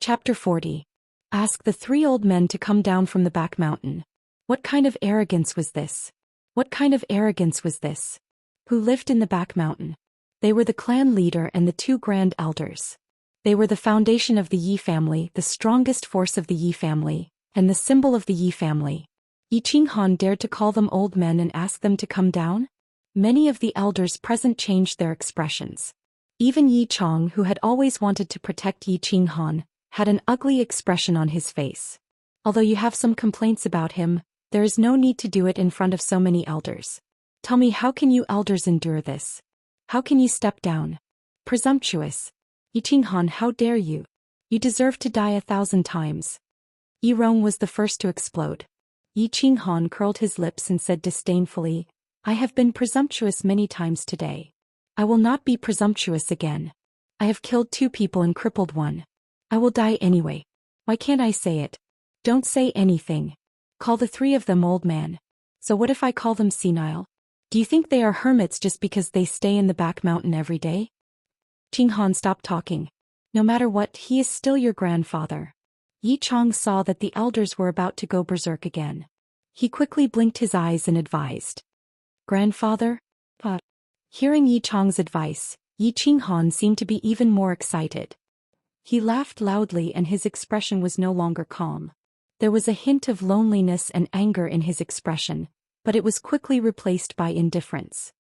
Chapter 40. Ask the three old men to come down from the back mountain. What kind of arrogance was this? What kind of arrogance was this? Who lived in the back mountain? They were the clan leader and the two grand elders. They were the foundation of the Yi family, the strongest force of the Yi family, and the symbol of the Yi family. Yi Qinghan dared to call them old men and ask them to come down? Many of the elders present changed their expressions. Even Yi Chong, who had always wanted to protect Yi Qinghan, had an ugly expression on his face. Although you have some complaints about him, there is no need to do it in front of so many elders. Tell me, how can you elders endure this? How can you step down? Presumptuous. Yi Qinghan, how dare you? You deserve to die 1,000 times. Yi Rong was the first to explode. Yi Qinghan curled his lips and said disdainfully, I have been presumptuous many times today. I will not be presumptuous again. I have killed 2 people and crippled 1. I will die anyway. Why can't I say it? Don't say anything. Call the 3 of them old man. So what if I call them senile? Do you think they are hermits just because they stay in the back mountain every day? Qinghan, stop talking. No matter what, he is still your grandfather. Yi Chong saw that the elders were about to go berserk again. He quickly blinked his eyes and advised. Grandfather? Hearing Yi Chong's advice, Yi Qinghan seemed to be even more excited. He laughed loudly and his expression was no longer calm. There was a hint of loneliness and anger in his expression, but it was quickly replaced by indifference.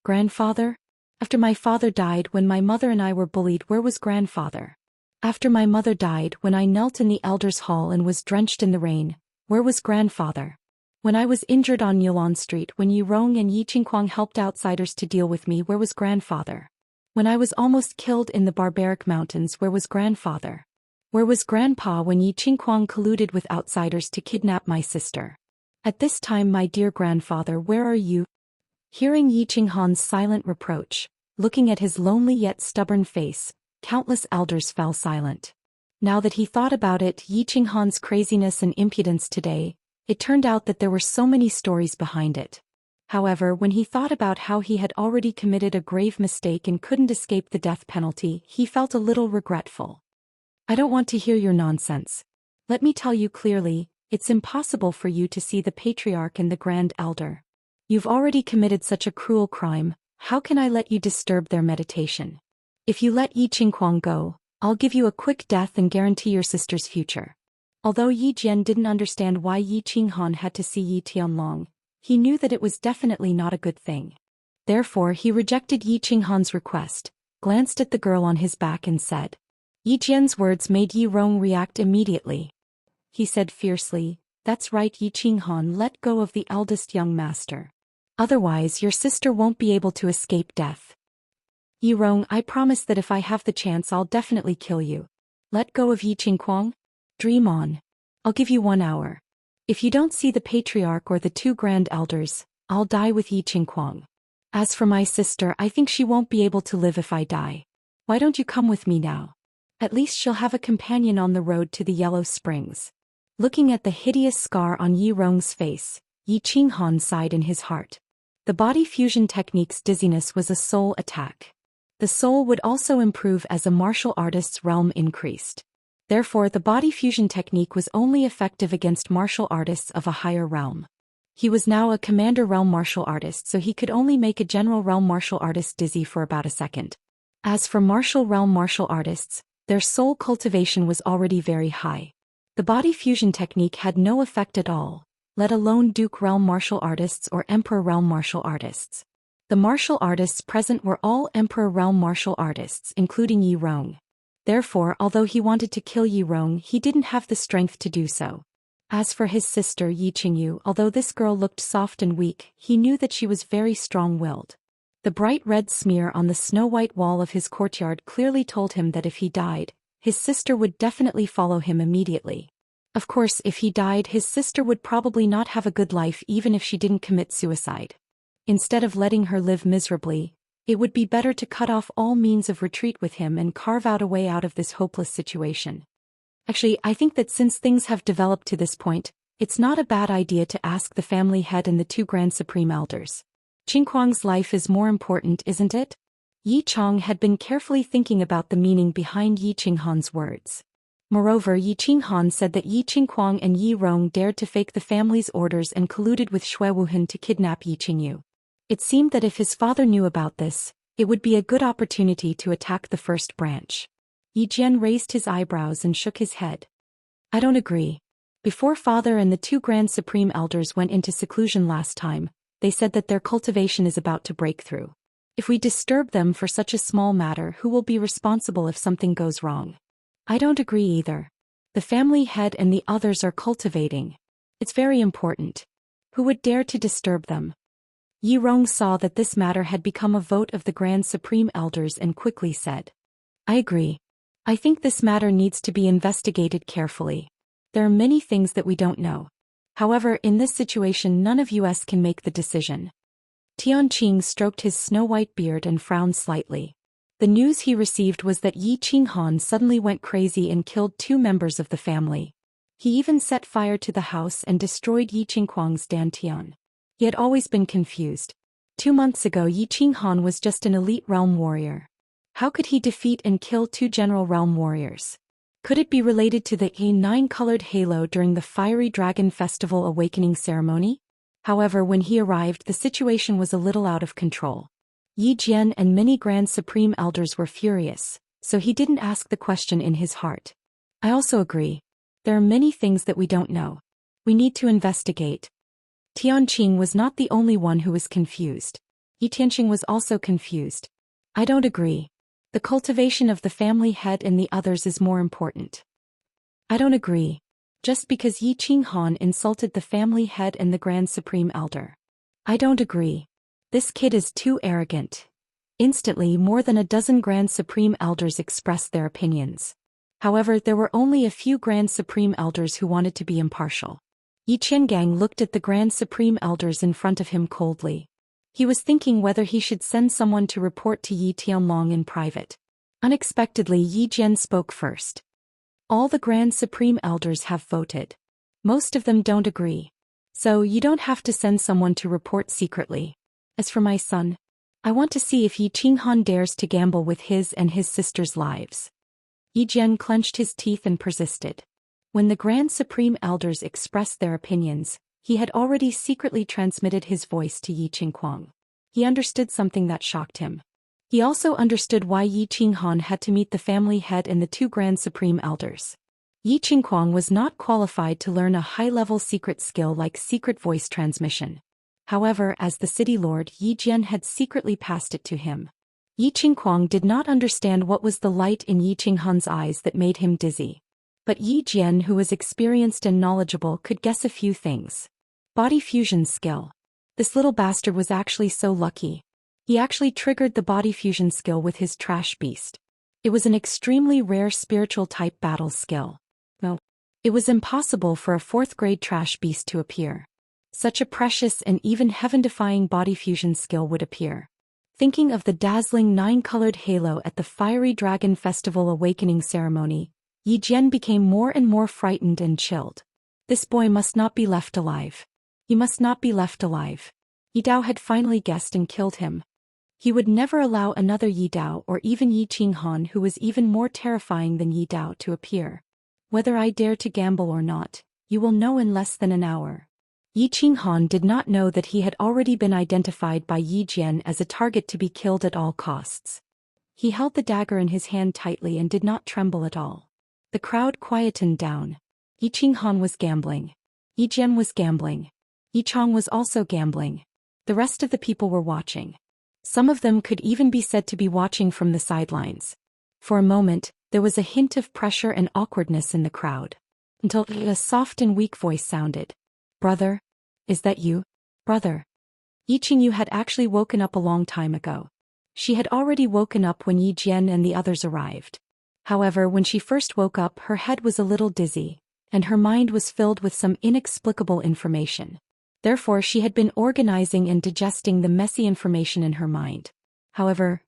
Grandfather? After my father died, when my mother and I were bullied, where was grandfather? After my mother died, when I knelt in the elders' hall and was drenched in the rain, where was grandfather? When I was injured on Yulon Street, when Yi Rong and Yi Qinghuang helped outsiders to deal with me, where was grandfather? When I was almost killed in the barbaric mountains, where was grandfather? Where was grandpa when Yi Qinghuang colluded with outsiders to kidnap my sister? At this time, my dear grandfather, where are you? Hearing Yi Qinghan's silent reproach, looking at his lonely yet stubborn face, countless elders fell silent. Now that he thought about it, Yi Qinghan's craziness and impudence today, it turned out that there were so many stories behind it. However, when he thought about how he had already committed a grave mistake and couldn't escape the death penalty, he felt a little regretful. I don't want to hear your nonsense. Let me tell you clearly, it's impossible for you to see the patriarch and the grand elder. You've already committed such a cruel crime, how can I let you disturb their meditation? If you let Yi Qinghuang go, I'll give you a quick death and guarantee your sister's future. Although Yi Jian didn't understand why Yi Qinghan had to see Yi Tianlong, he knew that it was definitely not a good thing. Therefore he rejected Yi Qinghan's request, glanced at the girl on his back and said. Yi Jian's words made Yi Rong react immediately. He said fiercely, That's right, Yi Qinghan, let go of the eldest young master. Otherwise your sister won't be able to escape death. Yi Rong, I promise that if I have the chance I'll definitely kill you. Let go of Yi Qinghuang? Dream on. I'll give you 1 hour. If you don't see the patriarch or the 2 grand elders, I'll die with Yi Qinghuang. As for my sister, I think she won't be able to live if I die. Why don't you come with me now? At least she'll have a companion on the road to the Yellow Springs. Looking at the hideous scar on Yi Rong's face, Yi Qinghan sighed in his heart. The body fusion technique's dizziness was a soul attack. The soul would also improve as a martial artist's realm increased. Therefore the body fusion technique was only effective against martial artists of a higher realm. He was now a commander realm martial artist, so he could only make a general realm martial artist dizzy for about a second. As for martial realm martial artists, their soul cultivation was already very high. The body fusion technique had no effect at all, let alone Duke realm martial artists or Emperor realm martial artists. The martial artists present were all Emperor realm martial artists, including Yi Rong. Therefore, although he wanted to kill Yi Rong, he didn't have the strength to do so. As for his sister Yi Qingyu, although this girl looked soft and weak, he knew that she was very strong-willed. The bright red smear on the snow-white wall of his courtyard clearly told him that if he died, his sister would definitely follow him immediately. Of course, if he died, his sister would probably not have a good life even if she didn't commit suicide. Instead of letting her live miserably, it would be better to cut off all means of retreat with him and carve out a way out of this hopeless situation. Actually, I think that since things have developed to this point, it's not a bad idea to ask the family head and the 2 grand supreme elders. Qinghuang's life is more important, isn't it? Yi Chong had been carefully thinking about the meaning behind Yi Qinghan's words. Moreover, Yi Qinghan said that Yi Qingquang and Yi Rong dared to fake the family's orders and colluded with Shui Wuhan to kidnap Yi Qingyu. It seemed that if his father knew about this, it would be a good opportunity to attack the first branch. Yi Jian raised his eyebrows and shook his head. I don't agree. Before father and the two Grand Supreme Elders went into seclusion last time, they said that their cultivation is about to break through. If we disturb them for such a small matter, who will be responsible if something goes wrong? I don't agree either. The family head and the others are cultivating. It's very important. Who would dare to disturb them? Yi Rong saw that this matter had become a vote of the Grand Supreme Elders and quickly said, I agree. I think this matter needs to be investigated carefully. There are many things that we don't know. However, in this situation none of us can make the decision. Tianqing stroked his snow-white beard and frowned slightly. The news he received was that Yi Qinghan suddenly went crazy and killed two members of the family. He even set fire to the house and destroyed Yi Qingquang's dantian. He had always been confused. 2 months ago Yi Qinghan was just an elite realm warrior. How could he defeat and kill two general realm warriors? Could it be related to the A9-colored halo during the Fiery Dragon Festival awakening ceremony? However, when he arrived the situation was a little out of control. Yi Jian and many Grand Supreme Elders were furious, so he didn't ask the question in his heart. I also agree. There are many things that we don't know. We need to investigate. Tianqing was not the only one who was confused. Yi Tianqing was also confused. I don't agree. The cultivation of the family head and the others is more important. I don't agree. Just because Yi Qinghan insulted the family head and the Grand Supreme Elder. I don't agree. This kid is too arrogant. Instantly, more than a dozen Grand Supreme Elders expressed their opinions. However, there were only a few Grand Supreme Elders who wanted to be impartial. Yi Qiangang looked at the Grand Supreme Elders in front of him coldly. He was thinking whether he should send someone to report to Yi Tianlong in private. Unexpectedly, Yi Jian spoke first. All the Grand Supreme Elders have voted. Most of them don't agree. So you don't have to send someone to report secretly. As for my son, I want to see if Yi Qinghan dares to gamble with his and his sister's lives. Yi Jian clenched his teeth and persisted. When the Grand Supreme Elders expressed their opinions, he had already secretly transmitted his voice to Yi Qingquang. He understood something that shocked him. He also understood why Yi Qinghan had to meet the family head and the two Grand Supreme Elders. Yi Qingquang was not qualified to learn a high-level secret skill like secret voice transmission. However, as the city lord, Yi Jian had secretly passed it to him. Yi Qingquang did not understand what was the light in Yi Qinghan's eyes that made him dizzy. But Yi Jian, who was experienced and knowledgeable, could guess a few things. Body fusion skill. This little bastard was actually so lucky. He actually triggered the body fusion skill with his trash beast. It was an extremely rare spiritual type battle skill. No, it was impossible for a 4th-grade trash beast to appear. Such a precious and even heaven-defying body fusion skill would appear. Thinking of the dazzling 9-colored halo at the Fiery Dragon Festival awakening ceremony, Yi Jian became more and more frightened and chilled. This boy must not be left alive. He must not be left alive. Yi Dao had finally guessed and killed him. He would never allow another Yi Dao or even Yi Qinghan, who was even more terrifying than Yi Dao, to appear. Whether I dare to gamble or not, you will know in less than an hour. Yi Qinghan did not know that he had already been identified by Yi Jian as a target to be killed at all costs. He held the dagger in his hand tightly and did not tremble at all. The crowd quietened down. Yi Qinghan was gambling. Yi Jian was gambling. Yi Chong was also gambling. The rest of the people were watching. Some of them could even be said to be watching from the sidelines. For a moment, there was a hint of pressure and awkwardness in the crowd. Until a soft and weak voice sounded. Brother? Is that you? Brother? Yi Qingyu had actually woken up a long time ago. She had already woken up when Yi Jian and the others arrived. However, when she first woke up, her head was a little dizzy, and her mind was filled with some inexplicable information. Therefore, she had been organizing and digesting the messy information in her mind. However,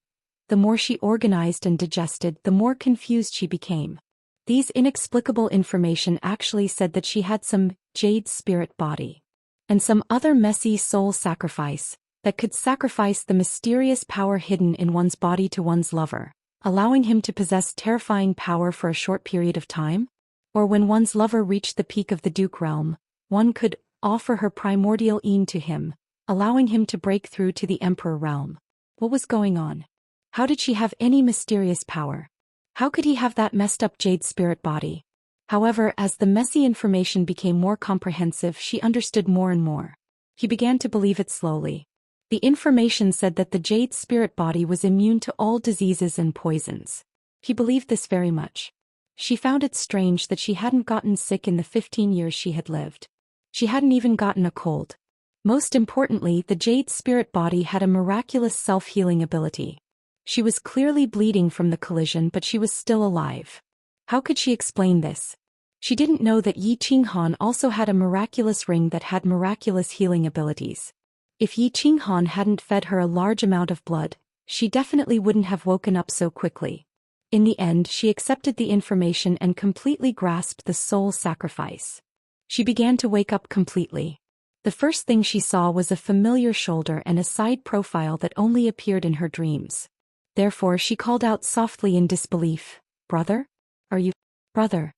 the more she organized and digested, the more confused she became. These inexplicable information actually said that she had some jade spirit body, and some other messy soul sacrifice, that could sacrifice the mysterious power hidden in one's body to one's lover, allowing him to possess terrifying power for a short period of time? Or when one's lover reached the peak of the Duke realm, one could offer her primordial Yin to him, allowing him to break through to the Emperor realm. What was going on? How did she have any mysterious power? How could he have that messed up jade spirit body? However, as the messy information became more comprehensive, she understood more and more. He began to believe it slowly. The information said that the jade spirit body was immune to all diseases and poisons. He believed this very much. She found it strange that she hadn't gotten sick in the 15 years she had lived. She hadn't even gotten a cold. Most importantly, the jade spirit body had a miraculous self-healing ability. She was clearly bleeding from the collision, but she was still alive. How could she explain this? She didn't know that Yi Qinghan also had a miraculous ring that had miraculous healing abilities. If Yi Qinghan hadn't fed her a large amount of blood, she definitely wouldn't have woken up so quickly. In the end, she accepted the information and completely grasped the soul sacrifice. She began to wake up completely. The first thing she saw was a familiar shoulder and a side profile that only appeared in her dreams. Therefore she called out softly in disbelief, "Brother? Are you, brother?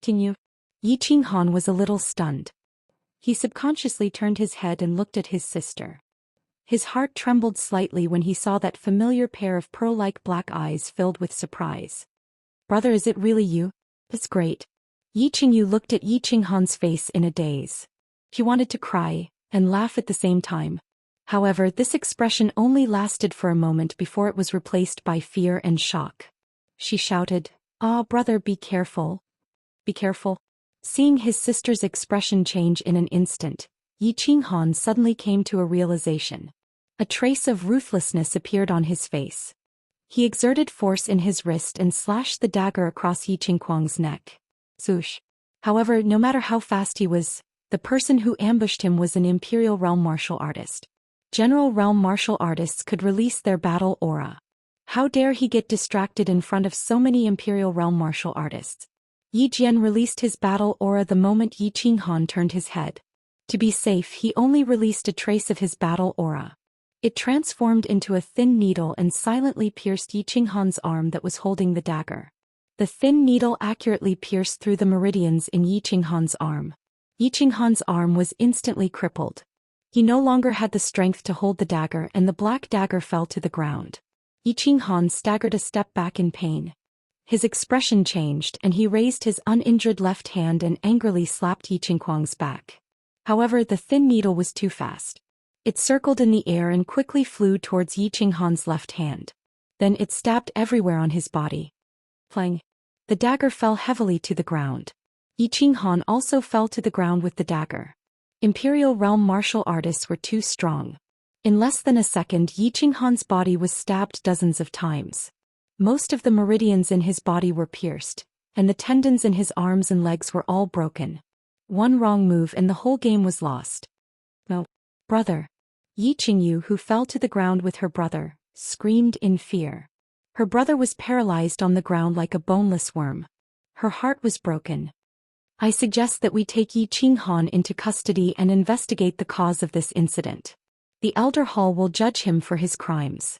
Can you?" Yi Qinghan was a little stunned. He subconsciously turned his head and looked at his sister. His heart trembled slightly when he saw that familiar pair of pearl-like black eyes filled with surprise. "Brother, is it really you? That's great." Yi Qingyu looked at Yi Qinghan's face in a daze. He wanted to cry and laugh at the same time. However, this expression only lasted for a moment before it was replaced by fear and shock. She shouted, "Ah, brother, be careful. Be careful." Seeing his sister's expression change in an instant, Yi Qinghan suddenly came to a realization. A trace of ruthlessness appeared on his face. He exerted force in his wrist and slashed the dagger across Yi Qinghuang's neck. Swoosh. However, no matter how fast he was, the person who ambushed him was an Imperial Realm martial artist. General Realm martial artists could release their battle aura. How dare he get distracted in front of so many Imperial Realm martial artists? Yi Jian released his battle aura the moment Yi Qinghan turned his head. To be safe, he only released a trace of his battle aura. It transformed into a thin needle and silently pierced Yi Qinghan's arm that was holding the dagger. The thin needle accurately pierced through the meridians in Yi Qinghan's arm. Yi Qinghan's arm was instantly crippled. He no longer had the strength to hold the dagger, and the black dagger fell to the ground. Yi Qinghan staggered a step back in pain. His expression changed and he raised his uninjured left hand and angrily slapped Yi Qinghuang's back. However, the thin needle was too fast. It circled in the air and quickly flew towards Yi Qinghan's left hand. Then it stabbed everywhere on his body. Clang. The dagger fell heavily to the ground. Yi Qinghan also fell to the ground with the dagger. Imperial Realm martial artists were too strong. In less than a second, Yi Qinghan's body was stabbed dozens of times. Most of the meridians in his body were pierced, and the tendons in his arms and legs were all broken. One wrong move and the whole game was lost. "No, brother." Yi Qingyu, who fell to the ground with her brother, screamed in fear. Her brother was paralyzed on the ground like a boneless worm. Her heart was broken. "I suggest that we take Yi Qinghan into custody and investigate the cause of this incident. The Elder Hall will judge him for his crimes."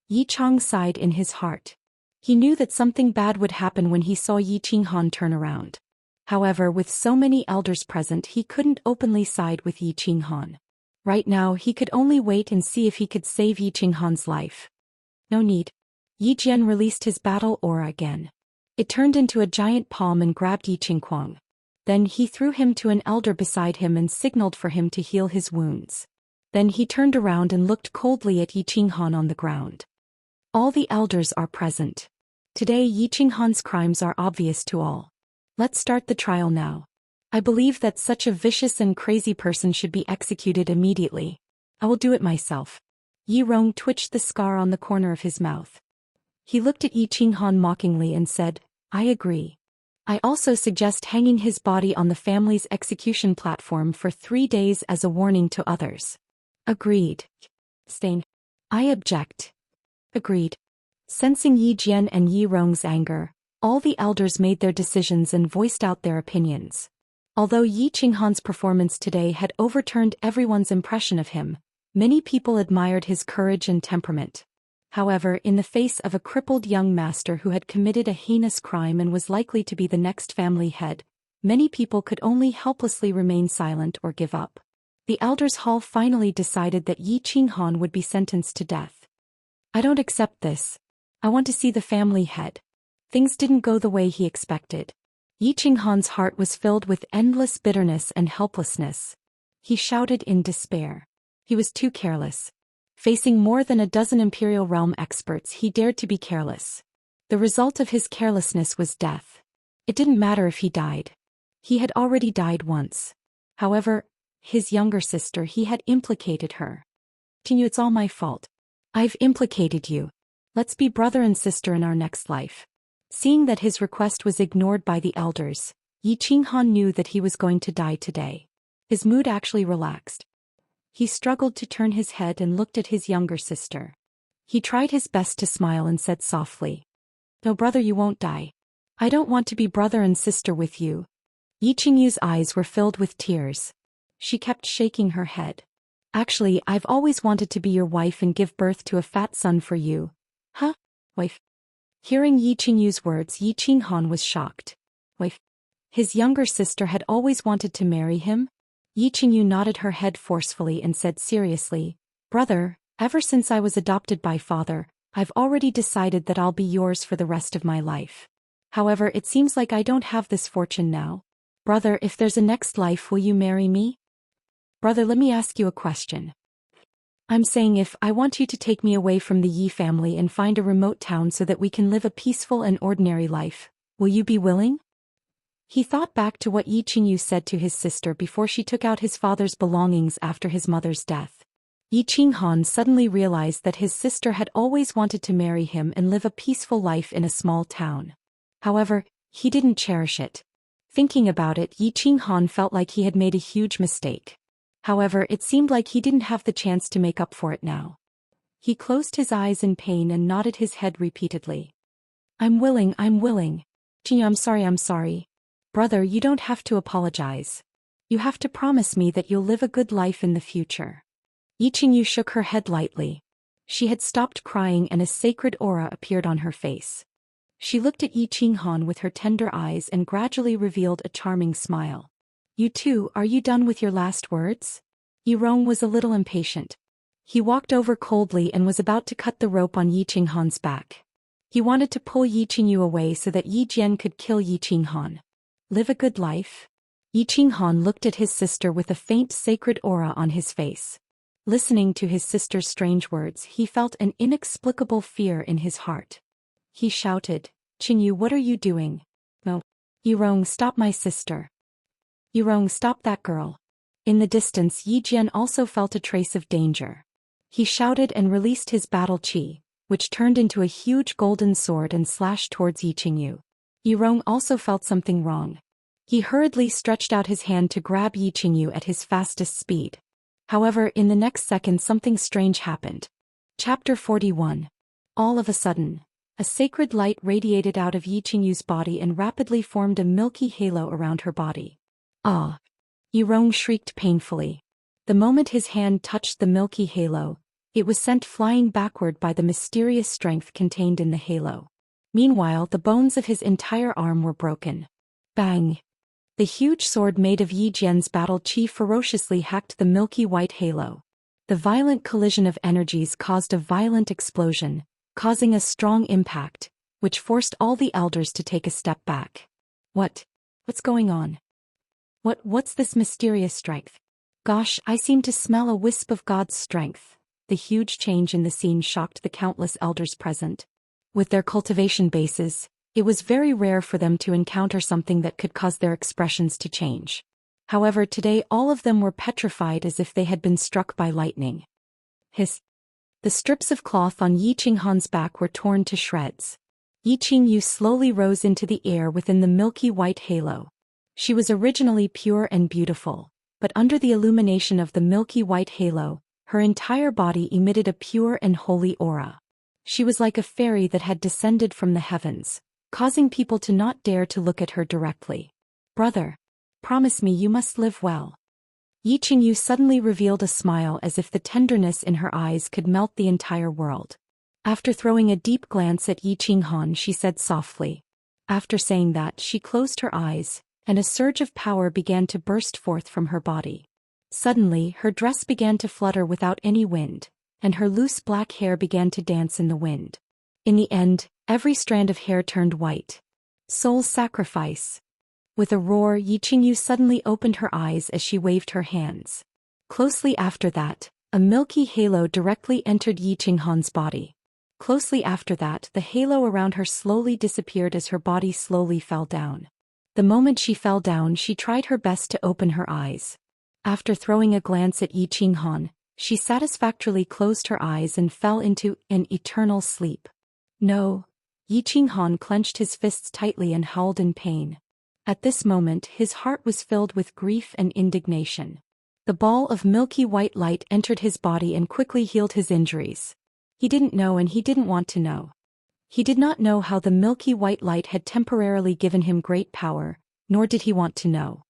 Yi Chang sighed in his heart. He knew that something bad would happen when he saw Yi Qinghan turn around. However, with so many elders present, he couldn't openly side with Yi Qinghan. Right now, he could only wait and see if he could save Yi Qinghan's life. No need. Yi Jian released his battle aura again. It turned into a giant palm and grabbed Yi Qinghuang. Then he threw him to an elder beside him and signaled for him to heal his wounds. Then he turned around and looked coldly at Yi Qinghan on the ground. "All the elders are present. Today Yi Qinghan's crimes are obvious to all. Let's start the trial now. I believe that such a vicious and crazy person should be executed immediately. I will do it myself." Yi Rong twitched the scar on the corner of his mouth. He looked at Yi Qinghan mockingly and said, "I agree. I also suggest hanging his body on the family's execution platform for 3 days as a warning to others." "Agreed." Stain. "I object." "Agreed." Sensing Yi Jian and Yi Rong's anger, all the elders made their decisions and voiced out their opinions. Although Yi Qinghan's performance today had overturned everyone's impression of him, many people admired his courage and temperament. However, in the face of a crippled young master who had committed a heinous crime and was likely to be the next family head, many people could only helplessly remain silent or give up. The elders' hall finally decided that Yi Qinghan would be sentenced to death. I don't accept this. I want to see the family head. Things didn't go the way he expected. Yi Qinghan's heart was filled with endless bitterness and helplessness. He shouted in despair. He was too careless. Facing more than a dozen Imperial Realm experts, he dared to be careless. The result of his carelessness was death. It didn't matter if he died. He had already died once. However, his younger sister, he had implicated her. Qingyu, it's all my fault. I've implicated you. Let's be brother and sister in our next life. Seeing that his request was ignored by the elders, Yi Qinghan knew that he was going to die today. His mood actually relaxed. He struggled to turn his head and looked at his younger sister. He tried his best to smile and said softly, "No, brother, you won't die. I don't want to be brother and sister with you." Yi Qingyu's eyes were filled with tears. She kept shaking her head. "Actually, I've always wanted to be your wife and give birth to a fat son for you." "Huh? Wife?" Hearing Yi Qingyu's words, Yi Qinghan was shocked. "Wife?" His younger sister had always wanted to marry him? Yi Qingyu nodded her head forcefully and said seriously, "Brother, ever since I was adopted by father, I've already decided that I'll be yours for the rest of my life. However, it seems like I don't have this fortune now. Brother, if there's a next life, will you marry me?" "Brother, let me ask you a question. I'm saying if I want you to take me away from the Yi family and find a remote town so that we can live a peaceful and ordinary life, will you be willing?" He thought back to what Yi Qingyu said to his sister before she took out his father's belongings after his mother's death. Yi Qinghan suddenly realized that his sister had always wanted to marry him and live a peaceful life in a small town. However, he didn't cherish it. Thinking about it, Yi Qinghan felt like he had made a huge mistake. However, it seemed like he didn't have the chance to make up for it now. He closed his eyes in pain and nodded his head repeatedly. I'm willing. Qingyu, I'm sorry. Brother, you don't have to apologize. You have to promise me that you'll live a good life in the future." Yi Qingyu shook her head lightly. She had stopped crying and a sacred aura appeared on her face. She looked at Yi Qinghan with her tender eyes and gradually revealed a charming smile. "You too, are you done with your last words?" Yi Rong was a little impatient. He walked over coldly and was about to cut the rope on Yi Qinghan's back. He wanted to pull Yi Qingyu away so that Yi Jian could kill Yi Qinghan. Live a good life? Yi Qinghan looked at his sister with a faint sacred aura on his face. Listening to his sister's strange words, he felt an inexplicable fear in his heart. He shouted, "Qingyu, what are you doing?" "No. Yi Rong, stop my sister. Yi Rong, stop that girl." In the distance, Yi Jian also felt a trace of danger. He shouted and released his battle chi, which turned into a huge golden sword and slashed towards Yi Qingyu. Yi Rong also felt something wrong. He hurriedly stretched out his hand to grab Yi Qingyu at his fastest speed. However, in the next second something strange happened. Chapter 41. All of a sudden, a sacred light radiated out of Yi Qingyu's body and rapidly formed a milky halo around her body. "Ah!" Yi Rong shrieked painfully. The moment his hand touched the milky halo, it was sent flying backward by the mysterious strength contained in the halo. Meanwhile, the bones of his entire arm were broken. Bang! The huge sword made of Yi Jian's battle chi ferociously hacked the milky white halo. The violent collision of energies caused a violent explosion, causing a strong impact, which forced all the elders to take a step back. What's going on? What's this mysterious strength? Gosh, I seem to smell a wisp of God's strength. The huge change in the scene shocked the countless elders present. With their cultivation bases, it was very rare for them to encounter something that could cause their expressions to change. However, today all of them were petrified as if they had been struck by lightning. Hiss! The strips of cloth on Yi Qinghan's back were torn to shreds. Yi Qingyu slowly rose into the air within the milky white halo. She was originally pure and beautiful, but under the illumination of the milky white halo, her entire body emitted a pure and holy aura. She was like a fairy that had descended from the heavens, causing people to not dare to look at her directly. "Brother, promise me you must live well." Yi Qingyu suddenly revealed a smile as if the tenderness in her eyes could melt the entire world. After throwing a deep glance at Yi Qinghan, she said softly. After saying that, she closed her eyes, and a surge of power began to burst forth from her body. Suddenly, her dress began to flutter without any wind, and her loose black hair began to dance in the wind. In the end, every strand of hair turned white. Soul sacrifice. With a roar, Yi Qingyu suddenly opened her eyes as she waved her hands. Closely after that, a milky halo directly entered Yi Qinghan's body. Closely after that, the halo around her slowly disappeared as her body slowly fell down. The moment she fell down, she tried her best to open her eyes. After throwing a glance at Yi Qinghan, she satisfactorily closed her eyes and fell into an eternal sleep. No. Yi Qinghan clenched his fists tightly and howled in pain. At this moment, his heart was filled with grief and indignation. The ball of milky white light entered his body and quickly healed his injuries. He didn't know, and he didn't want to know. He did not know how the milky white light had temporarily given him great power, nor did he want to know.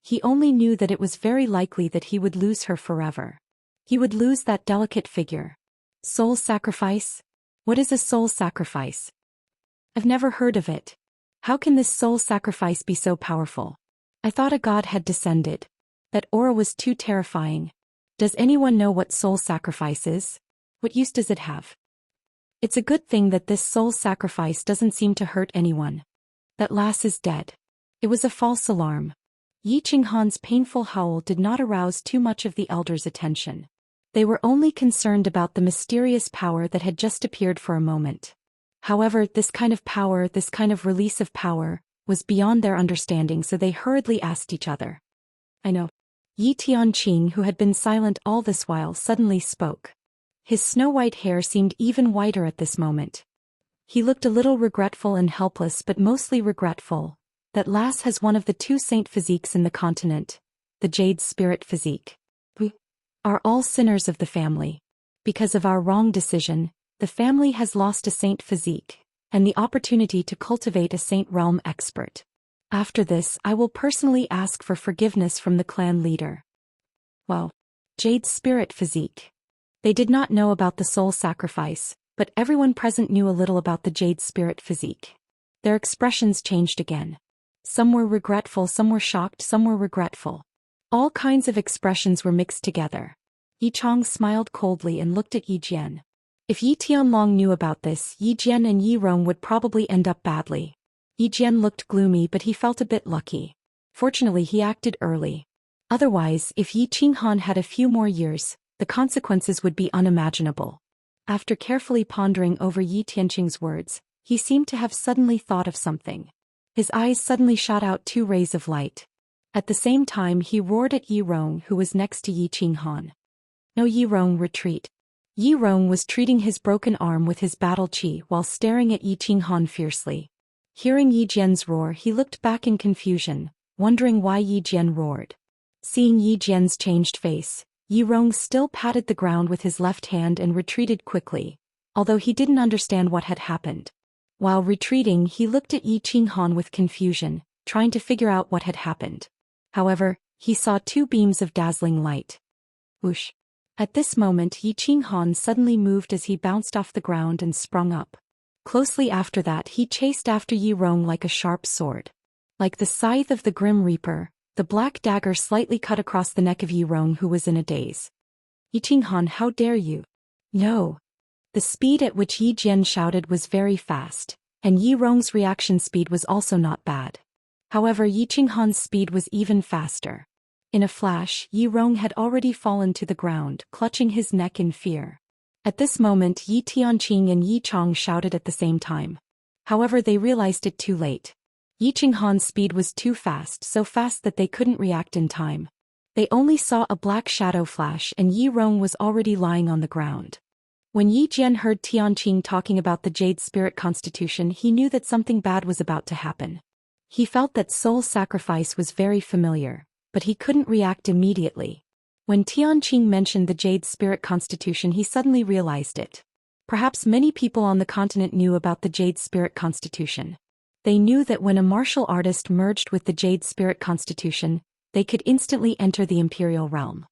He only knew that it was very likely that he would lose her forever. He would lose that delicate figure. Soul sacrifice? What is a soul sacrifice? I've never heard of it. How can this soul sacrifice be so powerful? I thought a god had descended. That aura was too terrifying. Does anyone know what soul sacrifice is? What use does it have? It's a good thing that this soul sacrifice doesn't seem to hurt anyone. That lass is dead. It was a false alarm. Yi Qinghan's painful howl did not arouse too much of the elders' attention. They were only concerned about the mysterious power that had just appeared for a moment. However, this kind of power, this kind of release of power, was beyond their understanding, so they hurriedly asked each other. I know. Yi Tianqing, who had been silent all this while, suddenly spoke. His snow-white hair seemed even whiter at this moment. He looked a little regretful and helpless, but mostly regretful. That lass has one of the two saint physiques in the continent, the Jade Spirit physique. We are all sinners of the family. Because of our wrong decision, the family has lost a saint physique, and the opportunity to cultivate a saint realm expert. After this, I will personally ask for forgiveness from the clan leader. Well, Jade Spirit physique. They did not know about the soul sacrifice, but everyone present knew a little about the Jade Spirit physique. Their expressions changed again. Some were regretful, some were shocked, some were regretful. All kinds of expressions were mixed together. Yi Chong smiled coldly and looked at Yi Jian. If Yi Tianlong knew about this, Yi Jian and Yi Rong would probably end up badly. Yi Jian looked gloomy, but he felt a bit lucky. Fortunately, he acted early. Otherwise, if Yi Qinghan had a few more years, the consequences would be unimaginable. After carefully pondering over Yi Tianqing's words, he seemed to have suddenly thought of something. His eyes suddenly shot out two rays of light. At the same time, he roared at Yi Rong, who was next to Yi Qinghan. No, Yi Rong, retreat. Yi Rong was treating his broken arm with his battle chi while staring at Yi Qinghan fiercely. Hearing Yi Jian's roar, he looked back in confusion, wondering why Yi Jian roared. Seeing Yi Jian's changed face, Yi Rong still patted the ground with his left hand and retreated quickly, although he didn't understand what had happened. While retreating, he looked at Yi Qinghan with confusion, trying to figure out what had happened. However, he saw two beams of dazzling light. Whoosh! At this moment, Yi Qinghan suddenly moved as he bounced off the ground and sprung up. Closely after that, he chased after Yi Rong like a sharp sword. Like the scythe of the Grim Reaper, the black dagger slightly cut across the neck of Yi Rong, who was in a daze. Yi Qinghan, how dare you? No! The speed at which Yi Jian shouted was very fast, and Yi Rong's reaction speed was also not bad. However, Yi Qinghan's speed was even faster. In a flash, Yi Rong had already fallen to the ground, clutching his neck in fear. At this moment, Yi Tianqing and Yi Chong shouted at the same time. However, they realized it too late. Yi Qinghan's speed was too fast, so fast that they couldn't react in time. They only saw a black shadow flash, and Yi Rong was already lying on the ground. When Yi Jian heard Tianqing talking about the Jade Spirit Constitution, he knew that something bad was about to happen. He felt that soul sacrifice was very familiar, but he couldn't react immediately. When Tianqing mentioned the Jade Spirit Constitution, he suddenly realized it. Perhaps many people on the continent knew about the Jade Spirit Constitution. They knew that when a martial artist merged with the Jade Spirit Constitution, they could instantly enter the Imperial realm.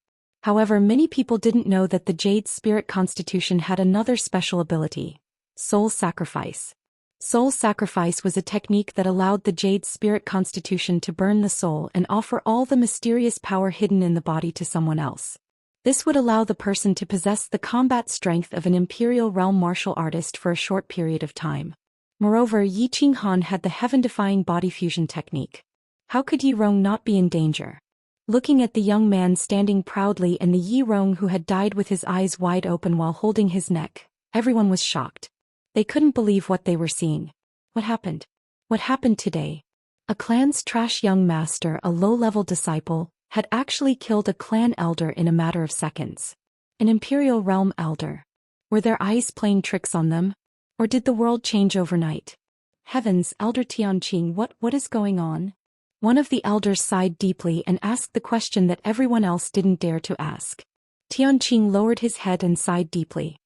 However, many people didn't know that the Jade Spirit Constitution had another special ability, Soul sacrifice. Soul sacrifice was a technique that allowed the jade spirit constitution to burn the soul and offer all the mysterious power hidden in the body to someone else. This would allow the person to possess the combat strength of an imperial realm martial artist for a short period of time. Moreover, Yi Qinghan had the heaven-defying body fusion technique. How could Yi Rong not be in danger? Looking at the young man standing proudly and the Yi Rong who had died with his eyes wide open while holding his neck, everyone was shocked. They couldn't believe what they were seeing. What happened? What happened today? A clan's trash young master, a low-level disciple, had actually killed a clan elder in a matter of seconds. An imperial realm elder. Were their eyes playing tricks on them? Or did the world change overnight? Heavens, Elder Tianqing, what is going on? One of the elders sighed deeply and asked the question that everyone else didn't dare to ask. Tianqing lowered his head and sighed deeply.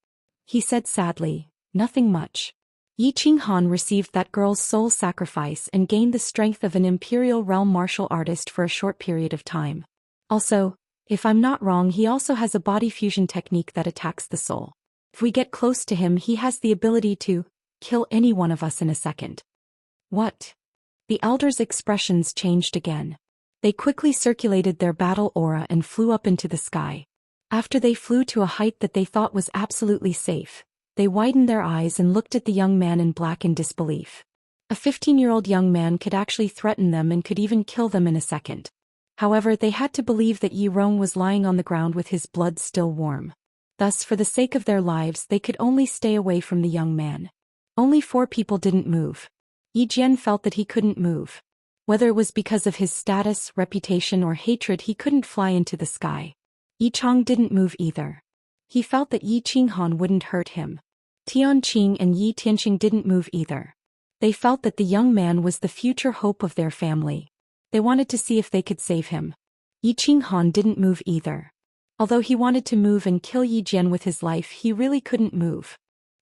He said sadly, "Nothing much. Yi Qinghan received that girl's soul sacrifice and gained the strength of an imperial realm martial artist for a short period of time. Also, if I'm not wrong, he also has a body fusion technique that attacks the soul. If we get close to him, he has the ability to kill any one of us in a second." What? The elders' expressions changed again. They quickly circulated their battle aura and flew up into the sky. After they flew to a height that they thought was absolutely safe, they widened their eyes and looked at the young man in black in disbelief. A 15-year-old young man could actually threaten them and could even kill them in a second. However, they had to believe that Yi Rong was lying on the ground with his blood still warm. Thus, for the sake of their lives, they could only stay away from the young man. Only 4 people didn't move. Yi Jian felt that he couldn't move. Whether it was because of his status, reputation, or hatred, he couldn't fly into the sky. Yi Chong didn't move either. He felt that Yi Qinghan wouldn't hurt him. Tianqing and Yi Tianqing didn't move either. They felt that the young man was the future hope of their family. They wanted to see if they could save him. Yi Qinghan didn't move either. Although he wanted to move and kill Yi Jian with his life, he really couldn't move.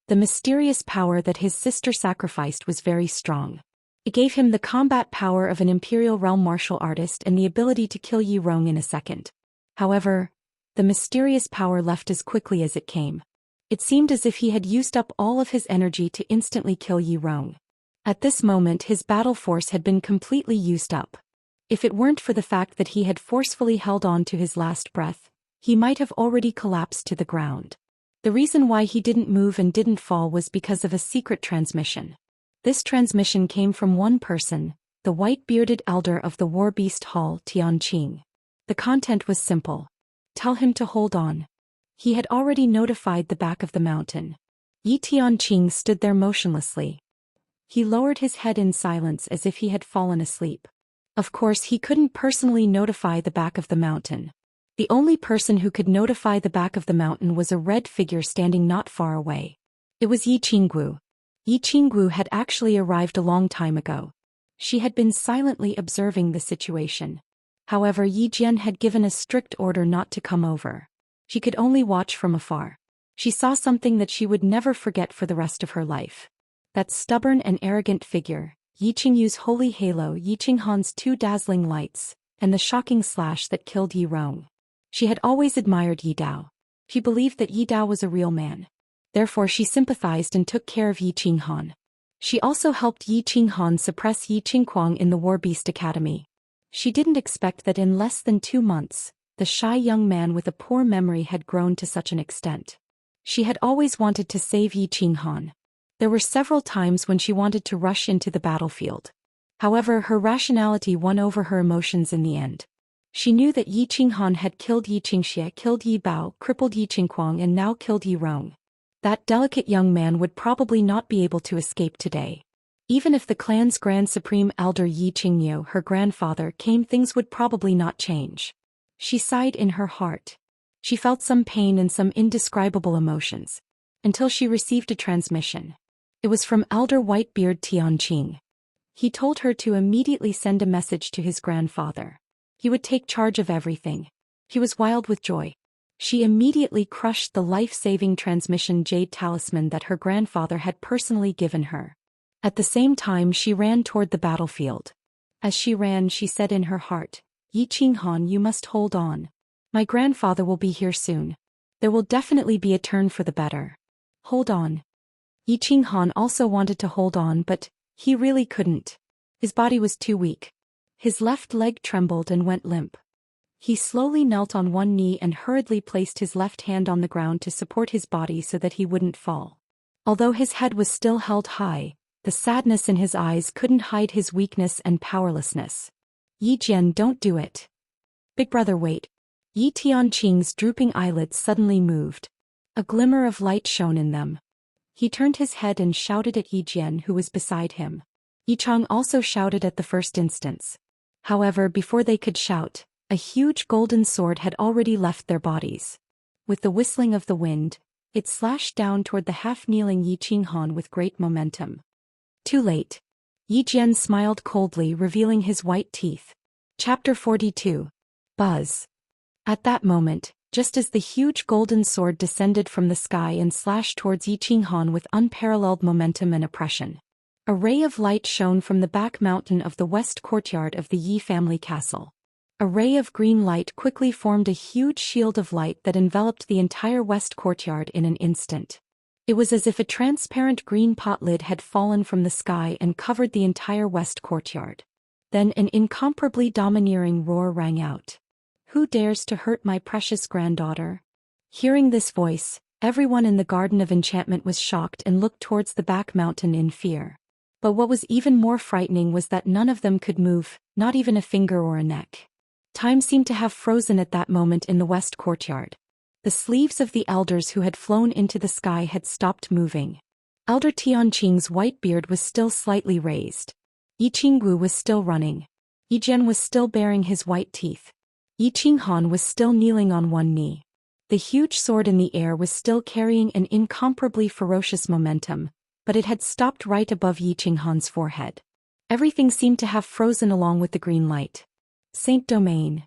The mysterious power that his sister sacrificed was very strong. It gave him the combat power of an imperial realm martial artist and the ability to kill Yi Rong in a second. However, the mysterious power left as quickly as it came. It seemed as if he had used up all of his energy to instantly kill Yi Rong. At this moment, his battle force had been completely used up. If it weren't for the fact that he had forcefully held on to his last breath, he might have already collapsed to the ground. The reason why he didn't move and didn't fall was because of a secret transmission. This transmission came from one person, the white-bearded elder of the War Beast Hall, Tianqing. The content was simple. Tell him to hold on. He had already notified the back of the mountain. Yi Tianqing stood there motionlessly. He lowered his head in silence as if he had fallen asleep. Of course, he couldn't personally notify the back of the mountain. The only person who could notify the back of the mountain was a red figure standing not far away. It was Yi Qinggu. Yi Qinggu had actually arrived a long time ago. She had been silently observing the situation. However, Yi Jian had given a strict order not to come over. She could only watch from afar. She saw something that she would never forget for the rest of her life. That stubborn and arrogant figure, Yi Qingyu's holy halo, Yi Qinghan's 2 dazzling lights, and the shocking slash that killed Yi Rong. She had always admired Yi Dao. She believed that Yi Dao was a real man. Therefore, she sympathized and took care of Yi Qinghan. She also helped Yi Qinghan suppress Yi Qingquang in the War Beast Academy. She didn't expect that in less than 2 months, the shy young man with a poor memory had grown to such an extent. She had always wanted to save Yi Qinghan. There were several times when she wanted to rush into the battlefield. However, her rationality won over her emotions in the end. She knew that Yi Qinghan had killed Yi Xianxia, killed Yi Bao, crippled Yi Qingquang, and now killed Yi Rong. That delicate young man would probably not be able to escape today. Even if the clan's Grand Supreme Elder Yi Qingyu, her grandfather, came, things would probably not change. She sighed in her heart. She felt some pain and some indescribable emotions. Until she received a transmission. It was from Elder Whitebeard Tianqing. He told her to immediately send a message to his grandfather. He would take charge of everything. He was wild with joy. She immediately crushed the life-saving transmission jade talisman that her grandfather had personally given her. At the same time, she ran toward the battlefield. As she ran, she said in her heart, "Yi Qinghan, you must hold on. My grandfather will be here soon. There will definitely be a turn for the better. Hold on." Yi Qinghan also wanted to hold on, but he really couldn't. His body was too weak. His left leg trembled and went limp. He slowly knelt on one knee and hurriedly placed his left hand on the ground to support his body so that he wouldn't fall. Although his head was still held high, the sadness in his eyes couldn't hide his weakness and powerlessness. Yi Jian, don't do it. Big brother, wait. Yi Tianqing's drooping eyelids suddenly moved. A glimmer of light shone in them. He turned his head and shouted at Yi Jian, who was beside him. Yi Chang also shouted at the first instance. However, before they could shout, a huge golden sword had already left their bodies. With the whistling of the wind, it slashed down toward the half-kneeling Yi Qinghan with great momentum. Too late. Yi Jian smiled coldly, revealing his white teeth. Chapter 42. Buzz. At that moment, just as the huge golden sword descended from the sky and slashed towards Yi Qinghan with unparalleled momentum and oppression, a ray of light shone from the back mountain of the west courtyard of the Yi family castle. A ray of green light quickly formed a huge shield of light that enveloped the entire west courtyard in an instant. It was as if a transparent green pot lid had fallen from the sky and covered the entire west courtyard. Then an incomparably domineering roar rang out. Who dares to hurt my precious granddaughter? Hearing this voice, everyone in the Garden of Enchantment was shocked and looked towards the back mountain in fear. But what was even more frightening was that none of them could move, not even a finger or a neck. Time seemed to have frozen at that moment in the west courtyard. The sleeves of the elders who had flown into the sky had stopped moving. Elder Tianqing's white beard was still slightly raised. Yi Qinggu was still running. Yi Jian was still baring his white teeth. Yi Qinghan was still kneeling on one knee. The huge sword in the air was still carrying an incomparably ferocious momentum, but it had stopped right above Yi Qinghan's forehead. Everything seemed to have frozen along with the green light. Saint Domain.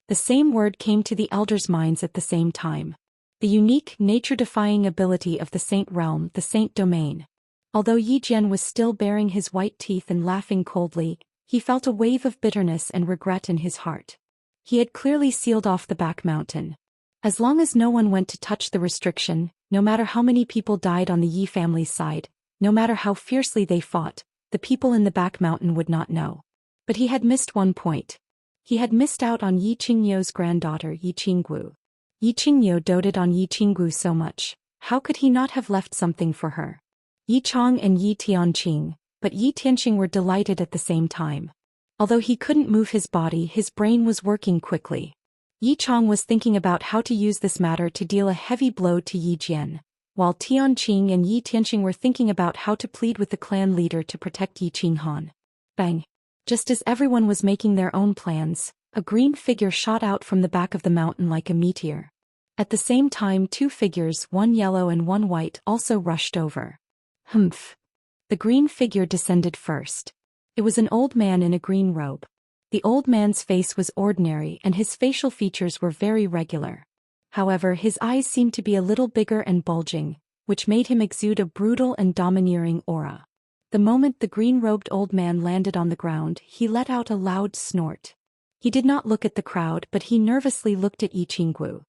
The same word came to the elders' minds at the same time. The unique, nature-defying ability of the Saint Realm, the Saint Domain. Although Yi Jian was still baring his white teeth and laughing coldly, he felt a wave of bitterness and regret in his heart. He had clearly sealed off the back mountain. As long as no one went to touch the restriction, no matter how many people died on the Yi family's side, no matter how fiercely they fought, the people in the back mountain would not know. But he had missed one point. He had missed out on Yi Qingyu's granddaughter Yi Qinggu. Yi Qingyu doted on Yi Qinggu so much, how could he not have left something for her? Yi Chang and Yi Tianqing, but Yi Tianqing were delighted at the same time. Although he couldn't move his body, his brain was working quickly. Yi Chang was thinking about how to use this matter to deal a heavy blow to Yi Jian, while Tianqing and Yi Tianqing were thinking about how to plead with the clan leader to protect Yi Qinghan. Bang! Just as everyone was making their own plans, a green figure shot out from the back of the mountain like a meteor. At the same time, two figures, one yellow and one white, also rushed over. Humph! The green figure descended first. It was an old man in a green robe. The old man's face was ordinary and his facial features were very regular. However, his eyes seemed to be a little bigger and bulging, which made him exude a brutal and domineering aura. The moment the green-robed old man landed on the ground, he let out a loud snort. He did not look at the crowd, but he nervously looked at Yi Qinggu.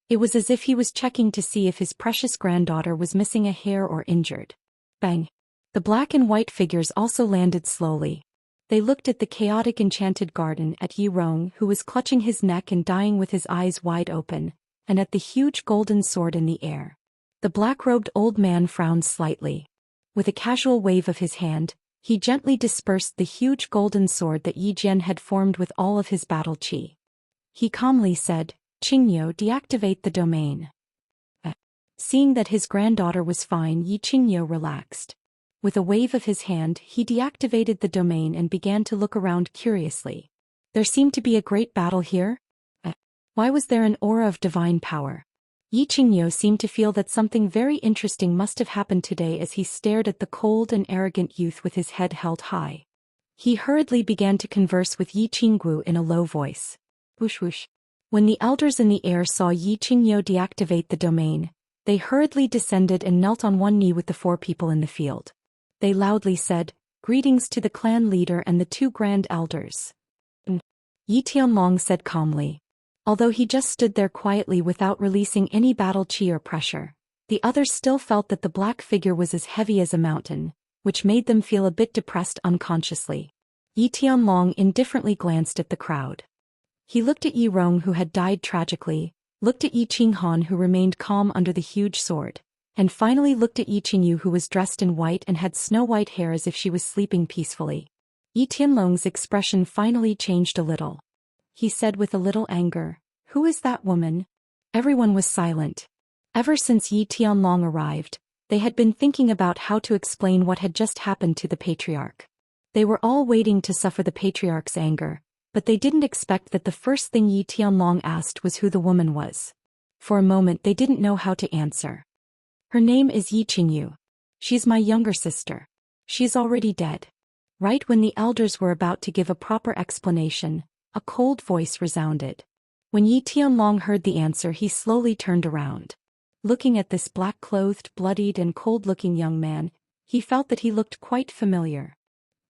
It was as if he was checking to see if his precious granddaughter was missing a hair or injured. Bang! The black and white figures also landed slowly. They looked at the chaotic enchanted garden, at Yi Rong, who was clutching his neck and dying with his eyes wide open, and at the huge golden sword in the air. The black-robed old man frowned slightly. With a casual wave of his hand, he gently dispersed the huge golden sword that Yi Jian had formed with all of his battle qi. He calmly said, "Qingyu, deactivate the domain." Seeing that his granddaughter was fine, Yi Qingyu relaxed. With a wave of his hand, he deactivated the domain and began to look around curiously. There seemed to be a great battle here? Why was there an aura of divine power? Yi Qingyu seemed to feel that something very interesting must have happened today as he stared at the cold and arrogant youth with his head held high. He hurriedly began to converse with Yi Qinggu in a low voice. Whoosh whoosh. When the elders in the air saw Yi Qingyu deactivate the domain, they hurriedly descended and knelt on one knee with the four people in the field. They loudly said, "Greetings to the clan leader and the two grand elders." Yi Tianlong said calmly. Although he just stood there quietly without releasing any battle qi or pressure, The others still felt that the black figure was as heavy as a mountain, which made them feel a bit depressed unconsciously. Yi Tianlong indifferently glanced at the crowd. He looked at Yi Rong, who had died tragically, looked at Yi Qinghan, who remained calm under the huge sword, and finally looked at Yi Qingyu, who was dressed in white and had snow-white hair as if she was sleeping peacefully. Yi Tianlong's expression finally changed a little. He said with a little anger, "Who is that woman?" Everyone was silent. Ever since Yi Tianlong arrived, they had been thinking about how to explain what had just happened to the patriarch. They were all waiting to suffer the patriarch's anger, but they didn't expect that the first thing Yi Tianlong asked was who the woman was. For a moment they didn't know how to answer. "Her name is Yi Qingyu. She's my younger sister. She's already dead." Right when the elders were about to give a proper explanation, a cold voice resounded. When Yi Tianlong heard the answer, he slowly turned around. Looking at this black-clothed, bloodied and cold-looking young man, he felt that he looked quite familiar.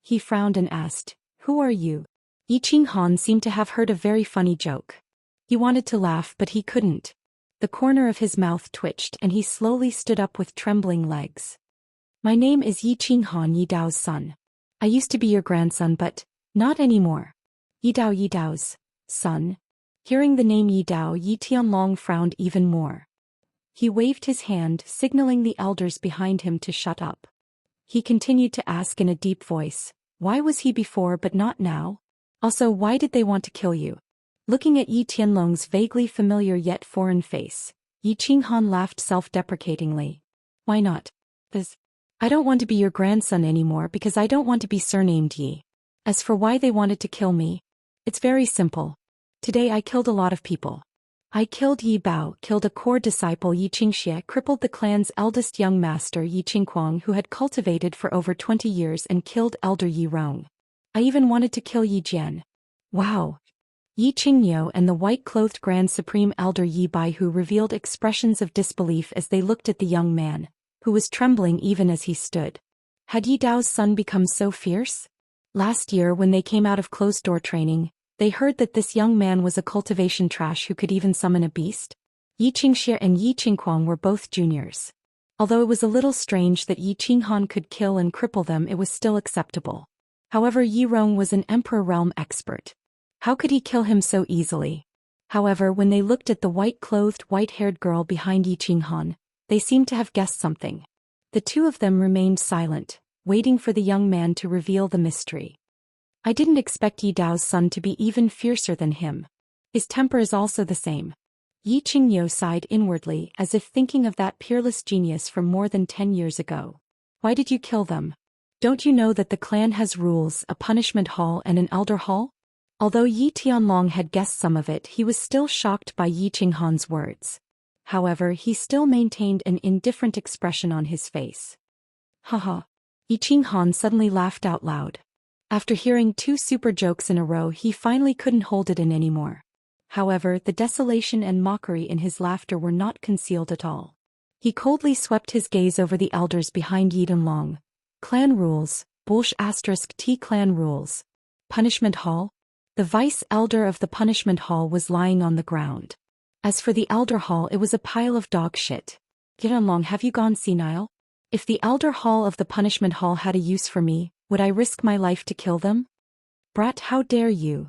He frowned and asked, "Who are you?" Yi Qinghan seemed to have heard a very funny joke. He wanted to laugh, but he couldn't. The corner of his mouth twitched and he slowly stood up with trembling legs. "My name is Yi Qinghan, Yi Dao's son. I used to be your grandson, but not anymore." Yi Dao's son. Hearing the name Yi Dao, Yi Tianlong frowned even more. He waved his hand, signaling the elders behind him to shut up. He continued to ask in a deep voice, "Why was he before but not now? Also, why did they want to kill you?" Looking at Yi Tianlong's vaguely familiar yet foreign face, Yi Qinghan laughed self-deprecatingly. "Why not? I don't want to be your grandson anymore because I don't want to be surnamed Yi. As for why they wanted to kill me, it's very simple. Today I killed a lot of people. I killed Yi Bao, killed a core disciple Yi Xianxia, crippled the clan's eldest young master Yi Qingquang, who had cultivated for over 20 years, and killed elder Yi Rong. I even wanted to kill Yi Jian." Wow! Yi Qingyu and the white-clothed Grand Supreme Elder Yi Baihu revealed expressions of disbelief as they looked at the young man, who was trembling even as he stood. Had Yi Dao's son become so fierce? Last year, when they came out of closed-door training, they heard that this young man was a cultivation trash who could even summon a beast. Yi Qingxia and Yi Qingquang were both juniors. Although it was a little strange that Yi Qinghan could kill and cripple them, it was still acceptable. However, Yi Rong was an Emperor Realm expert. How could he kill him so easily? However, when they looked at the white-clothed, white-haired girl behind Yi Qinghan, they seemed to have guessed something. The two of them remained silent, waiting for the young man to reveal the mystery. "I didn't expect Yi Dao's son to be even fiercer than him. His temper is also the same." Yi Qingyu sighed inwardly, as if thinking of that peerless genius from more than 10 years ago. "Why did you kill them? Don't you know that the clan has rules, a punishment hall and an elder hall?" Although Yi Tianlong had guessed some of it, he was still shocked by Yi Qinghan's words. However, he still maintained an indifferent expression on his face. "Haha." Yi Qinghan suddenly laughed out loud. After hearing 2 super jokes in a row, he finally couldn't hold it in anymore. However, the desolation and mockery in his laughter were not concealed at all. He coldly swept his gaze over the elders behind Yi Tianlong. "Clan rules, *T clan rules. Punishment hall?" The vice-elder of the punishment hall was lying on the ground. As for the elder hall, it was a pile of dog shit. "Yi Tianlong, have you gone senile? If the elder hall of the punishment hall had a use for me, would I risk my life to kill them? Brat, how dare you?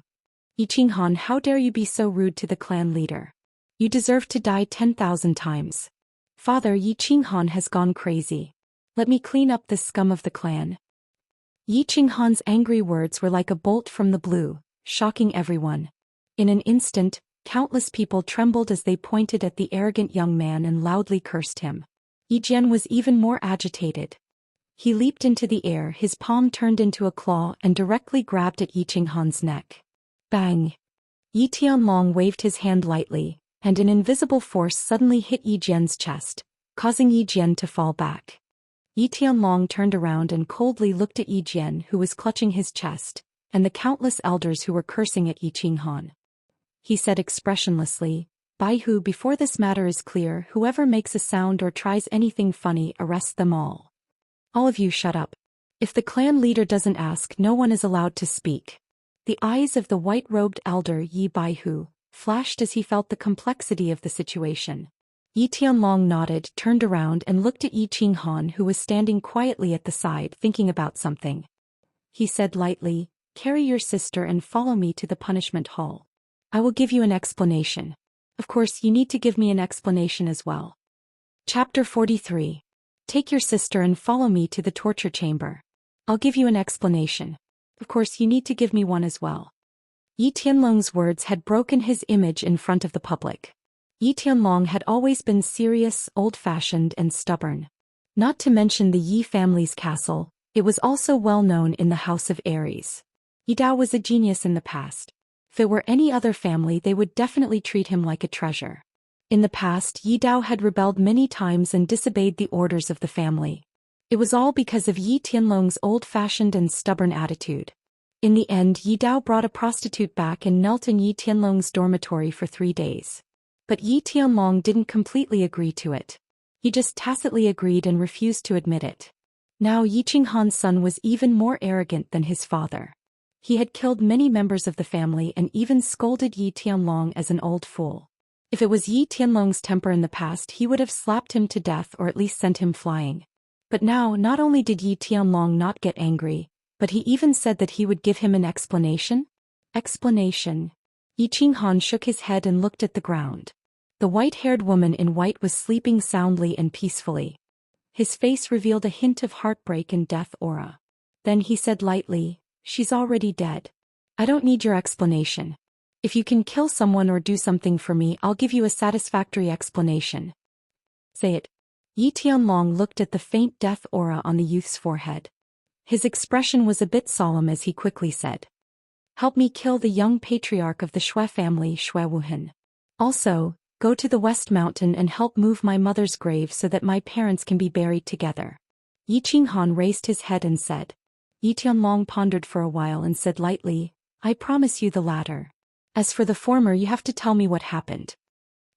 Yi Qinghan, how dare you be so rude to the clan leader? You deserve to die 10,000 times. Father, Yi Qinghan has gone crazy. Let me clean up this scum of the clan." Yi Qinghan's angry words were like a bolt from the blue, shocking everyone. In an instant, countless people trembled as they pointed at the arrogant young man and loudly cursed him. Yi Jian was even more agitated. He leaped into the air, his palm turned into a claw and directly grabbed at Yi Qinghan's neck. Bang! Yi Tianlong waved his hand lightly, and an invisible force suddenly hit Yi Jian's chest, causing Yi Jian to fall back. Yi Tianlong turned around and coldly looked at Yi Jian, who was clutching his chest, and the countless elders who were cursing at Yi Qinghan. He said expressionlessly, "Baihu, before this matter is clear, whoever makes a sound or tries anything funny, arrest them all. All of you shut up. If the clan leader doesn't ask, no one is allowed to speak." The eyes of the white-robed elder Yi Baihu flashed as he felt the complexity of the situation. Yi Tianlong nodded, turned around and looked at Yi Qinghan, who was standing quietly at the side thinking about something. He said lightly, "Carry your sister and follow me to the punishment hall. I will give you an explanation. Of course, you need to give me an explanation as well." Chapter 43. Take your sister and follow me to the torture chamber. I'll give you an explanation. Of course, you need to give me one as well. Yi Tianlong's words had broken his image in front of the public. Yi Tianlong had always been serious, old-fashioned and stubborn. Not to mention the Yi family's castle, it was also well known in the House of Aries. Yi Dao was a genius in the past. If it were any other family, they would definitely treat him like a treasure. In the past, Yi Dao had rebelled many times and disobeyed the orders of the family. It was all because of Yi Tianlong's old-fashioned and stubborn attitude. In the end, Yi Dao brought a prostitute back and knelt in Yi Tianlong's dormitory for 3 days. But Yi Tianlong didn't completely agree to it. He just tacitly agreed and refused to admit it. Now Yi Qinghan's son was even more arrogant than his father. He had killed many members of the family and even scolded Yi Tianlong as an old fool. If it was Yi Tianlong's temper in the past, he would have slapped him to death or at least sent him flying. But now, not only did Yi Tianlong not get angry, but he even said that he would give him an explanation. Explanation. Yi Qinghan shook his head and looked at the ground. The white-haired woman in white was sleeping soundly and peacefully. His face revealed a hint of heartbreak and death aura. Then he said lightly, "She's already dead. I don't need your explanation. If you can kill someone or do something for me, I'll give you a satisfactory explanation." "Say it." Yi Tianlong looked at the faint death aura on the youth's forehead. His expression was a bit solemn as he quickly said, "Help me kill the young patriarch of the Shui family, Shui Wuhan. Also, go to the West Mountain and help move my mother's grave so that my parents can be buried together." Yi Qinghan raised his head and said. Yi Tianlong pondered for a while and said lightly, "I promise you the latter. As for the former, you have to tell me what happened."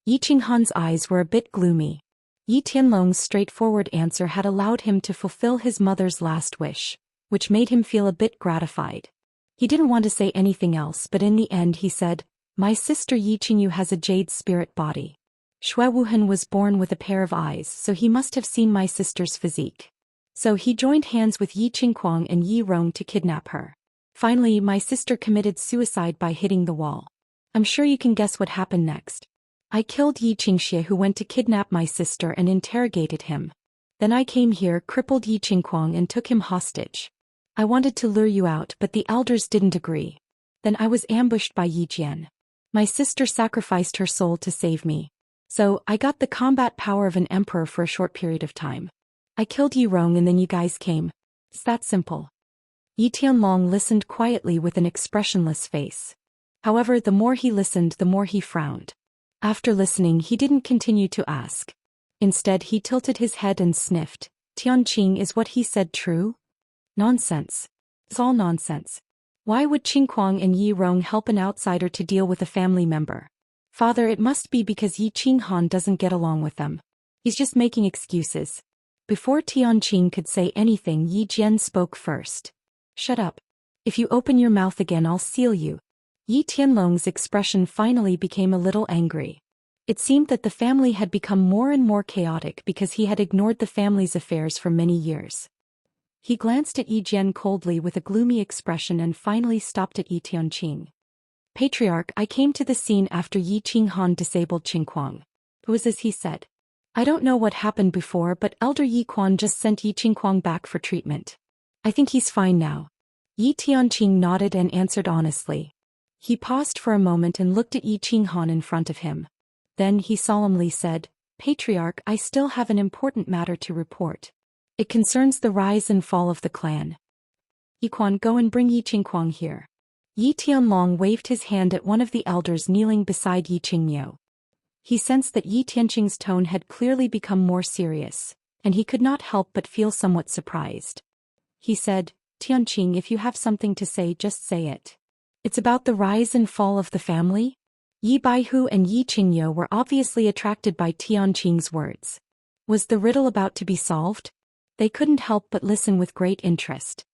Yi Qinghan's eyes were a bit gloomy. Yi Tianlong's straightforward answer had allowed him to fulfill his mother's last wish, which made him feel a bit gratified. He didn't want to say anything else, but in the end he said, "My sister Yi Qingyu has a jade spirit body. Shui Wuhan was born with a pair of eyes, so he must have seen my sister's physique. So he joined hands with Yi Qingquang and Yi Rong to kidnap her. Finally, my sister committed suicide by hitting the wall. I'm sure you can guess what happened next. I killed Yi Xianxia, who went to kidnap my sister, and interrogated him. Then I came here, crippled Yi Qingquang and took him hostage. I wanted to lure you out, but the elders didn't agree. Then I was ambushed by Yi Jian. My sister sacrificed her soul to save me. So, I got the combat power of an emperor for a short period of time. I killed Yi Rong and then you guys came. It's that simple." Yi Tianlong listened quietly with an expressionless face. However, the more he listened, the more he frowned. After listening, he didn't continue to ask. Instead, he tilted his head and sniffed. "Tianqing, is what he said true?" "Nonsense. It's all nonsense. Why would Qingquang and Yi Rong help an outsider to deal with a family member? Father, it must be because Yi Qinghan doesn't get along with them. He's just making excuses." Before Tianqing could say anything, Yi Jian spoke first. "Shut up. If you open your mouth again, I'll seal you." Yi Tianlong's expression finally became a little angry. It seemed that the family had become more and more chaotic because he had ignored the family's affairs for many years. He glanced at Yi Jian coldly with a gloomy expression and finally stopped at Yi Tianqing. "Patriarch, I came to the scene after Yi Qinghan disabled Qingquang. It was as he said. I don't know what happened before, but Elder Yi Quan just sent Yi Qingquang back for treatment. I think he's fine now." Yi Tianqing nodded and answered honestly. He paused for a moment and looked at Yi Qinghan in front of him. Then he solemnly said, "Patriarch, I still have an important matter to report. It concerns the rise and fall of the clan. Yi Quan, go and bring Yi Qingquang here." Yi Tianlong waved his hand at one of the elders kneeling beside Yi Qingmiu. He sensed that Yi Tianqing's tone had clearly become more serious, and he could not help but feel somewhat surprised. He said, "Tianqing, if you have something to say, just say it. It's about the rise and fall of the family?" Yi Baihu and Yi Qingyo were obviously attracted by Tianqing's words. Was the riddle about to be solved? They couldn't help but listen with great interest.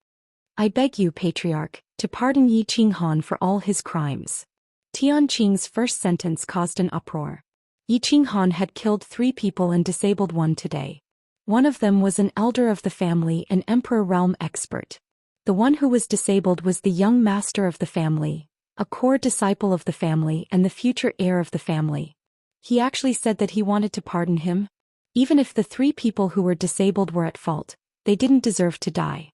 "I beg you, Patriarch, to pardon Yi Qinghan for all his crimes." Tianqing's first sentence caused an uproar. Yi Qinghan had killed 3 people and disabled 1 today. One of them was an elder of the family, an emperor realm expert. The one who was disabled was the young master of the family, a core disciple of the family and the future heir of the family. He actually said that he wanted to pardon him. Even if the 3 people who were disabled were at fault, they didn't deserve to die.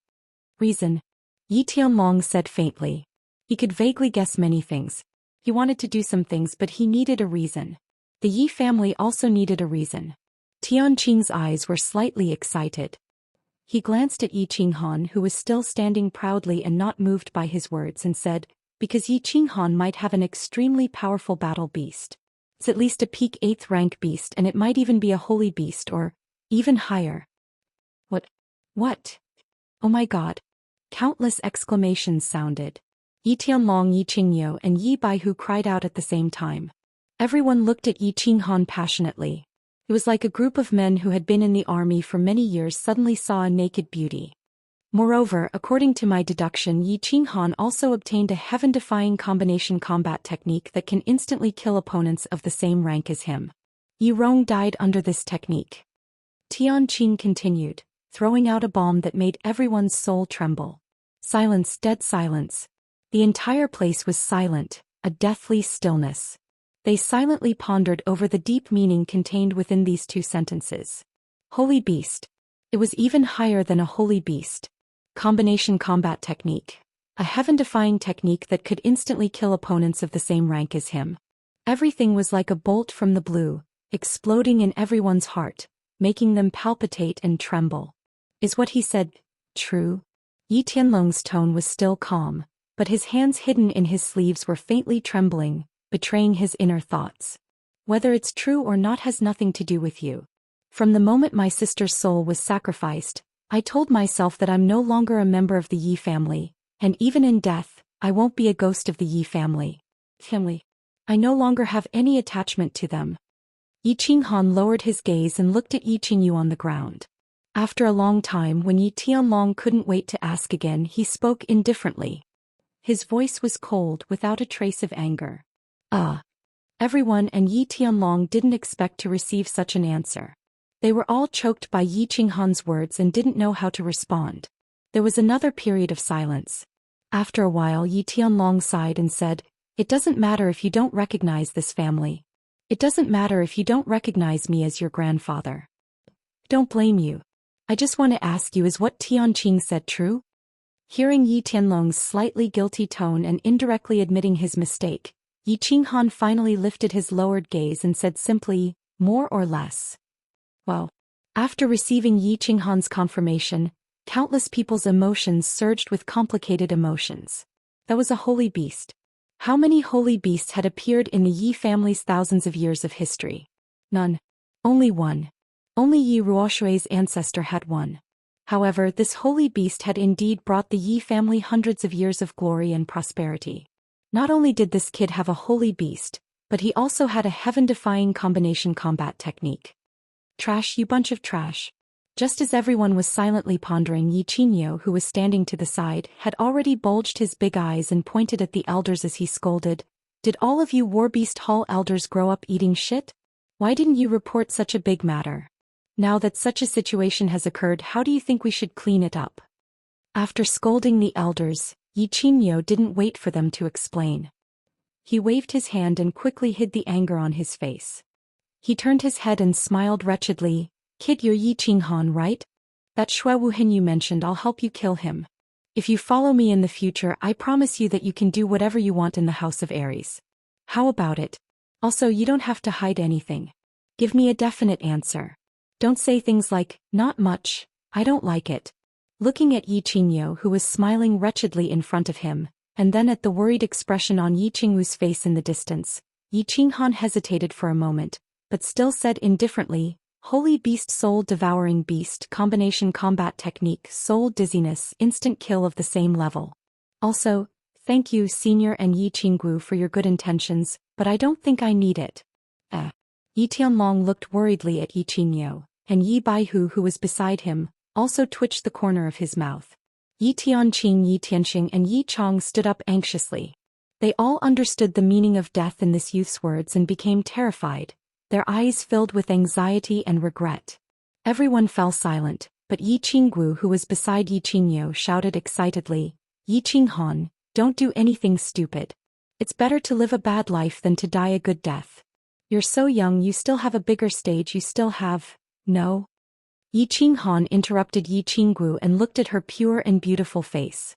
Reason? Yi Tianlong said faintly. He could vaguely guess many things. He wanted to do some things, but he needed a reason. The Yi family also needed a reason. Tianqing's eyes were slightly excited. He glanced at Yi Qinghan, who was still standing proudly and not moved by his words, and said, because Yi Qinghan might have an extremely powerful battle beast. It's at least a peak 8th rank beast, and it might even be a holy beast or even higher. What? Oh my god. Countless exclamations sounded. Yi Tianlong, Yi Qingyo and Yi Baihu cried out at the same time. Everyone looked at Yi Qinghan passionately. It was like a group of men who had been in the army for many years suddenly saw a naked beauty. Moreover, according to my deduction, Yi Qinghan also obtained a heaven-defying combination combat technique that can instantly kill opponents of the same rank as him. Yi Rong died under this technique. Tianqing continued, throwing out a bomb that made everyone's soul tremble. Silence, dead silence. The entire place was silent, a deathly stillness. They silently pondered over the deep meaning contained within these 2 sentences. Holy beast. It was even higher than a holy beast. Combination combat technique. A heaven-defying technique that could instantly kill opponents of the same rank as him. Everything was like a bolt from the blue, exploding in everyone's heart, making them palpitate and tremble. Is what he said true? Yi Tianlong's tone was still calm, but his hands hidden in his sleeves were faintly trembling, betraying his inner thoughts. Whether it's true or not has nothing to do with you. From the moment my sister's soul was sacrificed, I told myself that I'm no longer a member of the Yi family, and even in death, I won't be a ghost of the Yi family. I no longer have any attachment to them. Yi Qinghan lowered his gaze and looked at Yi Qingyu on the ground. After a long time, when Yi Tianlong couldn't wait to ask again, he spoke indifferently. His voice was cold, without a trace of anger. Everyone and Yi Tianlong didn't expect to receive such an answer. They were all choked by Yi Qinghan's words and didn't know how to respond. There was another period of silence. After a while, Yi Tianlong sighed and said, it doesn't matter if you don't recognize this family. It doesn't matter if you don't recognize me as your grandfather. Don't blame you. I just want to ask you, is what Tianqing said true? Hearing Yi Tianlong's slightly guilty tone and indirectly admitting his mistake, Yi Qinghan finally lifted his lowered gaze and said simply, more or less. Well, after receiving Yi Qinghan's confirmation, countless people's emotions surged with complicated emotions. That was a holy beast. How many holy beasts had appeared in the Yi family's thousands of years of history? None. Only one. Only Yi Ruoshui's ancestor had one. However, this holy beast had indeed brought the Yi family hundreds of years of glory and prosperity. Not only did this kid have a holy beast, but he also had a heaven-defying combination combat technique. Trash, you bunch of trash. Just as everyone was silently pondering, Yi Qingyo, who was standing to the side, had already bulged his big eyes and pointed at the elders as he scolded. Did all of you Warbeast Hall elders grow up eating shit? Why didn't you report such a big matter? Now that such a situation has occurred, how do you think we should clean it up? After scolding the elders, Yi Qingyo didn't wait for them to explain. He waved his hand and quickly hid the anger on his face. He turned his head and smiled wretchedly. Kid, you're Yi Qinghan, right? That Shui Wuhan you mentioned, I'll help you kill him. If you follow me in the future, I promise you that you can do whatever you want in the House of Aries. How about it? Also, you don't have to hide anything. Give me a definite answer. Don't say things like, not much, I don't like it. Looking at Yi Qingyo, who was smiling wretchedly in front of him, and then at the worried expression on Yi Qingwu's face in the distance, Yi Qinghan hesitated for a moment, but still said indifferently, Holy Beast, Soul Devouring Beast, Combination Combat Technique, Soul Dizziness, Instant Kill of the same level. Also, thank you, Senior and Yi Qinggu, for your good intentions, but I don't think I need it. Yi Tianlong looked worriedly at Yi Qingyo, and Yi Baihu, who was beside him, also twitched the corner of his mouth. Yi Tianqing, Yi Tianxing and Yi Chong stood up anxiously. They all understood the meaning of death in this youth's words and became terrified. their eyes filled with anxiety and regret. Everyone fell silent, but Yi Qinggu, who was beside Yi Qingyo, shouted excitedly, "Yi Qinghan, don't do anything stupid. It's better to live a bad life than to die a good death. You're so young, you still have a bigger stage, you still have, no?" Yi Qinghan interrupted Yi Qinggu and looked at her pure and beautiful face.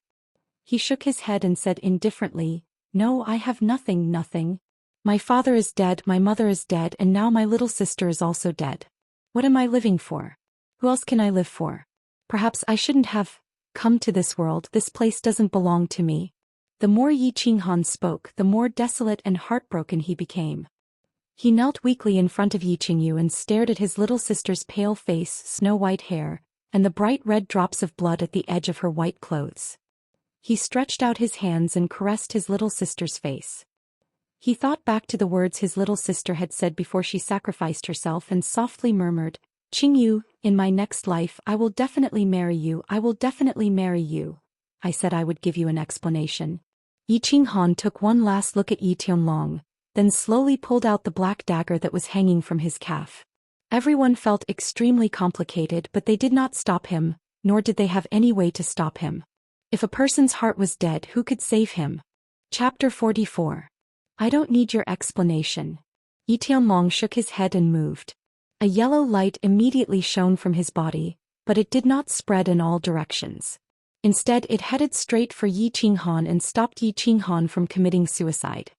He shook his head and said indifferently, "No, I have nothing, nothing. My father is dead, my mother is dead, and now my little sister is also dead. What am I living for? Who else can I live for? Perhaps I shouldn't have come to this world, this place doesn't belong to me." The more Yi Qinghan spoke, the more desolate and heartbroken he became. He knelt weakly in front of Yi Qingyu and stared at his little sister's pale face, snow-white hair, and the bright red drops of blood at the edge of her white clothes. He stretched out his hands and caressed his little sister's face. He thought back to the words his little sister had said before she sacrificed herself and softly murmured, "Qingyu, in my next life I will definitely marry you, I will definitely marry you. I said I would give you an explanation." Yi Qinghan took one last look at Yi Tianlong, then slowly pulled out the black dagger that was hanging from his calf. Everyone felt extremely complicated, but they did not stop him, nor did they have any way to stop him. If a person's heart was dead, who could save him? Chapter 44. I don't need your explanation. Yi Tianlong shook his head and moved. A yellow light immediately shone from his body, but it did not spread in all directions. Instead, it headed straight for Yi Qinghan and stopped Yi Qinghan from committing suicide.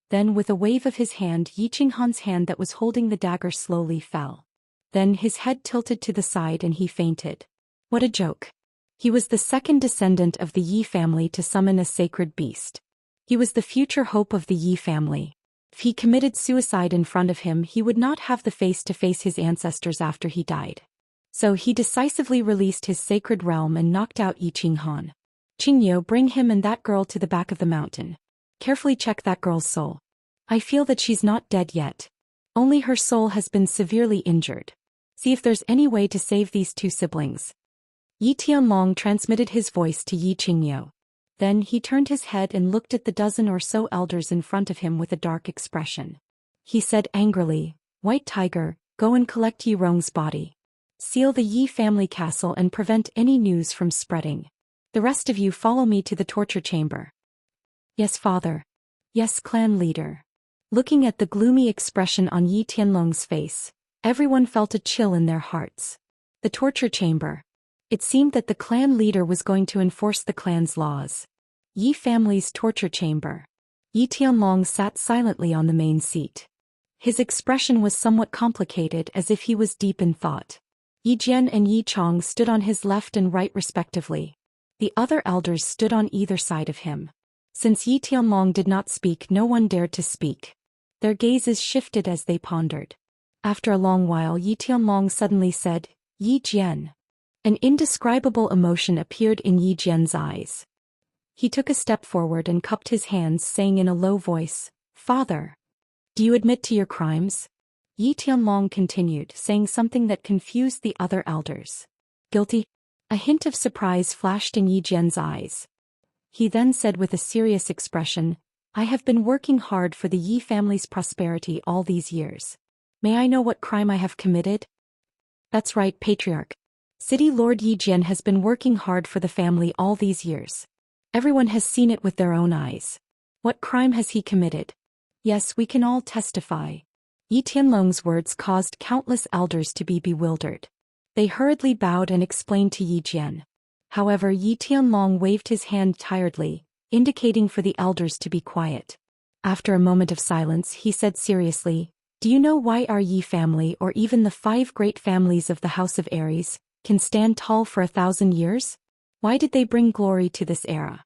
Then, with a wave of his hand, Yi Qinghan's hand that was holding the dagger slowly fell. Then his head tilted to the side and he fainted. What a joke. He was the second descendant of the Yi family to summon a sacred beast. He was the future hope of the Yi family. If he committed suicide in front of him, he would not have the face to face his ancestors after he died. So he decisively released his sacred realm and knocked out Yi Qinghan. "Qingyo, bring him and that girl to the back of the mountain. Carefully check that girl's soul. I feel that she's not dead yet. Only her soul has been severely injured. See if there's any way to save these two siblings." Yi Tianlong transmitted his voice to Yi Qingyo. Then he turned his head and looked at the dozen or so elders in front of him with a dark expression. He said angrily, "White Tiger, go and collect Yi Rong's body. Seal the Yi family castle and prevent any news from spreading. The rest of you follow me to the torture chamber." "Yes, father. Yes, clan leader." Looking at the gloomy expression on Yi Tianlong's face, everyone felt a chill in their hearts. The torture chamber. It seemed that the clan leader was going to enforce the clan's laws. Yi family's torture chamber. Yi Tianlong sat silently on the main seat. His expression was somewhat complicated, as if he was deep in thought. Yi Jian and Yi Chong stood on his left and right respectively. The other elders stood on either side of him. Since Yi Tianlong did not speak, no one dared to speak. Their gazes shifted as they pondered. After a long while, Yi Tianlong suddenly said, "Yi Jian." An indescribable emotion appeared in Yi Jian's eyes. He took a step forward and cupped his hands, saying in a low voice, "Father, do you admit to your crimes?" Yi Tianlong continued, saying something that confused the other elders. "Guilty?" A hint of surprise flashed in Yi Jian's eyes. He then said with a serious expression, "I have been working hard for the Yi family's prosperity all these years. May I know what crime I have committed?" "That's right, Patriarch. City Lord Yi Jian has been working hard for the family all these years. Everyone has seen it with their own eyes. What crime has he committed?" "Yes, we can all testify." Yi Tianlong's words caused countless elders to be bewildered. They hurriedly bowed and explained to Yi Jian. However, Yi Tianlong waved his hand tiredly, indicating for the elders to be quiet. After a moment of silence, he said seriously, "Do you know why our Yi family, or even the 5 great families of the House of Aries, can stand tall for 1,000 years? Why did they bring glory to this era?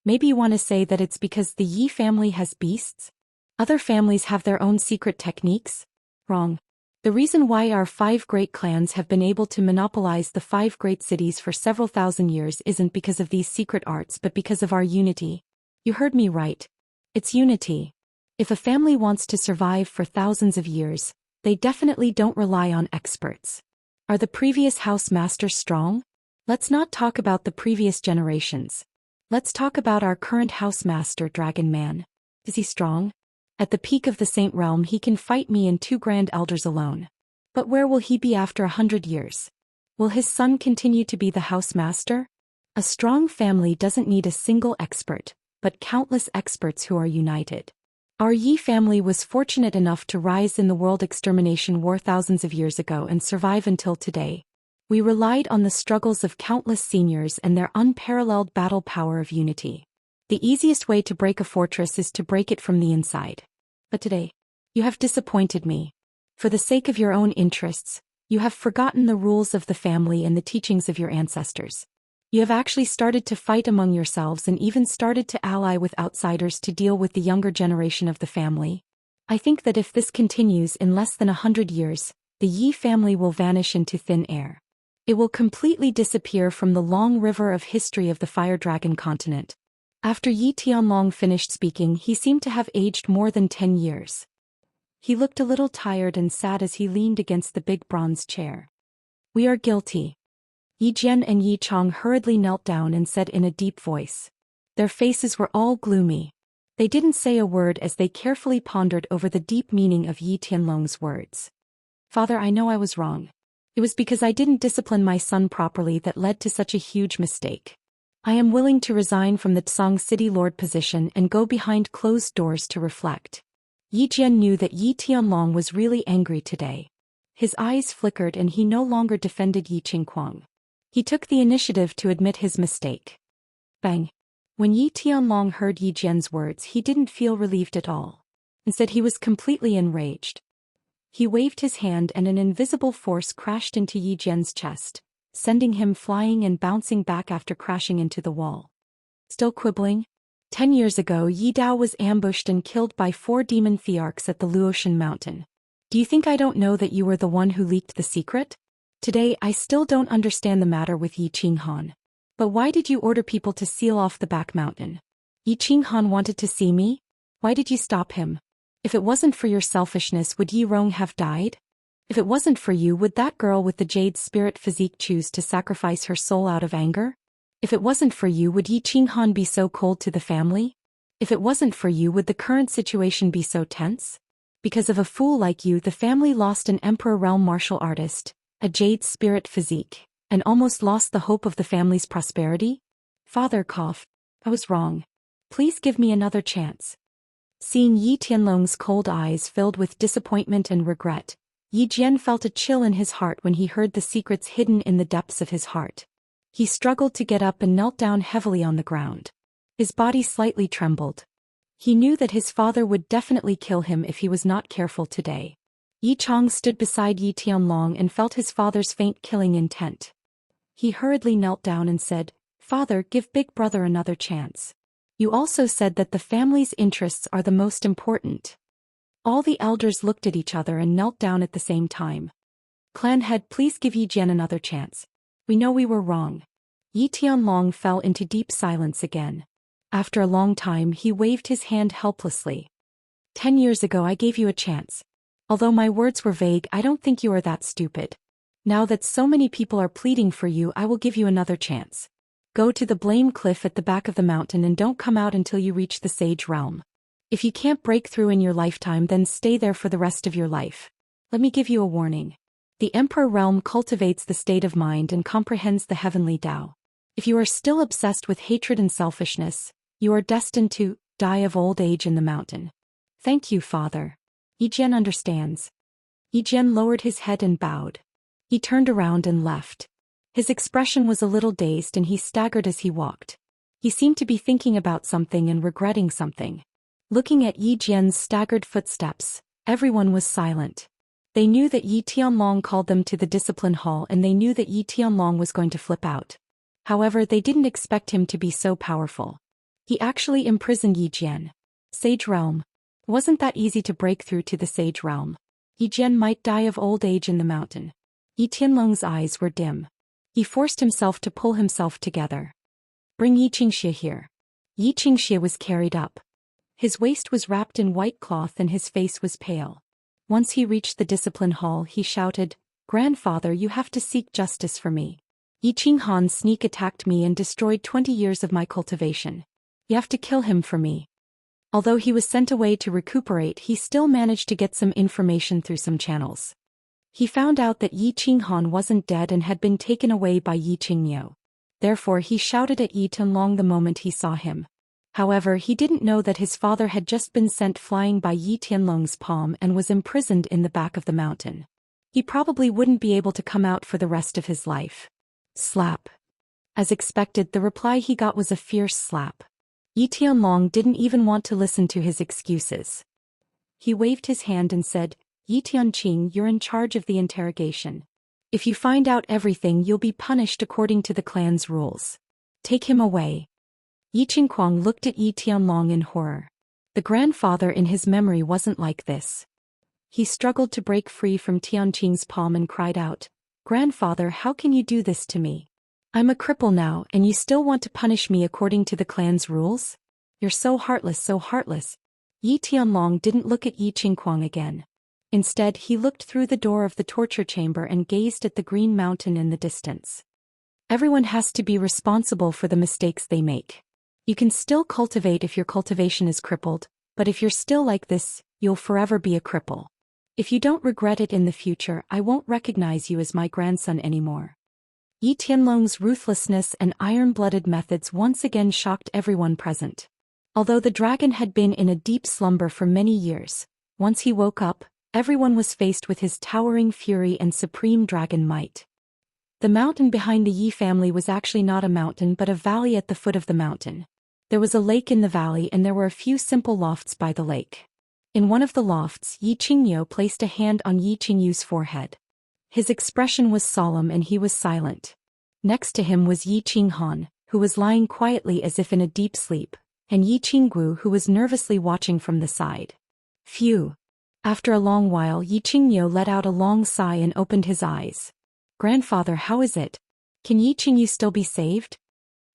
Maybe you want to say that it's because the Yi family has beasts? Other families have their own secret techniques? Wrong. The reason why our 5 great clans have been able to monopolize the 5 great cities for several thousand years isn't because of these secret arts but because of our unity. You heard me right. It's unity. If a family wants to survive for thousands of years, they definitely don't rely on experts. Are the previous house masters strong? Let's not talk about the previous generations. Let's talk about our current house master, Dragon Man. Is he strong? At the peak of the Saint Realm he can fight me and 2 grand elders alone. But where will he be after 100 years? Will his son continue to be the house master? A strong family doesn't need a single expert, but countless experts who are united. Our Yi family was fortunate enough to rise in the world extermination war thousands of years ago and survive until today. We relied on the struggles of countless seniors and their unparalleled battle power of unity. The easiest way to break a fortress is to break it from the inside. But today, you have disappointed me. For the sake of your own interests, you have forgotten the rules of the family and the teachings of your ancestors. You have actually started to fight among yourselves and even started to ally with outsiders to deal with the younger generation of the family. I think that if this continues in less than 100 years, the Yi family will vanish into thin air. It will completely disappear from the long river of history of the Fire Dragon continent. After Yi Tianlong finished speaking, he seemed to have aged more than 10 years. He looked a little tired and sad as he leaned against the big bronze chair. We are guilty. Yi Jian and Yi Chong hurriedly knelt down and said in a deep voice. Their faces were all gloomy. They didn't say a word as they carefully pondered over the deep meaning of Yi Tianlong's words. Father, I know I was wrong. It was because I didn't discipline my son properly that led to such a huge mistake. I am willing to resign from the Tsang City Lord position and go behind closed doors to reflect. Yi Jian knew that Yi Tianlong was really angry today. His eyes flickered and he no longer defended Yi Qingquang. He took the initiative to admit his mistake. Bang! When Yi Tianlong heard Yi Jian's words, he didn't feel relieved at all. Instead, he was completely enraged. He waved his hand and an invisible force crashed into Yi Jian's chest, sending him flying and bouncing back after crashing into the wall. Still quibbling? 10 years ago, Yi Dao was ambushed and killed by 4 demon thearchs at the Luotian mountain. Do you think I don't know that you were the one who leaked the secret? Today, I still don't understand the matter with Yi Qinghan. But why did you order people to seal off the back mountain? Yi Qinghan wanted to see me? Why did you stop him? If it wasn't for your selfishness, would Yi Rong have died? If it wasn't for you, would that girl with the jade spirit physique choose to sacrifice her soul out of anger? If it wasn't for you, would Yi Qinghan be so cold to the family? If it wasn't for you, would the current situation be so tense? Because of a fool like you, the family lost an Emperor Realm martial artist, a jade spirit physique, and almost lost the hope of the family's prosperity? Father coughed. I was wrong. Please give me another chance. Seeing Yi Tianlong's cold eyes filled with disappointment and regret, Yi Jian felt a chill in his heart when he heard the secrets hidden in the depths of his heart. He struggled to get up and knelt down heavily on the ground. His body slightly trembled. He knew that his father would definitely kill him if he was not careful today. Yi Chong stood beside Yi Tianlong and felt his father's faint killing intent. He hurriedly knelt down and said, Father, give big brother another chance. You also said that the family's interests are the most important. All the elders looked at each other and knelt down at the same time. Clan head, please give Yi Jian another chance. We know we were wrong. Yi Tianlong fell into deep silence again. After a long time, he waved his hand helplessly. 10 years ago I gave you a chance. Although my words were vague, I don't think you are that stupid. Now that so many people are pleading for you, I will give you another chance. Go to the Blame Cliff at the back of the mountain and don't come out until you reach the Sage Realm. If you can't break through in your lifetime, then stay there for the rest of your life. Let me give you a warning. The Emperor Realm cultivates the state of mind and comprehends the heavenly Tao. If you are still obsessed with hatred and selfishness, you are destined to die of old age in the mountain. Thank you, Father. Yi Jian understands. Yi Jian lowered his head and bowed. He turned around and left. His expression was a little dazed and he staggered as he walked. He seemed to be thinking about something and regretting something. Looking at Yi Jian's staggered footsteps, everyone was silent. They knew that Yi Tianlong called them to the discipline hall and they knew that Yi Tianlong was going to flip out. However, they didn't expect him to be so powerful. He actually imprisoned Yi Jian. Sage Realm. Wasn't that easy to break through to the Sage Realm? Yi Jian might die of old age in the mountain. Yi Tianlong's eyes were dim. He forced himself to pull himself together. Bring Xianxia here. Xianxia was carried up. His waist was wrapped in white cloth and his face was pale. Once he reached the discipline hall, he shouted, Grandfather, you have to seek justice for me. Yi Qinghan sneak attacked me and destroyed 20 years of my cultivation. You have to kill him for me. Although he was sent away to recuperate, he still managed to get some information through some channels. He found out that Yi Qinghan wasn't dead and had been taken away by Yi Qingniu. Therefore he shouted at Yi Tianlong the moment he saw him. However, he didn't know that his father had just been sent flying by Yi Tianlong's palm and was imprisoned in the back of the mountain. He probably wouldn't be able to come out for the rest of his life. Slap. As expected, the reply he got was a fierce slap. Yi Tianlong didn't even want to listen to his excuses. He waved his hand and said, Yi Tianqing, you're in charge of the interrogation. If you find out everything, you'll be punished according to the clan's rules. Take him away. Yi Qingquang looked at Yi Tianlong in horror. The grandfather in his memory wasn't like this. He struggled to break free from Tianqing's palm and cried out, Grandfather, how can you do this to me? I'm a cripple now, and you still want to punish me according to the clan's rules? You're so heartless, so heartless. Yi Tianlong didn't look at Yi Qingquang again. Instead, he looked through the door of the torture chamber and gazed at the green mountain in the distance. Everyone has to be responsible for the mistakes they make. You can still cultivate if your cultivation is crippled, but if you're still like this, you'll forever be a cripple. If you don't regret it in the future, I won't recognize you as my grandson anymore. Yi Tianlong's ruthlessness and iron-blooded methods once again shocked everyone present. Although the dragon had been in a deep slumber for many years, once he woke up, everyone was faced with his towering fury and supreme dragon might. The mountain behind the Yi family was actually not a mountain but a valley at the foot of the mountain. There was a lake in the valley and there were a few simple lofts by the lake. In one of the lofts, Yi Qingniu placed a hand on Yi Qingyu's forehead. His expression was solemn and he was silent. Next to him was Yi Qinghan, who was lying quietly as if in a deep sleep, and Yi Qinggu, who was nervously watching from the side. Phew. After a long while, Yi Qingniu let out a long sigh and opened his eyes. Grandfather, how is it? Can Yi Qingyu still be saved?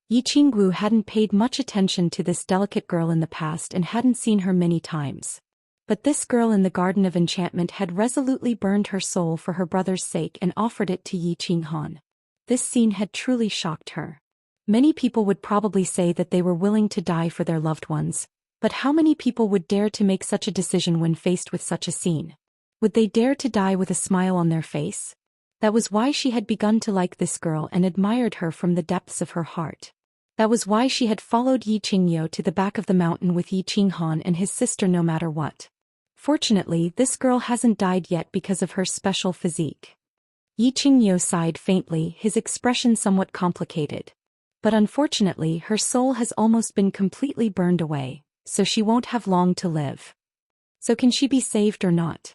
Yi Qinggu hadn't paid much attention to this delicate girl in the past and hadn't seen her many times. But this girl in the Garden of Enchantment had resolutely burned her soul for her brother's sake and offered it to Yi Qinghan. This scene had truly shocked her. Many people would probably say that they were willing to die for their loved ones, but how many people would dare to make such a decision when faced with such a scene? Would they dare to die with a smile on their face? That was why she had begun to like this girl and admired her from the depths of her heart. That was why she had followed Yi Qingniu to the back of the mountain with Yi Qinghan and his sister no matter what. Fortunately, this girl hasn't died yet because of her special physique. Yi Qingniu sighed faintly, his expression somewhat complicated. But unfortunately, her soul has almost been completely burned away, so she won't have long to live. So can she be saved or not?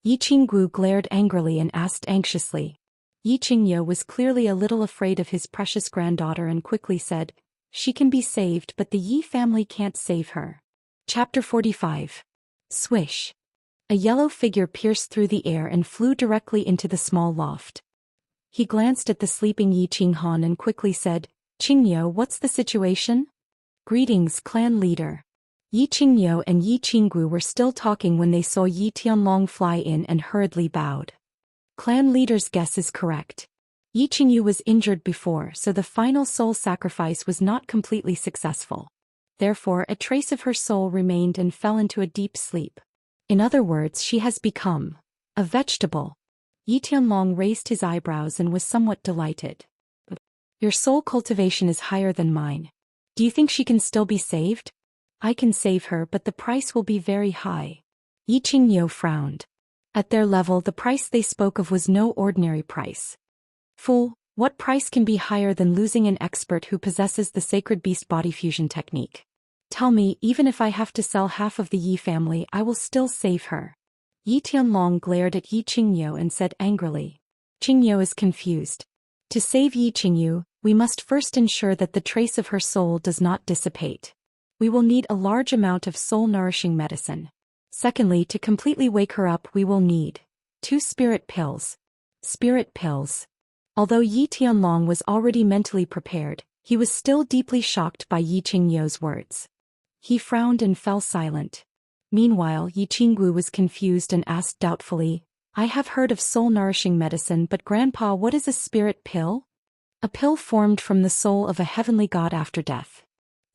Yi Qinggu glared angrily and asked anxiously. Yi Qingniu was clearly a little afraid of his precious granddaughter and quickly said, She can be saved, but the Yi family can't save her. Chapter 45. Swish. A yellow figure pierced through the air and flew directly into the small loft. He glanced at the sleeping Yi Qinghan and quickly said, Qingniu, what's the situation? Greetings, clan leader. Yi Qingniu and Yi Qinggu were still talking when they saw Yi Tianlong fly in and hurriedly bowed. Clan leader's guess is correct. Yi Qingyu was injured before, so the final soul sacrifice was not completely successful. Therefore, a trace of her soul remained and fell into a deep sleep. In other words, she has become a vegetable. Yi Tianlong raised his eyebrows and was somewhat delighted. Your soul cultivation is higher than mine. Do you think she can still be saved? I can save her, but the price will be very high. Yi Qingniu frowned. At their level, the price they spoke of was no ordinary price. Fool, what price can be higher than losing an expert who possesses the sacred beast body fusion technique? Tell me, even if I have to sell half of the Yi family, I will still save her. Yi Tianlong glared at Yi Qingniu and said angrily. Qingniu is confused. To save Yi Qingyu, we must first ensure that the trace of her soul does not dissipate. We will need a large amount of soul-nourishing medicine. Secondly, to completely wake her up, we will need 2 spirit pills. Spirit pills. Although Yi Tianlong was already mentally prepared, he was still deeply shocked by Yi Qingniu's words. He frowned and fell silent. Meanwhile, Yi Qinggu was confused and asked doubtfully, I have heard of soul-nourishing medicine, but Grandpa, what is a spirit pill? A pill formed from the soul of a heavenly god after death.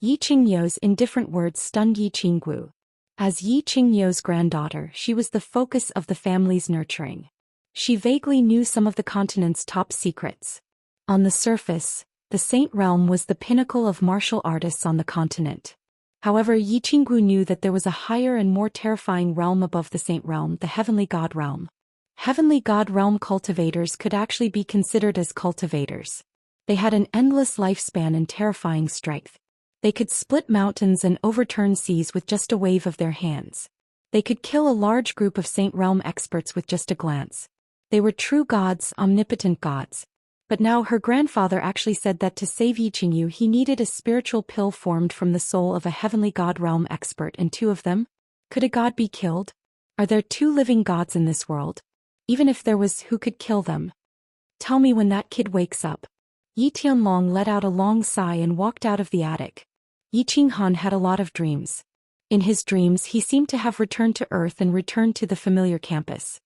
Yi Qingyou's indifferent words stunned Yi Qinggu. As Yi Qingyou's granddaughter, she was the focus of the family's nurturing. She vaguely knew some of the continent's top secrets. On the surface, the Saint Realm was the pinnacle of martial artists on the continent. However, Yi Qinggu knew that there was a higher and more terrifying realm above the Saint Realm, the Heavenly God Realm. Heavenly God Realm cultivators could actually be considered as cultivators. They had an endless lifespan and terrifying strength. They could split mountains and overturn seas with just a wave of their hands. They could kill a large group of Saint Realm experts with just a glance. They were true gods, omnipotent gods. But now her grandfather actually said that to save Yi Qingyu he needed a spiritual pill formed from the soul of a Heavenly God Realm expert, and two of them? Could a god be killed? Are there two living gods in this world? Even if there was, who could kill them? Tell me when that kid wakes up. Yi Tianlong let out a long sigh and walked out of the attic. Yi Qinghan had a lot of dreams. In his dreams he seemed to have returned to Earth and returned to the familiar campus.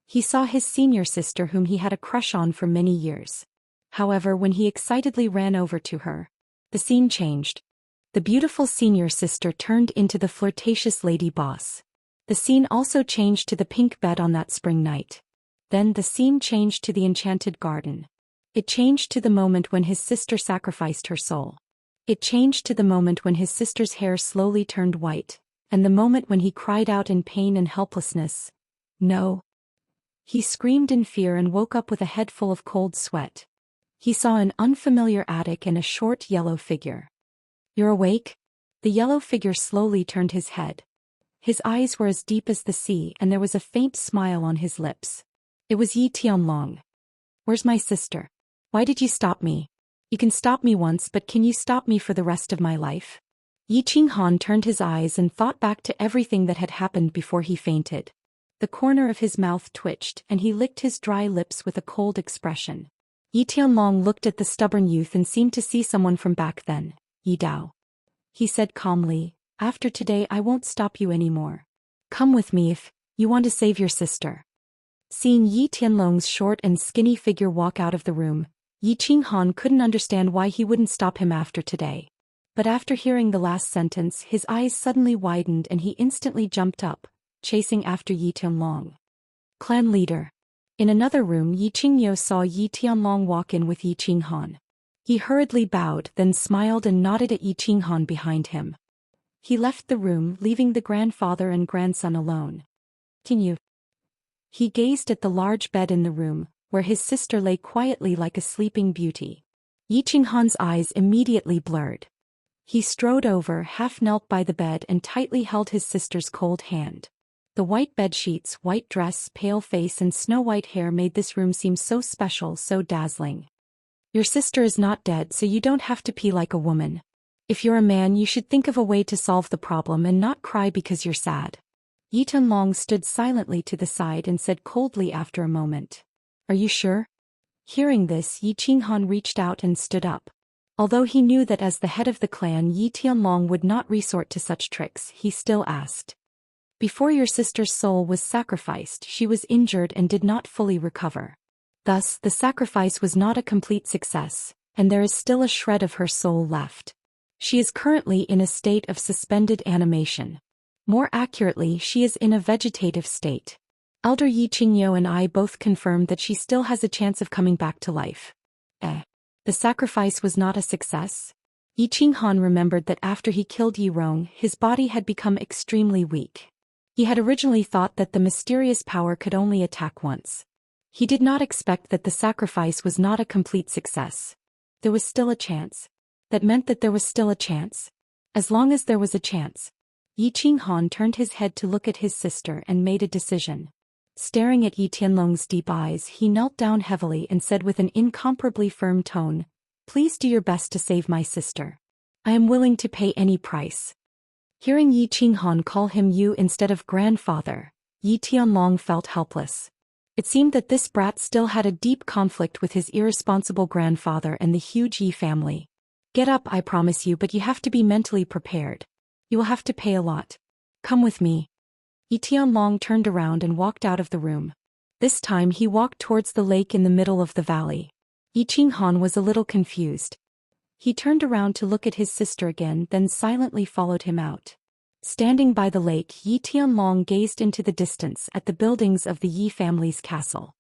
He saw his senior sister whom he had a crush on for many years. However, when he excitedly ran over to her, the scene changed. The beautiful senior sister turned into the flirtatious lady boss. The scene also changed to the pink bed on that spring night. Then the scene changed to the enchanted garden. It changed to the moment when his sister sacrificed her soul. It changed to the moment when his sister's hair slowly turned white, and the moment when he cried out in pain and helplessness. No. He screamed in fear and woke up with a head full of cold sweat. He saw an unfamiliar attic and a short yellow figure. You're awake? The yellow figure slowly turned his head. His eyes were as deep as the sea and there was a faint smile on his lips. It was Yi Tianlong. Where's my sister? Why did you stop me? You can stop me once, but can you stop me for the rest of my life? Yi Qinghan turned his eyes and thought back to everything that had happened before he fainted. The corner of his mouth twitched and he licked his dry lips with a cold expression. Yi Tianlong looked at the stubborn youth and seemed to see someone from back then. Yi Dao. He said calmly, after today I won't stop you anymore. Come with me if you want to save your sister. Seeing Yi Tianlong's short and skinny figure walk out of the room, Yi Qinghan couldn't understand why he wouldn't stop him after today. But after hearing the last sentence, his eyes suddenly widened and he instantly jumped up, chasing after Yi Tianlong. Clan leader. In another room, Yi Qingyou saw Yi Tianlong walk in with Yi Qinghan. He hurriedly bowed, then smiled and nodded at Yi Qinghan behind him. He left the room, leaving the grandfather and grandson alone. Qingyu. He gazed at the large bed in the room, where his sister lay quietly like a sleeping beauty. Yi Qinghan's eyes immediately blurred. He strode over, half knelt by the bed and tightly held his sister's cold hand. The white bedsheets, white dress, pale face and snow-white hair made this room seem so special, so dazzling. Your sister is not dead, so you don't have to pee like a woman. If you're a man, you should think of a way to solve the problem and not cry because you're sad. Yi Tianlong stood silently to the side and said coldly after a moment. Are you sure? Hearing this, Yi Qinghan reached out and stood up. Although he knew that as the head of the clan Yi Tianlong would not resort to such tricks, he still asked. Before your sister's soul was sacrificed, she was injured and did not fully recover. Thus, the sacrifice was not a complete success, and there is still a shred of her soul left. She is currently in a state of suspended animation. More accurately, she is in a vegetative state. Elder Yi Qingyou and I both confirmed that she still has a chance of coming back to life. The sacrifice was not a success? Yi Qinghan remembered that after he killed Yi Rong, his body had become extremely weak. He had originally thought that the mysterious power could only attack once. He did not expect that the sacrifice was not a complete success. There was still a chance. That meant that there was still a chance. As long as there was a chance. Yi Qinghan turned his head to look at his sister and made a decision. Staring at Yi Tianlong's deep eyes, he knelt down heavily and said with an incomparably firm tone, "Please do your best to save my sister. I am willing to pay any price." Hearing Yi Qinghan call him you instead of grandfather, Yi Tianlong felt helpless. It seemed that this brat still had a deep conflict with his irresponsible grandfather and the huge Yi family. Get up, I promise you, but you have to be mentally prepared. You will have to pay a lot. Come with me. Yi Tianlong turned around and walked out of the room. This time he walked towards the lake in the middle of the valley. Yi Qinghan was a little confused. He turned around to look at his sister again, then silently followed him out. Standing by the lake, Yi Tianlong gazed into the distance at the buildings of the Yi family's castle.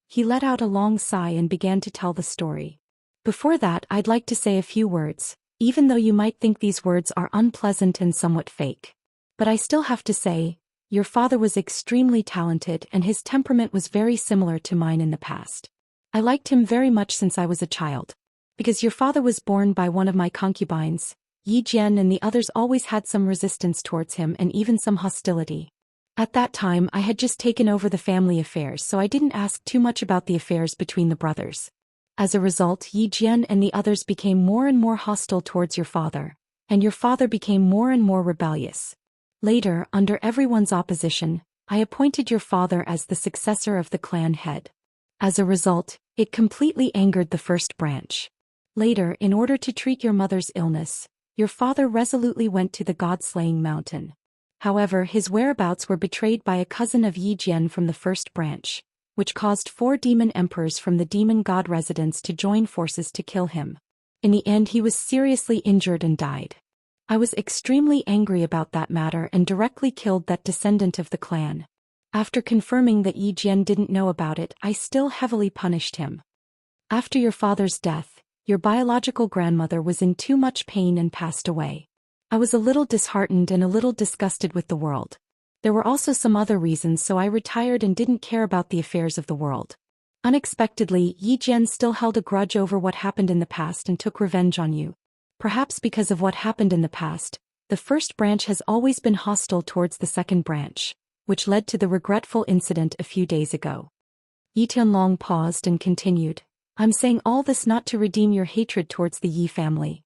He let out a long sigh and began to tell the story. Before that, I'd like to say a few words, even though you might think these words are unpleasant and somewhat fake. But I still have to say, your father was extremely talented and his temperament was very similar to mine in the past. I liked him very much since I was a child. Because your father was born by one of my concubines, Yi Jian, and the others always had some resistance towards him and even some hostility. At that time I had just taken over the family affairs, so I didn't ask too much about the affairs between the brothers. As a result, Yi Jian and the others became more and more hostile towards your father, and your father became more and more rebellious. Later, under everyone's opposition, I appointed your father as the successor of the clan head. As a result, it completely angered the first branch. Later, in order to treat your mother's illness, your father resolutely went to the god-slaying mountain. However, his whereabouts were betrayed by a cousin of Yi Jian from the first branch, which caused 4 demon emperors from the demon god residence to join forces to kill him. In the end, he was seriously injured and died. I was extremely angry about that matter and directly killed that descendant of the clan. After confirming that Yi Jian didn't know about it, I still heavily punished him. After your father's death, your biological grandmother was in too much pain and passed away. I was a little disheartened and a little disgusted with the world. There were also some other reasons, so I retired and didn't care about the affairs of the world. Unexpectedly, Yi Jian still held a grudge over what happened in the past and took revenge on you. Perhaps because of what happened in the past, the first branch has always been hostile towards the second branch, which led to the regretful incident a few days ago. Yi Tianlong paused and continued, I'm saying all this not to redeem your hatred towards the Yi family.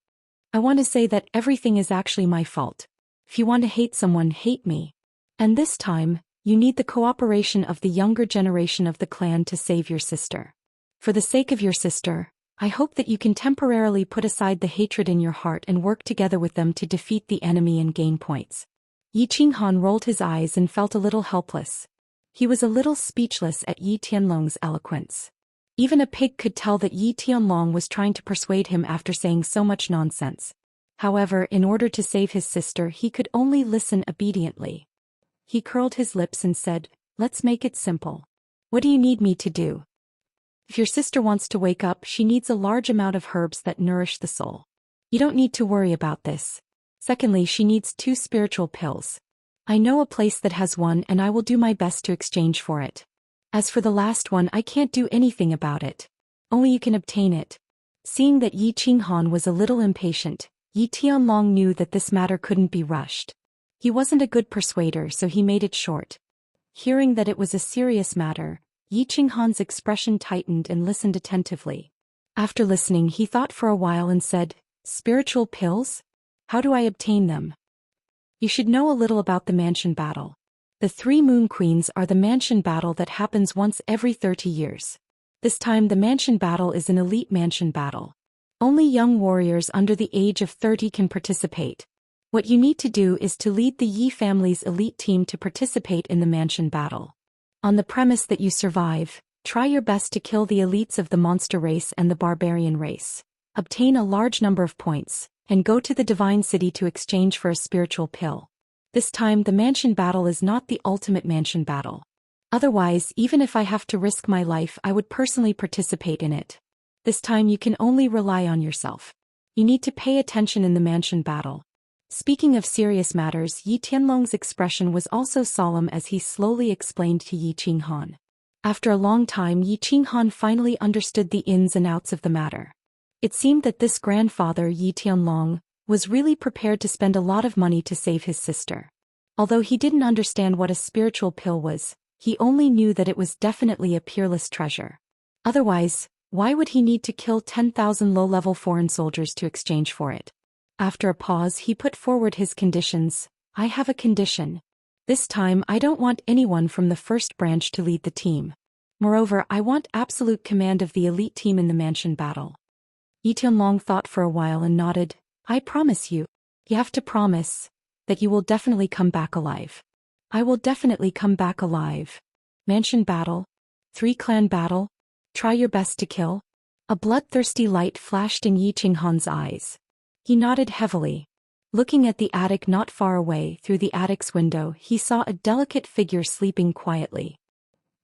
I want to say that everything is actually my fault. If you want to hate someone, hate me. And this time, you need the cooperation of the younger generation of the clan to save your sister. For the sake of your sister, I hope that you can temporarily put aside the hatred in your heart and work together with them to defeat the enemy and gain points. Yi Qinghan rolled his eyes and felt a little helpless. He was a little speechless at Yi Tianlong's eloquence. Even a pig could tell that Yi Tianlong was trying to persuade him after saying so much nonsense. However, in order to save his sister, he could only listen obediently. He curled his lips and said, Let's make it simple. What do you need me to do? If your sister wants to wake up, she needs a large amount of herbs that nourish the soul. You don't need to worry about this. Secondly, she needs 2 spiritual pills. I know a place that has one and I will do my best to exchange for it. As for the last one, I can't do anything about it. Only you can obtain it. Seeing that Yi Qinghan was a little impatient, Yi Tianlong knew that this matter couldn't be rushed. He wasn't a good persuader, so he made it short. Hearing that it was a serious matter, Yi Qinghan's expression tightened and listened attentively. After listening, he thought for a while and said, Spiritual pills? How do I obtain them? You should know a little about the mansion battle. The 3 Moon Queens are the mansion battle that happens once every 30 years. This time the mansion battle is an elite mansion battle. Only young warriors under the age of 30 can participate. What you need to do is to lead the Yi family's elite team to participate in the mansion battle. On the premise that you survive, try your best to kill the elites of the monster race and the barbarian race. Obtain a large number of points, and go to the divine city to exchange for a spiritual pill. This time the mansion battle is not the ultimate mansion battle. Otherwise, even if I have to risk my life, I would personally participate in it. This time you can only rely on yourself. You need to pay attention in the mansion battle. Speaking of serious matters, Yi Tianlong's expression was also solemn as he slowly explained to Yi Qinghan. After a long time, Yi Qinghan finally understood the ins and outs of the matter. It seemed that this grandfather, Yi Tianlong, was really prepared to spend a lot of money to save his sister. Although he didn't understand what a spiritual pill was, he only knew that it was definitely a peerless treasure. Otherwise, why would he need to kill 10,000 low-level foreign soldiers to exchange for it? After a pause, he put forward his conditions. I have a condition. This time I don't want anyone from the first branch to lead the team. Moreover, I want absolute command of the elite team in the mansion battle. Yi Tianlong thought for a while and nodded. I promise you. You have to promise that you will definitely come back alive. I will definitely come back alive. Mansion battle? 3 clan battle? Try your best to kill? A bloodthirsty light flashed in Yi Qinghan's eyes. He nodded heavily. Looking at the attic not far away through the attic's window, he saw a delicate figure sleeping quietly.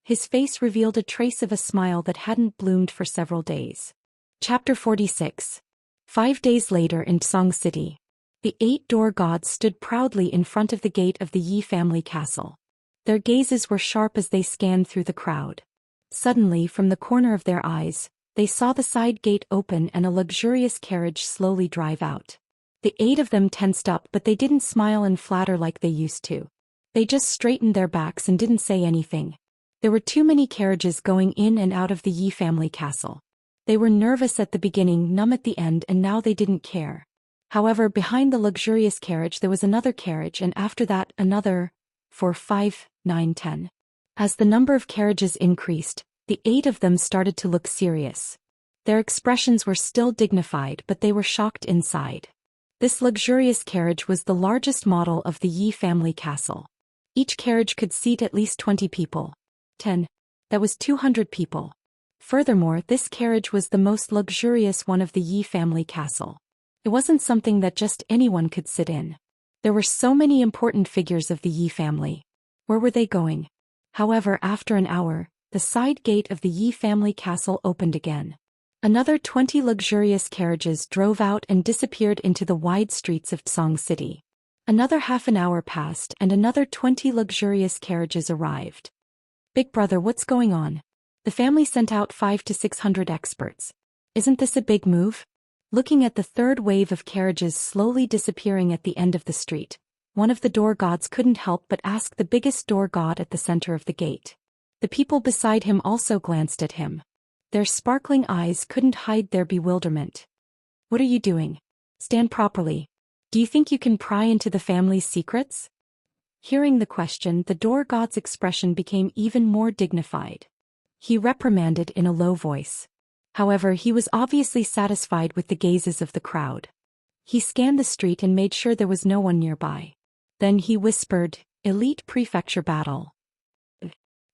His face revealed a trace of a smile that hadn't bloomed for several days. Chapter 46. 5 days later in Song City. The 8-door gods stood proudly in front of the gate of the Yi family castle. Their gazes were sharp as they scanned through the crowd. Suddenly, from the corner of their eyes, they saw the side gate open and a luxurious carriage slowly drive out. The 8 of them tensed up, but they didn't smile and flatter like they used to. They just straightened their backs and didn't say anything. There were too many carriages going in and out of the Yi family castle. They were nervous at the beginning, numb at the end, and now they didn't care. However, behind the luxurious carriage there was another carriage, and after that another, 4, 5, 9, 10. As the number of carriages increased, the 8 of them started to look serious. Their expressions were still dignified, but they were shocked inside. This luxurious carriage was the largest model of the Yi family castle. Each carriage could seat at least 20 people. 10. That was 200 people. Furthermore, this carriage was the most luxurious one of the Yi family castle. It wasn't something that just anyone could sit in. There were so many important figures of the Yi family. Where were they going? However, after an hour, the side gate of the Yi family castle opened again. Another 20 luxurious carriages drove out and disappeared into the wide streets of Song City. Another half an hour passed and another 20 luxurious carriages arrived. Big brother, what's going on? The family sent out 500 to 600 experts. Isn't this a big move? Looking at the third wave of carriages slowly disappearing at the end of the street, one of the door gods couldn't help but ask the biggest door god at the center of the gate. The people beside him also glanced at him. Their sparkling eyes couldn't hide their bewilderment. What are you doing? Stand properly. Do you think you can pry into the family's secrets? Hearing the question, the door god's expression became even more dignified. He reprimanded in a low voice. However, he was obviously satisfied with the gazes of the crowd. He scanned the street and made sure there was no one nearby. Then he whispered, "Elite Prefecture Battle."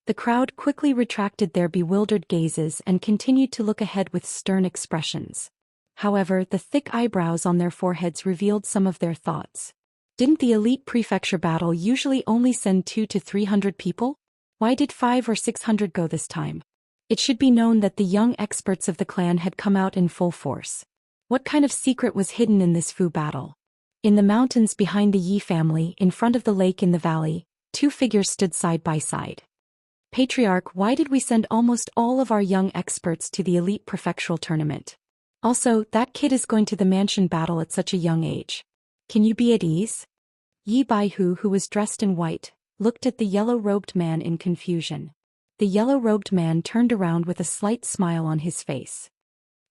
The crowd quickly retracted their bewildered gazes and continued to look ahead with stern expressions. However, the thick eyebrows on their foreheads revealed some of their thoughts. Didn't the Elite Prefecture Battle usually only send 200 to 300 people? Why did 500 or 600 go this time? It should be known that the young experts of the clan had come out in full force. What kind of secret was hidden in this Fu battle? In the mountains behind the Yi family, in front of the lake in the valley, 2 figures stood side by side. Patriarch, why did we send almost all of our young experts to the elite prefectural tournament? Also, that kid is going to the mansion battle at such a young age. Can you be at ease? Yi Baihu, who was dressed in white, looked at the yellow-robed man in confusion. The yellow-robed man turned around with a slight smile on his face.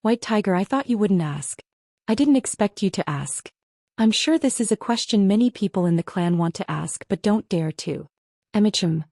White Tiger, I thought you wouldn't ask. I didn't expect you to ask. I'm sure this is a question many people in the clan want to ask but don't dare to. Emichim.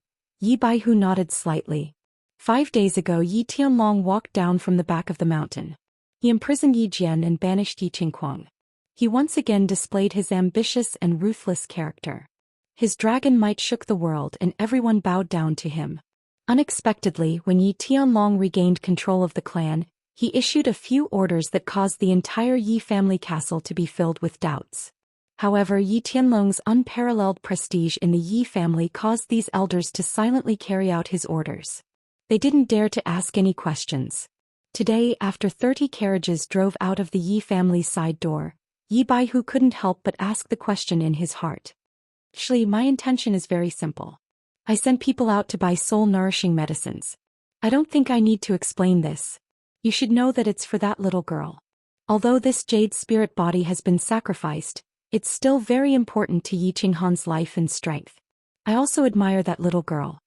Yi Baihu nodded slightly. 5 days ago, Yi Tianlong walked down from the back of the mountain. He imprisoned Yi Jian and banished Yi Qingquang. He once again displayed his ambitious and ruthless character. His dragon might shook the world and everyone bowed down to him. Unexpectedly, when Yi Tianlong regained control of the clan, he issued a few orders that caused the entire Yi family castle to be filled with doubts. However, Yi Tianlong's unparalleled prestige in the Yi family caused these elders to silently carry out his orders. They didn't dare to ask any questions. Today, after 30 carriages drove out of the Yi family's side door, Yi Baihu couldn't help but ask the question in his heart. Actually, my intention is very simple. I sent people out to buy soul-nourishing medicines. I don't think I need to explain this. You should know that it's for that little girl. Although this jade spirit body has been sacrificed, it's still very important to Yi Qinghan's life and strength. I also admire that little girl.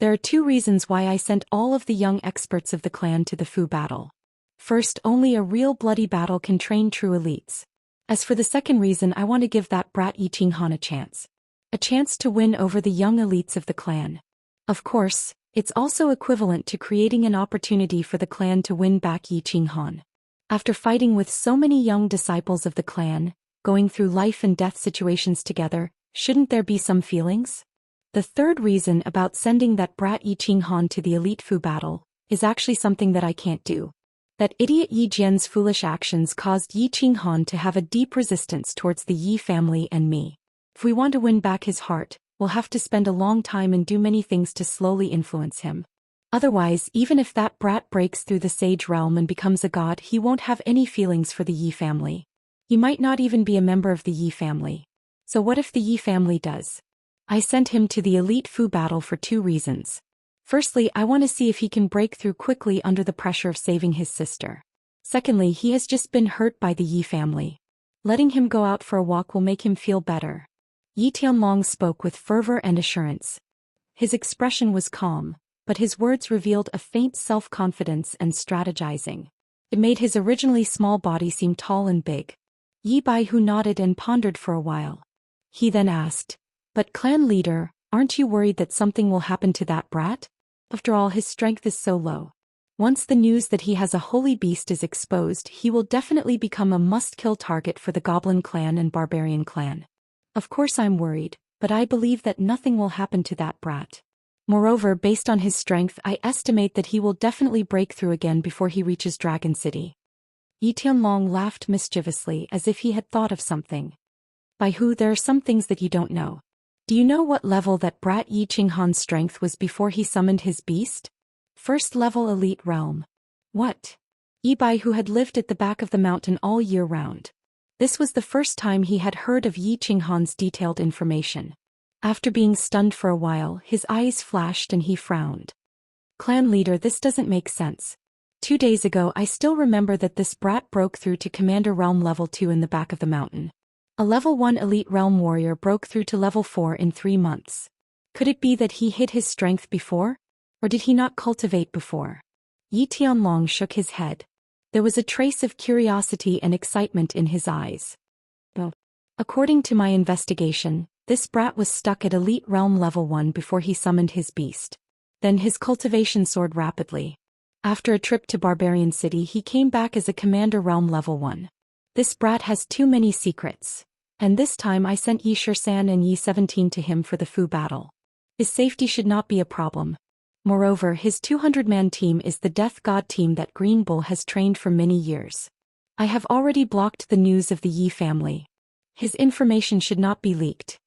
There are 2 reasons why I sent all of the young experts of the clan to the Fu battle. First, only a real bloody battle can train true elites. As for the second reason, I want to give that brat Yi Qinghan a chance. A chance to win over the young elites of the clan. Of course, it's also equivalent to creating an opportunity for the clan to win back Yi Qinghan. After fighting with so many young disciples of the clan, going through life and death situations together, shouldn't there be some feelings? The third reason about sending that brat Yi Qinghan to the elite Fu battle is actually something that I can't do. That idiot Yi Jian's foolish actions caused Yi Qinghan to have a deep resistance towards the Yi family and me. If we want to win back his heart, we'll have to spend a long time and do many things to slowly influence him. Otherwise, even if that brat breaks through the sage realm and becomes a god, he won't have any feelings for the Yi family. He might not even be a member of the Yi family. So what if the Yi family does? I sent him to the elite Fu battle for 2 reasons. Firstly, I want to see if he can break through quickly under the pressure of saving his sister. Secondly, he has just been hurt by the Yi family. Letting him go out for a walk will make him feel better. Yi Tianlong spoke with fervor and assurance. His expression was calm, but his words revealed a faint self-confidence and strategizing. It made his originally small body seem tall and big. Yi Baihu nodded and pondered for a while. He then asked, "But clan leader, aren't you worried that something will happen to that brat? After all, his strength is so low. Once the news that he has a holy beast is exposed, he will definitely become a must-kill target for the Goblin clan and Barbarian clan. Of course I'm worried, but I believe that nothing will happen to that brat. Moreover, based on his strength, I estimate that he will definitely break through again before he reaches Dragon City." Yi Tianlong laughed mischievously as if he had thought of something. "Baihu, there are some things that you don't know. Do you know what level that brat Yi Qinghan's strength was before he summoned his beast? First level elite realm." "What?" Yi Baihu had lived at the back of the mountain all year round. This was the first time he had heard of Yi Qinghan's detailed information. After being stunned for a while, his eyes flashed and he frowned. "Clan leader, this doesn't make sense. 2 days ago I still remember that this brat broke through to Commander Realm level 2 in the back of the mountain. A level 1 elite realm warrior broke through to level 4 in 3 months. Could it be that he hid his strength before? Or did he not cultivate before?" Yi Tianlong shook his head. There was a trace of curiosity and excitement in his eyes. "Oh. According to my investigation, this brat was stuck at elite realm level 1 before he summoned his beast. Then his cultivation soared rapidly. After a trip to Barbarian City, he came back as a commander realm level 1. This brat has too many secrets. And this time I sent Yi Xian and Yi 17 to him for the Fu battle. His safety should not be a problem. Moreover, his 200-man team is the Death God team that Green Bull has trained for many years. I have already blocked the news of the Yi family. His information should not be leaked."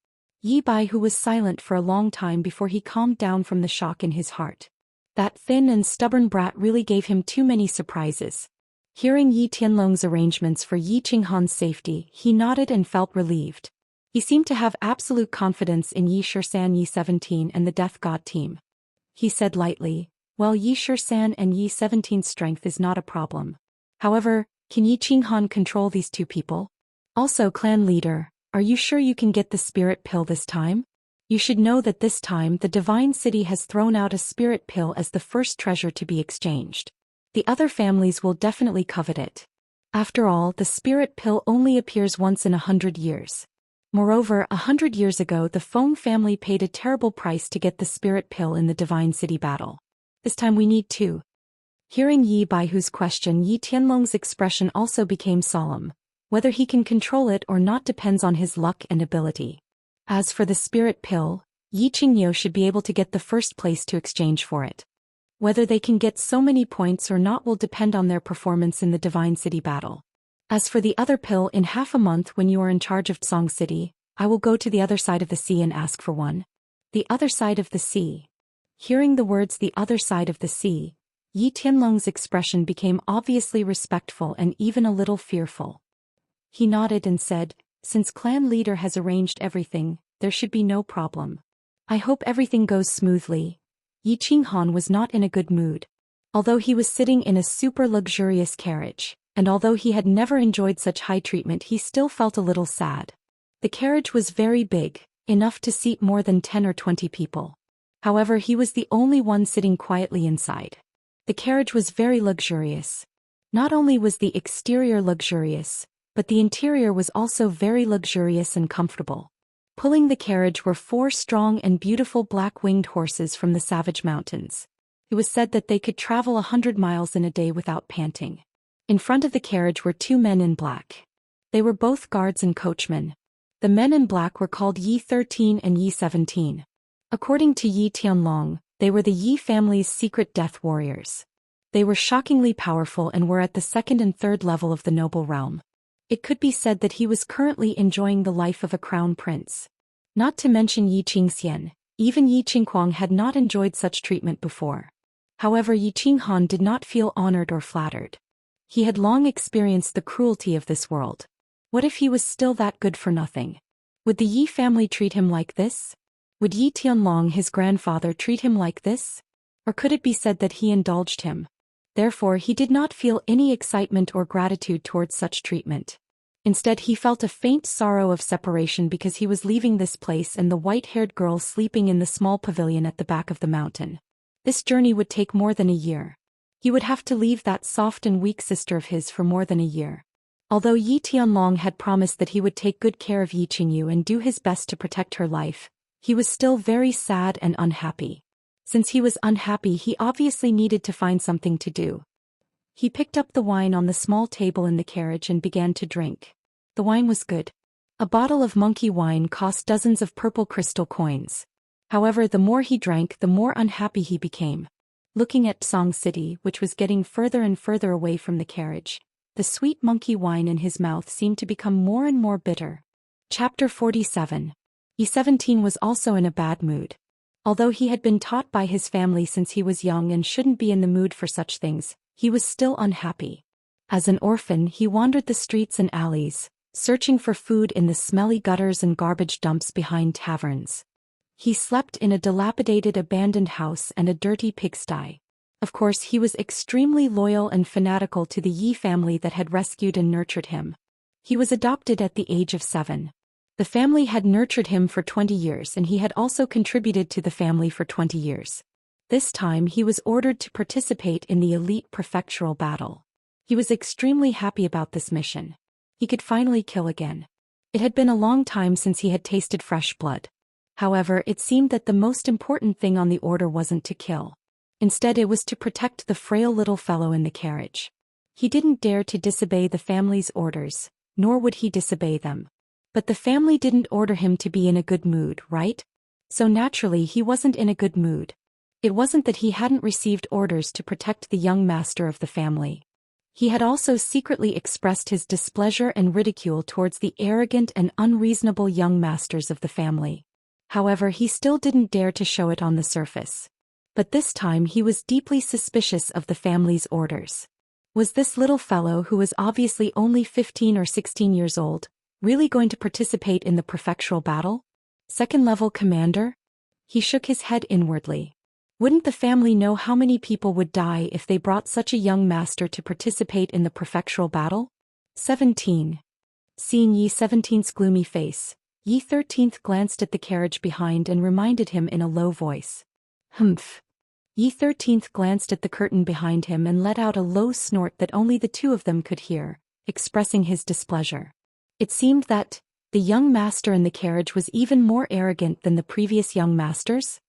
Yi Baihu was silent for a long time before he calmed down from the shock in his heart. That thin and stubborn brat really gave him too many surprises. Hearing Yi Tianlong's arrangements for Yi Qinghan's safety, he nodded and felt relieved. He seemed to have absolute confidence in Yi Xian, Yi 17 and the Death God team. He said lightly, "Well, Yi Xian and Yi 17's strength is not a problem. However, can Yi Qinghan control these 2 people? Also, clan leader, are you sure you can get the spirit pill this time? You should know that this time the Divine City has thrown out a spirit pill as the first treasure to be exchanged. The other families will definitely covet it. After all, the spirit pill only appears once in 100 years. Moreover, 100 years ago the Feng family paid a terrible price to get the spirit pill in the Divine City battle. This time we need 2. Hearing Yi Baihu's question, Yi Tianlong's expression also became solemn. Whether he can control it or not depends on his luck and ability. As for the spirit pill, Yi Qingniu should be able to get the first place to exchange for it. Whether they can get so many points or not will depend on their performance in the Divine City battle. As for the other pill, in half a month when you are in charge of Song City, I will go to the other side of the sea and ask for one." The other side of the sea. Hearing the words "the other side of the sea," Yi Tianlong's expression became obviously respectful and even a little fearful. He nodded and said, "Since clan leader has arranged everything, there should be no problem. I hope everything goes smoothly." Yi Qinghan was not in a good mood. Although he was sitting in a super luxurious carriage, and although he had never enjoyed such high treatment, he still felt a little sad. The carriage was very big, enough to seat more than 10 or 20 people. However, he was the only one sitting quietly inside. The carriage was very luxurious. Not only was the exterior luxurious, but the interior was also very luxurious and comfortable. Pulling the carriage were 4 strong and beautiful black-winged horses from the Savage Mountains. It was said that they could travel 100 miles in a day without panting. In front of the carriage were 2 men in black. They were both guards and coachmen. The men in black were called Yi 13 and Yi 17. According to Yi Tianlong, they were the Yi family's secret death warriors. They were shockingly powerful and were at the second and third level of the noble realm. It could be said that he was currently enjoying the life of a crown prince. Not to mention Yi Qingxian, even Yi Qinghuang had not enjoyed such treatment before. However, Yi Qinghan did not feel honored or flattered. He had long experienced the cruelty of this world. What if he was still that good for nothing? Would the Yi family treat him like this? Would Yi Tianlong, his grandfather, treat him like this? Or could it be said that he indulged him? Therefore, he did not feel any excitement or gratitude towards such treatment. Instead, he felt a faint sorrow of separation because he was leaving this place and the white-haired girl sleeping in the small pavilion at the back of the mountain. This journey would take more than a year. He would have to leave that soft and weak sister of his for more than a year. Although Yi Tianlong had promised that he would take good care of Yi Qingyu and do his best to protect her life, he was still very sad and unhappy. Since he was unhappy, he obviously needed to find something to do. He picked up the wine on the small table in the carriage and began to drink. The wine was good. A bottle of monkey wine cost dozens of purple crystal coins. However, the more he drank, the more unhappy he became. Looking at Song City, which was getting further and further away from the carriage, the sweet monkey wine in his mouth seemed to become more and more bitter. Chapter 47. E17 was also in a bad mood. Although he had been taught by his family since he was young and shouldn't be in the mood for such things, he was still unhappy. As an orphan, he wandered the streets and alleys, searching for food in the smelly gutters and garbage dumps behind taverns. He slept in a dilapidated abandoned house and a dirty pigsty. Of course, he was extremely loyal and fanatical to the Yi family that had rescued and nurtured him. He was adopted at the age of 7. The family had nurtured him for 20 years and he had also contributed to the family for 20 years. This time he was ordered to participate in the elite prefectural battle. He was extremely happy about this mission. He could finally kill again. It had been a long time since he had tasted fresh blood. However, it seemed that the most important thing on the order wasn't to kill. Instead, it was to protect the frail little fellow in the carriage. He didn't dare to disobey the family's orders, nor would he disobey them. But the family didn't order him to be in a good mood, right? So naturally he wasn't in a good mood. It wasn't that he hadn't received orders to protect the young master of the family. He had also secretly expressed his displeasure and ridicule towards the arrogant and unreasonable young masters of the family. However, he still didn't dare to show it on the surface. But this time he was deeply suspicious of the family's orders. Was this little fellow, who was obviously only 15 or 16 years old, really going to participate in the prefectural battle? Second-level commander? He shook his head inwardly. Wouldn't the family know how many people would die if they brought such a young master to participate in the prefectural battle? 17. Seeing Yi 17's gloomy face, Yi 13th glanced at the carriage behind and reminded him in a low voice. Humph. Yi 13th glanced at the curtain behind him and let out a low snort that only the two of them could hear, expressing his displeasure. It seemed that the young master in the carriage was even more arrogant than the previous young masters.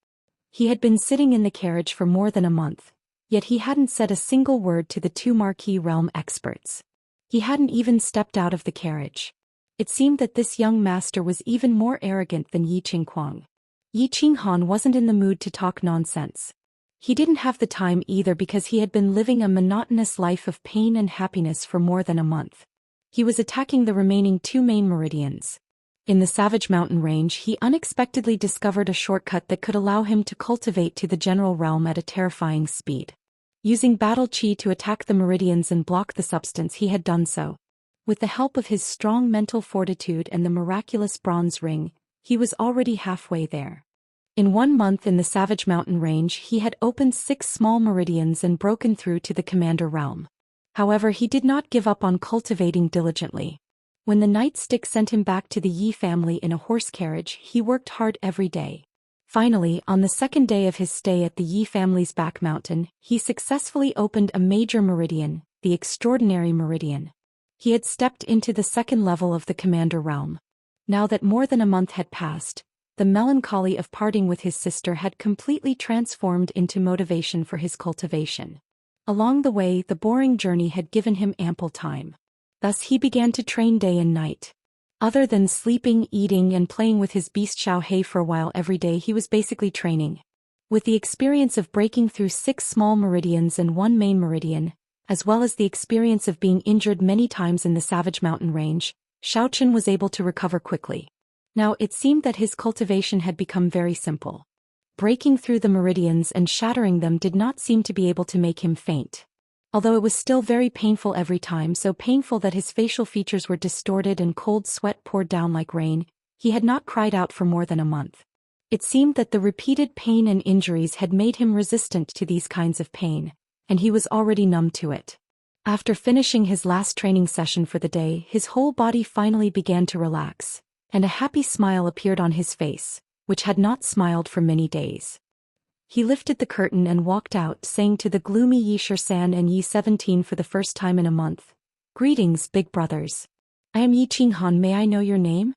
He had been sitting in the carriage for more than a month, yet he hadn't said a single word to the two Marquis realm experts. He hadn't even stepped out of the carriage. It seemed that this young master was even more arrogant than Yi Qinghuang. Yi Qinghan wasn't in the mood to talk nonsense. He didn't have the time either because he had been living a monotonous life of pain and happiness for more than a month. He was attacking the remaining two main meridians. In the Savage Mountain Range, he unexpectedly discovered a shortcut that could allow him to cultivate to the general realm at a terrifying speed. Using battle chi to attack the meridians and block the substance, he had done so. With the help of his strong mental fortitude and the miraculous bronze ring, he was already halfway there. In 1 month in the Savage Mountain Range, he had opened 6 small meridians and broken through to the Commander realm. However, he did not give up on cultivating diligently. When the nightstick sent him back to the Yi family in a horse carriage, he worked hard every day. Finally, on the 2nd day of his stay at the Yi family's back mountain, he successfully opened a major meridian, the Extraordinary Meridian. He had stepped into the 2nd level of the Commander realm. Now that more than a month had passed, the melancholy of parting with his sister had completely transformed into motivation for his cultivation. Along the way, the boring journey had given him ample time. Thus he began to train day and night. Other than sleeping, eating, and playing with his beast Xiao Hei for a while every day, he was basically training. With the experience of breaking through 6 small meridians and 1 main meridian, as well as the experience of being injured many times in the Savage Mountain Range, Xiaoqian was able to recover quickly. Now it seemed that his cultivation had become very simple. Breaking through the meridians and shattering them did not seem to be able to make him faint. Although it was still very painful every time, so painful that his facial features were distorted and cold sweat poured down like rain, he had not cried out for more than a month. It seemed that the repeated pain and injuries had made him resistant to these kinds of pain, and he was already numb to it. After finishing his last training session for the day, his whole body finally began to relax, and a happy smile appeared on his face, which had not smiled for many days. He lifted the curtain and walked out, saying to the gloomy Xian and Yi 17 for the first time in a month, "Greetings, big brothers. I am Yi Qinghan, may I know your name?"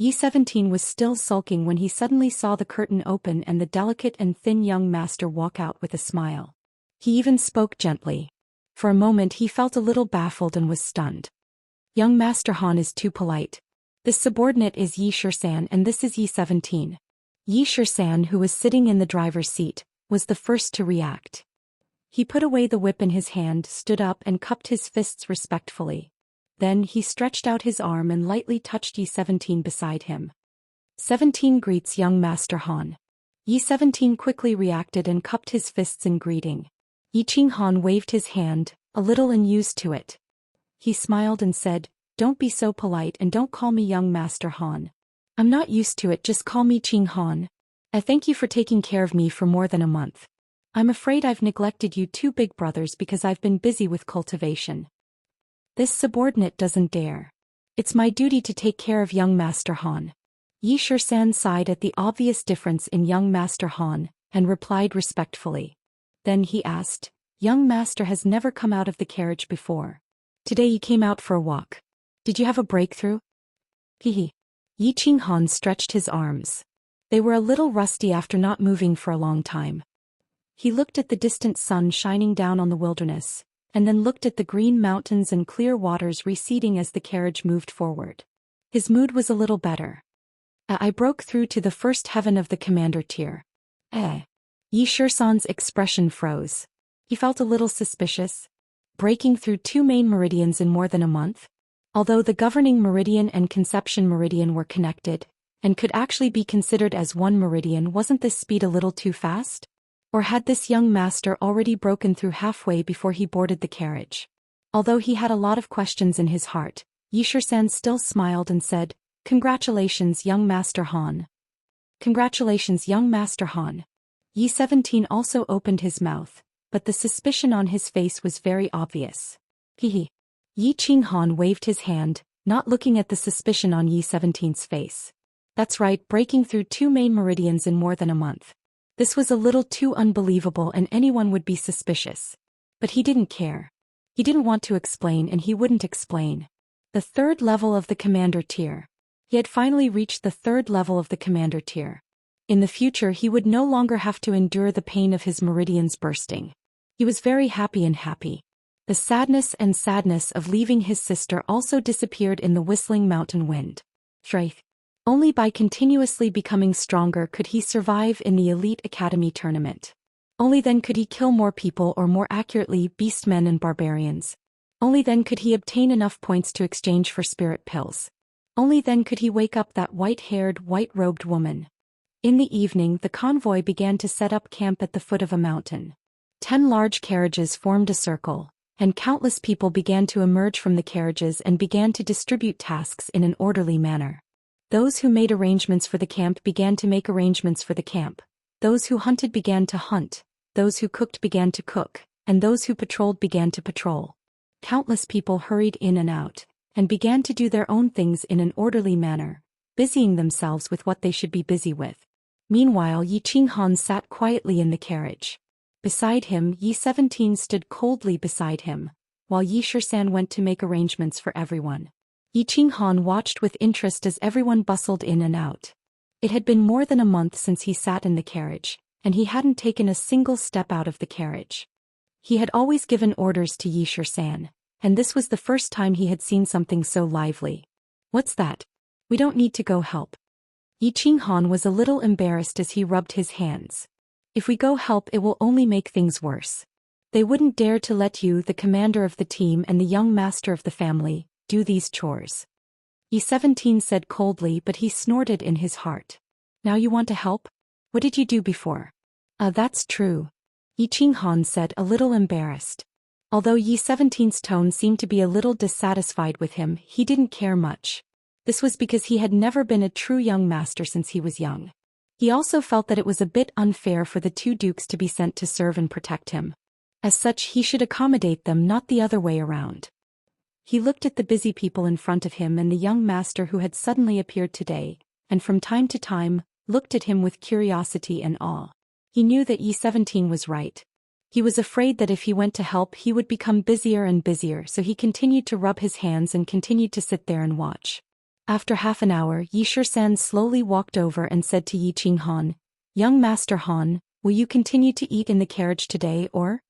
Yi 17 was still sulking when he suddenly saw the curtain open and the delicate and thin young master walk out with a smile. He even spoke gently. For a moment he felt a little baffled and was stunned. Young Master Han is too polite. This subordinate is Yi Xian and this is Yi 17. Yi Xian, who was sitting in the driver's seat, was the first to react. He put away the whip in his hand, stood up and cupped his fists respectfully. Then he stretched out his arm and lightly touched Yi 17 beside him. 17 greets young Master Han. Yi 17 quickly reacted and cupped his fists in greeting. Yi Qinghan waved his hand, a little unused to it. He smiled and said, "Don't be so polite and don't call me young Master Han. I'm not used to it, just call me Qinghan. I thank you for taking care of me for more than a month. I'm afraid I've neglected you two big brothers because I've been busy with cultivation." This subordinate doesn't dare. It's my duty to take care of young Master Han. Yi Xian sighed at the obvious difference in young Master Han, and replied respectfully. Then he asked, "Young Master has never come out of the carriage before. Today you came out for a walk. Did you have a breakthrough?" Hehe. Yi Qinghan stretched his arms. They were a little rusty after not moving for a long time. He looked at the distant sun shining down on the wilderness, and then looked at the green mountains and clear waters receding as the carriage moved forward. His mood was a little better. I broke through to the first heaven of the commander tier. Yi Xian's expression froze. He felt a little suspicious. Breaking through 2 main meridians in more than a month? Although the governing meridian and conception meridian were connected, and could actually be considered as 1 meridian, wasn't this speed a little too fast? Or had this young master already broken through halfway before he boarded the carriage? Although he had a lot of questions in his heart, Yi Xian still smiled and said, "Congratulations, young Master Han." "Congratulations, young Master Han." Yi 17 also opened his mouth, but the suspicion on his face was very obvious. Hehe. Yi Qinghan waved his hand, not looking at the suspicion on Yi 17's face. That's right, breaking through 2 main meridians in more than a month. This was a little too unbelievable and anyone would be suspicious. But he didn't care. He didn't want to explain and he wouldn't explain. The 3rd level of the commander tier. He had finally reached the 3rd level of the commander tier. In the future he would no longer have to endure the pain of his meridians bursting. He was very happy and happy. The sadness of leaving his sister also disappeared in the whistling mountain wind. Only by continuously becoming stronger could he survive in the Elite Academy tournament. Only then could he kill more people, or more accurately, beastmen and barbarians. Only then could he obtain enough points to exchange for spirit pills. Only then could he wake up that white-haired, white-robed woman. In the evening the convoy began to set up camp at the foot of a mountain. 10 large carriages formed a circle, and countless people began to emerge from the carriages and began to distribute tasks in an orderly manner. Those who made arrangements for the camp began to make arrangements for the camp. Those who hunted began to hunt, those who cooked began to cook, and those who patrolled began to patrol. Countless people hurried in and out, and began to do their own things in an orderly manner, busying themselves with what they should be busy with. Meanwhile Yi Qinghan sat quietly in the carriage. Beside him Yi 17 stood coldly beside him, while Yi Xian went to make arrangements for everyone. Yi Qinghan watched with interest as everyone bustled in and out. It had been more than a month since he sat in the carriage, and he hadn't taken a single step out of the carriage. He had always given orders to Yi Xian, and this was the first time he had seen something so lively. "What's that? We don't need to go help." Yi Qinghan was a little embarrassed as he rubbed his hands. If we go help, it will only make things worse. They wouldn't dare to let you, the commander of the team and the young master of the family, do these chores. Yi 17 said coldly, but he snorted in his heart. Now you want to help? What did you do before? That's true. Yi Qinghan said, a little embarrassed. Although Yi 17's tone seemed to be a little dissatisfied with him, he didn't care much. This was because he had never been a true young master since he was young. He also felt that it was a bit unfair for the two dukes to be sent to serve and protect him. As such, he should accommodate them, not the other way around. He looked at the busy people in front of him and the young master who had suddenly appeared today, and from time to time, looked at him with curiosity and awe. He knew that Yi 17 was right. He was afraid that if he went to help he would become busier and busier, so he continued to rub his hands and continued to sit there and watch. After half an hour, Yi Xian slowly walked over and said to Yi Qinghan, "Young Master Han, will you continue to eat in the carriage today or?"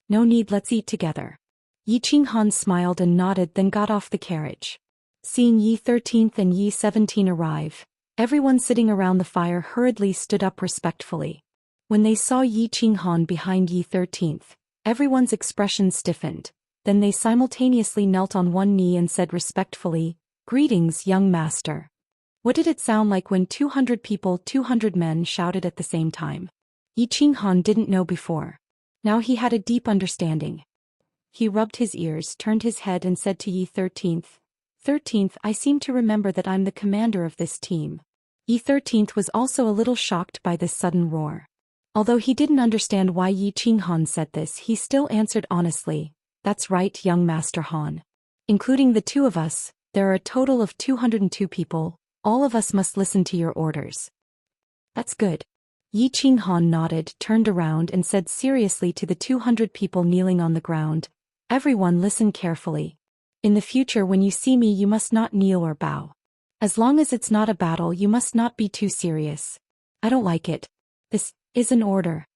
"No need, let's eat together." Yi Qinghan smiled and nodded, then got off the carriage. Seeing Yi 13th and Yi 17 arrive, everyone sitting around the fire hurriedly stood up respectfully. When they saw Yi Qinghan behind Yi 13th, everyone's expression stiffened, then they simultaneously knelt on one knee and said respectfully, "Greetings, young master." What did it sound like when 200 people, 200 men shouted at the same time? Yi Qinghan didn't know before. Now he had a deep understanding. He rubbed his ears, turned his head and said to Yi 13th, "13th, I seem to remember that I'm the commander of this team." Yi 13th was also a little shocked by this sudden roar. Although he didn't understand why Yi Qinghan said this, he still answered honestly, "That's right, young Master Han. Including the two of us, there are a total of 202 people, all of us must listen to your orders." "That's good." Yi Qinghan nodded, turned around and said seriously to the 200 people kneeling on the ground, "Everyone listen carefully. In the future when you see me you must not kneel or bow. As long as it's not a battle you must not be too serious. I don't like it. This is an order."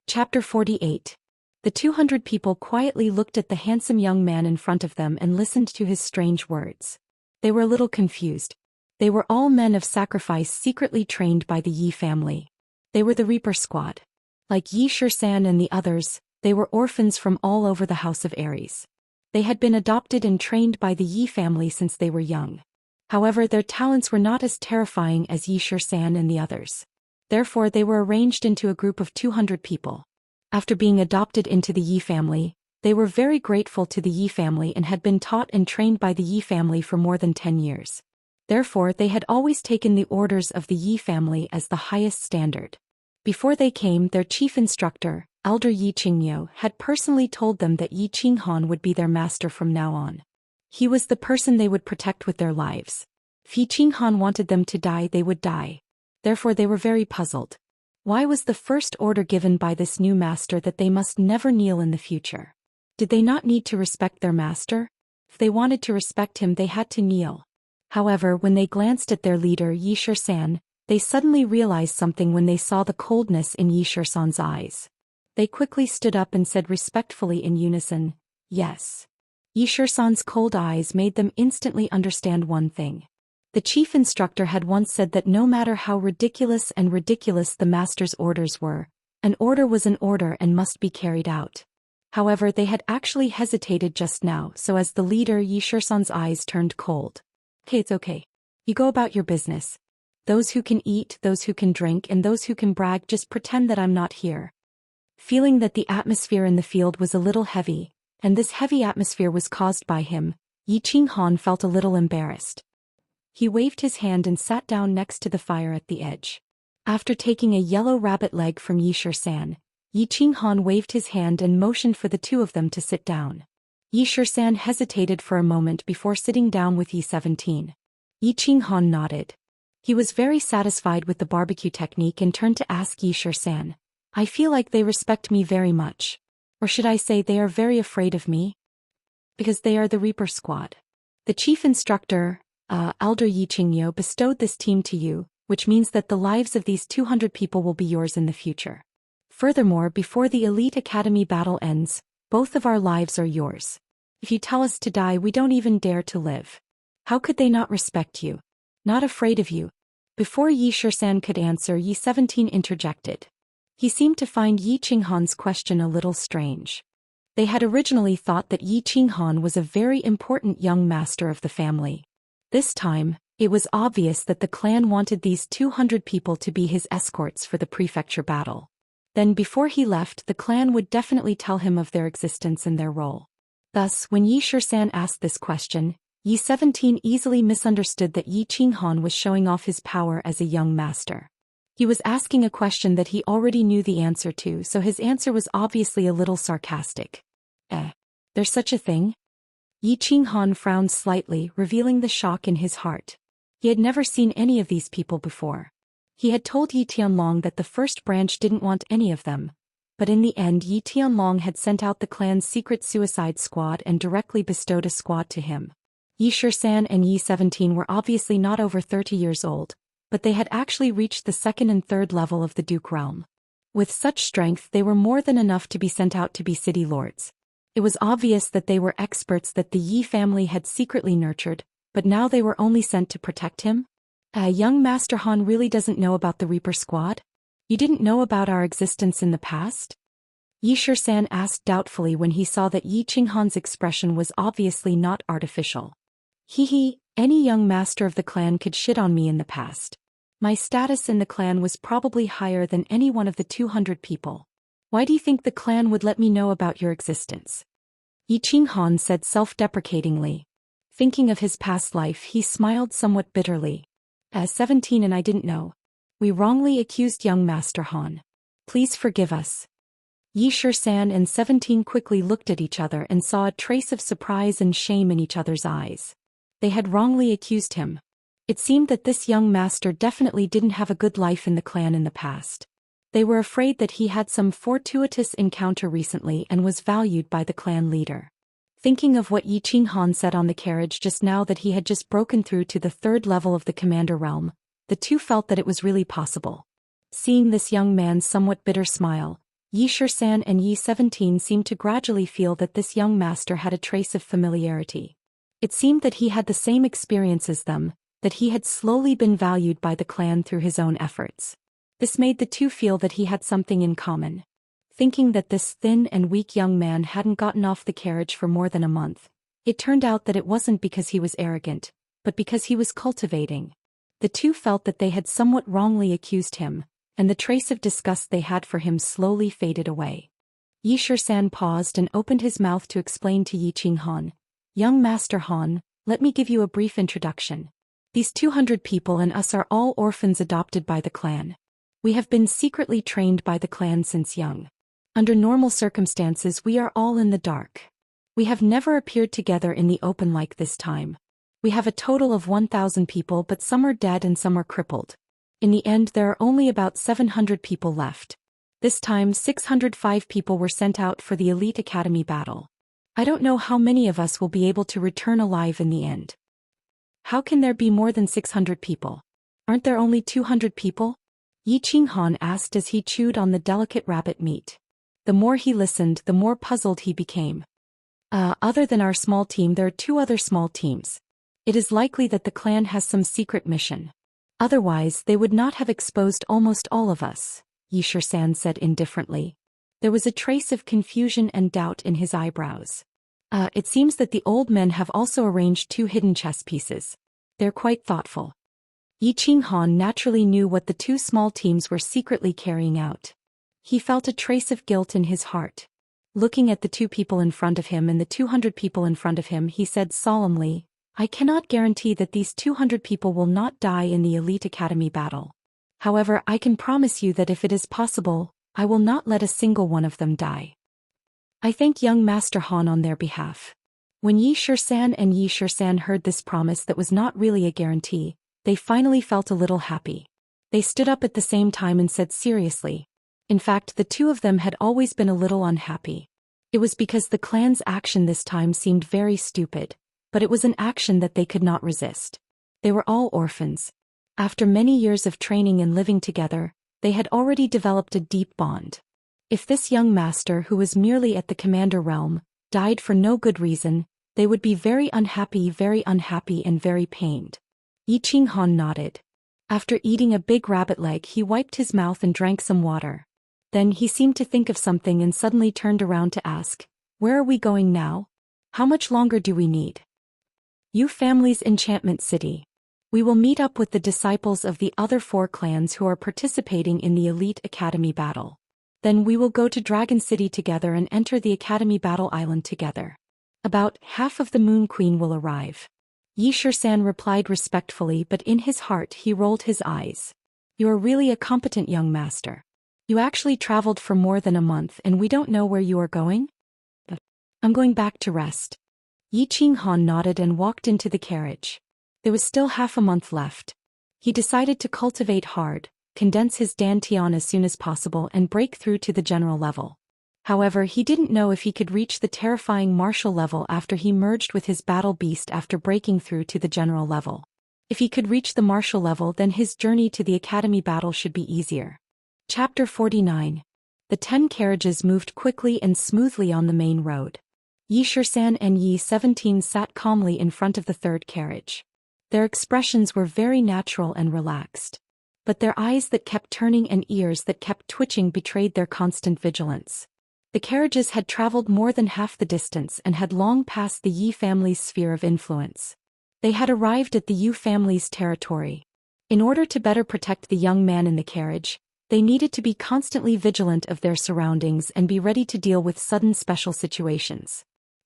Chapter 48. The 200 people quietly looked at the handsome young man in front of them and listened to his strange words. They were a little confused. They were all men of sacrifice secretly trained by the Yi family. They were the Reaper squad. Like Yi Xian and the others, they were orphans from all over the House of Aries. They had been adopted and trained by the Yi family since they were young. However, their talents were not as terrifying as Yi Xian and the others. Therefore, they were arranged into a group of 200 people. After being adopted into the Yi family, they were very grateful to the Yi family and had been taught and trained by the Yi family for more than 10 years. Therefore, they had always taken the orders of the Yi family as the highest standard. Before they came, their chief instructor, Elder Yi Qingyo, had personally told them that Yi Qinghan would be their master from now on. He was the person they would protect with their lives. If Yi Qinghan wanted them to die, they would die. Therefore they were very puzzled. Why was the first order given by this new master that they must never kneel in the future? Did they not need to respect their master? If they wanted to respect him, they had to kneel. However, when they glanced at their leader Yi Xian, they suddenly realized something when they saw the coldness in Yi Xian's eyes. They quickly stood up and said respectfully in unison, "Yes." Yi Xian's cold eyes made them instantly understand one thing. The chief instructor had once said that no matter how ridiculous the master's orders were, an order was an order and must be carried out. However, they had actually hesitated just now, so as the leader Yi Xian's eyes turned cold. "Okay, it's okay. You go about your business. Those who can eat, those who can drink, and those who can brag, just pretend that I'm not here." Feeling that the atmosphere in the field was a little heavy, and this heavy atmosphere was caused by him, Yi Qinghan felt a little embarrassed. He waved his hand and sat down next to the fire at the edge. After taking a yellow rabbit leg from Yi Xian, Yi Qinghan waved his hand and motioned for the two of them to sit down. Yi Xian hesitated for a moment before sitting down with Yi 17. Yi Qinghan nodded. He was very satisfied with the barbecue technique and turned to ask Yi Xian, "I feel like they respect me very much. Or should I say they are very afraid of me? Because they are the Reaper squad. The chief instructor, Elder Yi Qingyo, bestowed this team to you, which means that the lives of these 200 people will be yours in the future. Furthermore, before the Elite Academy battle ends, both of our lives are yours. If you tell us to die, we don't even dare to live. How could they not respect you? Not afraid of you? Before Yi Shisan could answer, Yi 17 interjected. He seemed to find Yi Qinghan's question a little strange. They had originally thought that Yi Qinghan was a very important young master of the family. This time, it was obvious that the clan wanted these 200 people to be his escorts for the prefecture battle. Then before he left, the clan would definitely tell him of their existence and their role. Thus, when Yi Shisan asked this question, Yi 17 easily misunderstood that Yi Qinghan was showing off his power as a young master. He was asking a question that he already knew the answer to, so his answer was obviously a little sarcastic. There's such a thing? Yi Qinghan frowned slightly, revealing the shock in his heart. He had never seen any of these people before. He had told Yi Tianlong that the first branch didn't want any of them, but in the end Yi Tianlong had sent out the clan's secret suicide squad and directly bestowed a squad to him. Yi Shisan and Yi 17 were obviously not over 30 years old, but they had actually reached the second and third level of the Duke realm. With such strength, they were more than enough to be sent out to be city lords. It was obvious that they were experts that the Yi family had secretly nurtured, but now they were only sent to protect him? Young Master Han really doesn't know about the Reaper squad? You didn't know about our existence in the past? Yi Shisan asked doubtfully when he saw that Yi Qinghan's expression was obviously not artificial. Any young master of the clan could shit on me in the past. My status in the clan was probably higher than any one of the 200 people. Why do you think the clan would let me know about your existence? Yi Qinghan said self-deprecatingly. Thinking of his past life, he smiled somewhat bitterly. 17 and I didn't know. We wrongly accused young Master Han. Please forgive us. Yi Shisan and 17 quickly looked at each other and saw a trace of surprise and shame in each other's eyes. They had wrongly accused him. It seemed that this young master definitely didn't have a good life in the clan in the past. They were afraid that he had some fortuitous encounter recently and was valued by the clan leader. Thinking of what Yi Qinghan said on the carriage just now, that he had just broken through to the third level of the commander realm, the two felt that it was really possible. Seeing this young man's somewhat bitter smile, Yi Shisan and Yi 17 seemed to gradually feel that this young master had a trace of familiarity. It seemed that he had the same experience as them, that he had slowly been valued by the clan through his own efforts. This made the two feel that he had something in common. Thinking that this thin and weak young man hadn't gotten off the carriage for more than a month, it turned out that it wasn't because he was arrogant, but because he was cultivating. The two felt that they had somewhat wrongly accused him, and the trace of disgust they had for him slowly faded away. Yi Shisan paused and opened his mouth to explain to Yi Qinghan. Young Master Han, let me give you a brief introduction. These 200 people and us are all orphans adopted by the clan. We have been secretly trained by the clan since young. Under normal circumstances, we are all in the dark. We have never appeared together in the open like this time. We have a total of 1,000 people, but some are dead and some are crippled. In the end, there are only about 700 people left. This time, 605 people were sent out for the Elite Academy battle. I don't know how many of us will be able to return alive in the end. How can there be more than 600 people? Aren't there only 200 people? Yi Qinghan asked as he chewed on the delicate rabbit meat. The more he listened, the more puzzled he became. Other than our small team, there are 2 other small teams. It is likely that the clan has some secret mission. Otherwise, they would not have exposed almost all of us, Yi Shisan said indifferently. There was a trace of confusion and doubt in his eyebrows. It seems that the old men have also arranged 2 hidden chess pieces. They're quite thoughtful. Yi Qinghan naturally knew what the 2 small teams were secretly carrying out. He felt a trace of guilt in his heart. Looking at the 2 people in front of him and the 200 people in front of him, he said solemnly, I cannot guarantee that these 200 people will not die in the Elite Academy battle. However, I can promise you that if it is possible, I will not let a single one of them die. I thank young Master Han on their behalf. When Yi Shisan and Yi Shisan heard this promise that was not really a guarantee, they finally felt a little happy. They stood up at the same time and said seriously. In fact, the 2 of them had always been a little unhappy. It was because the clan's action this time seemed very stupid, but it was an action that they could not resist. They were all orphans. After many years of training and living together, they had already developed a deep bond. If this young master, who was merely at the commander realm, died for no good reason, they would be very unhappy and very pained. Yi Qinghan nodded. After eating a big rabbit leg, he wiped his mouth and drank some water. Then he seemed to think of something and suddenly turned around to ask, "Where are we going now? How much longer do we need?" "You family's enchantment city. We will meet up with the disciples of the other 4 clans who are participating in the Elite Academy battle. Then we will go to Dragon City together and enter the Academy Battle Island together. About half of the Moon Queen will arrive." Xianxia replied respectfully, but in his heart he rolled his eyes. "You are really a competent young master. You actually traveled for more than a month and we don't know where you are going?" "I'm going back to rest." Xianxia nodded and walked into the carriage. There was still half a month left. He decided to cultivate hard, condense his dantian as soon as possible and break through to the general level. However, he didn't know if he could reach the terrifying martial level after he merged with his battle beast after breaking through to the general level. If he could reach the martial level, then his journey to the academy battle should be easier. Chapter 49. The 10 carriages moved quickly and smoothly on the main road. Xianxia and Yi-17 sat calmly in front of the 3rd carriage. Their expressions were very natural and relaxed. But their eyes that kept turning and ears that kept twitching betrayed their constant vigilance. The carriages had traveled more than half the distance and had long passed the Yi family's sphere of influence. They had arrived at the Yu family's territory. In order to better protect the young man in the carriage, they needed to be constantly vigilant of their surroundings and be ready to deal with sudden special situations.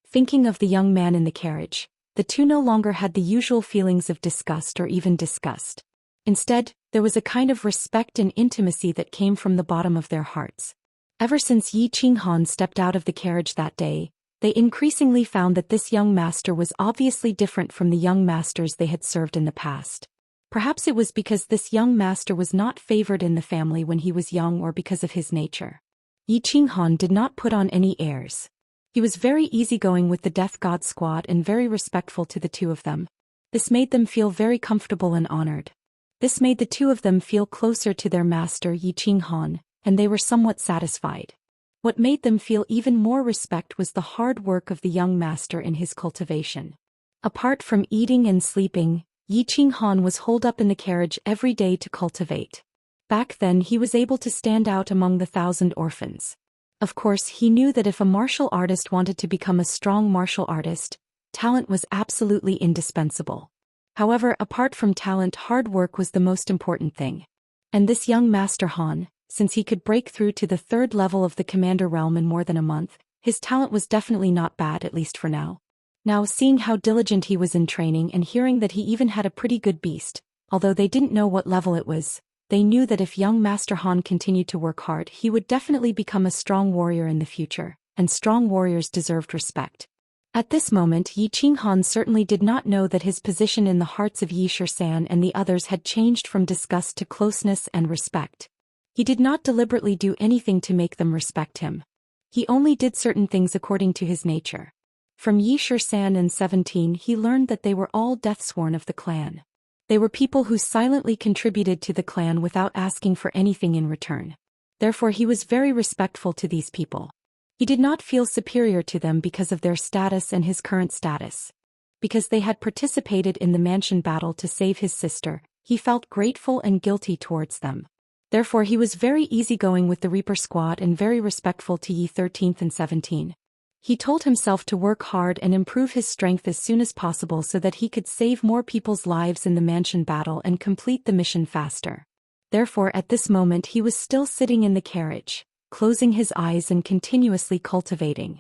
Thinking of the young man in the carriage, the 2 no longer had the usual feelings of disgust or even disgust. Instead, there was a kind of respect and intimacy that came from the bottom of their hearts. Ever since Xianxia stepped out of the carriage that day, they increasingly found that this young master was obviously different from the young masters they had served in the past. Perhaps it was because this young master was not favored in the family when he was young or because of his nature. Xianxia did not put on any airs. He was very easygoing with the Death God squad and very respectful to the 2 of them. This made them feel very comfortable and honored. This made the 2 of them feel closer to their master Xianxia, and they were somewhat satisfied. What made them feel even more respect was the hard work of the young master in his cultivation. Apart from eating and sleeping, Xianxia was holed up in the carriage every day to cultivate. Back then he was able to stand out among the 1,000 orphans. Of course, he knew that if a martial artist wanted to become a strong martial artist, talent was absolutely indispensable. However, apart from talent, hard work was the most important thing. And this young Master Han, since he could break through to the 3rd level of the Commander realm in more than a month, his talent was definitely not bad, at least for now. Now, seeing how diligent he was in training and hearing that he even had a pretty good beast, although they didn't know what level it was, they knew that if young Master Han continued to work hard, he would definitely become a strong warrior in the future, and strong warriors deserved respect. At this moment, Xianxia certainly did not know that his position in the hearts of Xianxia and the others had changed from disgust to closeness and respect. He did not deliberately do anything to make them respect him. He only did certain things according to his nature. From Xianxia and 17 he learned that they were all deathsworn of the clan. They were people who silently contributed to the clan without asking for anything in return. Therefore he was very respectful to these people. He did not feel superior to them because of their status and his current status. Because they had participated in the mansion battle to save his sister, he felt grateful and guilty towards them. Therefore he was very easygoing with the Reaper squad and very respectful to Yi 13th and 17. He told himself to work hard and improve his strength as soon as possible so that he could save more people's lives in the mansion battle and complete the mission faster. Therefore at this moment he was still sitting in the carriage, closing his eyes and continuously cultivating.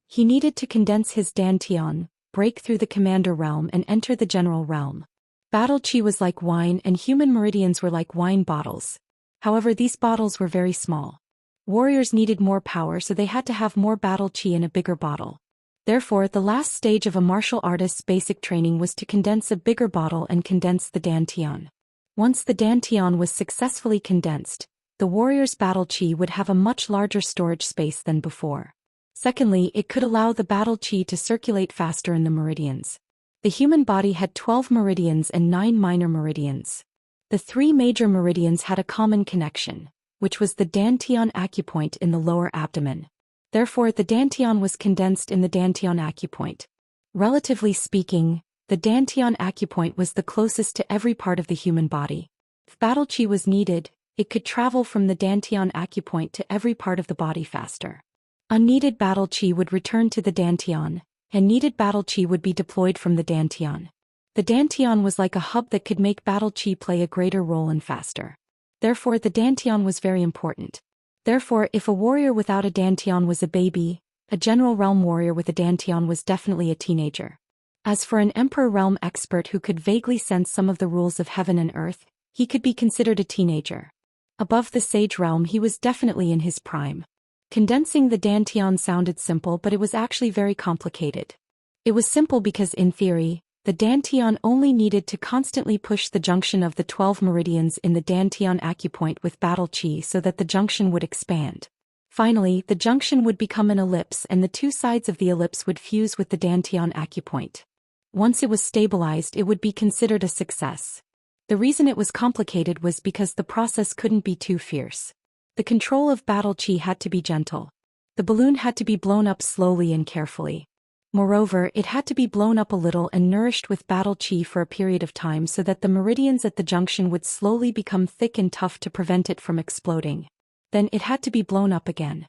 He needed to condense his dantian, break through the commander realm and enter the general realm. Battle chi was like wine and human meridians were like wine bottles. However, these bottles were very small. Warriors needed more power, so they had to have more battle chi in a bigger bottle. Therefore, the last stage of a martial artist's basic training was to condense a bigger bottle and condense the dantian. Once the dantian was successfully condensed, the warrior's battle chi would have a much larger storage space than before. Secondly, it could allow the battle chi to circulate faster in the meridians. The human body had 12 meridians and 9 minor meridians. The 3 major meridians had a common connection, which was the dantian acupoint in the lower abdomen. Therefore, the dantian was condensed in the dantian acupoint. Relatively speaking, the dantian acupoint was the closest to every part of the human body. If battle qi was needed, it could travel from the dantian acupoint to every part of the body faster. Unneeded battle qi would return to the dantian, and needed battle qi would be deployed from the dantian. The dantian was like a hub that could make battle qi play a greater role and faster. Therefore, the dantian was very important. Therefore, if a warrior without a dantian was a baby, a general realm warrior with a dantian was definitely a teenager. As for an emperor realm expert who could vaguely sense some of the rules of heaven and earth, he could be considered a teenager. Above the sage realm, he was definitely in his prime. Condensing the dantian sounded simple, but it was actually very complicated. It was simple because in theory, the dantian only needed to constantly push the junction of the 12 meridians in the dantian acupoint with battle qi so that the junction would expand. Finally, the junction would become an ellipse and the two sides of the ellipse would fuse with the dantian acupoint. Once it was stabilized, it would be considered a success. The reason it was complicated was because the process couldn't be too fierce. The control of battle qi had to be gentle. The balloon had to be blown up slowly and carefully. Moreover, it had to be blown up a little and nourished with battle qi for a period of time so that the meridians at the junction would slowly become thick and tough to prevent it from exploding. Then it had to be blown up again.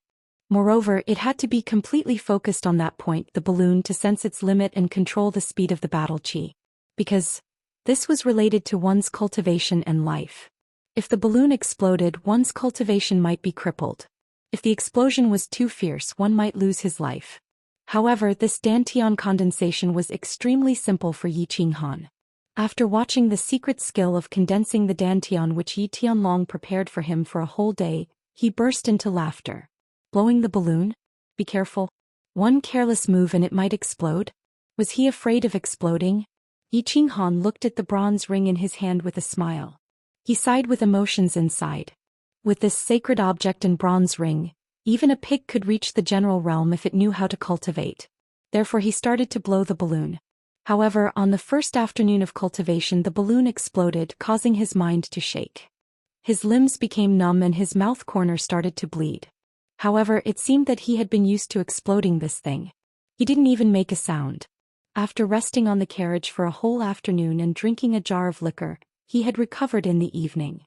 Moreover, it had to be completely focused on that point, the balloon, to sense its limit and control the speed of the battle qi. Because this was related to one's cultivation and life. If the balloon exploded, one's cultivation might be crippled. If the explosion was too fierce, one might lose his life. However, this dantian condensation was extremely simple for Yi Qinghan. After watching the secret skill of condensing the dantian which Yi Tianlong prepared for him for a whole day, he burst into laughter. Blowing the balloon? Be careful. One careless move and it might explode? Was he afraid of exploding? Yi Qinghan looked at the bronze ring in his hand with a smile. He sighed with emotions inside. With this sacred object and bronze ring, even a pig could reach the general realm if it knew how to cultivate. Therefore he started to blow the balloon. However, on the first afternoon of cultivation the balloon exploded, causing his mind to shake. His limbs became numb and his mouth corner started to bleed. However, it seemed that he had been used to exploding this thing. He didn't even make a sound. After resting on the carriage for a whole afternoon and drinking a jar of liquor, he had recovered in the evening.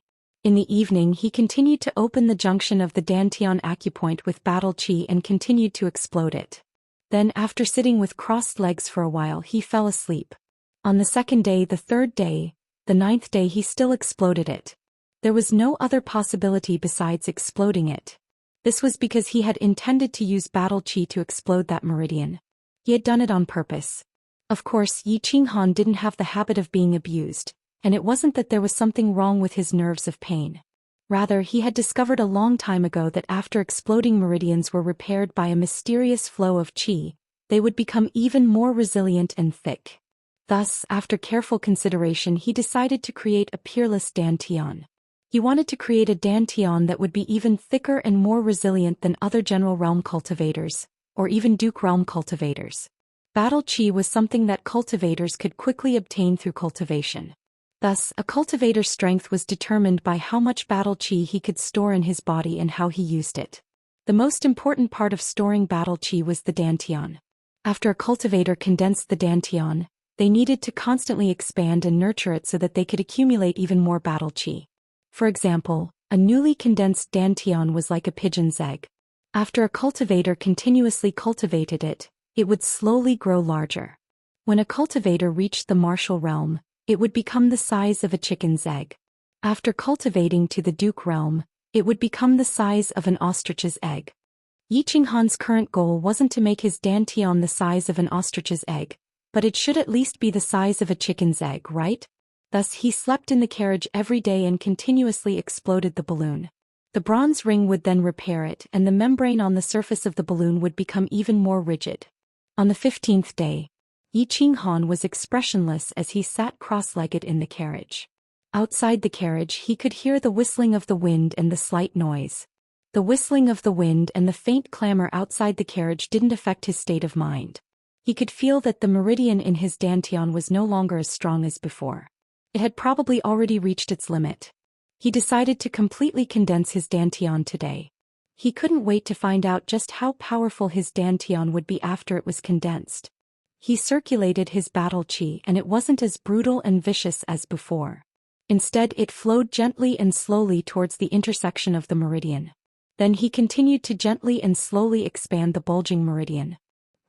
In the evening he continued to open the junction of the dantian acupoint with battle qi and continued to explode it. Then, after sitting with crossed legs for a while, he fell asleep. On the second day, the third day, the ninth day, he still exploded it. There was no other possibility besides exploding it. This was because he had intended to use battle qi to explode that meridian. He had done it on purpose. Of course, Yi Qinghan didn't have the habit of being abused, and it wasn't that there was something wrong with his nerves of pain. Rather, he had discovered a long time ago that after exploding meridians were repaired by a mysterious flow of qi, they would become even more resilient and thick. Thus, after careful consideration, he decided to create a peerless dantian. He wanted to create a dantian that would be even thicker and more resilient than other general realm cultivators, or even duke realm cultivators. Battle qi was something that cultivators could quickly obtain through cultivation. Thus, a cultivator's strength was determined by how much battle qi he could store in his body and how he used it. The most important part of storing battle qi was the dantian. After a cultivator condensed the dantian, they needed to constantly expand and nurture it so that they could accumulate even more battle qi. For example, a newly condensed dantian was like a pigeon's egg. After a cultivator continuously cultivated it, it would slowly grow larger. When a cultivator reached the martial realm, it would become the size of a chicken's egg. After cultivating to the duke realm, it would become the size of an ostrich's egg. Yi Qinghan's current goal wasn't to make his dantian the size of an ostrich's egg, but it should at least be the size of a chicken's egg, right? Thus he slept in the carriage every day and continuously exploded the balloon. The bronze ring would then repair it and the membrane on the surface of the balloon would become even more rigid. On the 15th day, Yi Qinghan was expressionless as he sat cross-legged in the carriage. Outside the carriage he could hear the whistling of the wind and the slight noise. The whistling of the wind and the faint clamor outside the carriage didn't affect his state of mind. He could feel that the meridian in his dantian was no longer as strong as before. It had probably already reached its limit. He decided to completely condense his dantian today. He couldn't wait to find out just how powerful his dantian would be after it was condensed. He circulated his battle qi and it wasn't as brutal and vicious as before. Instead, it flowed gently and slowly towards the intersection of the meridian. Then he continued to gently and slowly expand the bulging meridian.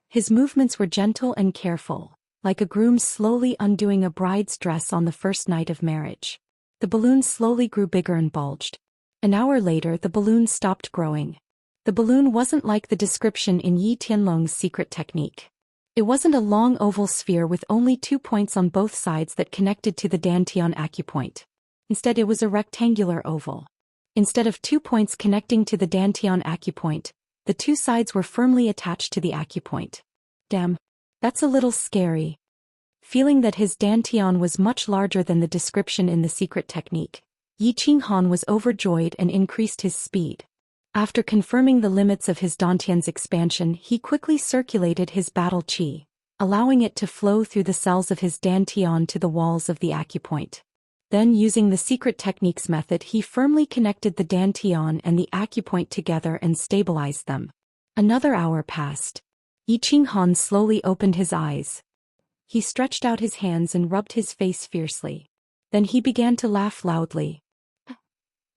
His movements were gentle and careful, like a groom slowly undoing a bride's dress on the first night of marriage. The balloon slowly grew bigger and bulged. An hour later, the balloon stopped growing. The balloon wasn't like the description in Yi Tianlong's secret technique. It wasn't a long oval sphere with only 2 points on both sides that connected to the Dantian acupoint. Instead, it was a rectangular oval. Instead of 2 points connecting to the Dantian acupoint, the 2 sides were firmly attached to the acupoint. Damn. That's a little scary. Feeling that his Dantian was much larger than the description in the secret technique, Yi Qinghan was overjoyed and increased his speed. After confirming the limits of his Dantian's expansion, he quickly circulated his battle qi, allowing it to flow through the cells of his Dantian to the walls of the acupoint. Then, using the secret techniques method, he firmly connected the Dantian and the acupoint together and stabilized them. Another hour passed. Yi Qinghan slowly opened his eyes. He stretched out his hands and rubbed his face fiercely. Then he began to laugh loudly.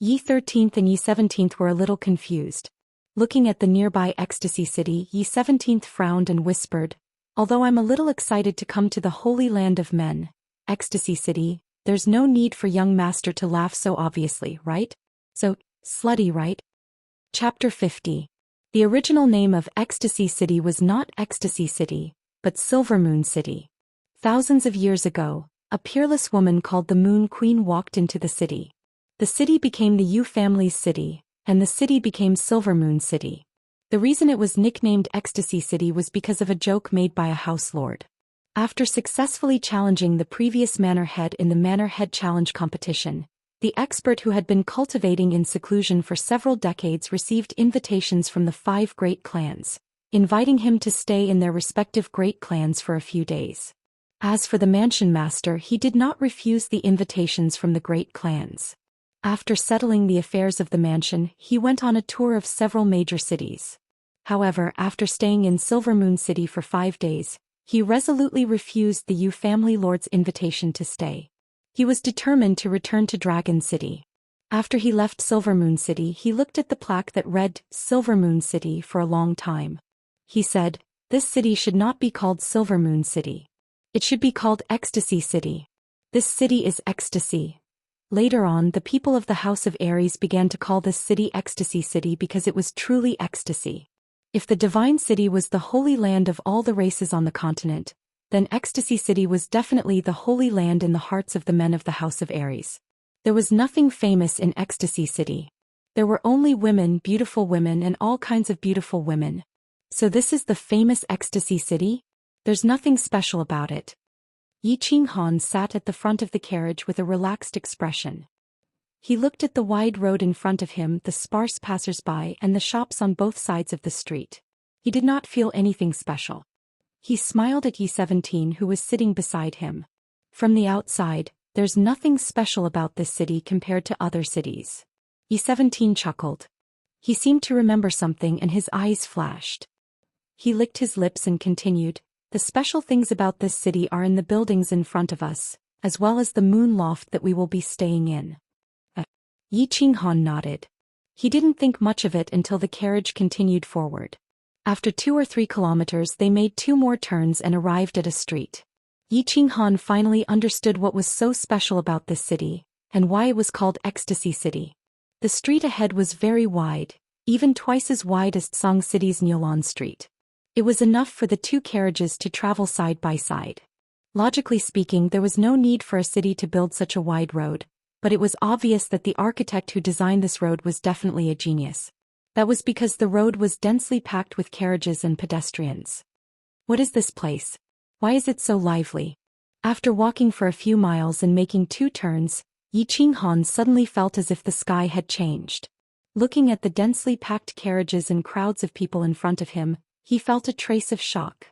Yi 13th and Yi 17th were a little confused. Looking at the nearby ecstasy city, Yi 17th frowned and whispered, "Although I'm a little excited to come to the holy land of men, ecstasy city, there's no need for young master to laugh so obviously, right? So, slutty, right?" Chapter 50. The original name of Ecstasy City was not Ecstasy City, but Silver Moon City. Thousands of years ago, a peerless woman called the Moon Queen walked into the city. The city became the Yu family's city, and the city became Silver Moon City. The reason it was nicknamed Ecstasy City was because of a joke made by a house lord. After successfully challenging the previous manor head in the Manor Head Challenge competition, the expert who had been cultivating in seclusion for several decades received invitations from the 5 great clans, inviting him to stay in their respective great clans for a few days. As for the mansion master, he did not refuse the invitations from the great clans. After settling the affairs of the mansion, he went on a tour of several major cities. However, after staying in Silver Moon City for 5 days, he resolutely refused the Yu family lord's invitation to stay. He was determined to return to Dragon City. After he left Silver Moon City, he looked at the plaque that read Silver Moon City for a long time. He said, "This city should not be called Silver Moon City. It should be called Ecstasy City. This city is ecstasy." Later on, the people of the House of Aries began to call this city Ecstasy City because it was truly ecstasy. If the Divine City was the holy land of all the races on the continent, then Ecstasy City was definitely the holy land in the hearts of the men of the House of Aries. There was nothing famous in Ecstasy City. There were only women, beautiful women, and all kinds of beautiful women. So this is the famous Ecstasy City? There's nothing special about it. Yi Qinghan sat at the front of the carriage with a relaxed expression. He looked at the wide road in front of him, the sparse passers-by, and the shops on both sides of the street. He did not feel anything special. He smiled at Yi 17, who was sitting beside him. From the outside, there's nothing special about this city compared to other cities. Yi 17 chuckled. He seemed to remember something and his eyes flashed. He licked his lips and continued, "The special things about this city are in the buildings in front of us, as well as the moon loft that we will be staying in." Yi Qinghan nodded. He didn't think much of it until the carriage continued forward. After 2 or 3 kilometers, they made 2 more turns and arrived at a street. Yi Qinghan finally understood what was so special about this city, and why it was called Ecstasy City. The street ahead was very wide, even twice as wide as Tsang City's Nyolan Street. It was enough for the 2 carriages to travel side by side. Logically speaking, there was no need for a city to build such a wide road, but it was obvious that the architect who designed this road was definitely a genius. That was because the road was densely packed with carriages and pedestrians. What is this place? Why is it so lively? After walking for a few miles and making 2 turns, Yi Qinghan suddenly felt as if the sky had changed. Looking at the densely packed carriages and crowds of people in front of him, he felt a trace of shock.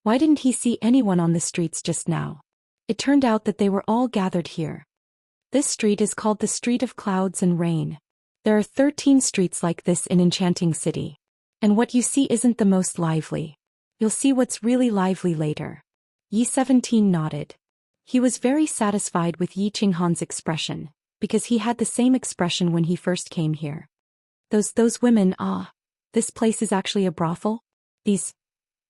Why didn't he see anyone on the streets just now? It turned out that they were all gathered here. This street is called the Street of Clouds and Rain. There are 13 streets like this in Enchanting City. And what you see isn't the most lively. You'll see what's really lively later. Yi 17 nodded. He was very satisfied with Yi Qinghan's expression, because he had the same expression when he first came here. Those women, this place is actually a brothel? These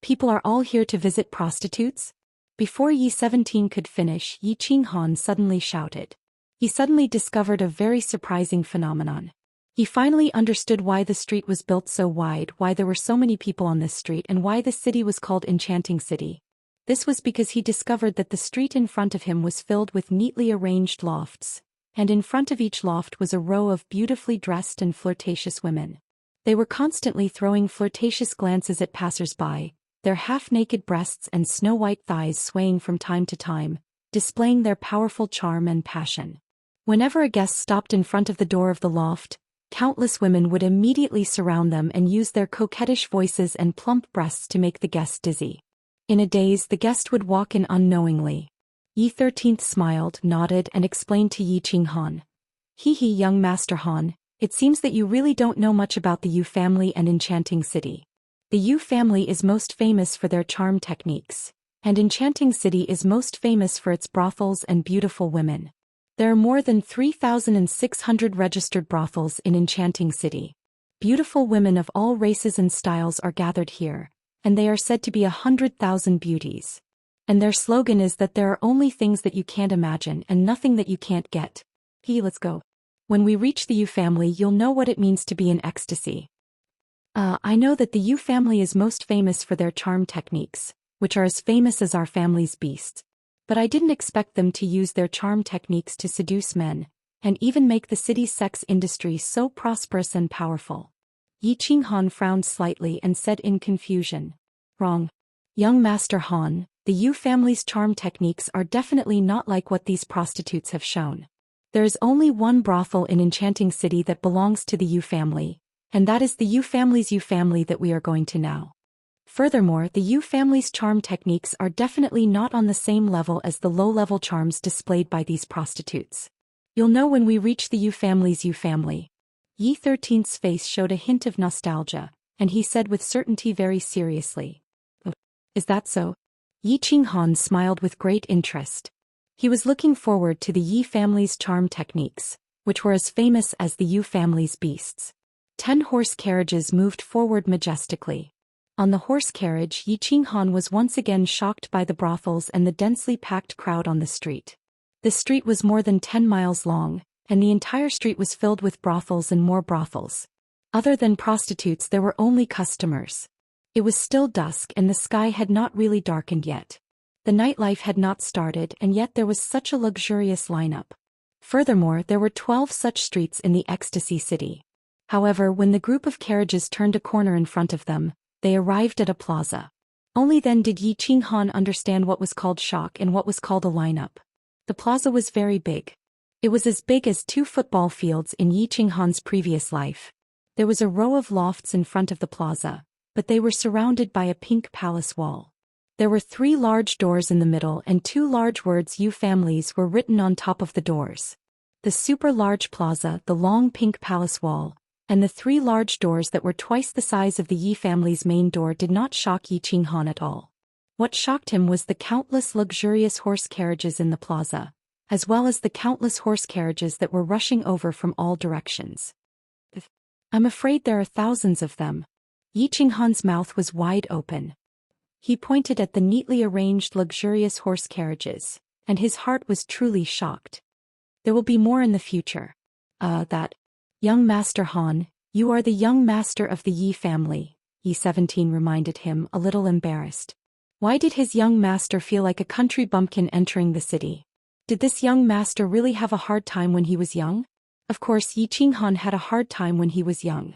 people are all here to visit prostitutes? Before Yi 17 could finish, Yi Qinghan suddenly shouted. He suddenly discovered a very surprising phenomenon. He finally understood why the street was built so wide, why there were so many people on this street, and why the city was called Enchanting City. This was because he discovered that the street in front of him was filled with neatly arranged lofts, and in front of each loft was a row of beautifully dressed and flirtatious women. They were constantly throwing flirtatious glances at passers-by, their half-naked breasts and snow-white thighs swaying from time to time, displaying their powerful charm and passion. Whenever a guest stopped in front of the door of the loft, countless women would immediately surround them and use their coquettish voices and plump breasts to make the guest dizzy. In a daze, the guest would walk in unknowingly. Yi 13th smiled, nodded, and explained to Yi Qinghan. Hee, young Master Han, it seems that you really don't know much about the Yu family and Enchanting City. The Yu family is most famous for their charm techniques, and Enchanting City is most famous for its brothels and beautiful women. There are more than 3,600 registered brothels in Enchanting City. Beautiful women of all races and styles are gathered here, and they are said to be 100,000 beauties. And their slogan is that there are only things that you can't imagine and nothing that you can't get. Let's go. When we reach the Yu family, you'll know what it means to be in ecstasy. I know that the Yu family is most famous for their charm techniques, which are as famous as our family's beasts. But I didn't expect them to use their charm techniques to seduce men, and even make the city's sex industry so prosperous and powerful. Yi Qinghan frowned slightly and said in confusion. Wrong. Young Master Han, the Yu family's charm techniques are definitely not like what these prostitutes have shown. There is only one brothel in Enchanting City that belongs to the Yu family, and that is the Yu family's Yu family that we are going to now. Furthermore, the Yu family's charm techniques are definitely not on the same level as the low-level charms displayed by these prostitutes. You'll know when we reach the Yu family's Yu family. Yi 13th's face showed a hint of nostalgia, and he said with certainty very seriously. Oh, is that so? Yi Qinghan smiled with great interest. He was looking forward to the Yi family's charm techniques, which were as famous as the Yu family's beasts. 10 horse carriages moved forward majestically. On the horse carriage, Yi Qinghan was once again shocked by the brothels and the densely packed crowd on the street. The street was more than 10 miles long, and the entire street was filled with brothels and more brothels. Other than prostitutes, there were only customers. It was still dusk and the sky had not really darkened yet. The nightlife had not started, and yet there was such a luxurious lineup. Furthermore, there were 12 such streets in the Ecstasy City. However, when the group of carriages turned a corner in front of them, they arrived at a plaza. Only then did Yi Qinghan understand what was called shock and what was called a lineup. The plaza was very big. It was as big as 2 football fields in Yi Qinghan's previous life. There was a row of lofts in front of the plaza, but they were surrounded by a pink palace wall. There were 3 large doors in the middle and 2 large words Yu families were written on top of the doors. The super large plaza, the long pink palace wall, and the 3 large doors that were twice the size of the Yi family's main door did not shock Yi Qinghan at all. What shocked him was the countless luxurious horse carriages in the plaza, as well as the countless horse carriages that were rushing over from all directions. I'm afraid there are thousands of them. Yi Qinghan's mouth was wide open. He pointed at the neatly arranged luxurious horse carriages, and his heart was truly shocked. There will be more in the future. That. Young Master Han, you are the young master of the Yi family, Yi 17 reminded him, a little embarrassed. Why did his young master feel like a country bumpkin entering the city? Did this young master really have a hard time when he was young? Of course, Yi Qinghan had a hard time when he was young.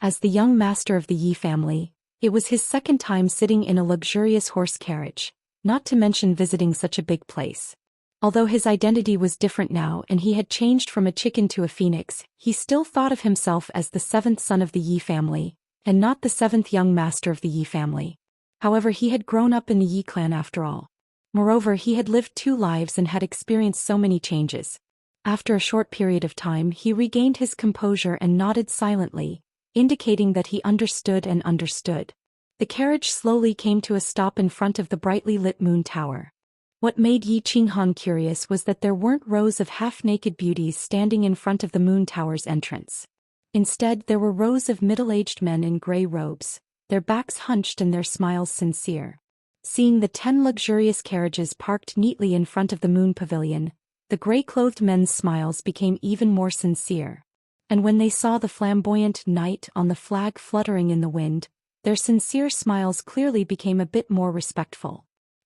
As the young master of the Yi family, it was his second time sitting in a luxurious horse carriage, not to mention visiting such a big place. Although his identity was different now and he had changed from a chicken to a phoenix, he still thought of himself as the 7th son of the Yi family, and not the 7th young master of the Yi family. However, he had grown up in the Yi clan after all. Moreover, he had lived 2 lives and had experienced so many changes. After a short period of time, he regained his composure and nodded silently, indicating that he understood and understood. The carriage slowly came to a stop in front of the brightly lit moon tower. What made Yi Qinghan curious was that there weren't rows of half-naked beauties standing in front of the moon tower's entrance. Instead, there were rows of middle-aged men in gray robes, their backs hunched and their smiles sincere. Seeing the 10 luxurious carriages parked neatly in front of the moon pavilion, the gray-clothed men's smiles became even more sincere. And when they saw the flamboyant knight on the flag fluttering in the wind, their sincere smiles clearly became a bit more respectful.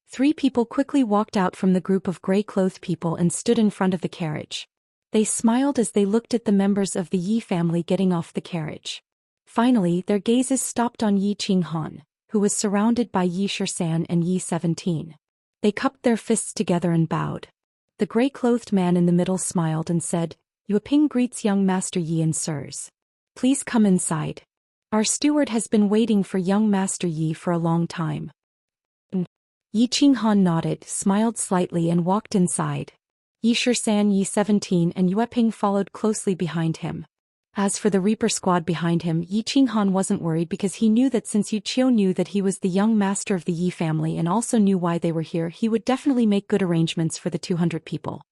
3 people quickly walked out from the group of gray-clothed people and stood in front of the carriage. They smiled as they looked at the members of the Yi family getting off the carriage. Finally, their gazes stopped on Yi Qinghan, who was surrounded by Yi Shisan and Yi 17. They cupped their fists together and bowed. The gray-clothed man in the middle smiled and said, "Yueping greets young Master Yi and sirs. Please come inside. Our steward has been waiting for young Master Yi for a long time." Yi Qinghan nodded, smiled slightly and walked inside. Yi Shisan, Yi 17 and Yueping followed closely behind him. As for the Reaper squad behind him, Yi Qinghan wasn't worried because he knew that since Yu Qiu knew that he was the young master of the Yi family and also knew why they were here, he would definitely make good arrangements for the 200 people.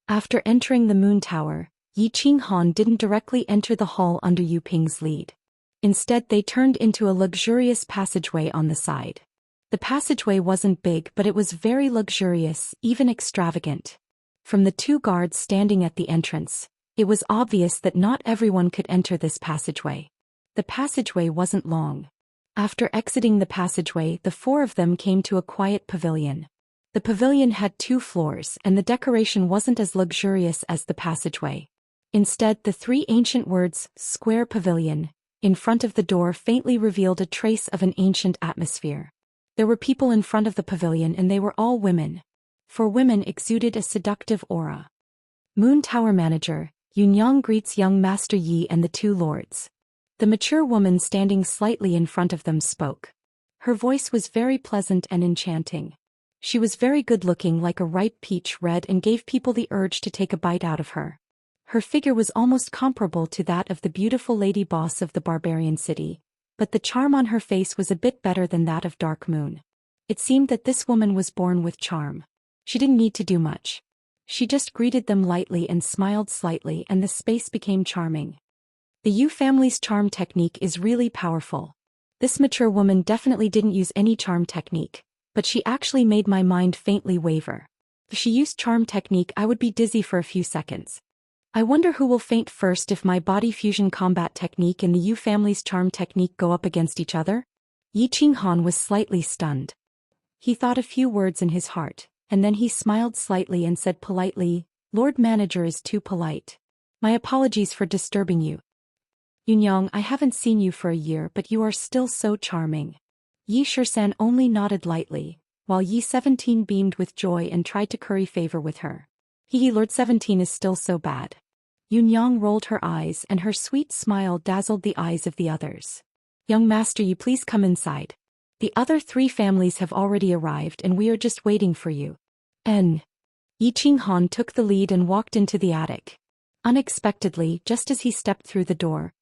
After entering the moon tower, Yi Qinghan didn't directly enter the hall under Yu Ping's lead. Instead, they turned into a luxurious passageway on the side. The passageway wasn't big, but it was very luxurious, even extravagant. From the 2 guards standing at the entrance, it was obvious that not everyone could enter this passageway. The passageway wasn't long. After exiting the passageway, the 4 of them came to a quiet pavilion. The pavilion had 2 floors, and the decoration wasn't as luxurious as the passageway. Instead, the 3 ancient words, "Square Pavilion," in front of the door faintly revealed a trace of an ancient atmosphere. There were people in front of the pavilion and they were all women. For women exuded a seductive aura. Moon Tower Manager, Yunyang greets young Master Yi and the 2 lords. The mature woman standing slightly in front of them spoke. Her voice was very pleasant and enchanting. She was very good-looking, like a ripe peach red, and gave people the urge to take a bite out of her. Her figure was almost comparable to that of the beautiful lady boss of the barbarian city, but the charm on her face was a bit better than that of Dark Moon. It seemed that this woman was born with charm. She didn't need to do much. She just greeted them lightly and smiled slightly, and the space became charming. The Yu family's charm technique is really powerful. This mature woman definitely didn't use any charm technique, but she actually made my mind faintly waver. If she used charm technique, I would be dizzy for a few seconds. I wonder who will faint first if my body fusion combat technique and the Yu family's charm technique go up against each other? Yi Qinghan was slightly stunned. He thought a few words in his heart, and then he smiled slightly and said politely, "Lord Manager is too polite. My apologies for disturbing you. Yunyang, I haven't seen you for a year, but you are still so charming." Yi Shisan only nodded lightly, while Yi 17 beamed with joy and tried to curry favor with her. Lord 17 is still so bad. Yunyang rolled her eyes and her sweet smile dazzled the eyes of the others. "Young Master, you please come inside. The other 3 families have already arrived and we are just waiting for you." Yi Qinghan took the lead and walked into the attic. Unexpectedly, just as he stepped through the door,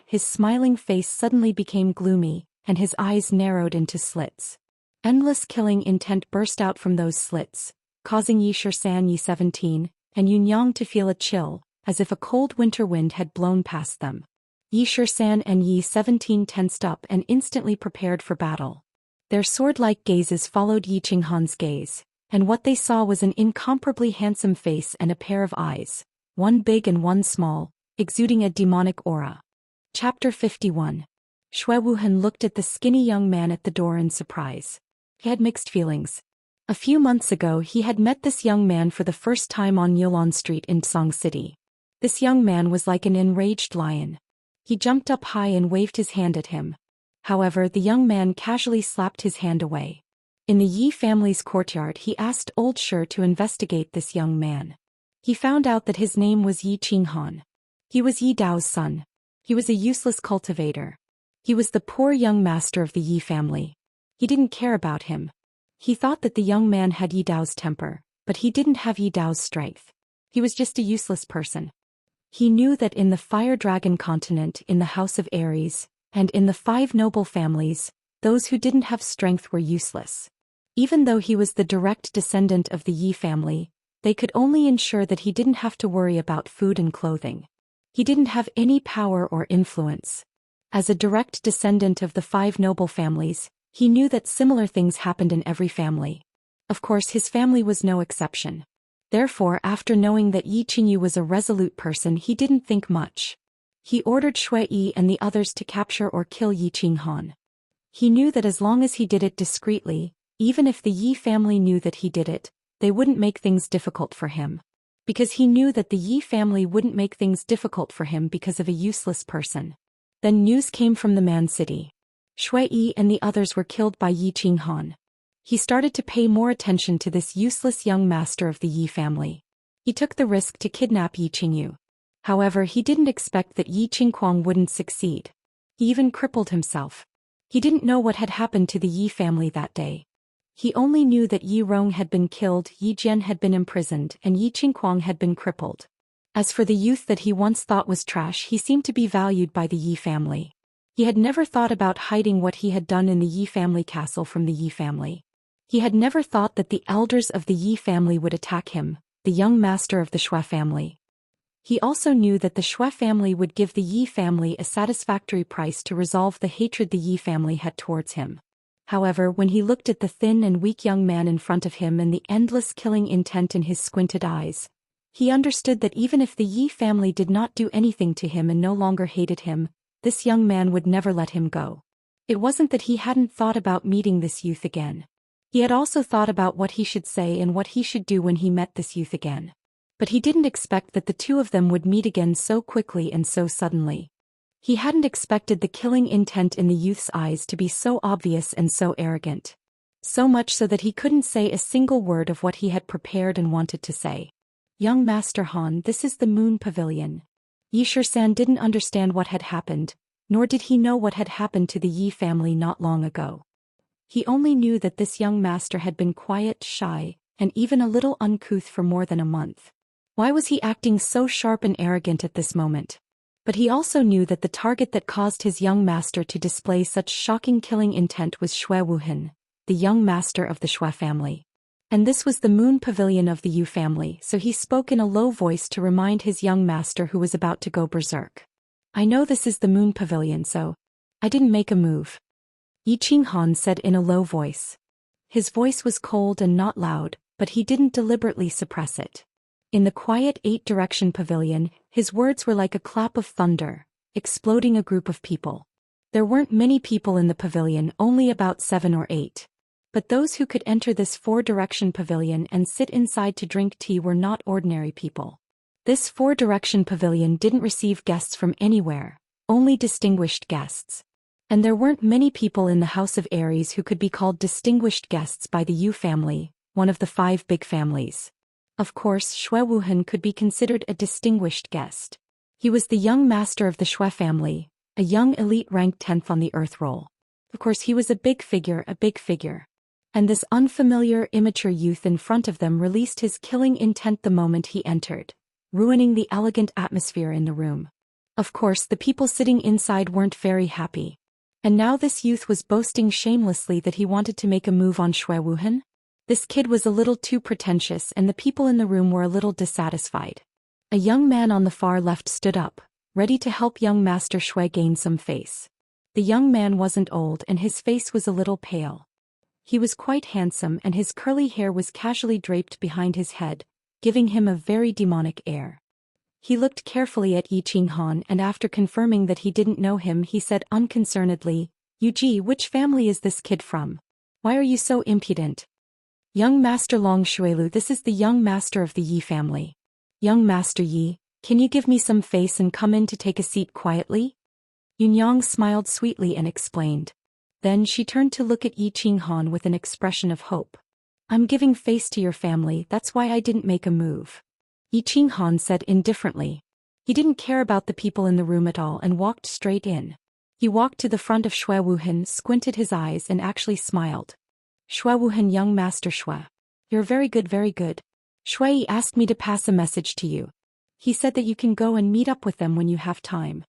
his smiling face suddenly became gloomy, and his eyes narrowed into slits. Endless killing intent burst out from those slits, causing Yi Shisan, Yi 17, and Yunyang to feel a chill, as if a cold winter wind had blown past them. Yi Shisan and Yi 17 tensed up and instantly prepared for battle. Their sword-like gazes followed Yi Qinghan's gaze, and what they saw was an incomparably handsome face and a pair of eyes, one big and one small, exuding a demonic aura. Chapter 51. Shui Wuhan looked at the skinny young man at the door in surprise. He had mixed feelings. A few months ago he had met this young man for the first time on Yulon Street in Song City. This young man was like an enraged lion. He jumped up high and waved his hand at him. However, the young man casually slapped his hand away. In the Yi family's courtyard, he asked Old Shi to investigate this young man. He found out that his name was Yi Qinghan. He was Yi Dao's son. He was a useless cultivator. He was the poor young master of the Yi family. He didn't care about him. He thought that the young man had Yi Dao's temper, but he didn't have Yi Dao's strength. He was just a useless person. He knew that in the Fire Dragon continent, in the House of Ares, and in the 5 noble families, those who didn't have strength were useless. Even though he was the direct descendant of the Yi family, they could only ensure that he didn't have to worry about food and clothing. He didn't have any power or influence. As a direct descendant of the 5 noble families, he knew that similar things happened in every family. Of course, his family was no exception. Therefore, after knowing that Yi Qingyu was a resolute person, he didn't think much. He ordered Shui Yi and the others to capture or kill Yi Qinghan. He knew that as long as he did it discreetly, even if the Yi family knew that he did it, they wouldn't make things difficult for him. Because he knew that the Yi family wouldn't make things difficult for him because of a useless person. Then news came from the Man City. Shui Yi and the others were killed by Yi Qinghan. He started to pay more attention to this useless young master of the Yi family. He took the risk to kidnap Yi Qingyu. However, he didn't expect that Yi Qingquang wouldn't succeed. He even crippled himself. He didn't know what had happened to the Yi family that day. He only knew that Yi Rong had been killed, Yi Jian had been imprisoned, and Yi Qingquang had been crippled. As for the youth that he once thought was trash, he seemed to be valued by the Yi family. He had never thought about hiding what he had done in the Yi family castle from the Yi family. He had never thought that the elders of the Yi family would attack him, the young master of the Shui family. He also knew that the Shui family would give the Yi family a satisfactory price to resolve the hatred the Yi family had towards him. However, when he looked at the thin and weak young man in front of him and the endless killing intent in his squinted eyes, he understood that even if the Yi family did not do anything to him and no longer hated him, this young man would never let him go. It wasn't that he hadn't thought about meeting this youth again. He had also thought about what he should say and what he should do when he met this youth again. But he didn't expect that the two of them would meet again so quickly and so suddenly. He hadn't expected the killing intent in the youth's eyes to be so obvious and so arrogant. So much so that he couldn't say a single word of what he had prepared and wanted to say. Young Master Han, this is the Moon Pavilion. Yi Shisan didn't understand what had happened, nor did he know what had happened to the Yi family not long ago. He only knew that this young master had been quiet, shy, and even a little uncouth for more than a month. Why was he acting so sharp and arrogant at this moment? But he also knew that the target that caused his young master to display such shocking killing intent was Shui Wuhan, the young master of the Shui family. And this was the Moon Pavilion of the Yu family, so he spoke in a low voice to remind his young master who was about to go berserk. I know this is the Moon Pavilion, so I didn't make a move. Yi Qinghan said in a low voice. His voice was cold and not loud, but he didn't deliberately suppress it. In the quiet 8-direction pavilion, his words were like a clap of thunder, exploding a group of people. There weren't many people in the pavilion, only about 7 or 8. But those who could enter this 4-direction pavilion and sit inside to drink tea were not ordinary people. This 4-direction pavilion didn't receive guests from anywhere, only distinguished guests. And there weren't many people in the House of Aries who could be called distinguished guests by the Yu family, one of the 5 big families. Of course, Shui Wuhan could be considered a distinguished guest. He was the young master of the Shui family, a young elite ranked 10th on the Earth roll. Of course, he was a big figure. And this unfamiliar, immature youth in front of them released his killing intent the moment he entered, ruining the elegant atmosphere in the room. Of course, the people sitting inside weren't very happy. And now this youth was boasting shamelessly that he wanted to make a move on Shui Wuhan? This kid was a little too pretentious and the people in the room were a little dissatisfied. A young man on the far left stood up, ready to help young Master Shui gain some face. The young man wasn't old and his face was a little pale. He was quite handsome and his curly hair was casually draped behind his head, giving him a very demonic air. He looked carefully at Yi Qinghan and after confirming that he didn't know him he said unconcernedly, Yuji, which family is this kid from? Why are you so impudent? Young Master Long Shuilu, this is the young master of the Yi family. Young Master Yi, can you give me some face and come in to take a seat quietly? Yunyang smiled sweetly and explained. Then she turned to look at Yi Qinghan with an expression of hope. I'm giving face to your family, that's why I didn't make a move. Yi Qinghan said indifferently. He didn't care about the people in the room at all and walked straight in. He walked to the front of Shui Wuhan, squinted his eyes and actually smiled. Shui Wuhan, young Master Shui. You're very good. Shui asked me to pass a message to you. He said that you can go and meet up with them when you have time.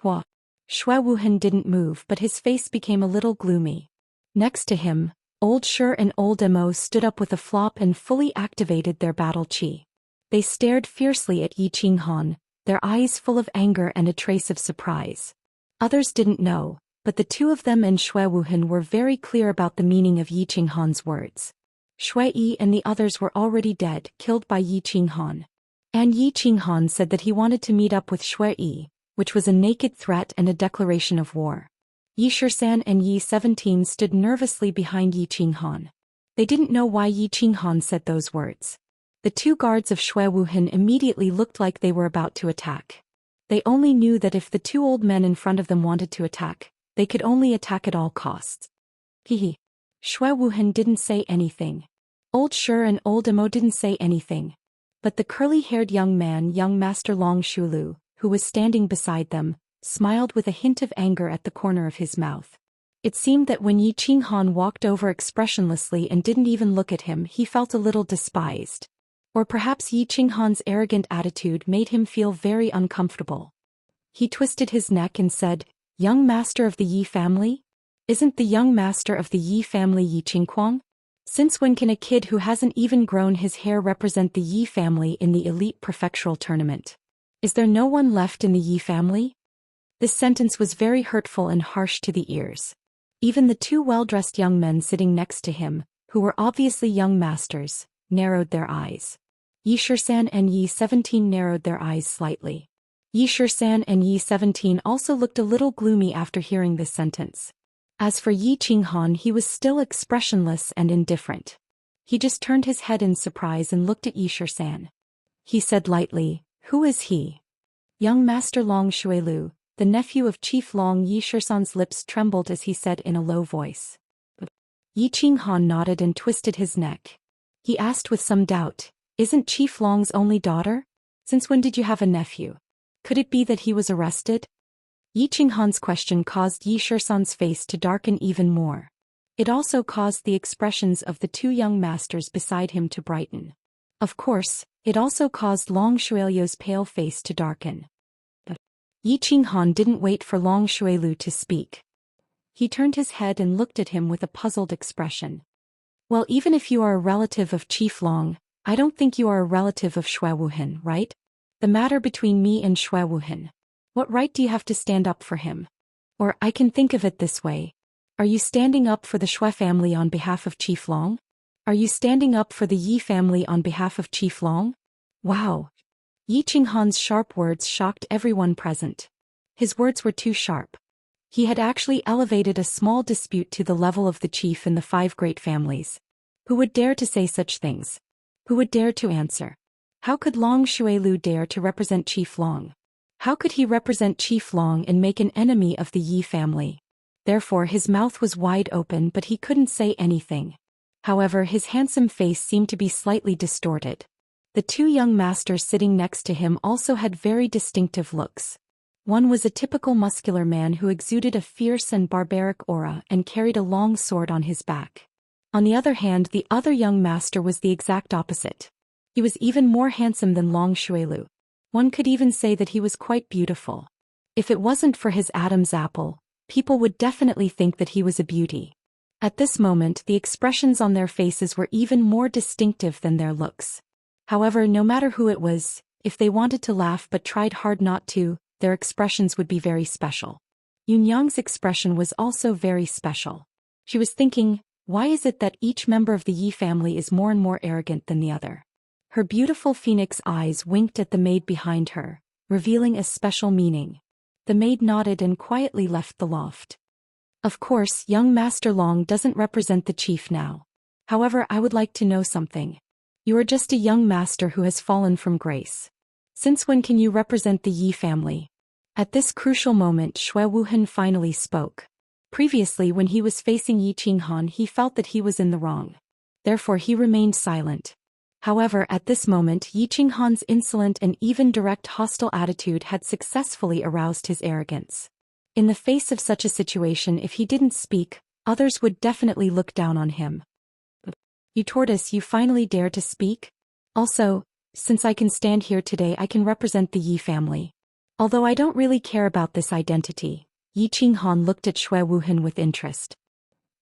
Hua. Shui Wuhan didn't move but his face became a little gloomy. Next to him, Old Shur and Old Mo stood up with a flop and fully activated their battle chi. They stared fiercely at Yi Qinghan, their eyes full of anger and a trace of surprise. Others didn't know, but the two of them and Shui Wuhan were very clear about the meaning of Yi Qinghan's words. Shui Yi and the others were already dead, killed by Yi Qinghan. And Yi Qinghan said that he wanted to meet up with Shui Yi, which was a naked threat and a declaration of war. Yi Shisan and Yi 17 stood nervously behind Yi Qinghan. They didn't know why Yi Qinghan said those words. The two guards of Shui Wuhan immediately looked like they were about to attack. They only knew that if the two old men in front of them wanted to attack, they could only attack at all costs. Hehe. Shui Wuhan didn't say anything. Old Shur and Old Mo didn't say anything. But the curly-haired young man, young Master Long Shulu, who was standing beside them, smiled with a hint of anger at the corner of his mouth. It seemed that when Yi Qinghan walked over expressionlessly and didn't even look at him, he felt a little despised. Or perhaps Yi Qinghan's arrogant attitude made him feel very uncomfortable. He twisted his neck and said, "Young master of the Yi family? Isn't the young master of the Yi family Yi Qingquang? Since when can a kid who hasn't even grown his hair represent the Yi family in the elite prefectural tournament? Is there no one left in the Yi family?" This sentence was very hurtful and harsh to the ears. Even the two well-dressed young men sitting next to him, who were obviously young masters, narrowed their eyes. Yi Shisan and Yi 17 narrowed their eyes slightly. Yi Shisan and Yi 17 also looked a little gloomy after hearing this sentence. As for Yi Qinghan, he was still expressionless and indifferent. He just turned his head in surprise and looked at Yi Shisan. He said lightly, "Who is he?" "Young Master Long Shuilu," the nephew of Chief Long. Yi Shisan's lips trembled as he said in a low voice. Yi Qinghan nodded and twisted his neck. He asked with some doubt, "Isn't Chief Long's only daughter? Since when did you have a nephew? Could it be that he was arrested?" Yi Qinghan's question caused Yi Shisan's face to darken even more. It also caused the expressions of the two young masters beside him to brighten. Of course, it also caused Long Shuilu's pale face to darken. Yi Qinghan didn't wait for Long Shuilu to speak. He turned his head and looked at him with a puzzled expression. "Well, even if you are a relative of Chief Long, I don't think you are a relative of Shui Wuhan, right? The matter between me and Shui Wuhan. What right do you have to stand up for him? Or I can think of it this way. Are you standing up for the Shui family on behalf of Chief Long? Are you standing up for the Yi family on behalf of Chief Long?" Wow! Yi Qinghan's sharp words shocked everyone present. His words were too sharp. He had actually elevated a small dispute to the level of the chief in the 5 great families. Who would dare to say such things? Who would dare to answer? How could Long Shuilu dare to represent Chief Long? How could he represent Chief Long and make an enemy of the Yi family? Therefore his mouth was wide open, but he couldn't say anything. However, his handsome face seemed to be slightly distorted. The two young masters sitting next to him also had very distinctive looks. One was a typical muscular man who exuded a fierce and barbaric aura and carried a long sword on his back. On the other hand, the other young master was the exact opposite. He was even more handsome than Long Shuilu. One could even say that he was quite beautiful. If it wasn't for his Adam's apple, people would definitely think that he was a beauty. At this moment, the expressions on their faces were even more distinctive than their looks. However, no matter who it was, if they wanted to laugh but tried hard not to, their expressions would be very special. Yunyang's expression was also very special. She was thinking, why is it that each member of the Yi family is more and more arrogant than the other? Her beautiful phoenix eyes winked at the maid behind her, revealing a special meaning. The maid nodded and quietly left the loft. Of course, young Master Long doesn't represent the chief now. However, I would like to know something. You are just a young master who has fallen from grace. Since when can you represent the Yi family? At this crucial moment, Shui Wuhan finally spoke. Previously, when he was facing Yi Qinghan, he felt that he was in the wrong. Therefore, he remained silent. However, at this moment, Yi Qinghan's insolent and even direct hostile attitude had successfully aroused his arrogance. In the face of such a situation, if he didn't speak, others would definitely look down on him. "You tortoise, you finally dare to speak? Also, since I can stand here today, I can represent the Yi family. Although I don't really care about this identity." Yi Qinghan looked at Shui Wuhan with interest.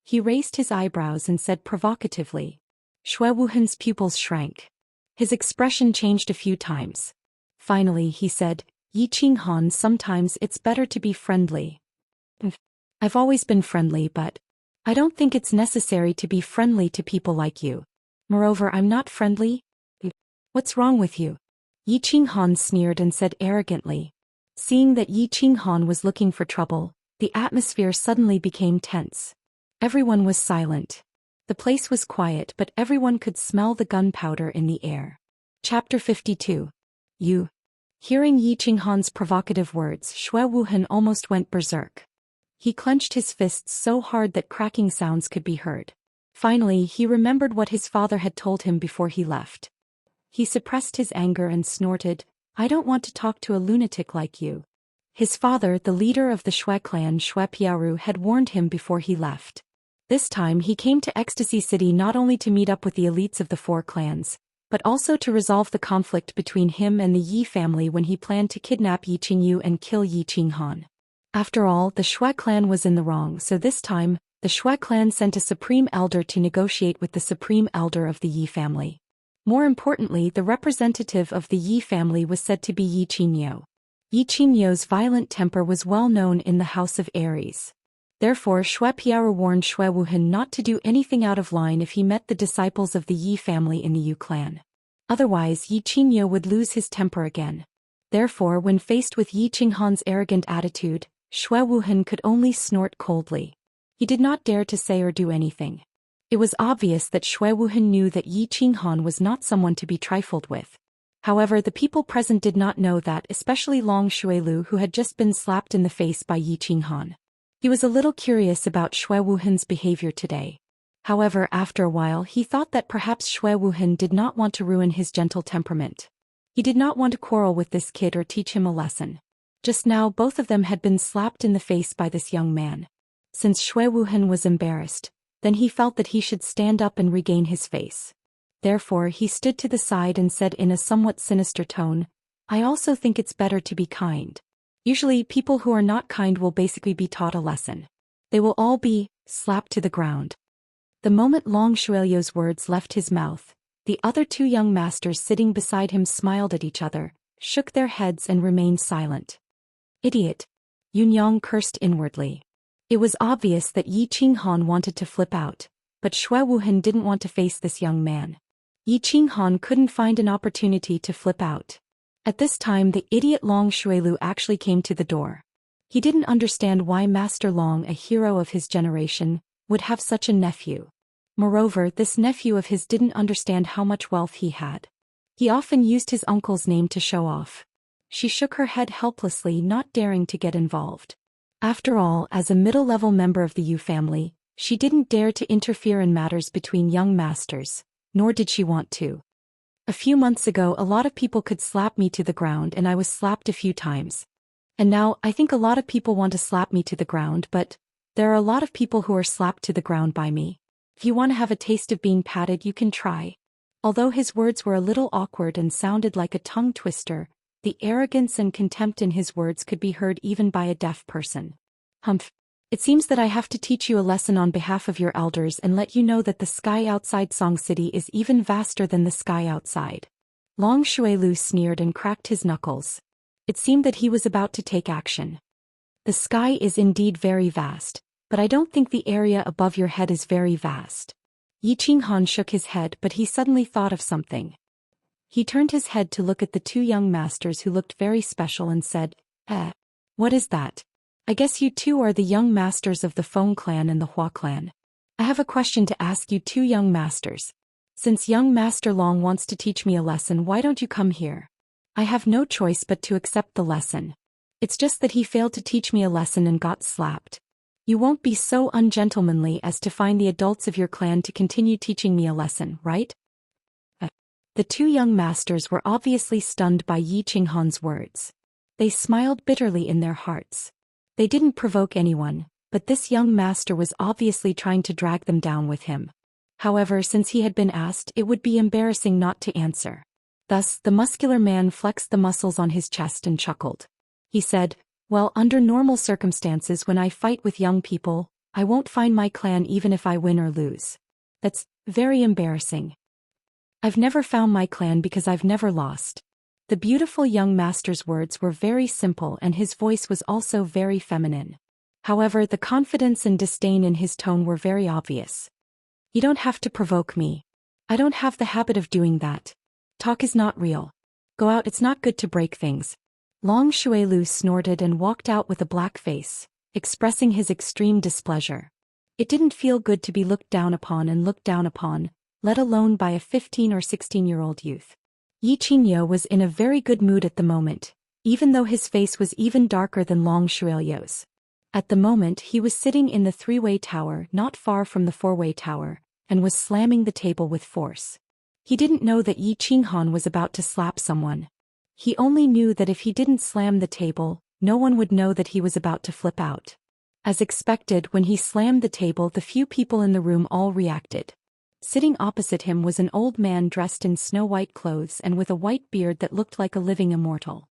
He raised his eyebrows and said provocatively. Shui Wuhan's pupils shrank. His expression changed a few times. Finally he said, Yi Qinghan, sometimes it's better to be friendly. I've always been friendly, but I don't think it's necessary to be friendly to people like you. Moreover, I'm not friendly. What's wrong with you? Yi Qinghan sneered and said arrogantly. Seeing that Yi Qinghan was looking for trouble, the atmosphere suddenly became tense. Everyone was silent. The place was quiet, but everyone could smell the gunpowder in the air. Chapter 52. You. Hearing Yi Qinghan's provocative words, Shui Wuhan almost went berserk. He clenched his fists so hard that cracking sounds could be heard. Finally, he remembered what his father had told him before he left. He suppressed his anger and snorted, I don't want to talk to a lunatic like you. His father, the leader of the Shui clan Shui Piaru, had warned him before he left. This time he came to Ecstasy City not only to meet up with the elites of the 4 clans, but also to resolve the conflict between him and the Yi family when he planned to kidnap Yi Qingyu and kill Yi Qinghan. After all, the Shui clan was in the wrong, so this time, the Shui clan sent a supreme elder to negotiate with the supreme elder of the Yi family. More importantly, the representative of the Yi family was said to be Yi Qingyu. Yi Qingyu's violent temper was well known in the House of Aries. Therefore, Shui Piaru warned Shui Wuhan not to do anything out of line if he met the disciples of the Yi family in the Yu clan. Otherwise, Yi Qingyu would lose his temper again. Therefore, when faced with Yi Qinghan's arrogant attitude, Shui Wuhan could only snort coldly. He did not dare to say or do anything. It was obvious that Shui Wuhan knew that Yi Qinghan was not someone to be trifled with. However, the people present did not know that, especially Long Shuilu, who had just been slapped in the face by Yi Qinghan. He was a little curious about Shui Wuhan's behavior today. However, after a while he thought that perhaps Shui Wuhan did not want to ruin his gentle temperament. He did not want to quarrel with this kid or teach him a lesson. Just now both of them had been slapped in the face by this young man. Since Shui Wuhan was embarrassed, then he felt that he should stand up and regain his face. Therefore he stood to the side and said in a somewhat sinister tone, I also think it's better to be kind. Usually people who are not kind will basically be taught a lesson. They will all be slapped to the ground. The moment Long Shuilu's words left his mouth, the other 2 young masters sitting beside him smiled at each other, shook their heads and remained silent. Idiot! Yunyang cursed inwardly. It was obvious that Yi Qinghan wanted to flip out, but Shui Wuhan didn't want to face this young man. Yi Qinghan couldn't find an opportunity to flip out. At this time the idiot Long Shuilu actually came to the door. He didn't understand why Master Long, a hero of his generation, would have such a nephew. Moreover, this nephew of his didn't understand how much wealth he had. He often used his uncle's name to show off. She shook her head helplessly, not daring to get involved. After all, as a middle-level member of the Yu family, she didn't dare to interfere in matters between young masters, nor did she want to. A few months ago a lot of people could slap me to the ground and I was slapped a few times. And now, I think a lot of people want to slap me to the ground, but there are a lot of people who are slapped to the ground by me. If you want to have a taste of being patted, you can try. Although his words were a little awkward and sounded like a tongue twister, the arrogance and contempt in his words could be heard even by a deaf person. Humph. It seems that I have to teach you a lesson on behalf of your elders and let you know that the sky outside Song City is even vaster than the sky outside. Long Shuilu sneered and cracked his knuckles. It seemed that he was about to take action. The sky is indeed very vast, but I don't think the area above your head is very vast. Yi Qinghan shook his head, but he suddenly thought of something. He turned his head to look at the 2 young masters who looked very special and said, what is that? I guess you 2 are the young masters of the Feng clan and the Hua clan. I have a question to ask you 2 young masters. Since young Master Long wants to teach me a lesson, why don't you come here? I have no choice but to accept the lesson. It's just that he failed to teach me a lesson and got slapped. You won't be so ungentlemanly as to find the adults of your clan to continue teaching me a lesson, right? The 2 young masters were obviously stunned by Yi Qinghan's words. They smiled bitterly in their hearts. They didn't provoke anyone, but this young master was obviously trying to drag them down with him. However, since he had been asked, it would be embarrassing not to answer. Thus, the muscular man flexed the muscles on his chest and chuckled. He said, well, under normal circumstances when I fight with young people, I won't find my clan even if I win or lose. That's very embarrassing. I've never found my clan because I've never lost. The beautiful young master's words were very simple and his voice was also very feminine. However, the confidence and disdain in his tone were very obvious. You don't have to provoke me. I don't have the habit of doing that. Talk is not real. Go out, it's not good to break things. Long Shuelu snorted and walked out with a black face, expressing his extreme displeasure. It didn't feel good to be looked down upon, let alone by a 15 or 16-year-old youth. Yi Qingyo was in a very good mood at the moment, even though his face was even darker than Long Shuelyo's. At the moment he was sitting in the three-way tower not far from the four-way tower, and was slamming the table with force. He didn't know that Yi Qinghan was about to slap someone. He only knew that if he didn't slam the table, no one would know that he was about to flip out. As expected, when he slammed the table, the few people in the room all reacted. Sitting opposite him was an old man dressed in snow-white clothes and with a white beard that looked like a living immortal.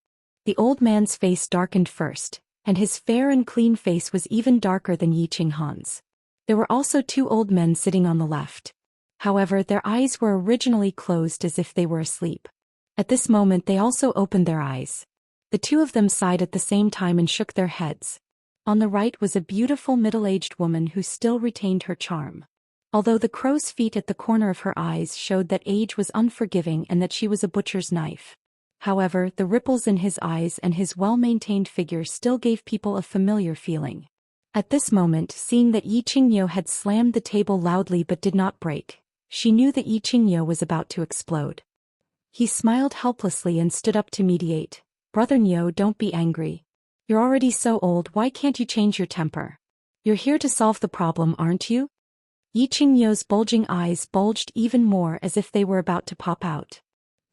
The old man's face darkened first, and his fair and clean face was even darker than Yi Qinghan's. There were also two old men sitting on the left. However, their eyes were originally closed as if they were asleep. At this moment they also opened their eyes. The two of them sighed at the same time and shook their heads. On the right was a beautiful middle-aged woman who still retained her charm. Although the crow's feet at the corner of her eyes showed that age was unforgiving and that she was a butcher's knife. However, the ripples in his eyes and his well-maintained figure still gave people a familiar feeling. At this moment, seeing that Yi Qingyo had slammed the table loudly but did not break, she knew that Yi Qingyo was about to explode. He smiled helplessly and stood up to mediate. Brother Nyo, don't be angry. You're already so old, why can't you change your temper? You're here to solve the problem, aren't you? Yi Qingyo's bulging eyes bulged even more as if they were about to pop out.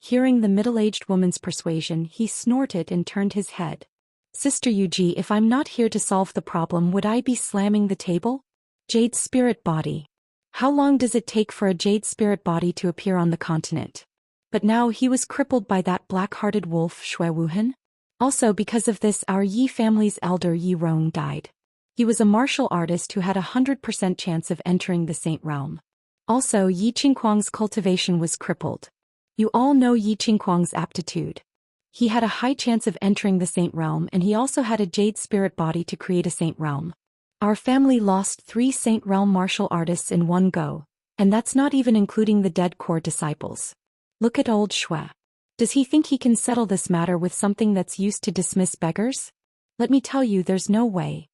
Hearing the middle-aged woman's persuasion, he snorted and turned his head. Sister Yuji, if I'm not here to solve the problem, would I be slamming the table? Jade spirit body. How long does it take for a jade spirit body to appear on the continent? But now he was crippled by that black-hearted wolf Shui Wuhan. Also because of this, our Yi family's elder Yi Rong died. He was a martial artist who had a 100% chance of entering the Saint Realm. Also, Yi Qingquang's cultivation was crippled. You all know Yi Qingquang's aptitude. He had a high chance of entering the Saint Realm, and he also had a jade spirit body to create a Saint Realm. Our family lost 3 Saint Realm martial artists in one go, and that's not even including the dead core disciples. Look at old Shui. Does he think he can settle this matter with something that's used to dismiss beggars? Let me tell you, there's no way.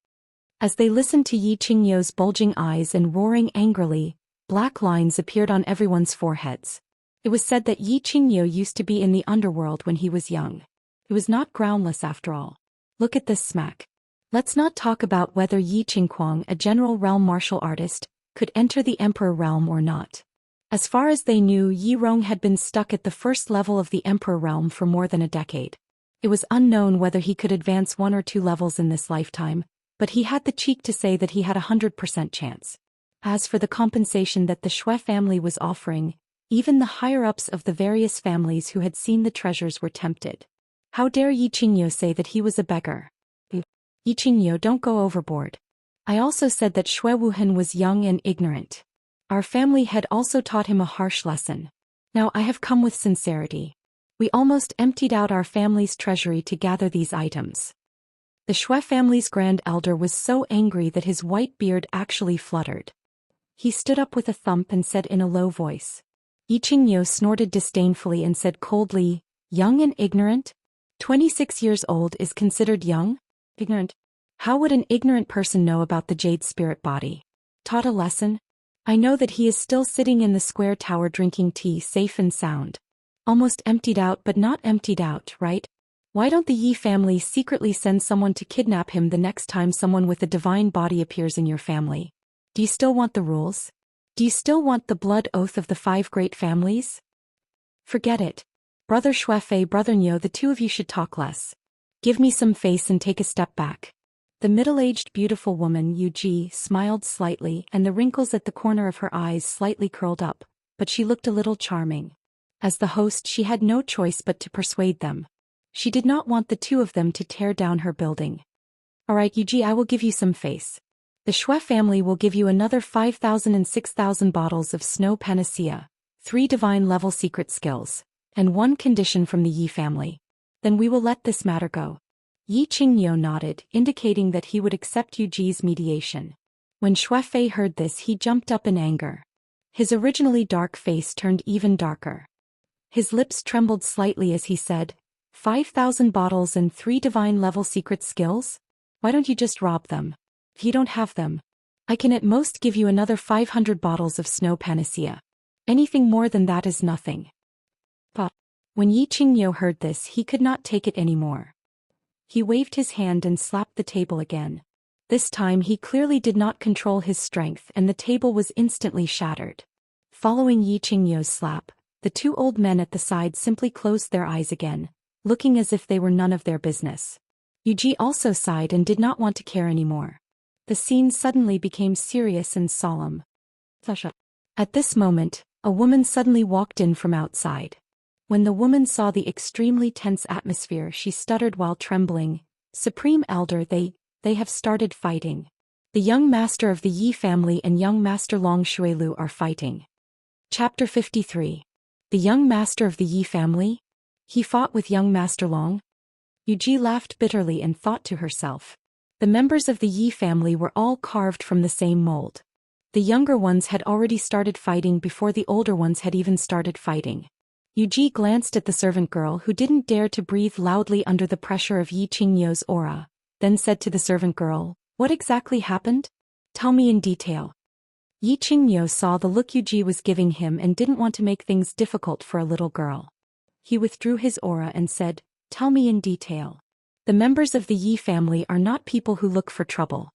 As they listened to Yi Qingyo's bulging eyes and roaring angrily, black lines appeared on everyone's foreheads. It was said that Yi Qingyo used to be in the underworld when he was young. It was not groundless after all. Look at this smack. Let's not talk about whether Yi Qingquang, a general realm martial artist, could enter the Emperor realm or not. As far as they knew, Yi Rong had been stuck at the first level of the Emperor realm for more than a decade. It was unknown whether he could advance 1 or 2 levels in this lifetime, but he had the cheek to say that he had a 100% chance. As for the compensation that the Shui family was offering, even the higher-ups of the various families who had seen the treasures were tempted. How dare Yi Qingyo say that he was a beggar? Yi Qingyo, don't go overboard. I also said that Shui Wuhan was young and ignorant. Our family had also taught him a harsh lesson. Now I have come with sincerity. We almost emptied out our family's treasury to gather these items. The Shui family's grand elder was so angry that his white beard actually fluttered. He stood up with a thump and said in a low voice. Yi Qingyo snorted disdainfully and said coldly, young and ignorant? 26 years old is considered young? Ignorant? How would an ignorant person know about the jade spirit body? Taught a lesson? I know that he is still sitting in the square tower drinking tea safe and sound. Almost emptied out but not emptied out, right? Why don't the Yi family secretly send someone to kidnap him the next time someone with a divine body appears in your family? Do you still want the rules? Do you still want the blood oath of the 5 great families? Forget it. Brother Shuefei, Brother Nyo, the two of you should talk less. Give me some face and take a step back. The middle-aged beautiful woman, Yuji, smiled slightly and the wrinkles at the corner of her eyes slightly curled up, but she looked a little charming. As the host, she had no choice but to persuade them. She did not want the two of them to tear down her building. Alright, Yuji, I will give you some face. The Xue family will give you another 5,000 and 6,000 bottles of snow panacea, 3 divine-level secret skills, and 1 condition from the Yi family. Then we will let this matter go. Yi Qingniu nodded, indicating that he would accept Yu Ji's mediation. When Xue Fei heard this, he jumped up in anger. His originally dark face turned even darker. His lips trembled slightly as he said, 5,000 bottles and 3 divine-level secret skills? Why don't you just rob them? If you don't have them, I can at most give you another 500 bottles of snow panacea. Anything more than that is nothing. But when Yi Qingniu heard this, he could not take it anymore. He waved his hand and slapped the table again. This time he clearly did not control his strength and the table was instantly shattered. Following Yi Qingniu's slap, the 2 old men at the side simply closed their eyes again, looking as if they were none of their business. Yu Ji also sighed and did not want to care anymore. The scene suddenly became serious and solemn. At this moment, a woman suddenly walked in from outside. When the woman saw the extremely tense atmosphere, she stuttered while trembling, "Supreme Elder, they have started fighting. The young master of the Yi family and young master Long Xuelu are fighting." Chapter 53. The young master of the Yi family? He fought with young master Long? Yu Ji laughed bitterly and thought to herself. The members of the Yi family were all carved from the same mold. The younger ones had already started fighting before the older ones had even started fighting. Yu Ji glanced at the servant girl who didn't dare to breathe loudly under the pressure of Yi Qingniu's aura, then said to the servant girl, "What exactly happened? Tell me in detail." Yi Qingniu saw the look Yu Ji was giving him and didn't want to make things difficult for a little girl. He withdrew his aura and said, "Tell me in detail. The members of the Yi family are not people who look for trouble."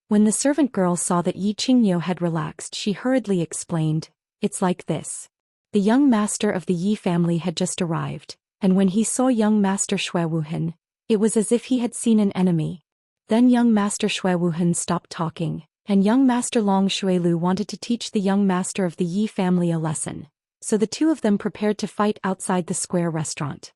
When the servant girl saw that Yi Qingniu had relaxed, she hurriedly explained, "It's like this. The young master of the Yi family had just arrived, and when he saw young master Xue Wuhan, it was as if he had seen an enemy. Then young master Xue Wuhan stopped talking, and young master Long Xuelu wanted to teach the young master of the Yi family a lesson, so the 2 of them prepared to fight outside the square restaurant.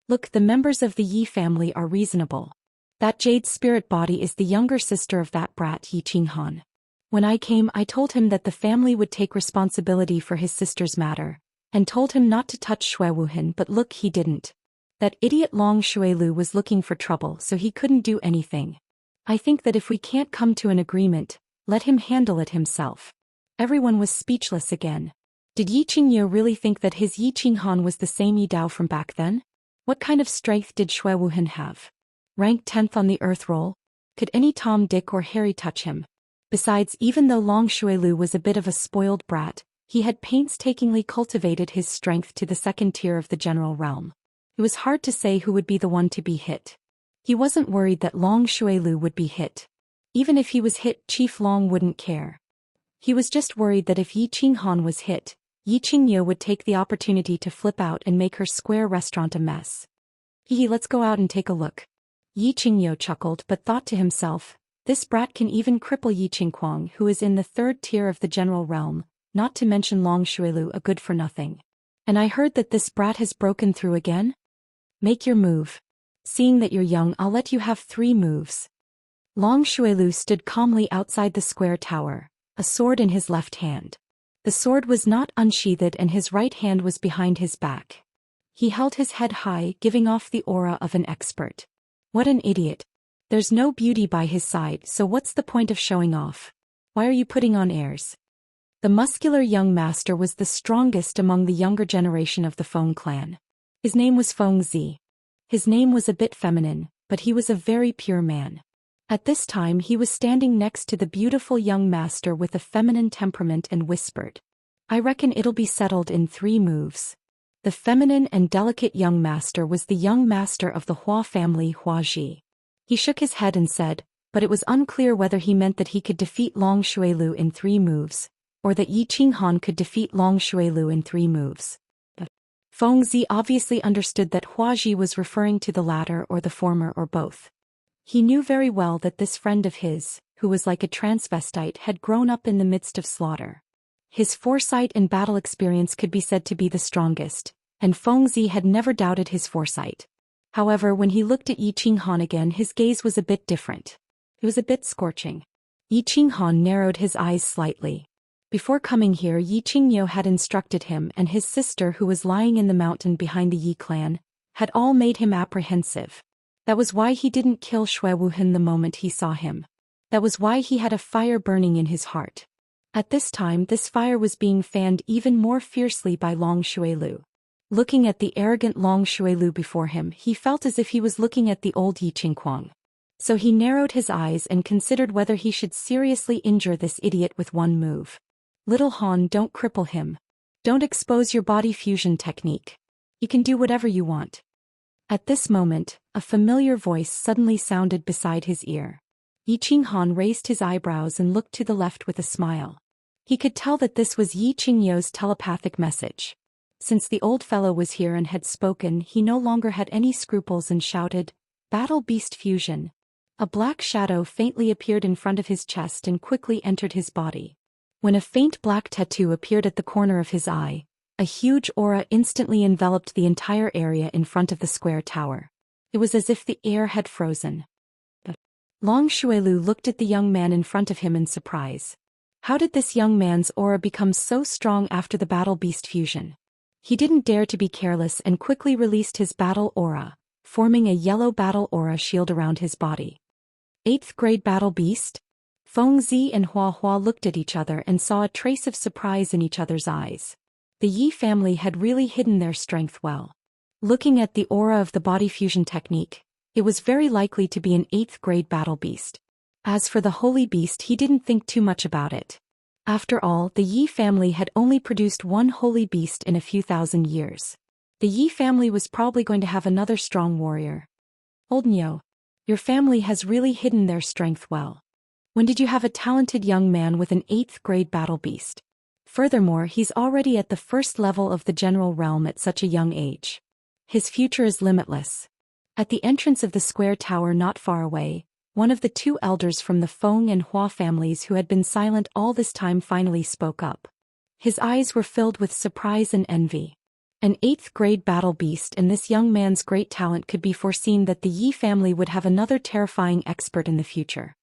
Look, the members of the Yi family are reasonable. That jade spirit body is the younger sister of that brat Yi Qinghan. When I came, I told him that the family would take responsibility for his sister's matter, and told him not to touch Xue Wuhan, but look, he didn't. That idiot Long Xuelu was looking for trouble, so he couldn't do anything. I think that if we can't come to an agreement, let him handle it himself." Everyone was speechless again. Did Yi Qingniu really think that his Yi Qinghan was the same Yi Dao from back then? What kind of strength did Xue Wuhan have? Ranked 10th on the Earth roll? Could any Tom, Dick or Harry touch him? Besides, even though Long Xuelu was a bit of a spoiled brat, he had painstakingly cultivated his strength to the 2nd tier of the general realm. It was hard to say who would be the one to be hit. He wasn't worried that Long Xuelu would be hit. Even if he was hit, Chief Long wouldn't care. He was just worried that if Yi Qinghan was hit, Yi Qingniu would take the opportunity to flip out and make her square restaurant a mess. Let's go out and take a look." Yi Qingniu chuckled but thought to himself, this brat can even cripple Yi Qingquang, who is in the 3rd tier of the general realm, not to mention Long Xuelu, a good-for-nothing. And I heard that this brat has broken through again? Make your move. Seeing that you're young, I'll let you have 3 moves. Long Xuelu stood calmly outside the square tower, a sword in his left hand. The sword was not unsheathed and his right hand was behind his back. He held his head high, giving off the aura of an expert. What an idiot. There's no beauty by his side, so what's the point of showing off? Why are you putting on airs? The muscular young master was the strongest among the younger generation of the Feng clan. His name was Feng Zi. His name was a bit feminine, but he was a very pure man. At this time he was standing next to the beautiful young master with a feminine temperament and whispered, "I reckon it'll be settled in 3 moves." The feminine and delicate young master was the young master of the Hua family, Hua Ji. He shook his head and said, but it was unclear whether he meant that he could defeat Long Xuelu in 3 moves, or that Yi Qinghan could defeat Long Xuelu in 3 moves. Feng Zi obviously understood that Hua Ji was referring to the latter or the former or both. He knew very well that this friend of his, who was like a transvestite, had grown up in the midst of slaughter. His foresight and battle experience could be said to be the strongest, and Feng Zi had never doubted his foresight. However, when he looked at Yi Qinghan again, his gaze was a bit different. It was a bit scorching. Yi Qinghan narrowed his eyes slightly. Before coming here, Yi Qingyo had instructed him and his sister, who was lying in the mountain behind the Yi clan, had all made him apprehensive. That was why he didn't kill Shui Wuhan the moment he saw him. That was why he had a fire burning in his heart. At this time, this fire was being fanned even more fiercely by Long Xuelu. Looking at the arrogant Long Xuelu before him, he felt as if he was looking at the old Yi Qingquang. So he narrowed his eyes and considered whether he should seriously injure this idiot with one move. Little Han, don't cripple him. Don't expose your body fusion technique. You can do whatever you want. At this moment, a familiar voice suddenly sounded beside his ear. Yi Qinghan raised his eyebrows and looked to the left with a smile. He could tell that this was Yi Qingyo's telepathic message. Since the old fellow was here and had spoken, he no longer had any scruples and shouted, "Battle Beast Fusion." A black shadow faintly appeared in front of his chest and quickly entered his body. When a faint black tattoo appeared at the corner of his eye, a huge aura instantly enveloped the entire area in front of the square tower. It was as if the air had frozen. Long Xuelu looked at the young man in front of him in surprise. How did this young man's aura become so strong after the Battle Beast fusion? He didn't dare to be careless and quickly released his battle aura, forming a yellow battle aura shield around his body. 8th grade Battle Beast? Fengzi and Hua Hua looked at each other and saw a trace of surprise in each other's eyes. The Yi family had really hidden their strength well. Looking at the aura of the body fusion technique, it was very likely to be an 8th grade Battle Beast. As for the Holy Beast, he didn't think too much about it. After all, the Yi family had only produced one Holy Beast in a few thousand years. The Yi family was probably going to have another strong warrior. Old Nyo, your family has really hidden their strength well. When did you have a talented young man with an 8th grade Battle Beast? Furthermore, he's already at the first level of the general realm at such a young age. His future is limitless. At the entrance of the square tower not far away, one of the two elders from the Feng and Hua families who had been silent all this time finally spoke up. His eyes were filled with surprise and envy. An 8th grade Battle Beast and this young man's great talent could be foreseen that the Yi family would have another terrifying expert in the future.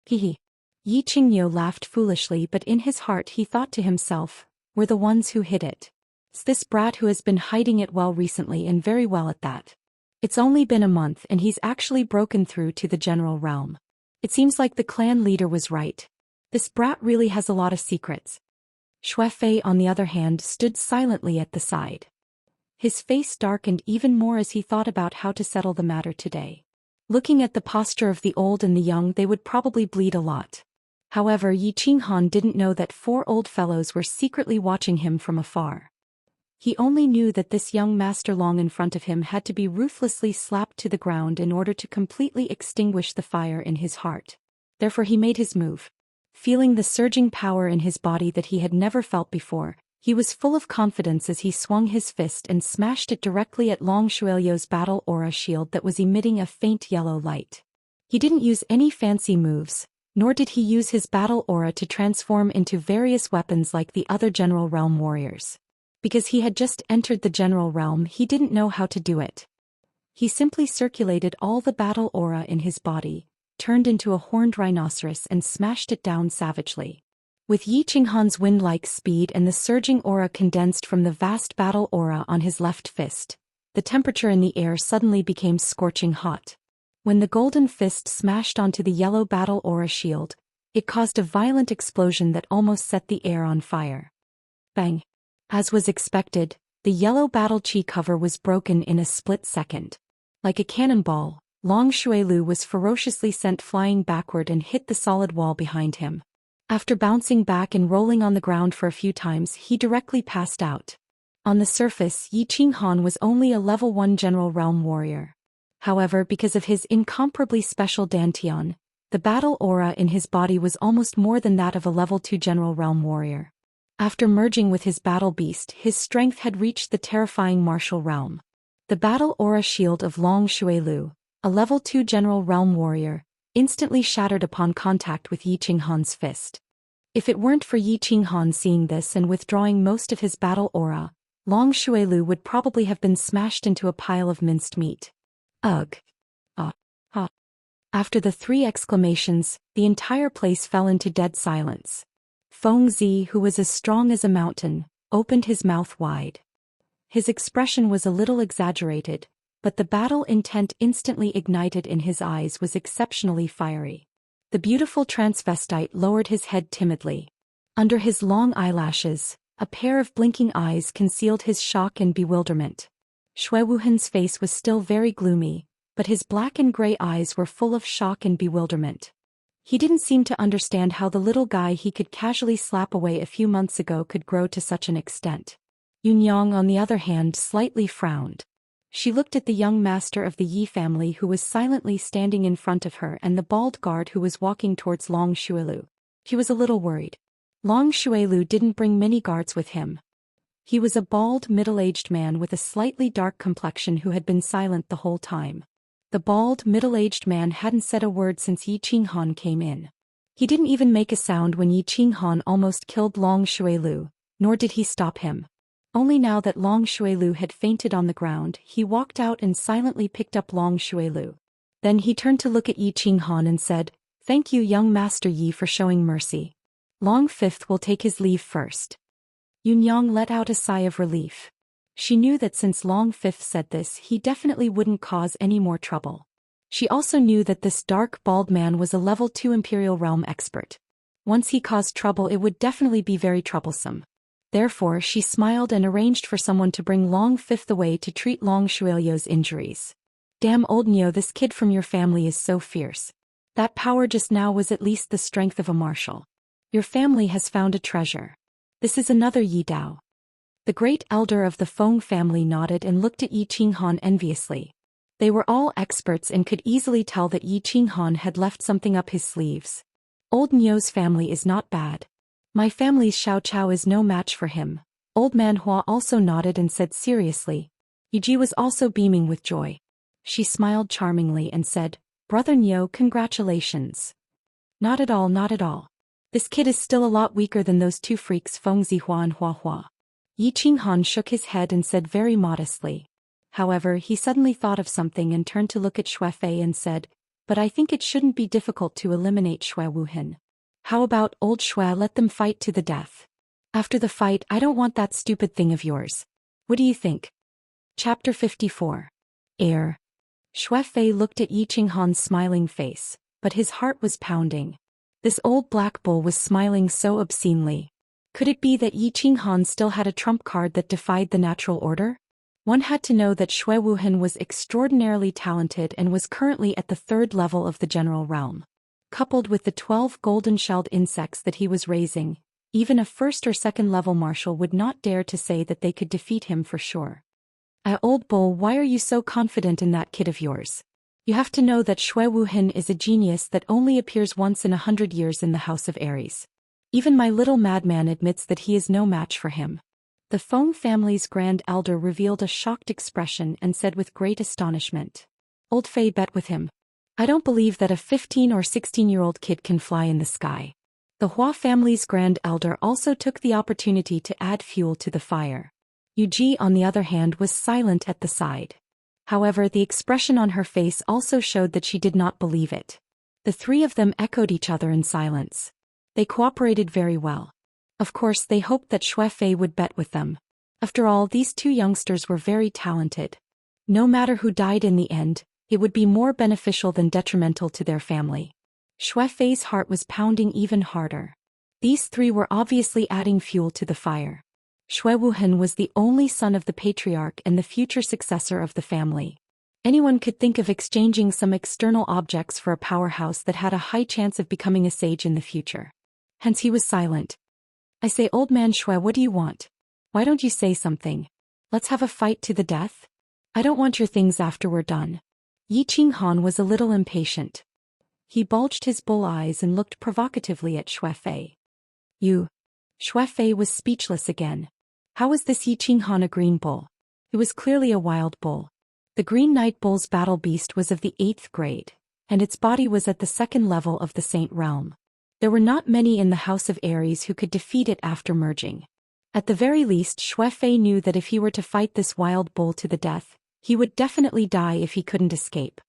Hehe. Yi Qingyo laughed foolishly, but in his heart he thought to himself, we're the ones who hid it. It's this brat who has been hiding it well recently, and very well at that. It's only been a month and he's actually broken through to the general realm. It seems like the clan leader was right. This brat really has a lot of secrets. Xue Fei, on the other hand, stood silently at the side. His face darkened even more as he thought about how to settle the matter today. Looking at the posture of the old and the young, they would probably bleed a lot. However, Yi Qinghan didn't know that 4 old fellows were secretly watching him from afar. He only knew that this young Master Long in front of him had to be ruthlessly slapped to the ground in order to completely extinguish the fire in his heart. Therefore he made his move. Feeling the surging power in his body that he had never felt before, he was full of confidence as he swung his fist and smashed it directly at Long Xuelio's battle aura shield that was emitting a faint yellow light. He didn't use any fancy moves, nor did he use his battle aura to transform into various weapons like the other General Realm warriors. Because he had just entered the General Realm, he didn't know how to do it. He simply circulated all the battle aura in his body, turned into a horned rhinoceros and smashed it down savagely. With Yi Qinghan's wind-like speed and the surging aura condensed from the vast battle aura on his left fist, the temperature in the air suddenly became scorching hot. When the golden fist smashed onto the yellow battle aura shield, it caused a violent explosion that almost set the air on fire. Bang! As was expected, the yellow battle chi cover was broken in a split second. Like a cannonball, Long Xuelu was ferociously sent flying backward and hit the solid wall behind him. After bouncing back and rolling on the ground for a few times, he directly passed out. On the surface, Yi Qinghan was only a level 1 General Realm warrior. However, because of his incomparably special Dantian, the battle aura in his body was almost more than that of a level 2 General Realm warrior. After merging with his battle beast, his strength had reached the terrifying martial realm. The battle aura shield of Long Xuelu, a level 2 General Realm warrior, instantly shattered upon contact with Yi Qinghan's fist. If it weren't for Yi Qinghan seeing this and withdrawing most of his battle aura, Long Xuelu would probably have been smashed into a pile of minced meat. Ugh. Ah. Ah. After the three exclamations, the entire place fell into dead silence. Feng Zi, who was as strong as a mountain, opened his mouth wide. His expression was a little exaggerated, but the battle intent instantly ignited in his eyes was exceptionally fiery. The beautiful transvestite lowered his head timidly. Under his long eyelashes, a pair of blinking eyes concealed his shock and bewilderment. Shui Wuhan's face was still very gloomy, but his black and gray eyes were full of shock and bewilderment. He didn't seem to understand how the little guy he could casually slap away a few months ago could grow to such an extent. Yunyang, on the other hand, slightly frowned. She looked at the young master of the Yi family who was silently standing in front of her and the bald guard who was walking towards Long Shuilu. She was a little worried. Long Shuilu didn't bring many guards with him. He was a bald, middle-aged man with a slightly dark complexion who had been silent the whole time. The bald, middle-aged man hadn't said a word since Yi Qinghan came in. He didn't even make a sound when Yi Qinghan almost killed Long Shuilu, nor did he stop him. Only now that Long Shuilu had fainted on the ground, he walked out and silently picked up Long Shuilu. Then he turned to look at Yi Qinghan and said, "Thank you, young Master Yi, for showing mercy. Long Fifth will take his leave first." Yunyang let out a sigh of relief. She knew that since Long Fifth said this, he definitely wouldn't cause any more trouble. She also knew that this dark, bald man was a level 2 Imperial Realm expert. Once he caused trouble, it would definitely be very troublesome. Therefore, she smiled and arranged for someone to bring Long Fifth away to treat Long Shuilu's injuries. "Damn old Neo, this kid from your family is so fierce. That power just now was at least the strength of a marshal. Your family has found a treasure. This is another Yi Dao." The great elder of the Feng family nodded and looked at Yi Qinghan enviously. They were all experts and could easily tell that Yi Qinghan had left something up his sleeves. "Old Neo's family is not bad. My family's Xiao Chao is no match for him." Old man Hua also nodded and said seriously. Yuji was also beaming with joy. She smiled charmingly and said, "Brother Neo, congratulations." "Not at all, not at all. This kid is still a lot weaker than those two freaks Feng Zihua and Hua Hua." Yi Qinghan shook his head and said very modestly. However, he suddenly thought of something and turned to look at Xue Fei and said, "But I think it shouldn't be difficult to eliminate Xue Wuhan. How about old Xue, let them fight to the death? After the fight, I don't want that stupid thing of yours. What do you think?" Chapter 54. Air. Xue Fei looked at Yi Qinghan's smiling face, but his heart was pounding. This old black bull was smiling so obscenely. Could it be that Yi Qinghan still had a trump card that defied the natural order? One had to know that Xue Wuhan was extraordinarily talented and was currently at the 3rd level of the general realm. Coupled with the 12 golden-shelled insects that he was raising, even a 1st or 2nd level marshal would not dare to say that they could defeat him for sure. Old bull, why are you so confident in that kid of yours? You have to know that Xue Wuhan is a genius that only appears once in 100 years in the House of Aries. Even my little madman admits that he is no match for him." The Feng family's grand elder revealed a shocked expression and said with great astonishment, "Old Fei bet with him. I don't believe that a 15 or 16-year-old kid can fly in the sky." The Hua family's grand elder also took the opportunity to add fuel to the fire. Yuji, on the other hand, was silent at the side. However, the expression on her face also showed that she did not believe it. The three of them echoed each other in silence. They cooperated very well. Of course, they hoped that Xue Fei would bet with them. After all, these two youngsters were very talented. No matter who died in the end, it would be more beneficial than detrimental to their family. Xue Fei's heart was pounding even harder. These three were obviously adding fuel to the fire. Xue Wuhan was the only son of the patriarch and the future successor of the family. Anyone could think of exchanging some external objects for a powerhouse that had a high chance of becoming a sage in the future. Hence he was silent. "I say, old man Xue, what do you want? Why don't you say something? Let's have a fight to the death? I don't want your things after we're done." Yi Qinghan was a little impatient. He bulged his bull eyes and looked provocatively at Xue Fei. "You?" Xue Fei was speechless again. How was this Yi Qinghan a green bull? It was clearly a wild bull. The Green Night Bull's battle beast was of the 8th grade, and its body was at the 2nd level of the Saint Realm. There were not many in the House of Aries who could defeat it after merging. At the very least, Xue Fei knew that if he were to fight this wild bull to the death, he would definitely die if he couldn't escape.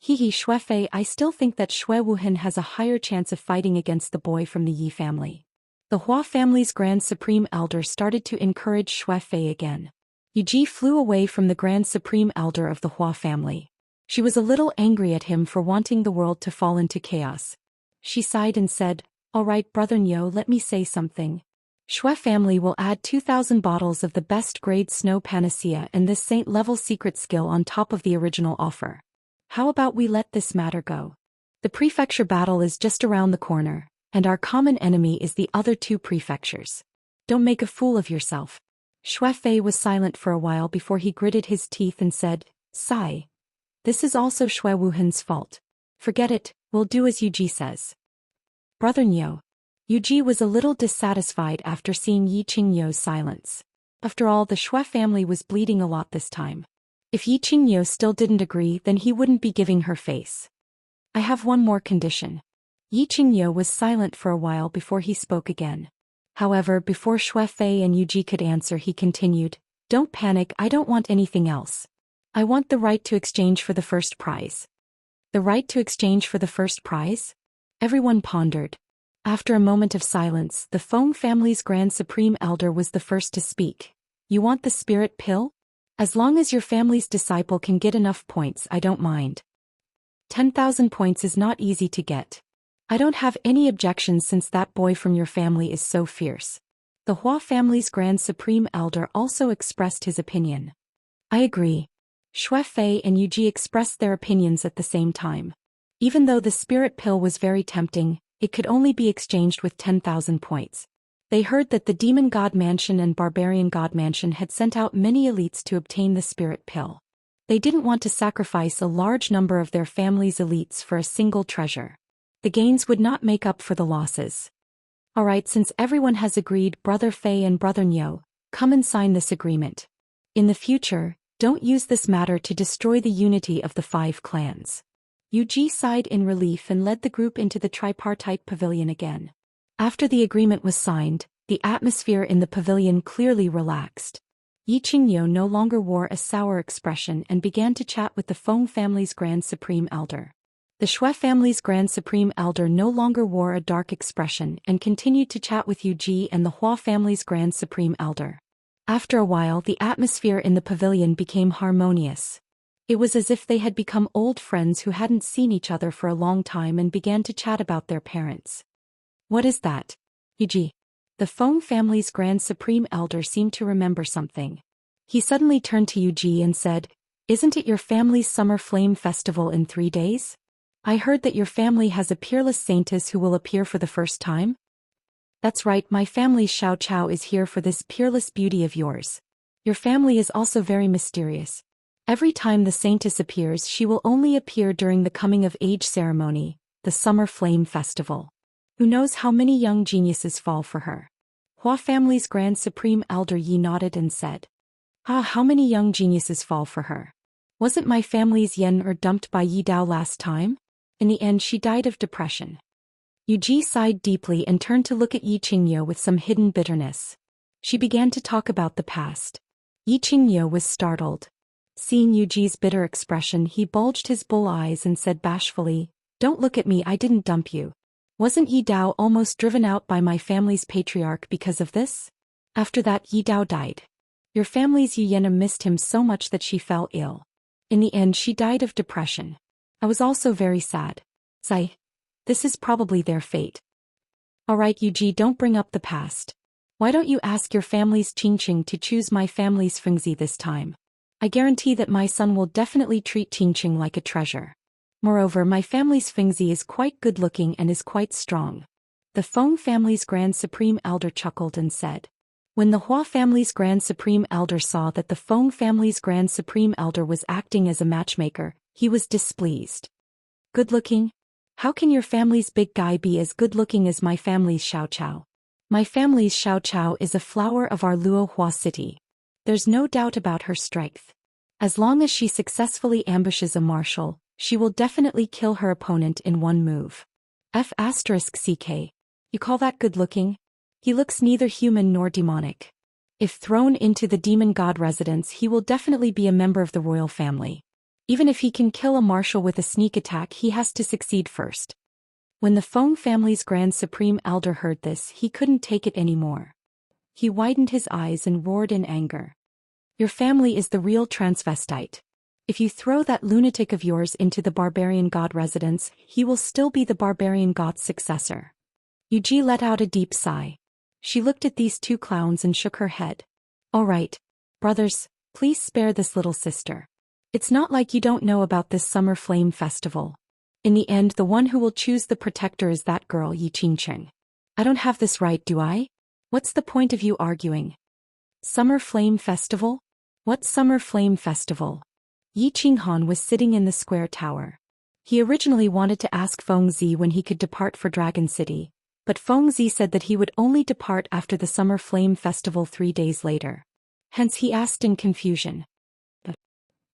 Hehe Shuefei, I still think that Shui Wuhan has a higher chance of fighting against the boy from the Yi family. The Hua family's Grand Supreme Elder started to encourage Shuefei again. Yu Ji flew away from the Grand Supreme Elder of the Hua family. She was a little angry at him for wanting the world to fall into chaos. She sighed and said, "All right, Brother Nyo, let me say something. Shui family will add 2,000 bottles of the best grade snow panacea and this saint-level secret skill on top of the original offer. How about we let this matter go? The prefecture battle is just around the corner, and our common enemy is the other two prefectures. Don't make a fool of yourself." Shuefei was silent for a while before he gritted his teeth and said, "Sigh. This is also Shui Wuhan's fault. Forget it, we'll do as Yu Ji says." Brother Nyo. Yu Ji was a little dissatisfied after seeing Yi Qingyo's silence. After all, the Shui family was bleeding a lot this time. If Yi Qingyo still didn't agree, then he wouldn't be giving her face. "I have one more condition." Yi Qingyo was silent for a while before he spoke again. However, before Shuefei and Yu Ji could answer, he continued, "Don't panic, I don't want anything else. I want the right to exchange for the first prize." The right to exchange for the first prize? Everyone pondered. After a moment of silence, the Feng family's Grand Supreme Elder was the first to speak. "You want the spirit pill? As long as your family's disciple can get enough points, I don't mind. 10,000 points is not easy to get. I don't have any objections since that boy from your family is so fierce." The Hua family's Grand Supreme Elder also expressed his opinion. "I agree." Shuefei and Yu Ji expressed their opinions at the same time. Even though the spirit pill was very tempting, it could only be exchanged with 10,000 points. They heard that the Demon God Mansion and Barbarian God Mansion had sent out many elites to obtain the spirit pill. They didn't want to sacrifice a large number of their family's elites for a single treasure. The gains would not make up for the losses. "Alright, since everyone has agreed, Brother Fei and Brother Nyo, come and sign this agreement. In the future, don't use this matter to destroy the unity of the 5 clans." Yu Ji sighed in relief and led the group into the tripartite pavilion again. After the agreement was signed, the atmosphere in the pavilion clearly relaxed. Yi Qingyo no longer wore a sour expression and began to chat with the Feng family's Grand Supreme Elder. The Shui family's Grand Supreme Elder no longer wore a dark expression and continued to chat with Yu Ji and the Hua family's Grand Supreme Elder. After a while, the atmosphere in the pavilion became harmonious. It was as if they had become old friends who hadn't seen each other for a long time and began to chat about their parents. "What is that?" Yu Ji. The Feng family's Grand Supreme Elder seemed to remember something. He suddenly turned to Yu Ji and said, "Isn't it your family's Summer Flame Festival in 3 days? I heard that your family has a peerless saintess who will appear for the first time?" "That's right, my family's Xiao is here for this peerless beauty of yours. Your family is also very mysterious. Every time the saintess appears, she will only appear during the coming-of-age ceremony, the Summer Flame Festival. Who knows how many young geniuses fall for her?" Hua family's Grand Supreme Elder Yi nodded and said, "Ah, how many young geniuses fall for her? Wasn't my family's Yen dumped by Yi Dao last time? In the end, she died of depression." Yu Ji sighed deeply and turned to look at Yi Qingyo with some hidden bitterness. She began to talk about the past. Yi Qingyo was startled. Seeing Yu Ji's bitter expression, he bulged his bull eyes and said bashfully, "Don't look at me, I didn't dump you. Wasn't Yi Dao almost driven out by my family's patriarch because of this? After that, Yi Dao died. Your family's Yu Yena missed him so much that she fell ill. In the end, she died of depression. I was also very sad. Zai. This is probably their fate." "Alright, Yu Ji, don't bring up the past. Why don't you ask your family's Qingqing to choose my family's Fengzi this time? I guarantee that my son will definitely treat Qingqing like a treasure. Moreover, my family's Fengzi is quite good-looking and is quite strong." The Feng family's Grand Supreme Elder chuckled and said. When the Hua family's Grand Supreme Elder saw that the Feng family's Grand Supreme Elder was acting as a matchmaker, he was displeased. "Good-looking? How can your family's big guy be as good-looking as my family's Xiao? My family's Xiao is a flower of our Luo Hua city. There's no doubt about her strength. As long as she successfully ambushes a marshal, she will definitely kill her opponent in one move. F***ck. You call that good-looking? He looks neither human nor demonic. If thrown into the demon god residence, he will definitely be a member of the royal family. Even if he can kill a marshal with a sneak attack, he has to succeed first. When the Feng family's Grand Supreme Elder heard this, he couldn't take it anymore. He widened his eyes and roared in anger. Your family is the real transvestite. If you throw that lunatic of yours into the barbarian god residence, he will still be the barbarian god's successor. Yuji let out a deep sigh. She looked at these two clowns and shook her head. All right, brothers, please spare this little sister. It's not like you don't know about this summer flame festival. In the end, the one who will choose the protector is that girl Yi Qingcheng. I don't have this right, do I? What's the point of you arguing? Summer Flame Festival? What Summer Flame Festival? Yi Qinghan was sitting in the square tower. He originally wanted to ask Feng Zi when he could depart for Dragon City, but Feng Zi said that he would only depart after the Summer Flame Festival 3 days later. Hence he asked in confusion.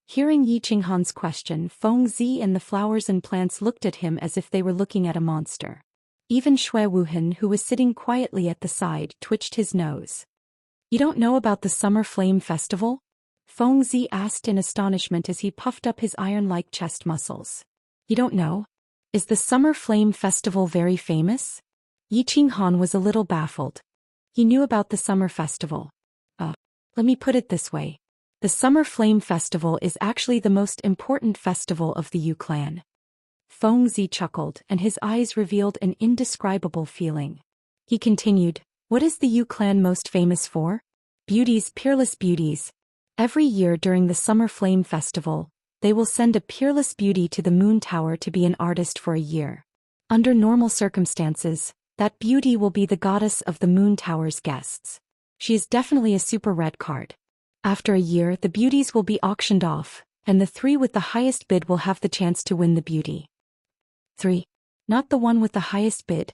Hearing Yi Qinghan's question, Feng Zi and the flowers and plants looked at him as if they were looking at a monster. Even Shui Wuhan, who was sitting quietly at the side, twitched his nose. You don't know about the Summer Flame Festival? Feng Zi asked in astonishment as he puffed up his iron-like chest muscles. You don't know? Is the Summer Flame Festival very famous? Yi Qinghan was a little baffled. He knew about the Summer Festival. Let me put it this way. The Summer Flame Festival is actually the most important festival of the Yu clan. Feng Zi chuckled, and his eyes revealed an indescribable feeling. He continued, what is the Yu clan most famous for? Beauties, peerless beauties. Every year during the Summer Flame Festival, they will send a peerless beauty to the Moon Tower to be an artist for a year. Under normal circumstances, that beauty will be the goddess of the Moon Tower's guests. She is definitely a super red card. After a year, the beauties will be auctioned off, and the 3 with the highest bid will have the chance to win the beauty. 3. Not the one with the highest bid.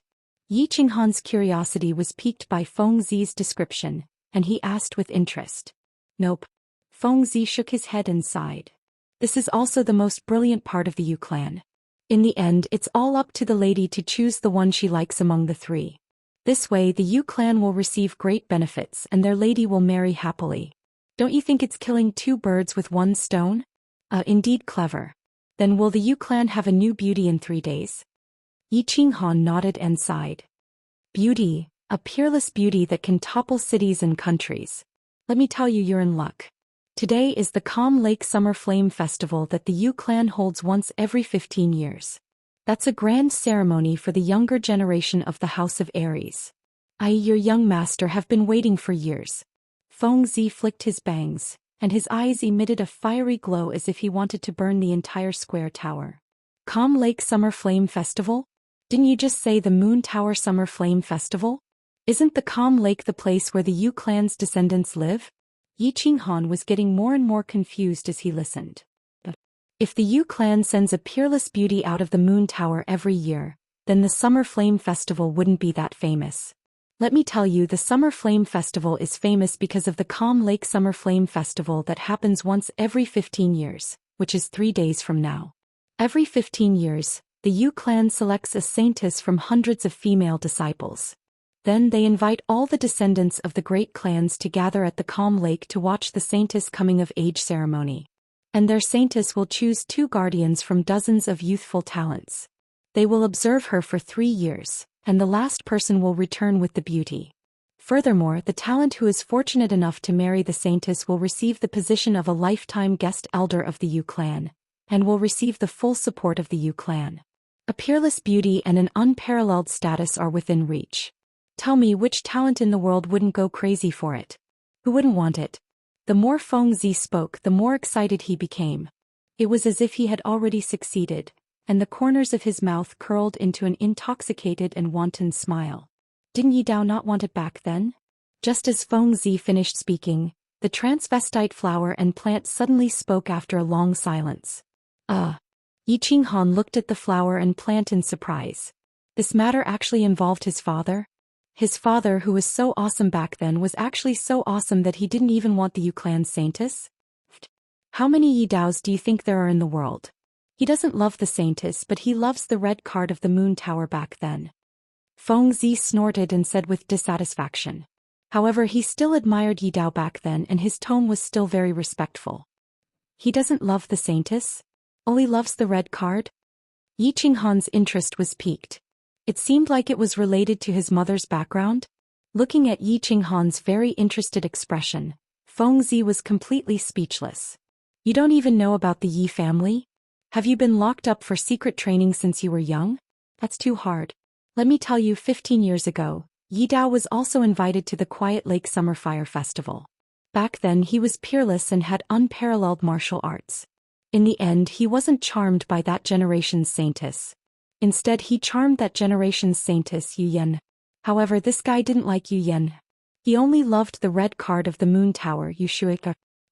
Yi Qinghan's curiosity was piqued by Feng Zi's description, and he asked with interest. Nope. Feng Zi shook his head and sighed. This is also the most brilliant part of the Yu clan. In the end, it's all up to the lady to choose the one she likes among the 3. This way, the Yu clan will receive great benefits and their lady will marry happily. Don't you think it's killing 2 birds with 1 stone? Indeed clever. Then will the Yu clan have a new beauty in 3 days? Yi Qinghan nodded and sighed. Beauty, a peerless beauty that can topple cities and countries. Let me tell you, you're in luck. Today is the Calm Lake Summer Flame Festival that the Yu clan holds once every 15 years. That's a grand ceremony for the younger generation of the House of Aries. Your young master have been waiting for years. Feng Zi flicked his bangs, and his eyes emitted a fiery glow as if he wanted to burn the entire square tower. Calm Lake Summer Flame Festival? Didn't you just say the Moon Tower Summer Flame Festival? Isn't the Calm Lake the place where the Yu clan's descendants live? Yi Qinghan was getting more and more confused as he listened. If the Yu clan sends a peerless beauty out of the Moon Tower every year, then the Summer Flame Festival wouldn't be that famous. Let me tell you, the Summer Flame Festival is famous because of the Calm Lake Summer Flame Festival that happens once every 15 years, which is 3 days from now. Every 15 years, the Yu clan selects a saintess from hundreds of female disciples. Then they invite all the descendants of the great clans to gather at the Calm Lake to watch the saintess coming of age ceremony. And their saintess will choose 2 guardians from dozens of youthful talents. They will observe her for 3 years, and the last person will return with the beauty. Furthermore, the talent who is fortunate enough to marry the saintess will receive the position of a lifetime guest elder of the Yu clan, and will receive the full support of the Yu clan. A peerless beauty and an unparalleled status are within reach. Tell me, which talent in the world wouldn't go crazy for it? Who wouldn't want it? The more Feng Zi spoke, the more excited he became. It was as if he had already succeeded, and the corners of his mouth curled into an intoxicated and wanton smile. Didn't Yi Dao not want it back then? Just as Feng Zi finished speaking, the transvestite flower and plant suddenly spoke after a long silence. Yi Qinghan looked at the flower and plant in surprise. This matter actually involved his father? His father, who was so awesome back then, was actually so awesome that he didn't even want the Yu clan's saintess? How many Yi Daos do you think there are in the world? He doesn't love the saintess, but he loves the red card of the Moon Tower back then. Feng Zi snorted and said with dissatisfaction. However, he still admired Yi Dao back then and his tone was still very respectful. He doesn't love the Saintess? Only loves the red card? Yi Qinghan's interest was piqued. It seemed like it was related to his mother's background. Looking at Yi Qinghan's very interested expression, Fengzi was completely speechless. You don't even know about the Yi family? Have you been locked up for secret training since you were young? That's too hard. Let me tell you, 15 years ago, Yi Dao was also invited to the Quiet Lake Summer Fire Festival. Back then he was peerless and had unparalleled martial arts. In the end he wasn't charmed by that generation's saintess. Instead he charmed that generation's saintess Yu Yan. However, this guy didn't like Yu Yan. He only loved the red card of the moon tower, Yu Shui.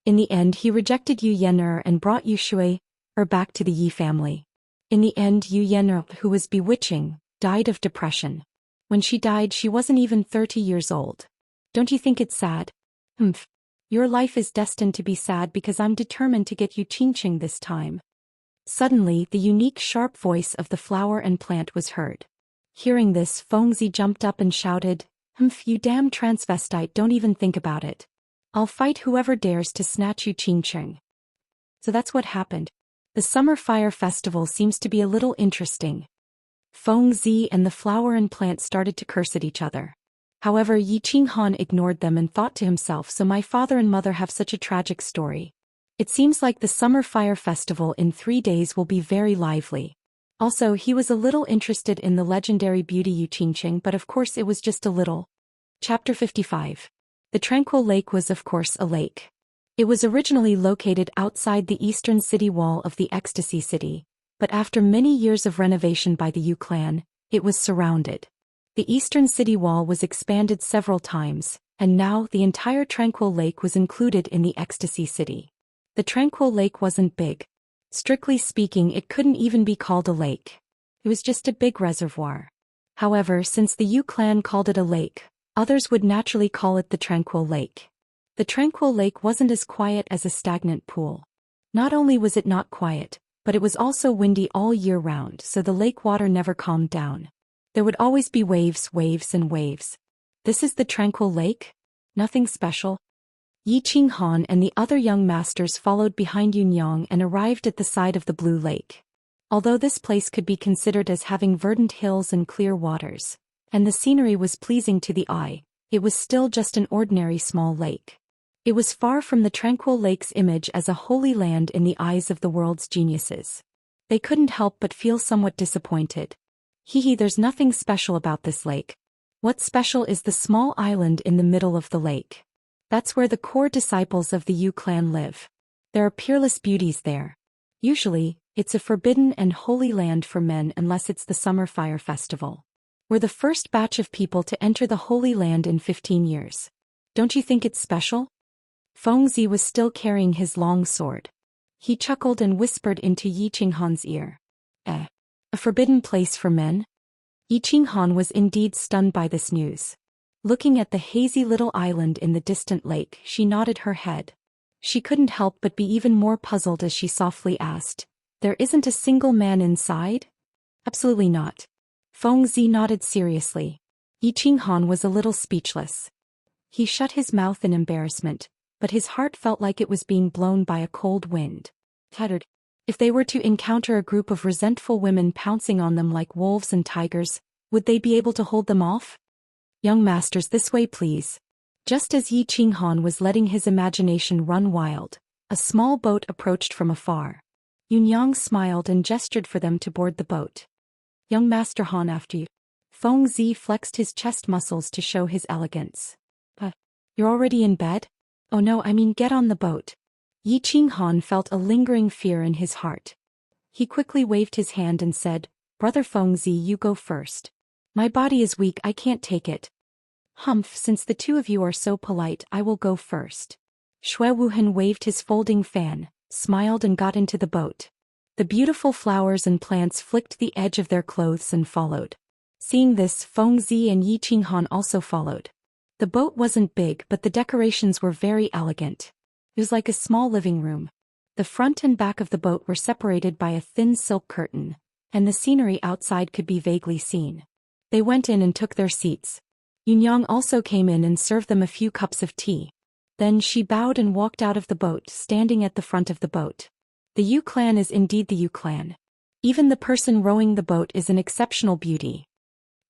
In the end he rejected Yu Yan and brought Yu Shui back to the Yi family. In the end Yu Yan, who was bewitching, died of depression. When she died she wasn't even 30 years old. Don't you think it's sad? Humph. Your life is destined to be sad because I'm determined to get you Qingqing this time. Suddenly the unique sharp voice of the flower and plant was heard. Hearing this, Fengzi jumped up and shouted, "Humph, you damn transvestite, don't even think about it. I'll fight whoever dares to snatch you Qingqing." So that's what happened. The Summer Fire Festival seems to be a little interesting. Fengzi and the flower and plant started to curse at each other. However, Yi Qinghan ignored them and thought to himself, so my father and mother have such a tragic story. It seems like the Summer Fire Festival in 3 days will be very lively. Also, he was a little interested in the legendary beauty Yu Qingqing, but of course it was just a little. Chapter 55. The Tranquil Lake was of course a lake. It was originally located outside the eastern city wall of the Ecstasy City, but after many years of renovation by the Yu clan, it was surrounded. The eastern city wall was expanded several times, and now the entire Tranquil Lake was included in the Ecstasy City. The Tranquil Lake wasn't big. Strictly speaking, it couldn't even be called a lake. It was just a big reservoir. However, since the Yu clan called it a lake, others would naturally call it the Tranquil Lake. The Tranquil Lake wasn't as quiet as a stagnant pool. Not only was it not quiet, but it was also windy all year round, so the lake water never calmed down. There would always be waves, waves and waves. This is the Tranquil Lake? Nothing special. Yi Qinghan and the other young masters followed behind Yunyang and arrived at the side of the blue lake. Although this place could be considered as having verdant hills and clear waters, and the scenery was pleasing to the eye, it was still just an ordinary small lake. It was far from the Tranquil Lake's image as a holy land in the eyes of the world's geniuses. They couldn't help but feel somewhat disappointed. There's nothing special about this lake. What's special is the small island in the middle of the lake. That's where the core disciples of the Yu clan live. There are peerless beauties there. Usually, it's a forbidden and holy land for men unless it's the Summer Fire Festival. We're the first batch of people to enter the Holy Land in 15 years. Don't you think it's special? Fengzi was still carrying his long sword. He chuckled and whispered into Yi Qinghan's ear. A forbidden place for men? Yi Qinghan was indeed stunned by this news. Looking at the hazy little island in the distant lake, she nodded her head. She couldn't help but be even more puzzled as she softly asked, "There isn't a single man inside?" "Absolutely not." Fengzi nodded seriously. Yi Qinghan was a little speechless. He shut his mouth in embarrassment, but his heart felt like it was being blown by a cold wind. Tuttered. If they were to encounter a group of resentful women pouncing on them like wolves and tigers, would they be able to hold them off? "Young masters, this way please." Just as Yi Qinghan was letting his imagination run wild, a small boat approached from afar. Yunyang smiled and gestured for them to board the boat. "Young Master Han, after you." Fengzi flexed his chest muscles to show his elegance. "You're already in bed?" "Oh no, I mean get on the boat." Yi Qinghan felt a lingering fear in his heart. He quickly waved his hand and said, "Brother Fengzi, you go first. My body is weak, I can't take it." "Humph, since the two of you are so polite, I will go first." Shui Wuhan waved his folding fan, smiled and got into the boat. The beautiful flowers and plants flicked the edge of their clothes and followed. Seeing this, Fengzi and Yi Qinghan also followed. The boat wasn't big, but the decorations were very elegant. It was like a small living room. The front and back of the boat were separated by a thin silk curtain, and the scenery outside could be vaguely seen. They went in and took their seats. Yunyang also came in and served them a few cups of tea. Then she bowed and walked out of the boat, standing at the front of the boat. The Yu clan is indeed the Yu clan. Even the person rowing the boat is an exceptional beauty.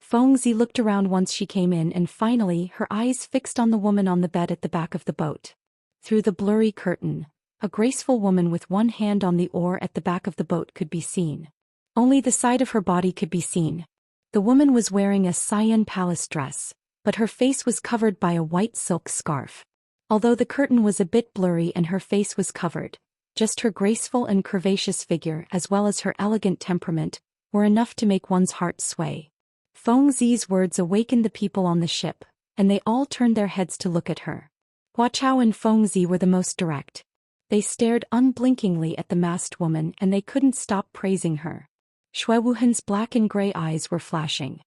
Fengzi looked around once she came in and finally her eyes fixed on the woman on the bed at the back of the boat. Through the blurry curtain, a graceful woman with one hand on the oar at the back of the boat could be seen. Only the side of her body could be seen. The woman was wearing a Xian palace dress, but her face was covered by a white silk scarf. Although the curtain was a bit blurry and her face was covered, just her graceful and curvaceous figure as well as her elegant temperament were enough to make one's heart sway. Fengzi's words awakened the people on the ship, and they all turned their heads to look at her. Hua Chao and Fengzi were the most direct. They stared unblinkingly at the masked woman and they couldn't stop praising her. Shui Wuhan's black and gray eyes were flashing.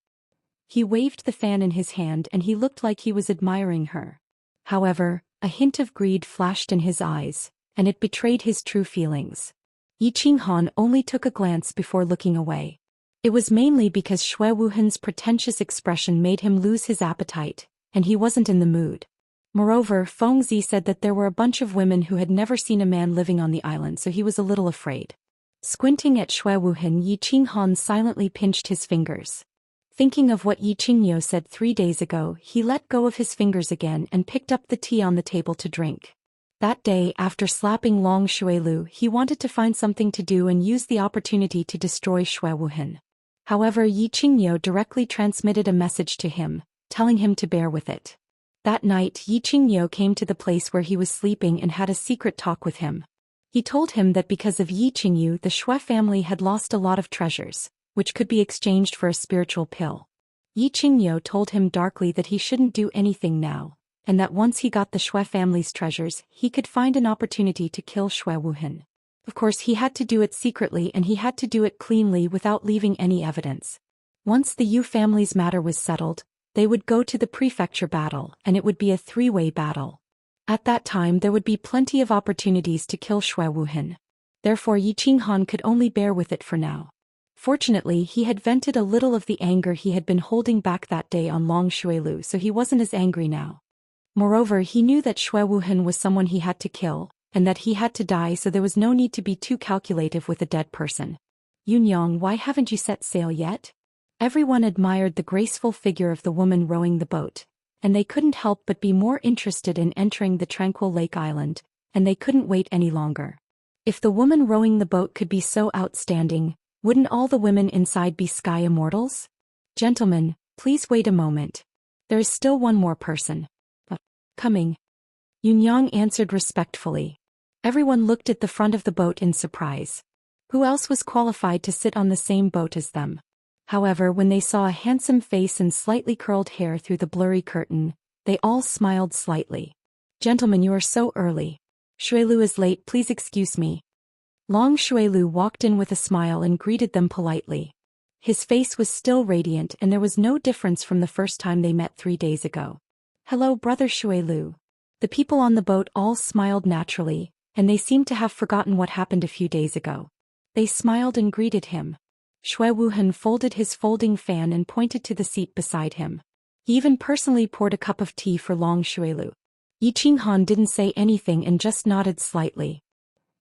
He waved the fan in his hand and he looked like he was admiring her. However, a hint of greed flashed in his eyes, and it betrayed his true feelings. Yi Qinghan only took a glance before looking away. It was mainly because Shui Wuhan's pretentious expression made him lose his appetite, and he wasn't in the mood. Moreover, Fengzi said that there were a bunch of women who had never seen a man living on the island, so he was a little afraid. Squinting at Shui Wuhan, Yi Qinghan silently pinched his fingers. Thinking of what Yi Qingyo said 3 days ago, he let go of his fingers again and picked up the tea on the table to drink. That day, after slapping Long Shuilu, he wanted to find something to do and use the opportunity to destroy Shui Wuhan. However, Yi Qingyo directly transmitted a message to him, telling him to bear with it. That night, Yi Qingyo came to the place where he was sleeping and had a secret talk with him. He told him that because of Yi Qingyu, the Shui family had lost a lot of treasures, which could be exchanged for a spiritual pill. Yi Qingyo told him darkly that he shouldn't do anything now, and that once he got the Shui family's treasures, he could find an opportunity to kill Shui Wuhan. Of course, he had to do it secretly and he had to do it cleanly without leaving any evidence. Once the Yu family's matter was settled, they would go to the prefecture battle, and it would be a 3-way battle. At that time there would be plenty of opportunities to kill Shui Wuhan. Therefore Yi Qinghan could only bear with it for now. Fortunately, he had vented a little of the anger he had been holding back that day on Long Shuilu, so he wasn't as angry now. Moreover, he knew that Shui Wuhan was someone he had to kill, and that he had to die, so there was no need to be too calculative with a dead person. Yunyang, why haven't you set sail yet? Everyone admired the graceful figure of the woman rowing the boat, and they couldn't help but be more interested in entering the tranquil lake island, and they couldn't wait any longer. If the woman rowing the boat could be so outstanding, wouldn't all the women inside be sky immortals? Gentlemen, please wait a moment. There is still one more person. Coming. Yunyang answered respectfully. Everyone looked at the front of the boat in surprise. Who else was qualified to sit on the same boat as them? However, when they saw a handsome face and slightly curled hair through the blurry curtain, they all smiled slightly. Gentlemen, you are so early. Shuilu is late, please excuse me. Long Shuilu walked in with a smile and greeted them politely. His face was still radiant and there was no difference from the first time they met 3 days ago. Hello, brother Shuilu. The people on the boat all smiled naturally, and they seemed to have forgotten what happened a few days ago. They smiled and greeted him. Shui Wuhan folded his folding fan and pointed to the seat beside him. He even personally poured a cup of tea for Long Shuilu. Yi Qinghan didn't say anything and just nodded slightly.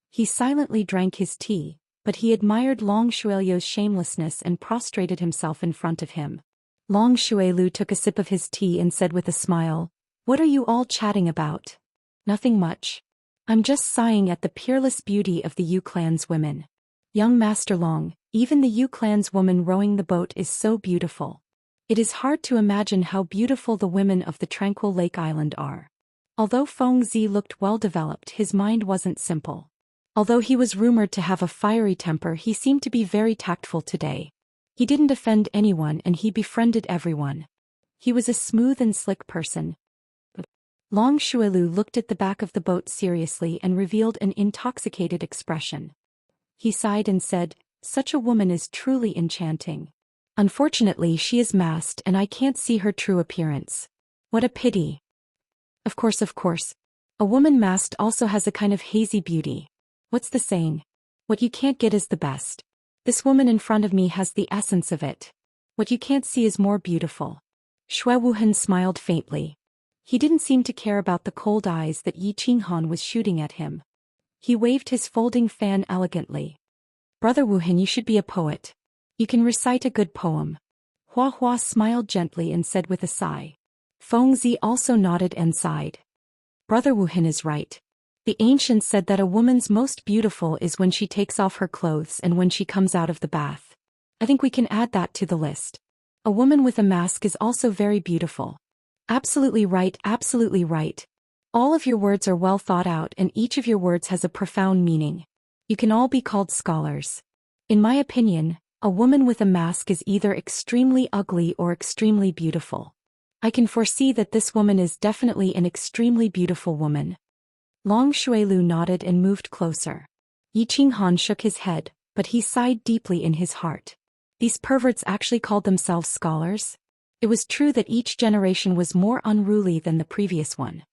He silently drank his tea, but he admired Long Shuilu's shamelessness and prostrated himself in front of him. Long Shuilu took a sip of his tea and said with a smile, "What are you all chatting about?" "Nothing much. I'm just sighing at the peerless beauty of the Yu clan's women. Young Master Long, even the Yu clan's woman rowing the boat is so beautiful. It is hard to imagine how beautiful the women of the tranquil lake island are." Although Fengzi looked well-developed, his mind wasn't simple. Although he was rumored to have a fiery temper, he seemed to be very tactful today. He didn't offend anyone and he befriended everyone. He was a smooth and slick person. Long Shuilu looked at the back of the boat seriously and revealed an intoxicated expression. He sighed and said, "Such a woman is truly enchanting. Unfortunately, she is masked and I can't see her true appearance. What a pity." Of course. A woman masked also has a kind of hazy beauty. What's the saying? What you can't get is the best. This woman in front of me has the essence of it. What you can't see is more beautiful. Shui Wuhan smiled faintly. He didn't seem to care about the cold eyes that Yi Qinghan was shooting at him. He waved his folding fan elegantly. Brother Wuhan, you should be a poet. You can recite a good poem. Hua Hua smiled gently and said with a sigh. Feng Zi also nodded and sighed. Brother Wuhan is right. The ancients said that a woman's most beautiful is when she takes off her clothes and when she comes out of the bath. I think we can add that to the list. A woman with a mask is also very beautiful. Absolutely right, absolutely right. All of your words are well thought out and each of your words has a profound meaning. You can all be called scholars. In my opinion, a woman with a mask is either extremely ugly or extremely beautiful. I can foresee that this woman is definitely an extremely beautiful woman. Long Shuilu nodded and moved closer. Yi Qinghan shook his head, but he sighed deeply in his heart. These perverts actually called themselves scholars? It was true that each generation was more unruly than the previous one.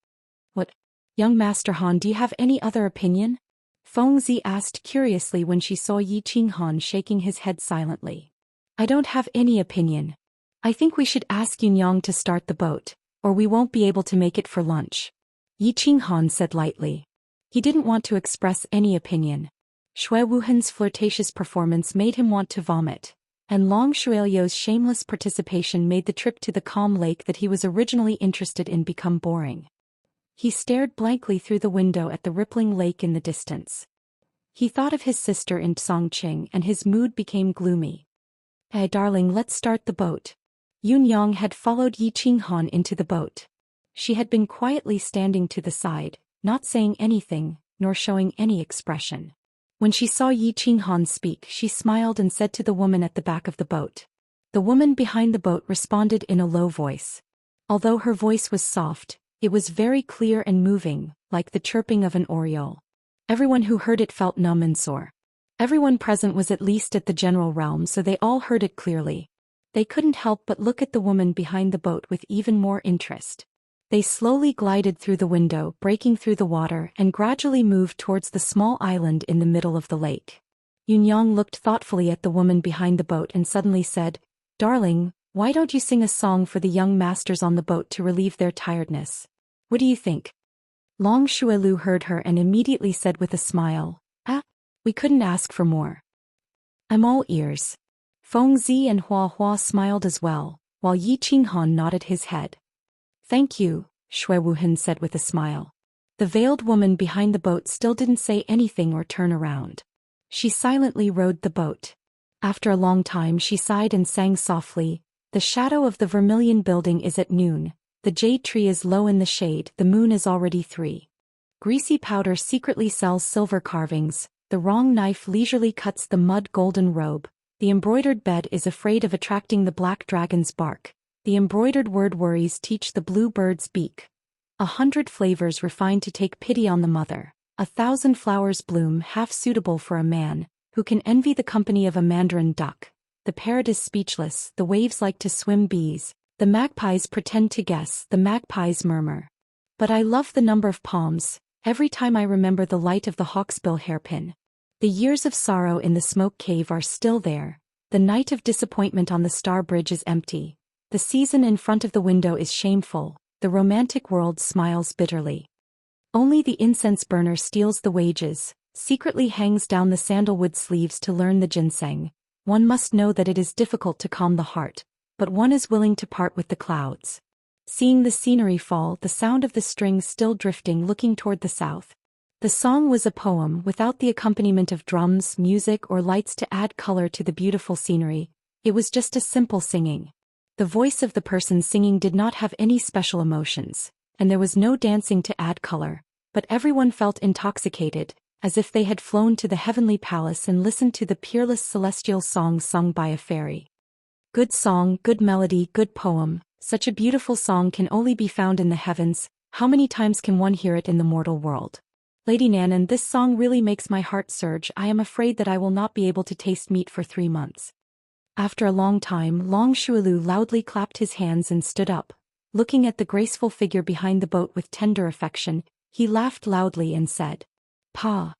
What? Young Master Han, do you have any other opinion? Feng Zi asked curiously when she saw Yi Qinghan shaking his head silently. I don't have any opinion. I think we should ask Yunyang to start the boat, or we won't be able to make it for lunch. Yi Qinghan said lightly. He didn't want to express any opinion. Shui Wuhan's flirtatious performance made him want to vomit, and Long Shuilu's shameless participation made the trip to the calm lake that he was originally interested in become boring. He stared blankly through the window at the rippling lake in the distance. He thought of his sister in Songqing and his mood became gloomy. Hey darling, let's start the boat. Yunyang had followed Yi Qinghan into the boat. She had been quietly standing to the side, not saying anything, nor showing any expression. When she saw Yi Qinghan speak, she smiled and said to the woman at the back of the boat. The woman behind the boat responded in a low voice. Although her voice was soft, it was very clear and moving, like the chirping of an oriole. Everyone who heard it felt numb and sore. Everyone present was at least at the general realm, so they all heard it clearly. They couldn't help but look at the woman behind the boat with even more interest. They slowly glided through the window, breaking through the water, and gradually moved towards the small island in the middle of the lake. Yunyang looked thoughtfully at the woman behind the boat and suddenly said, Darling, why don't you sing a song for the young masters on the boat to relieve their tiredness? What do you think? Long Shuilu heard her and immediately said with a smile, we couldn't ask for more. I'm all ears. Feng Zi and Hua Hua smiled as well, while Yi Qinghan nodded his head. Thank you, Shui Wuhan said with a smile. The veiled woman behind the boat still didn't say anything or turn around. She silently rowed the boat. After a long time she sighed and sang softly, The shadow of the vermilion building is at noon, the jade tree is low in the shade, the moon is already 3. Greasy powder secretly sells silver carvings, the wrong knife leisurely cuts the mud golden robe, the embroidered bed is afraid of attracting the black dragon's bark, the embroidered word worries teach the blue bird's beak. 100 flavors refined to take pity on the mother, 1,000 flowers bloom half suitable for a man, who can envy the company of a mandarin duck. The parrot is speechless, the waves like to swim bees, the magpies pretend to guess, the magpies murmur. But I love the number of palms, every time I remember the light of the hawksbill hairpin. The years of sorrow in the smoke cave are still there, the night of disappointment on the star bridge is empty, the season in front of the window is shameful, the romantic world smiles bitterly. Only the incense burner steals the wages, secretly hangs down the sandalwood sleeves to learn the ginseng. One must know that it is difficult to calm the heart, but one is willing to part with the clouds. Seeing the scenery fall, the sound of the strings still drifting looking toward the south. The song was a poem without the accompaniment of drums, music or lights to add color to the beautiful scenery. It was just a simple singing. The voice of the person singing did not have any special emotions, and there was no dancing to add color, but everyone felt intoxicated, as if they had flown to the heavenly palace and listened to the peerless celestial song sung by a fairy. Good song, good melody, good poem, such a beautiful song can only be found in the heavens. How many times can one hear it in the mortal world? Lady Nanan, this song really makes my heart surge. I am afraid that I will not be able to taste meat for 3 months. After a long time, Long Shuilu loudly clapped his hands and stood up. Looking at the graceful figure behind the boat with tender affection, he laughed loudly and said, Pa.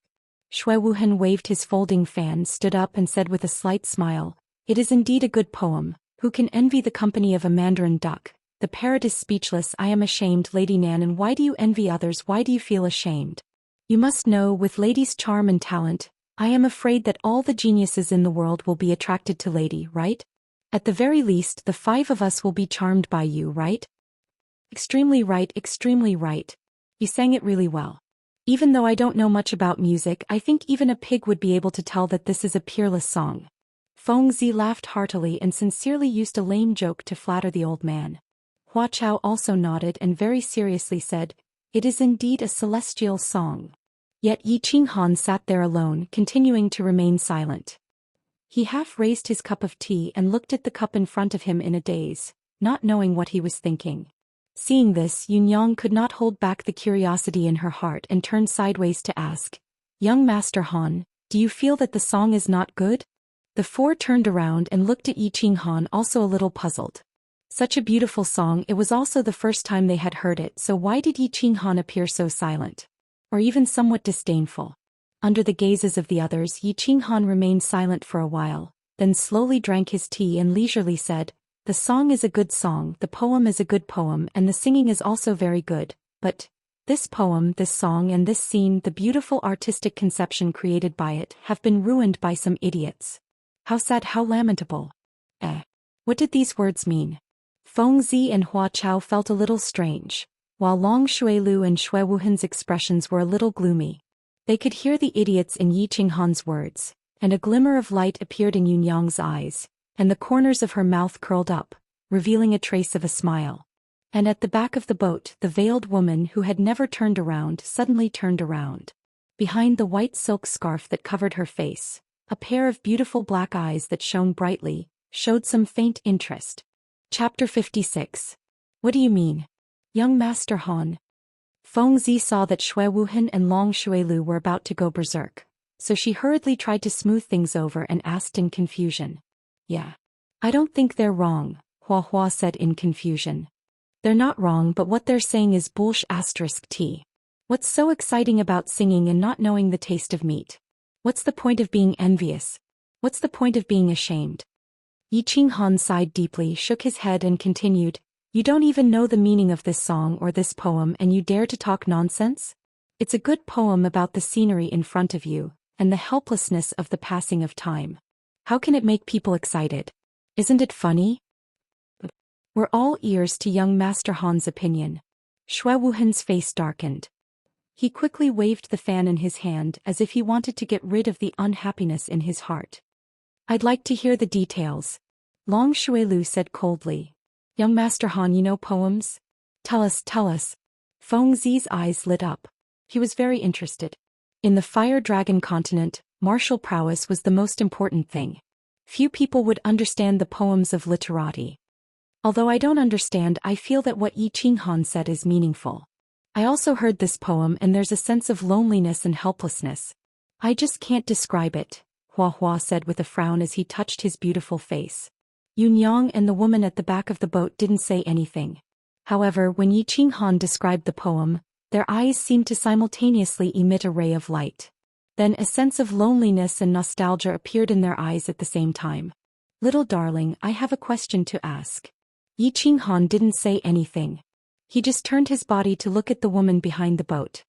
Shui Wuhan waved his folding fan, stood up and said with a slight smile, It is indeed a good poem. Who can envy the company of a mandarin duck? The parrot is speechless. I am ashamed, Lady Nan. And why do you envy others? Why do you feel ashamed? You must know, with Lady's charm and talent, I am afraid that all the geniuses in the world will be attracted to Lady, right? At the very least, the 5 of us will be charmed by you, right? Extremely right, extremely right. You sang it really well. Even though I don't know much about music, I think even a pig would be able to tell that this is a peerless song. Feng Zi laughed heartily and sincerely used a lame joke to flatter the old man. Hua Chao also nodded and very seriously said, "It is indeed a celestial song." Yet Yi Qinghan sat there alone, continuing to remain silent. He half raised his cup of tea and looked at the cup in front of him in a daze, not knowing what he was thinking. Seeing this, Yunyang could not hold back the curiosity in her heart and turned sideways to ask, "Young Master Han, do you feel that the song is not good?" The 4 turned around and looked at Yi Qinghan, also a little puzzled. Such a beautiful song, it was also the first time they had heard it, so why did Yi Qinghan appear so silent? Or even somewhat disdainful? Under the gazes of the others, Yi Qinghan remained silent for a while, then slowly drank his tea and leisurely said, "The song is a good song, the poem is a good poem, and the singing is also very good, but this poem, this song and this scene, the beautiful artistic conception created by it, have been ruined by some idiots. How sad, how lamentable." What did these words mean? Feng Zi and Hua Chao felt a little strange, while Long Shuilu and Xue Wuhan's expressions were a little gloomy. They could hear the idiots in Yi Qinghan's words, and a glimmer of light appeared in Yunyang's eyes, and the corners of her mouth curled up, revealing a trace of a smile. And at the back of the boat, the veiled woman who had never turned around suddenly turned around. Behind the white silk scarf that covered her face, a pair of beautiful black eyes that shone brightly, showed some faint interest. Chapter 56. What do you mean? Young Master Han. Feng Zi saw that Xue Wuhan and Long Shuilu were about to go berserk, so she hurriedly tried to smooth things over and asked in confusion. "Yeah. I don't think they're wrong," Hua Hua said in confusion. "They're not wrong, but what they're saying is bullsh*t. What's so exciting about singing and not knowing the taste of meat? What's the point of being envious? What's the point of being ashamed?" Yi Qinghan sighed deeply, shook his head and continued, "You don't even know the meaning of this song or this poem and you dare to talk nonsense? It's a good poem about the scenery in front of you, and the helplessness of the passing of time. How can it make people excited? Isn't it funny?" We're all ears to young Master Han's opinion. Xue Wuhan's face darkened. He quickly waved the fan in his hand as if he wanted to get rid of the unhappiness in his heart. "I'd like to hear the details," Long Shuilu said coldly. "Young Master Han, you know poems? Tell us, tell us." Feng Zi's eyes lit up. He was very interested. In the Fire Dragon continent, martial prowess was the most important thing. Few people would understand the poems of literati. Although I don't understand, I feel that what Yi Qinghan said is meaningful. I also heard this poem and there's a sense of loneliness and helplessness. I just can't describe it, Hua Hua said with a frown as he touched his beautiful face. Yunyang and the woman at the back of the boat didn't say anything. However, when Yi Qinghan described the poem, their eyes seemed to simultaneously emit a ray of light. Then a sense of loneliness and nostalgia appeared in their eyes at the same time. "Little darling, I have a question to ask." Yi Qinghan didn't say anything. He just turned his body to look at the woman behind the boat.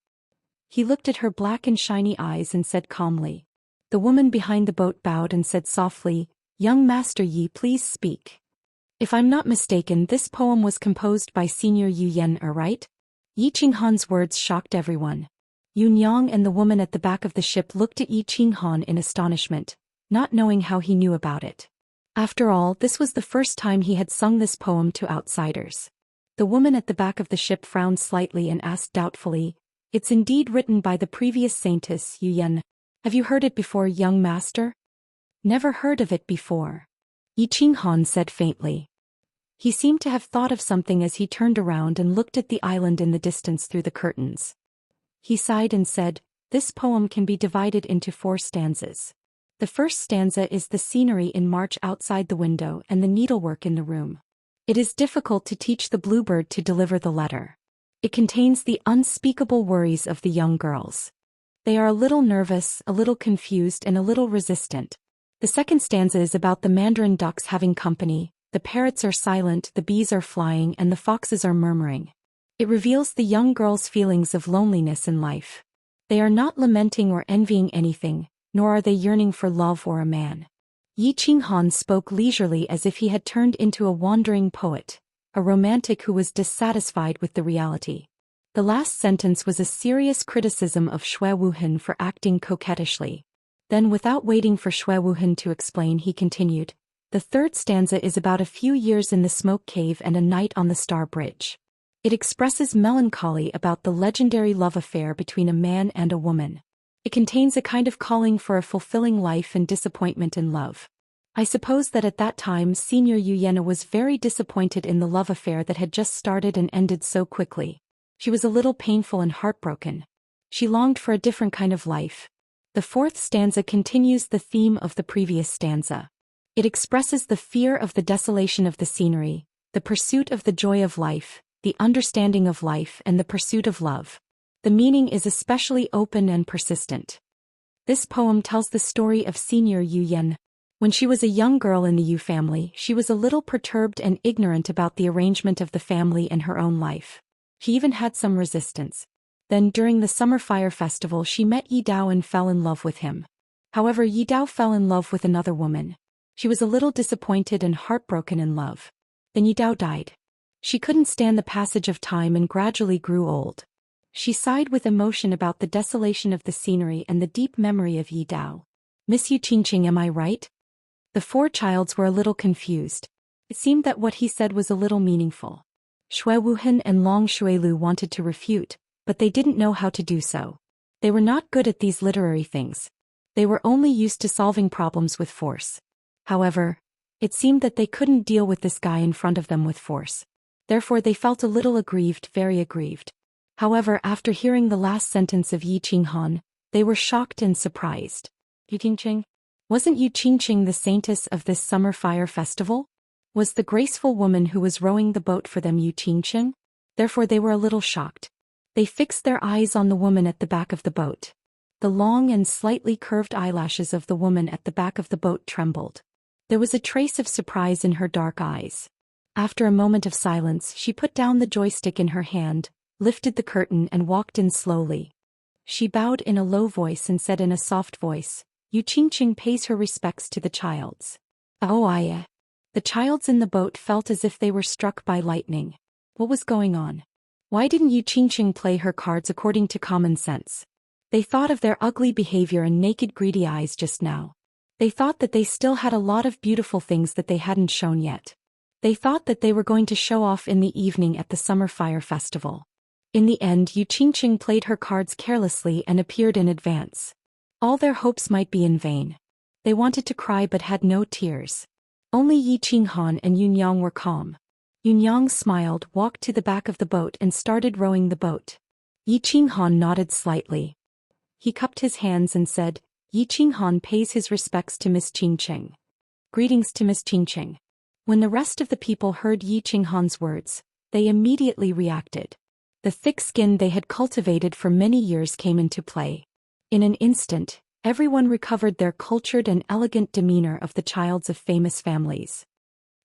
He looked at her black and shiny eyes and said calmly. The woman behind the boat bowed and said softly, "Young Master Yi, please speak. If I'm not mistaken, this poem was composed by Senior Yu Yen, right?" Yi Qinghan's words shocked everyone. Yunyang and the woman at the back of the ship looked at Yi Qinghan in astonishment, not knowing how he knew about it. After all, this was the first time he had sung this poem to outsiders. The woman at the back of the ship frowned slightly and asked doubtfully, "It's indeed written by the previous saintess, Yu Yen. Have you heard it before, young master?" "Never heard of it before," Yi Qinghan said faintly. He seemed to have thought of something as he turned around and looked at the island in the distance through the curtains. He sighed and said, "This poem can be divided into 4 stanzas. The first stanza is the scenery in March outside the window and the needlework in the room. It is difficult to teach the bluebird to deliver the letter. It contains the unspeakable worries of the young girls. They are a little nervous, a little confused and a little resistant. The second stanza is about the mandarin ducks having company, The parrots are silent, the bees are flying, and the foxes are murmuring. It reveals the young girl's feelings of loneliness in life. They are not lamenting or envying anything, nor are they yearning for love or a man. Yi Qinghan spoke leisurely as if he had turned into a wandering poet, a romantic who was dissatisfied with the reality. The last sentence was a serious criticism of Shui Wuhan for acting coquettishly. Then, without waiting for Shui Wuhan to explain, he continued, "The third stanza is about a few years in the smoke cave and a night on the Star Bridge. It expresses melancholy about the legendary love affair between a man and a woman. It contains a kind of calling for a fulfilling life and disappointment in love. I suppose that at that time Senior Yuyena was very disappointed in the love affair that had just started and ended so quickly. She was a little painful and heartbroken. She longed for a different kind of life." The fourth stanza continues the theme of the previous stanza. It expresses the fear of the desolation of the scenery, the pursuit of the joy of life, the understanding of life, and the pursuit of love. The meaning is especially open and persistent. This poem tells the story of Senior Yuyen. When she was a young girl in the Yu family, she was a little perturbed and ignorant about the arrangement of the family and her own life. She even had some resistance. Then during the Summer Fire Festival she met Yi Dao and fell in love with him. However, Yi Dao fell in love with another woman. She was a little disappointed and heartbroken in love. Then Yi Dao died. She couldn't stand the passage of time and gradually grew old. She sighed with emotion about the desolation of the scenery and the deep memory of Yi Dao. "Miss Yu Qingqing, am I right?" The four childs were a little confused. It seemed that what he said was a little meaningful. Shui Wuhan and Long Shuilu wanted to refute, but they didn't know how to do so. They were not good at these literary things. They were only used to solving problems with force. However, it seemed that they couldn't deal with this guy in front of them with force. Therefore they felt a little aggrieved, very aggrieved. However, after hearing the last sentence of Yi Qinghan, they were shocked and surprised. "Yu Qingqing? Wasn't Yu Qingqing the saintess of this summer fire festival? Was the graceful woman who was rowing the boat for them Yu Qingqing?" Therefore they were a little shocked. They fixed their eyes on the woman at the back of the boat. The long and slightly curved eyelashes of the woman at the back of the boat trembled. There was a trace of surprise in her dark eyes. After a moment of silence, she put down the joystick in her hand, lifted the curtain and walked in slowly. She bowed in a low voice and said in a soft voice, "Yu Qingqing pays her respects to the childs." "Oh, Aya." The childs in the boat felt as if they were struck by lightning. What was going on? Why didn't Yu Qingqing play her cards according to common sense? They thought of their ugly behavior and naked greedy eyes just now. They thought that they still had a lot of beautiful things that they hadn't shown yet. They thought that they were going to show off in the evening at the Summer Fire Festival. In the end, Yu Qingqing played her cards carelessly and appeared in advance. All their hopes might be in vain. They wanted to cry but had no tears. Only Yi Qinghan and Yunyang were calm. Yunyang smiled, walked to the back of the boat and started rowing the boat. Yi Qinghan nodded slightly. He cupped his hands and said, "Yi Qinghan pays his respects to Miss Qingqing. Greetings to Miss Qingqing." When the rest of the people heard Yi Qinghan's words, they immediately reacted. The thick skin they had cultivated for many years came into play. In an instant, everyone recovered their cultured and elegant demeanor of the childs of famous families.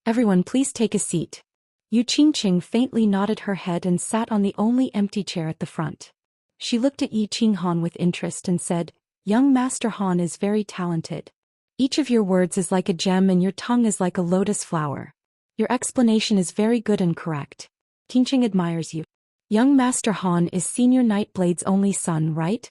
"Everyone, please take a seat." Yu Qingqing faintly nodded her head and sat on the only empty chair at the front. She looked at Yi Qinghan with interest and said, "Young Master Han is very talented. Each of your words is like a gem and your tongue is like a lotus flower. Your explanation is very good and correct. Qingqing admires you. Young Master Han is Senior Nightblade's only son, right?"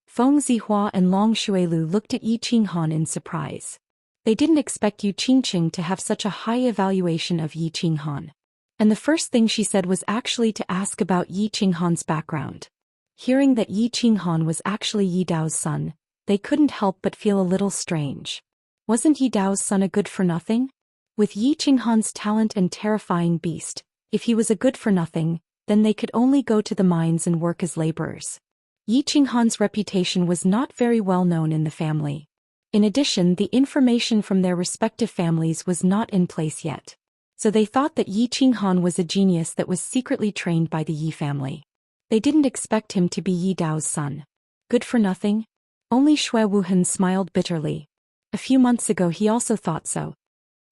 Feng Zihua and Long Shuilu looked at Yi Qinghan in surprise. They didn't expect Yu Qingqing to have such a high evaluation of Yi Qinghan. And the first thing she said was actually to ask about Yi Qinghan's background. Hearing that Yi Qinghan was actually Yi Dao's son, they couldn't help but feel a little strange. Wasn't Yi Dao's son a good-for-nothing? With Yi Qinghan's talent and terrifying beast, if he was a good-for-nothing, then they could only go to the mines and work as laborers. Yi Qinghan's reputation was not very well known in the family. In addition, the information from their respective families was not in place yet. So they thought that Yi Qinghan was a genius that was secretly trained by the Yi family. They didn't expect him to be Yi Dao's son. Good for nothing? Only Shui Wuhan smiled bitterly. A few months ago he also thought so.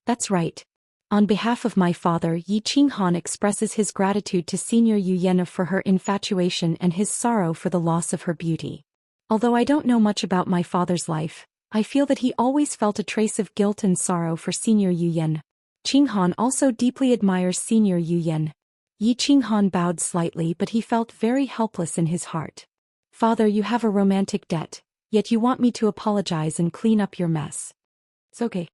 That's right. On behalf of my father, Yi Qinghan expresses his gratitude to Senior Yu Yen for her infatuation and his sorrow for the loss of her beauty. Although I don't know much about my father's life, I feel that he always felt a trace of guilt and sorrow for Senior Yu Yen. Qinghan also deeply admires Senior Yu Yen. Yi Qinghan bowed slightly, but he felt very helpless in his heart. Father, you have a romantic debt, yet you want me to apologize and clean up your mess. It's okay.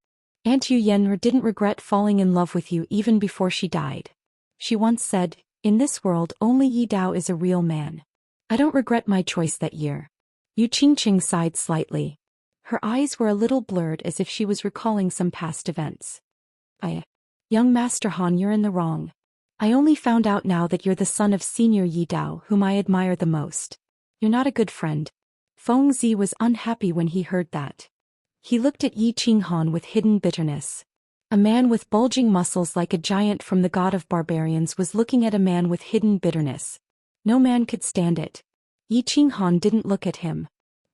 Aunt Yu Yen didn't regret falling in love with you even before she died. She once said, "In this world only Yi Dao is a real man." I don't regret my choice that year. Yu Qingqing sighed slightly. Her eyes were a little blurred as if she was recalling some past events. Young Master Han, you're in the wrong. I only found out now that you're the son of Senior Yi Dao, whom I admire the most. You're not a good friend. Feng Zi was unhappy when he heard that. He looked at Yi Qinghan with hidden bitterness. A man with bulging muscles like a giant from the god of barbarians was looking at a man with hidden bitterness. No man could stand it. Yi Qinghan didn't look at him.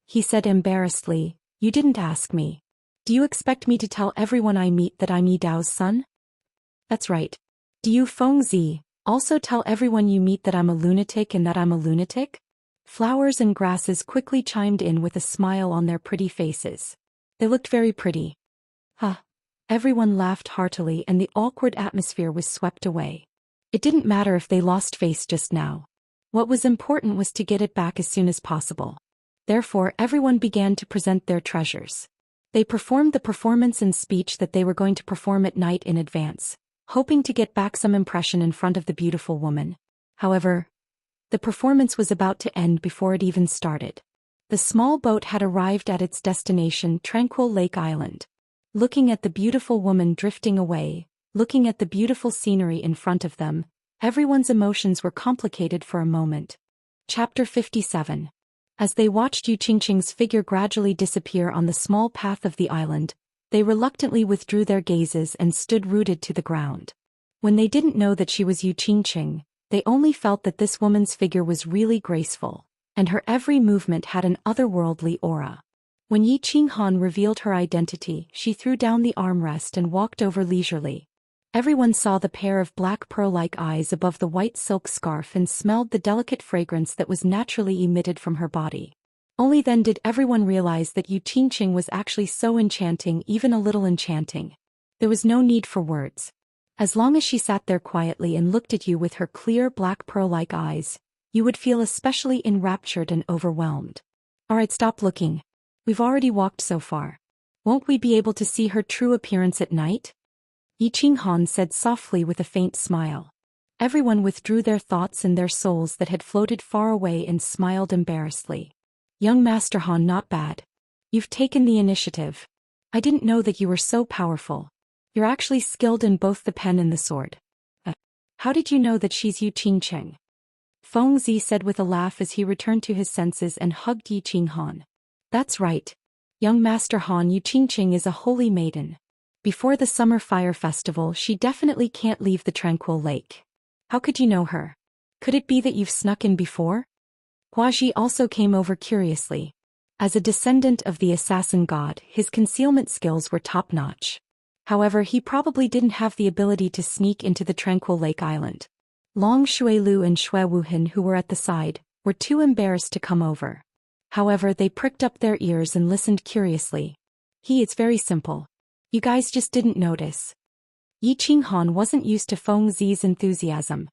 He said embarrassedly, "You didn't ask me. Do you expect me to tell everyone I meet that I'm Yi Dao's son?" That's right. Do you, Feng Zi, also tell everyone you meet that I'm a lunatic and that I'm a lunatic? Flowers and grasses quickly chimed in with a smile on their pretty faces. They looked very pretty. Everyone laughed heartily and the awkward atmosphere was swept away. It didn't matter if they lost face just now. What was important was to get it back as soon as possible. Therefore, everyone began to present their treasures. They performed the performance and speech that they were going to perform at night in advance, hoping to get back some impression in front of the beautiful woman. However, the performance was about to end before it even started. The small boat had arrived at its destination, Tranquil Lake Island. Looking at the beautiful woman drifting away, looking at the beautiful scenery in front of them, everyone's emotions were complicated for a moment. Chapter 57. As they watched Yu Qingqing's figure gradually disappear on the small path of the island, they reluctantly withdrew their gazes and stood rooted to the ground. When they didn't know that she was Yu Qingqing, they only felt that this woman's figure was really graceful, and her every movement had an otherworldly aura. When Yi Qinghan revealed her identity, she threw down the armrest and walked over leisurely. Everyone saw the pair of black pearl-like eyes above the white silk scarf and smelled the delicate fragrance that was naturally emitted from her body. Only then did everyone realize that Yu Qingqing was actually so enchanting, even a little enchanting. There was no need for words. As long as she sat there quietly and looked at you with her clear black pearl-like eyes, you would feel especially enraptured and overwhelmed. Alright, stop looking. We've already walked so far. Won't we be able to see her true appearance at night? Yi Qinghan said softly with a faint smile. Everyone withdrew their thoughts and their souls that had floated far away and smiled embarrassedly. Young Master Han, not bad. You've taken the initiative. I didn't know that you were so powerful. You're actually skilled in both the pen and the sword. How did you know that she's Yu Qingqing? Feng Zi said with a laugh as he returned to his senses and hugged Yi Qinghan. That's right. Young Master Han, Yu Qingqing is a holy maiden. Before the summer fire festival, she definitely can't leave the tranquil lake. How could you know her? Could it be that you've snuck in before? Huaji also came over curiously. As a descendant of the assassin god, his concealment skills were top-notch. However, he probably didn't have the ability to sneak into the tranquil lake island. Long Shuilu and Xue Wuhan, who were at the side, were too embarrassed to come over. However, they pricked up their ears and listened curiously. It's very simple. You guys just didn't notice. Yi Qinghan wasn't used to Feng Zi's enthusiasm.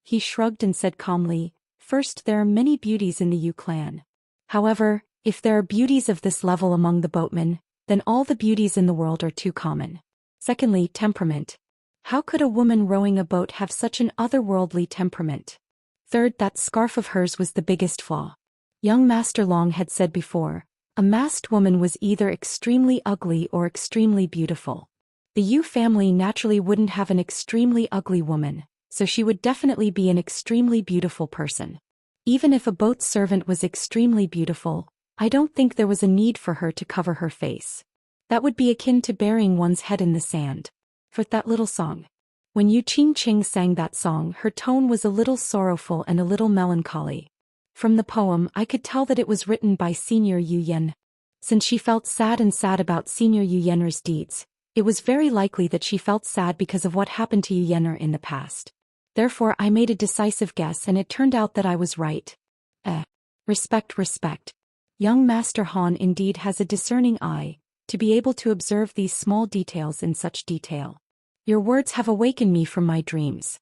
He shrugged and said calmly, "First, there are many beauties in the Yu clan. However, if there are beauties of this level among the boatmen, then all the beauties in the world are too common. Secondly, temperament. How could a woman rowing a boat have such an otherworldly temperament? Third, that scarf of hers was the biggest flaw. Young Master Long had said before, a masked woman was either extremely ugly or extremely beautiful. The Yu family naturally wouldn't have an extremely ugly woman, so she would definitely be an extremely beautiful person. Even if a boat servant was extremely beautiful, I don't think there was a need for her to cover her face. That would be akin to burying one's head in the sand. For that little song. When Yu Qingqing sang that song, her tone was a little sorrowful and a little melancholy. From the poem, I could tell that it was written by Senior Yu Yen. Since she felt sad about Senior Yu Yen's deeds, It was very likely that she felt sad because of what happened to Yener in the past. Therefore I made a decisive guess and it turned out that I was right. Respect. Young Master Han indeed has a discerning eye, to be able to observe these small details in such detail. Your words have awakened me from my dreams.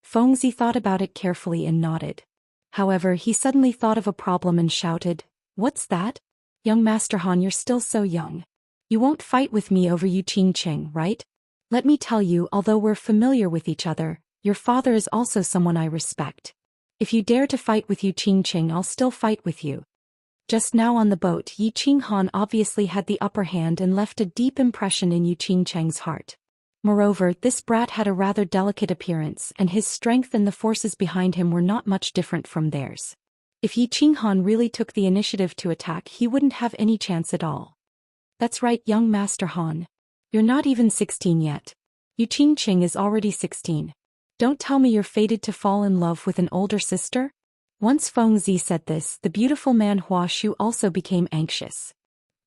Fengzi thought about it carefully and nodded. However, he suddenly thought of a problem and shouted, "What's that? Young Master Han, you're still so young. You won't fight with me over Yu Qingqing, right? Let me tell you, although we're familiar with each other, your father is also someone I respect. If you dare to fight with Yu Qingqing, I'll still fight with you." Just now on the boat, Yi Qinghan obviously had the upper hand and left a deep impression in Yu Qingcheng's heart. Moreover, this brat had a rather delicate appearance and his strength and the forces behind him were not much different from theirs. If Yi Qinghan really took the initiative to attack, he wouldn't have any chance at all. That's right, young Master Han. You're not even 16 yet. Yu Qingqing is already 16. Don't tell me you're fated to fall in love with an older sister? Once Fengzi said this, the beautiful man Hua Shu also became anxious.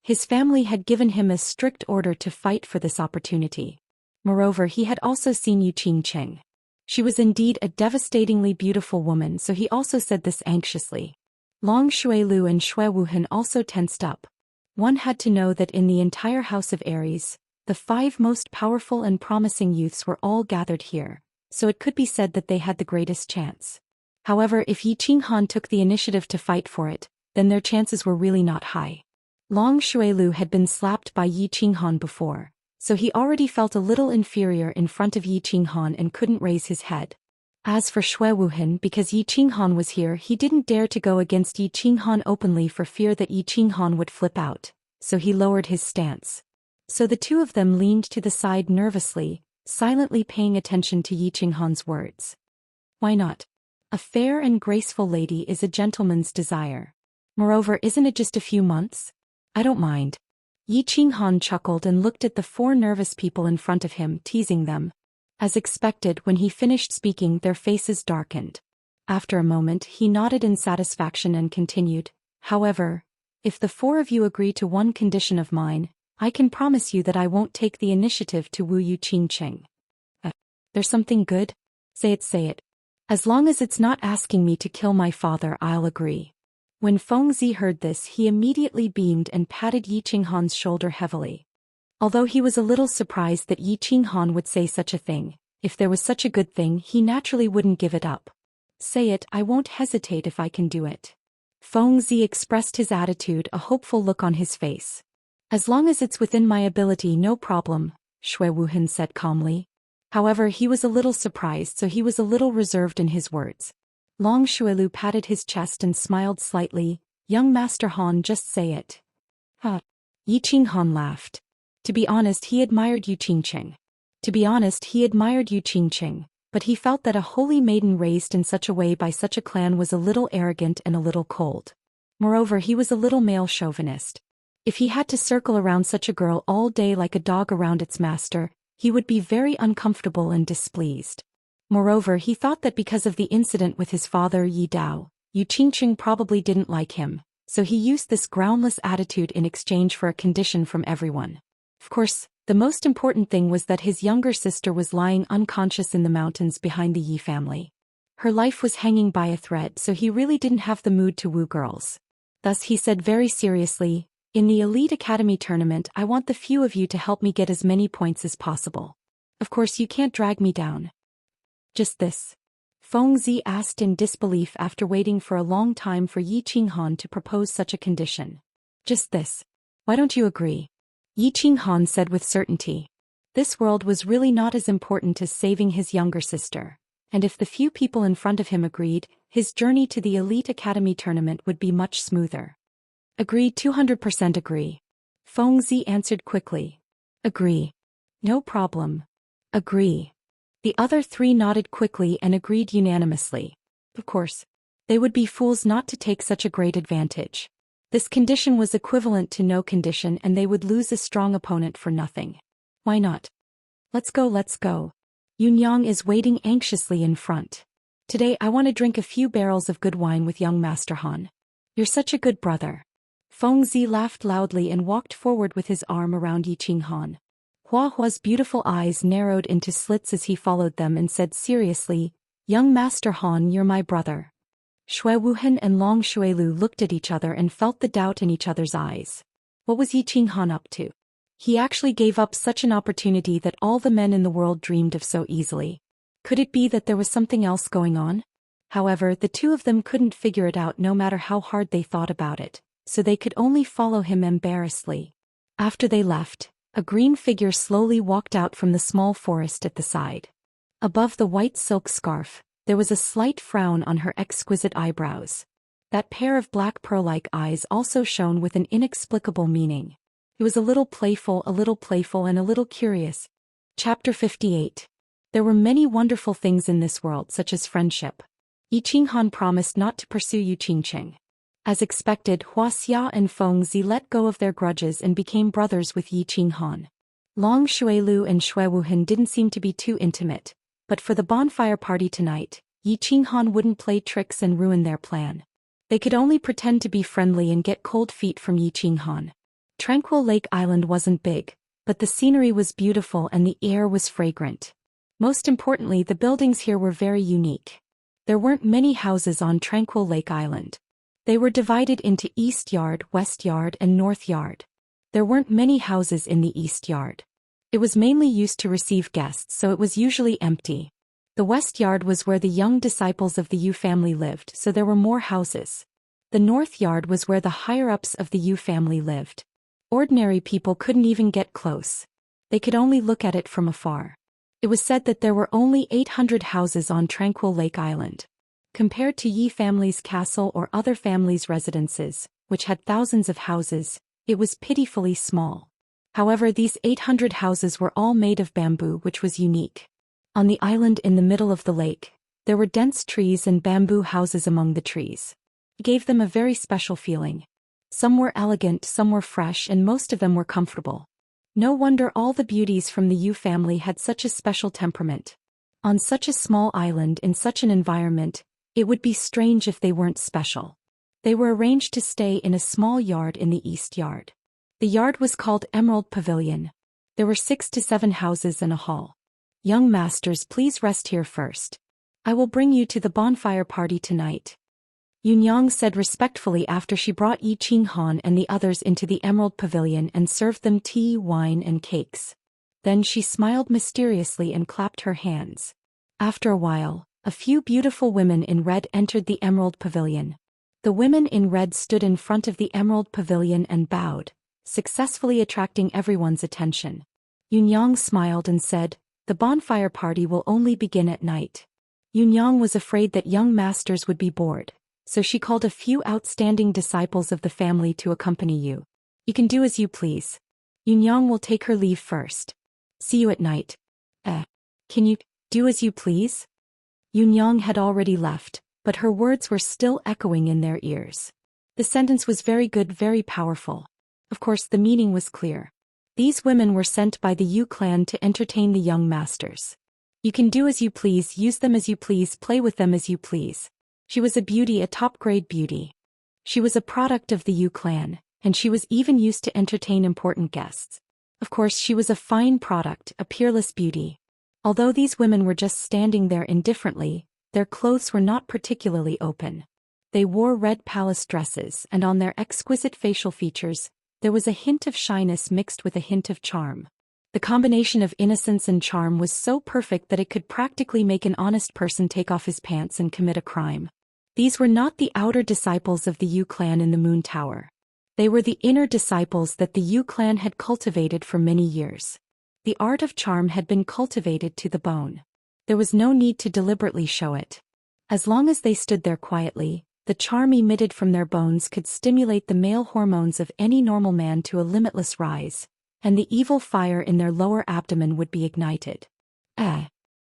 His family had given him a strict order to fight for this opportunity. Moreover, he had also seen Yu Qingqing. She was indeed a devastatingly beautiful woman, so he also said this anxiously. Long Xuelu and Xue Wuhan also tensed up. One had to know that in the entire house of Aries, the 5 most powerful and promising youths were all gathered here, so it could be said that they had the greatest chance. However, if Yi Qinghan took the initiative to fight for it, then their chances were really not high. Long Xuelu had been slapped by Yi Qinghan before, so he already felt a little inferior in front of Yi Qinghan and couldn't raise his head. As for Xue Wuhan, because Yi Qinghan was here, he didn't dare to go against Yi Qinghan openly for fear that Yi Qinghan would flip out, so he lowered his stance. So the two of them leaned to the side nervously, silently paying attention to Yi Qinghan's words. Why not? A fair and graceful lady is a gentleman's desire. Moreover, isn't it just a few months? I don't mind. Yi Qinghan chuckled and looked at the 4 nervous people in front of him, teasing them. As expected, when he finished speaking, their faces darkened. After a moment, he nodded in satisfaction and continued, "However, if the 4 of you agree to one condition of mine, I can promise you that I won't take the initiative to woo Yu Qingqing." There's something good? Say it. As long as it's not asking me to kill my father, I'll agree. When Fengzi heard this, he immediately beamed and patted Yi Qinghan's shoulder heavily. Although he was a little surprised that Yi Qinghan would say such a thing, if there was such a good thing, he naturally wouldn't give it up. Say it, I won't hesitate if I can do it. Fengzi expressed his attitude, a hopeful look on his face. As long as it's within my ability, no problem, Xue Wuhan said calmly. However, he was a little surprised, so he was a little reserved in his words. Long Xuelu patted his chest and smiled slightly. Young Master Han, just say it. Yi Qinghan laughed. To be honest, he admired Yu Qingqing. But he felt that a holy maiden raised in such a way by such a clan was a little arrogant and a little cold. Moreover, he was a little male chauvinist. If he had to circle around such a girl all day like a dog around its master, he would be very uncomfortable and displeased. Moreover, he thought that because of the incident with his father Yi Dao, Yu Qingqing probably didn't like him, so he used this groundless attitude in exchange for a condition from everyone. Of course, the most important thing was that his younger sister was lying unconscious in the mountains behind the Yi family. Her life was hanging by a thread, so he really didn't have the mood to woo girls. Thus he said very seriously, "In the Elite Academy tournament, I want the few of you to help me get as many points as possible. Of course, you can't drag me down." Just this? Fengzi asked in disbelief after waiting for a long time for Yi Qinghan to propose such a condition. Just this? Why don't you agree? Yi Qinghan said with certainty. This world was really not as important as saving his younger sister, and if the few people in front of him agreed, his journey to the Elite Academy tournament would be much smoother. Agree, 200% agree. Fengzi answered quickly. Agree. No problem. Agree. The other 3 nodded quickly and agreed unanimously. Of course, they would be fools not to take such a great advantage. This condition was equivalent to no condition and they would lose a strong opponent for nothing. Why not? Let's go. Yunyang is waiting anxiously in front. Today I want to drink a few barrels of good wine with young Master Han. You're such a good brother. Fengzi laughed loudly and walked forward with his arm around Yi Qinghan. Hua Hua's beautiful eyes narrowed into slits as he followed them and said seriously, "Young Master Han, you're my brother." Shui Wuhan and Long Shuilu looked at each other and felt the doubt in each other's eyes. What was Yi Qinghan up to? He actually gave up such an opportunity that all the men in the world dreamed of so easily. Could it be that there was something else going on? However, the two of them couldn't figure it out no matter how hard they thought about it, so they could only follow him embarrassedly. After they left, a green figure slowly walked out from the small forest at the side. Above the white silk scarf, there was a slight frown on her exquisite eyebrows. That pair of black pearl-like eyes also shone with an inexplicable meaning. It was a little playful and a little curious. Chapter 58. There were many wonderful things in this world such as friendship. Yi Qinghan promised not to pursue Yu Qingqing. As expected, Wuxia and Feng Zi let go of their grudges and became brothers with Yi Qinghan. Long Shuilu and Shui Wuhan didn't seem to be too intimate, but for the bonfire party tonight, Yi Qinghan wouldn't play tricks and ruin their plan. They could only pretend to be friendly and get cold feet from Yi Qinghan. Tranquil Lake Island wasn't big, but the scenery was beautiful and the air was fragrant. Most importantly, the buildings here were very unique. There weren't many houses on Tranquil Lake Island. They were divided into East Yard, West Yard, and North Yard. There weren't many houses in the East Yard. It was mainly used to receive guests, so it was usually empty. The West Yard was where the young disciples of the Yu family lived, so there were more houses. The North Yard was where the higher-ups of the Yu family lived. Ordinary people couldn't even get close. They could only look at it from afar. It was said that there were only 800 houses on Tranquil Lake Island. Compared to Yi family's castle or other families' residences, which had thousands of houses, it was pitifully small. However, these 800 houses were all made of bamboo, which was unique. On the island in the middle of the lake, there were dense trees and bamboo houses among the trees. It gave them a very special feeling. Some were elegant, some were fresh, and most of them were comfortable. No wonder all the beauties from the Yu family had such a special temperament. On such a small island in such an environment, it would be strange if they weren't special. They were arranged to stay in a small yard in the East Yard. The yard was called Emerald Pavilion. There were 6 to 7 houses and a hall. "Young masters, please rest here first. I will bring you to the bonfire party tonight," Yunyang said respectfully after she brought Yi Qinghan and the others into the Emerald Pavilion and served them tea, wine, and cakes. Then she smiled mysteriously and clapped her hands. After a while, a few beautiful women in red entered the Emerald Pavilion. The women in red stood in front of the Emerald Pavilion and bowed, successfully attracting everyone's attention. Yunyang smiled and said, "The bonfire party will only begin at night." Yunyang was afraid that young masters would be bored, so she called a few outstanding disciples of the family to accompany you. "You can do as you please. Yunyang will take her leave first. See you at night." Can you do as you please?" Yunyang had already left, but her words were still echoing in their ears. The sentence was very good, very powerful. Of course, the meaning was clear. These women were sent by the Yu clan to entertain the young masters. You can do as you please, use them as you please, play with them as you please. She was a beauty, a top-grade beauty. She was a product of the Yu clan, and she was even used to entertain important guests. Of course, she was a fine product, a peerless beauty. Although these women were just standing there indifferently, their clothes were not particularly open. They wore red palace dresses, and on their exquisite facial features, there was a hint of shyness mixed with a hint of charm. The combination of innocence and charm was so perfect that it could practically make an honest person take off his pants and commit a crime. These were not the outer disciples of the Yu clan in the Moon Tower. They were the inner disciples that the Yu clan had cultivated for many years. The art of charm had been cultivated to the bone. There was no need to deliberately show it. As long as they stood there quietly, the charm emitted from their bones could stimulate the male hormones of any normal man to a limitless rise, and the evil fire in their lower abdomen would be ignited.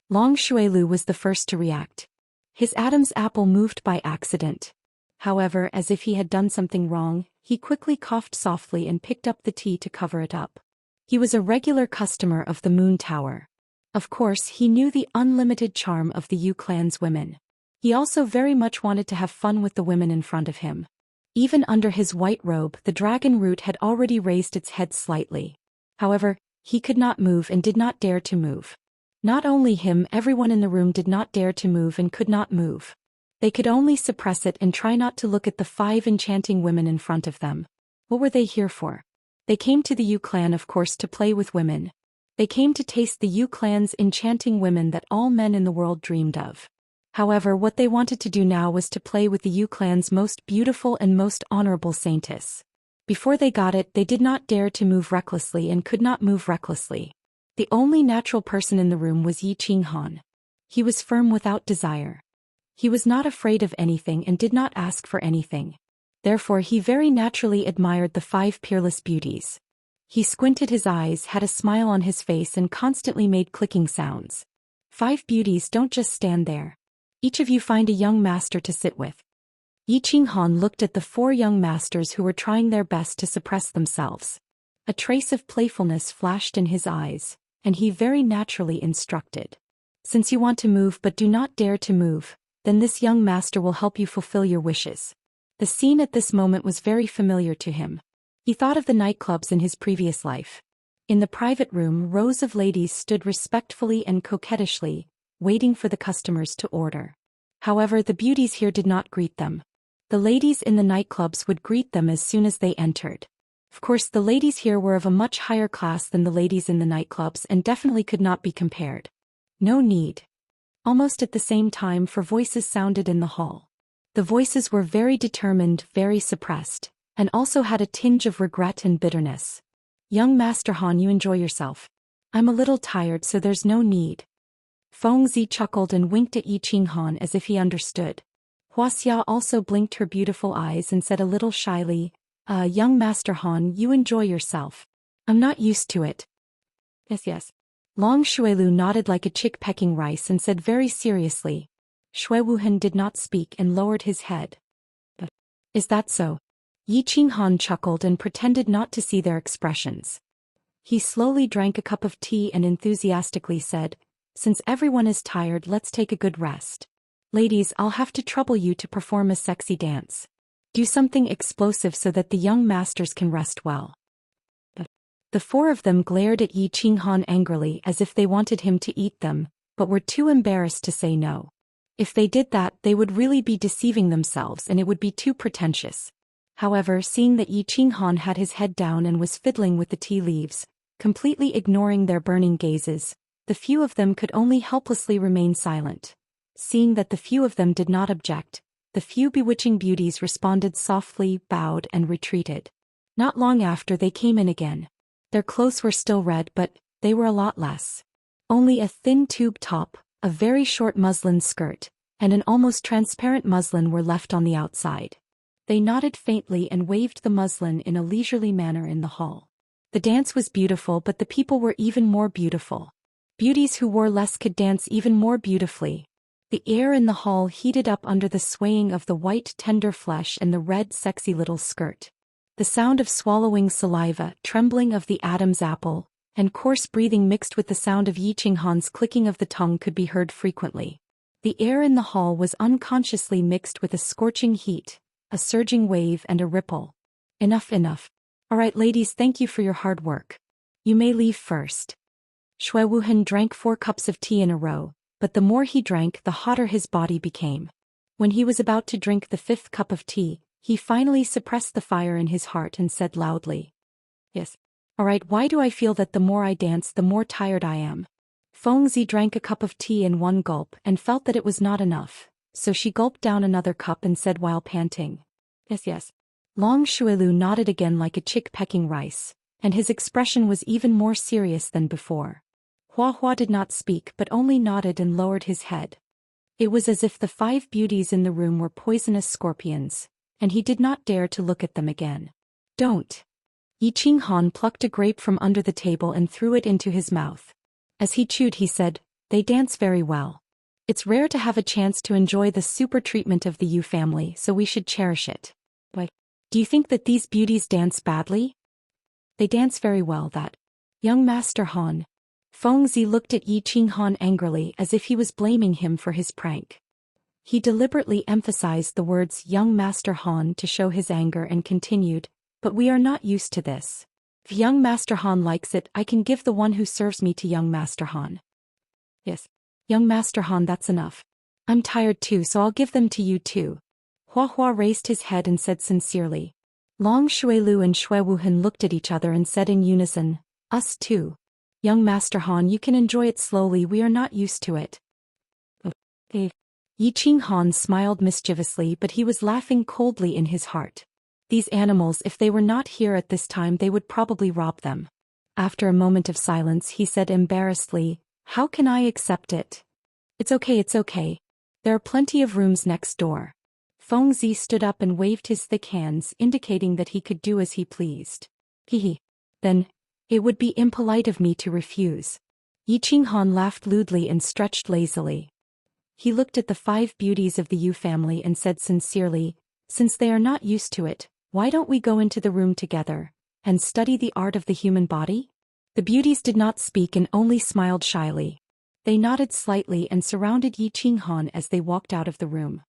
Long Shuilu was the first to react. His Adam's apple moved by accident. However, as if he had done something wrong, he quickly coughed softly and picked up the tea to cover it up. He was a regular customer of the Moon Tower. Of course, he knew the unlimited charm of the Yu clan's women. He also very much wanted to have fun with the women in front of him. Even under his white robe, the dragon root had already raised its head slightly. However, He could not move and did not dare to move. Not only him, everyone in the room did not dare to move and could not move. They could only suppress it and try not to look at the 5 enchanting women in front of them. What were they here for? They came to the Yu clan, of course, to play with women. They came to taste the Yu clan's enchanting women that all men in the world dreamed of. However, what they wanted to do now was to play with the Yu clan's most beautiful and most honorable saintess. Before they got it, they did not dare to move recklessly and could not move recklessly. The only natural person in the room was Yi Qinghan. He was firm without desire. He was not afraid of anything and did not ask for anything. Therefore he very naturally admired the 5 peerless beauties. He squinted his eyes, had a smile on his face and constantly made clicking sounds. 5 beauties, don't just stand there. Each of you find a young master to sit with. Yi Qinghan looked at the 4 young masters who were trying their best to suppress themselves. A trace of playfulness flashed in his eyes, and he very naturally instructed. Since you want to move but do not dare to move, then this young master will help you fulfill your wishes. The scene at this moment was very familiar to him. He thought of the nightclubs in his previous life. In the private room, rows of ladies stood respectfully and coquettishly, waiting for the customers to order. However, the beauties here did not greet them. The ladies in the nightclubs would greet them as soon as they entered. Of course, the ladies here were of a much higher class than the ladies in the nightclubs and definitely could not be compared. No need. Almost at the same time, 4 voices sounded in the hall. The voices were very determined, very suppressed, and also had a tinge of regret and bitterness. Young Master Han, you enjoy yourself. I'm a little tired, so there's no need. Fengzi chuckled and winked at Yi Qinghan as if he understood. Wuxia also blinked her beautiful eyes and said a little shyly, young Master Han, you enjoy yourself. I'm not used to it. Yes. Long Shuelu nodded like a chick pecking rice and said very seriously. Shui Wuhan did not speak and lowered his head. But, is that so? Yi Qinghan chuckled and pretended not to see their expressions. He slowly drank a cup of tea and enthusiastically said, since everyone is tired, let's take a good rest. Ladies, I'll have to trouble you to perform a sexy dance. Do something explosive so that the young masters can rest well. The 4 of them glared at Yi Qinghan angrily as if they wanted him to eat them, but were too embarrassed to say no. If they did that, they would really be deceiving themselves and it would be too pretentious. However, seeing that Yi Qinghan had his head down and was fiddling with the tea leaves, completely ignoring their burning gazes, the few of them could only helplessly remain silent. Seeing that the few of them did not object, the few bewitching beauties responded softly, bowed and retreated. Not long after, they came in again. Their clothes were still red, but they were a lot less. Only a thin tube top, a very short muslin skirt, and an almost transparent muslin were left on the outside. They nodded faintly and waved the muslin in a leisurely manner in the hall. The dance was beautiful, but the people were even more beautiful. Beauties who wore less could dance even more beautifully. The air in the hall heated up under the swaying of the white tender flesh and the red sexy little skirt. The sound of swallowing saliva, trembling of the Adam's apple, and coarse breathing mixed with the sound of Yi Qinghan's clicking of the tongue could be heard frequently. The air in the hall was unconsciously mixed with a scorching heat, a surging wave and a ripple. Enough. All right, ladies, thank you for your hard work. You may leave first. Shui Wuhan drank 4 cups of tea in a row, but the more he drank, the hotter his body became. When he was about to drink the 5th cup of tea, he finally suppressed the fire in his heart and said loudly, yes. All right, why do I feel that the more I dance, the more tired I am? Fengzi drank a cup of tea in one gulp and felt that it was not enough, so she gulped down another cup and said while panting, yes. Long Shuelu nodded again like a chick pecking rice, and his expression was even more serious than before. Hua did not speak but only nodded and lowered his head. It was as if the 5 beauties in the room were poisonous scorpions, and he did not dare to look at them again. Don't. Yi Qinghan plucked a grape from under the table and threw it into his mouth. As he chewed, he said, they dance very well. It's rare to have a chance to enjoy the super treatment of the Yu family, so we should cherish it. Why? Do you think that these beauties dance badly? They dance very well, that. Young Master Han. Fengzi looked at Yi Qinghan angrily as if he was blaming him for his prank. He deliberately emphasized the words young Master Han to show his anger and continued, but we are not used to this. If young Master Han likes it, I can give the one who serves me to young Master Han. Yes. Young Master Han, that's enough. I'm tired too, so I'll give them to you too. Hua Hua raised his head and said sincerely. Long Shuilu and Shui Wuhan looked at each other and said in unison, us too. Young Master Han, you can enjoy it slowly, we are not used to it. Okay. Yi Ching Han smiled mischievously, but he was laughing coldly in his heart. These animals, if they were not here at this time, they would probably rob them. After a moment of silence, he said embarrassedly, how can I accept it? It's okay, it's okay. There are plenty of rooms next door. Feng Zi stood up and waved his thick hands, indicating that he could do as he pleased. Hehe. Then, it would be impolite of me to refuse. Yi Ching Han laughed lewdly and stretched lazily. He looked at the 5 beauties of the Yu family and said sincerely, since they are not used to it, why don't we go into the room together, and study the art of the human body? The beauties did not speak and only smiled shyly. They nodded slightly and surrounded Yi Ching Han as they walked out of the room.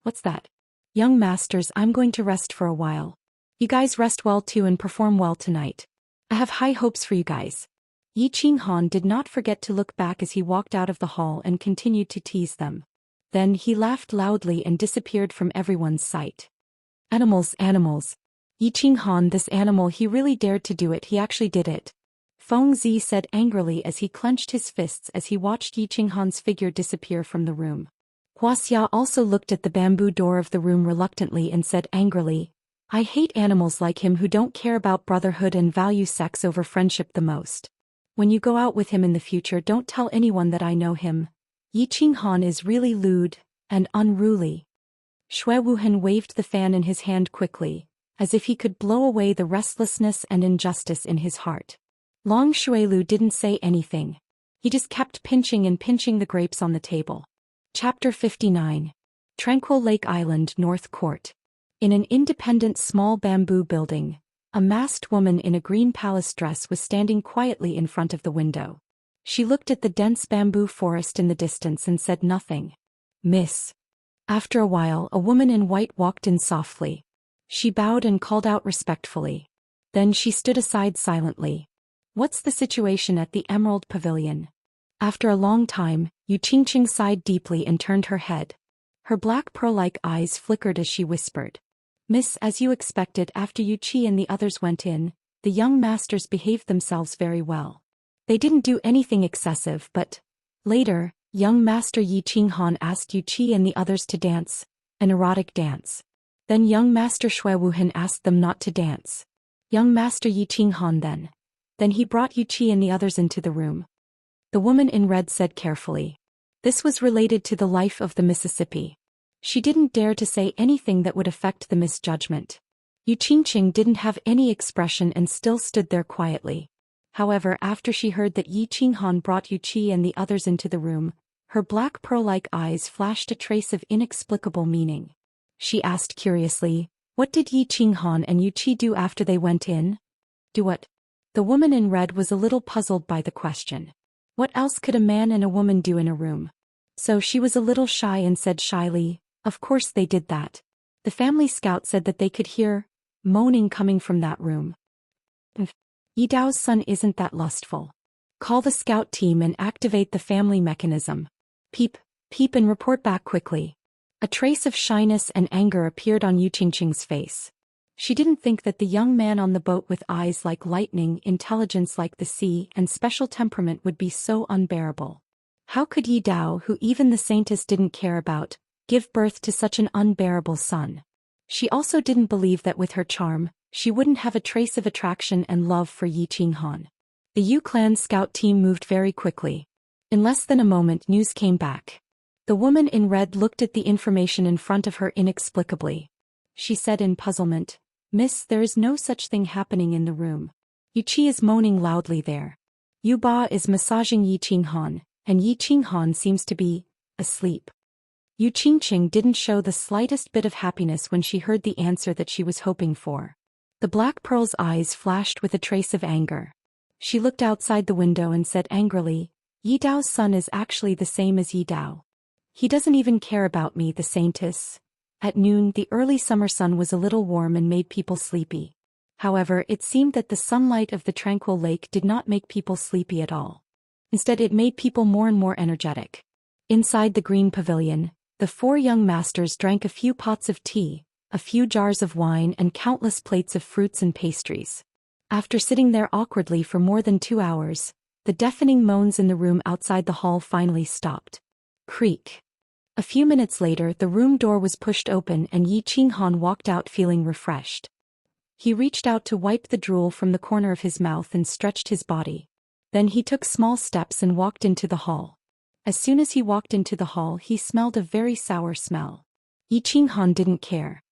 What's that? Young masters, I'm going to rest for a while. You guys rest well too and perform well tonight. I have high hopes for you guys. Yi Ching Han did not forget to look back as he walked out of the hall and continued to tease them. Then he laughed loudly and disappeared from everyone's sight. Animals, animals. Yi Ching Han, this animal, he really dared to do it, he actually did it. Feng Zi said angrily as he clenched his fists as he watched Yi Ching Han's figure disappear from the room. Wuxia also looked at the bamboo door of the room reluctantly and said angrily, I hate animals like him who don't care about brotherhood and value sex over friendship the most. When you go out with him in the future, don't tell anyone that I know him. Yi Ching Han is really lewd and unruly. Shui Wuhan waved the fan in his hand quickly, as if he could blow away the restlessness and injustice in his heart. Long Shuilu didn't say anything. He just kept pinching the grapes on the table. Chapter 59. Tranquil Lake Island, North Court. In an independent small bamboo building, a masked woman in a green palace dress was standing quietly in front of the window. She looked at the dense bamboo forest in the distance and said nothing. Miss. After a while, a woman in white walked in softly. She bowed and called out respectfully. Then she stood aside silently. What's the situation at the Emerald Pavilion? After a long time, Yu Qingqing sighed deeply and turned her head. Her black pearl-like eyes flickered as she whispered. Miss, as you expected, after Yu Qi and the others went in, the young masters behaved themselves very well. They didn't do anything excessive, but later, young master Yi Ching Han asked Yu Qi and the others to dance, an erotic dance. Then young master Shui Wuhan asked them not to dance. Young master Yi Ching Han Then he brought Yu Qi and the others into the room. The woman in red said carefully. This was related to the life of the Mississippi. She didn't dare to say anything that would affect the misjudgment. Yu Qingqing didn't have any expression and still stood there quietly. However, after she heard that Yi Ching Han brought Yu Qi and the others into the room, her black pearl-like eyes flashed a trace of inexplicable meaning. She asked curiously, what did Yi Ching Han and Yu Qi do after they went in? Do what? The woman in red was a little puzzled by the question. What else could a man and a woman do in a room? So she was a little shy and said shyly, of course they did that. The family scout said that they could hear moaning coming from that room. Yi Dao's son isn't that lustful. Call the scout team and activate the family mechanism. Peep, peep and report back quickly. A trace of shyness and anger appeared on Yu Qingqing's face. She didn't think that the young man on the boat with eyes like lightning, intelligence like the sea, and special temperament would be so unbearable. How could Yi Dao, who even the saintess didn't care about, give birth to such an unbearable son? She also didn't believe that with her charm, she wouldn't have a trace of attraction and love for Yi Ching Han. The Yu clan scout team moved very quickly. In less than a moment, news came back. The woman in red looked at the information in front of her inexplicably. She said in puzzlement, Miss, there is no such thing happening in the room. Yu Qi is moaning loudly there. Yu Ba is massaging Yi Ching Han, and Yi Ching Han seems to be asleep. Yu Qingqing didn't show the slightest bit of happiness when she heard the answer that she was hoping for. The black pearl's eyes flashed with a trace of anger. She looked outside the window and said angrily, Yi Dao's son is actually the same as Yi Dao. He doesn't even care about me, the saintess. At noon, the early summer sun was a little warm and made people sleepy. However, it seemed that the sunlight of the tranquil lake did not make people sleepy at all. Instead, it made people more and more energetic. Inside the green pavilion, the 4 young masters drank a few pots of tea, a few jars of wine and countless plates of fruits and pastries. After sitting there awkwardly for more than 2 hours, the deafening moans in the room outside the hall finally stopped. Creak. A few minutes later, the room door was pushed open and Yi Qinghan walked out feeling refreshed. He reached out to wipe the drool from the corner of his mouth and stretched his body. Then he took small steps and walked into the hall. As soon as he walked into the hall, he smelled a very sour smell. Yi Qinghan didn't care.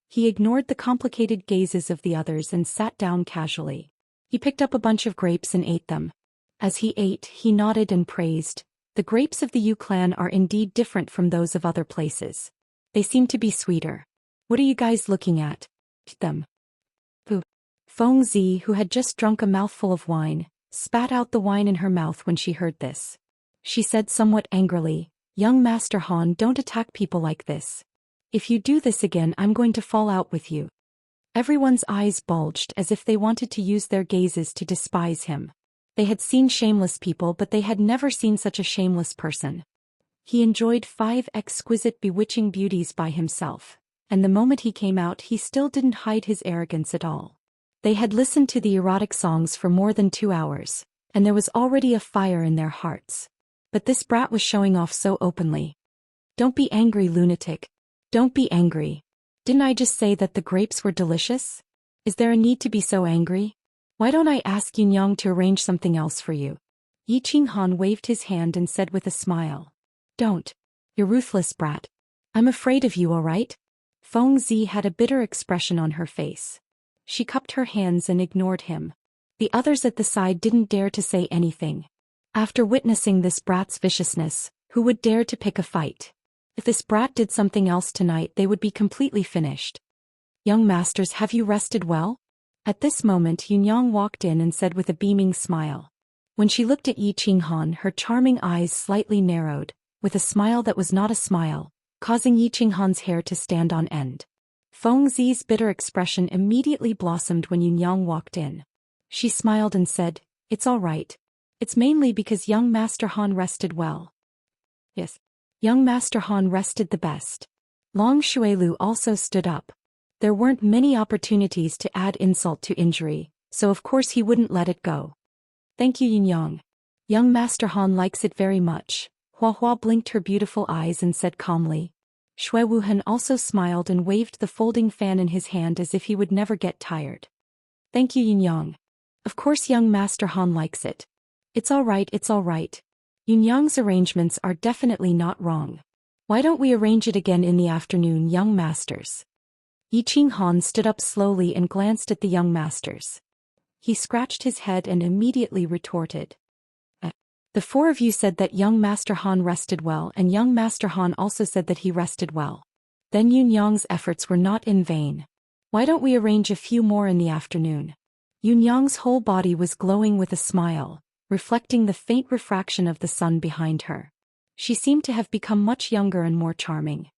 He ignored the complicated gazes of the others and sat down casually. He picked up a bunch of grapes and ate them. As he ate, he nodded and praised, "The grapes of the Yu clan are indeed different from those of other places. They seem to be sweeter. What are you guys looking at?" Them. Pooh. Feng Zi, who had just drunk a mouthful of wine, spat out the wine in her mouth when she heard this. She said somewhat angrily, "Young Master Han, don't attack people like this. If you do this again, I'm going to fall out with you." Everyone's eyes bulged as if they wanted to use their gazes to despise him. They had seen shameless people, but they had never seen such a shameless person. He enjoyed 5 exquisite bewitching beauties by himself, and the moment he came out he still didn't hide his arrogance at all. They had listened to the erotic songs for more than 2 hours, and there was already a fire in their hearts. But this brat was showing off so openly. "Don't be angry, lunatic. Don't be angry. Didn't I just say that the grapes were delicious? Is there a need to be so angry? Why don't I ask Yunyang to arrange something else for you?" Yi Qinghan waved his hand and said with a smile. "Don't. You ruthless brat. I'm afraid of you, all right?" Feng Zi had a bitter expression on her face. She cupped her hands and ignored him. The others at the side didn't dare to say anything. After witnessing this brat's viciousness, who would dare to pick a fight? If this brat did something else tonight, they would be completely finished. "Young masters, have you rested well?" At this moment Yunyang walked in and said with a beaming smile. When she looked at Yi Qinghan, her charming eyes slightly narrowed, with a smile that was not a smile, causing Yi Qinghan's hair to stand on end. Feng Zi's bitter expression immediately blossomed when Yunyang walked in. She smiled and said, "It's all right. It's mainly because young Master Han rested well." "Yes. Young Master Han rested the best." Long Xuelu also stood up. There weren't many opportunities to add insult to injury, so of course he wouldn't let it go. "Thank you, Yunyang. Young Master Han likes it very much." Hua Hua blinked her beautiful eyes and said calmly. Shui Wuhan also smiled and waved the folding fan in his hand as if he would never get tired. "Thank you, Yunyang. Of course young Master Han likes it. It's all right, it's all right. Yunyang's arrangements are definitely not wrong. Why don't we arrange it again in the afternoon, young masters?" Yi Qinghan stood up slowly and glanced at the young masters. He scratched his head and immediately retorted. "The 4 of you said that young Master Han rested well, and young Master Han also said that he rested well. Then Yunyang's efforts were not in vain. Why don't we arrange a few more in the afternoon?" Yunyang's whole body was glowing with a smile, reflecting the faint refraction of the sun behind her. She seemed to have become much younger and more charming.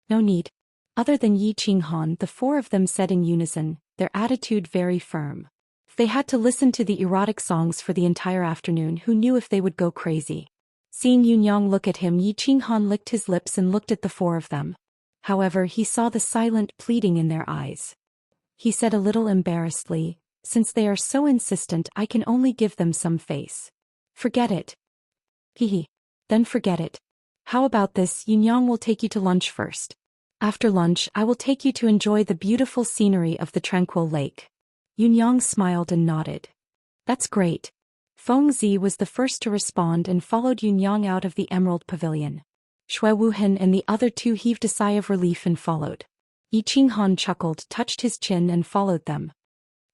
"No need." Other than Yi Qinghan, the 4 of them said in unison, their attitude very firm. If they had to listen to the erotic songs for the entire afternoon, who knew if they would go crazy? Seeing Yunyang look at him, Yi Qinghan licked his lips and looked at the 4 of them. However, he saw the silent pleading in their eyes. He said a little embarrassedly, "Since they are so insistent, I can only give them some face. Forget it." "Hehe. Then forget it. How about this, Yunyang will take you to lunch first. After lunch, I will take you to enjoy the beautiful scenery of the tranquil lake." Yunyang smiled and nodded. "That's great." Feng Zi was the first to respond and followed Yunyang out of the Emerald Pavilion. Shui Wuhan and the other 2 heaved a sigh of relief and followed. Yi Qinghan chuckled, touched his chin and followed them.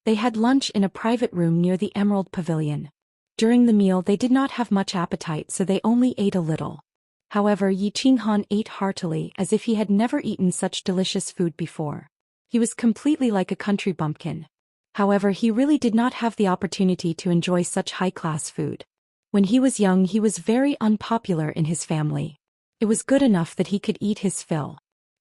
They had lunch in a private room near the Emerald Pavilion. During the meal they did not have much appetite, so they only ate a little. However, Yi Qinghan ate heartily as if he had never eaten such delicious food before. He was completely like a country bumpkin. However, he really did not have the opportunity to enjoy such high-class food. When he was young, he was very unpopular in his family. It was good enough that he could eat his fill.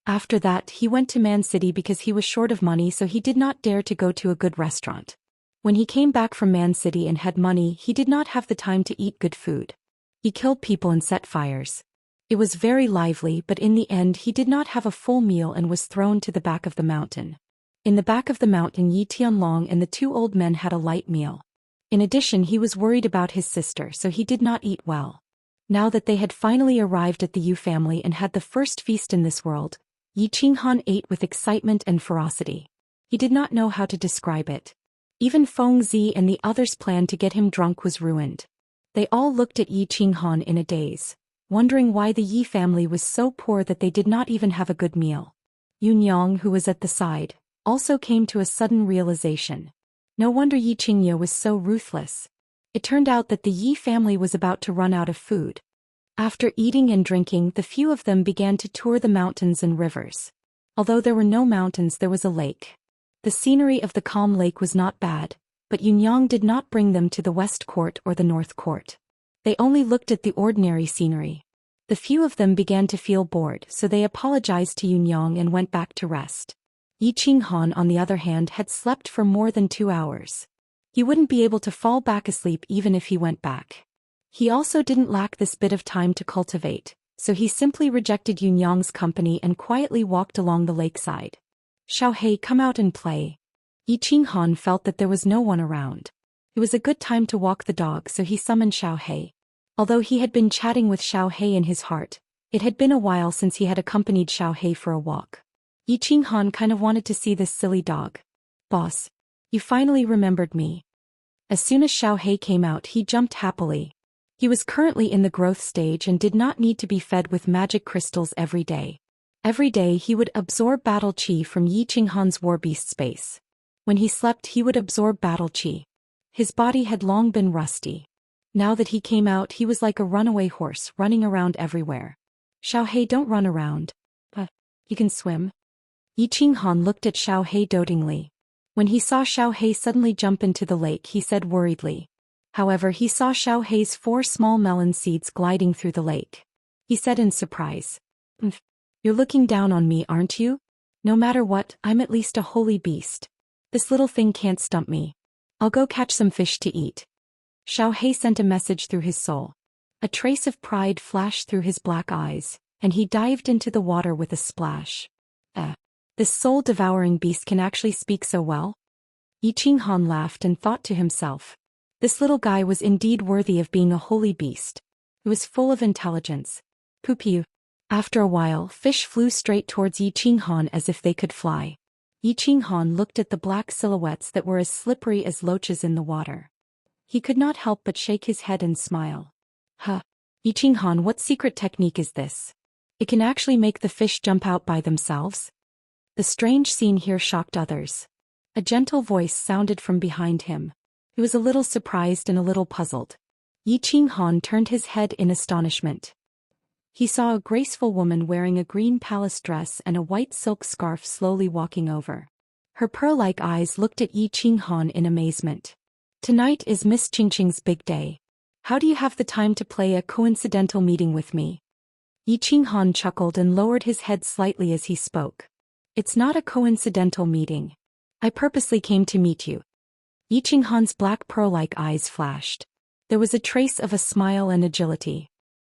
After that he went to Man City because he was short of money, so he did not dare to go to a good restaurant. When he came back from Man City and had money, he did not have the time to eat good food. He killed people and set fires. It was very lively, but in the end he did not have a full meal and was thrown to the back of the mountain. In the back of the mountain, Yi Tianlong and the two old men had a light meal. In addition, he was worried about his sister, so he did not eat well. Now that they had finally arrived at the Yu family and had the first feast in this world, Yi Qinghan ate with excitement and ferocity. He did not know how to describe it. Even Feng Zi and the others' plan to get him drunk was ruined. They all looked at Yi Qinghan in a daze, wondering why the Yi family was so poor that they did not even have a good meal. Yunyang, who was at the side, also came to a sudden realization. No wonder Yi Qingye was so ruthless. It turned out that the Yi family was about to run out of food. After eating and drinking, the few of them began to tour the mountains and rivers. Although there were no mountains, there was a lake. The scenery of the calm lake was not bad, but Yunyang did not bring them to the West Court or the North Court. They only looked at the ordinary scenery. The few of them began to feel bored, so they apologized to Yunyang and went back to rest. Yi Qinghan, on the other hand, had slept for more than 2 hours. He wouldn't be able to fall back asleep even if he went back. He also didn't lack this bit of time to cultivate, so he simply rejected Yunyang's company and quietly walked along the lakeside. Xiaohei, come out and play. Yi Qinghan felt that there was no one around. It was a good time to walk the dog, so he summoned Xiaohei. Although he had been chatting with Xiaohei in his heart, it had been a while since he had accompanied Xiaohei for a walk. Yi Qinghan kind of wanted to see this silly dog. Boss, you finally remembered me. As soon as Xiaohei came out, he jumped happily. He was currently in the growth stage and did not need to be fed with magic crystals every day. Every day he would absorb battle chi from Yi Qinghan's warbeast space. When he slept, he would absorb battle chi. His body had long been rusty. Now that he came out, he was like a runaway horse running around everywhere. Xiaohei, don't run around. You can swim. Yi Qinghan looked at Xiaohei dotingly. When he saw Xiaohei suddenly jump into the lake, he said worriedly. However, he saw Xiaohei's 4 small melon seeds gliding through the lake. He said in surprise. You're looking down on me, aren't you? No matter what, I'm at least a holy beast. This little thing can't stump me. I'll go catch some fish to eat. Xiaohei sent a message through his soul. A trace of pride flashed through his black eyes, and he dived into the water with a splash. This soul-devouring beast can actually speak so well? Yi Qinghan laughed and thought to himself. This little guy was indeed worthy of being a holy beast. He was full of intelligence. Poo-pew. After a while, fish flew straight towards Yi Qinghan as if they could fly. Yi Qinghan looked at the black silhouettes that were as slippery as loaches in the water. He could not help but shake his head and smile. Yi Qinghan, what secret technique is this? It can actually make the fish jump out by themselves? The strange scene here shocked others. A gentle voice sounded from behind him. He was a little surprised and a little puzzled. Yi Qinghan turned his head in astonishment. He saw a graceful woman wearing a green palace dress and a white silk scarf slowly walking over. Her pearl-like eyes looked at Yi Qinghan in amazement. Tonight is Miss Qingqing's big day. How do you have the time to play a coincidental meeting with me? Yi Qinghan chuckled and lowered his head slightly as he spoke. It's not a coincidental meeting. I purposely came to meet you. Yi Qinghan's black pearl-like eyes flashed. There was a trace of a smile and agility.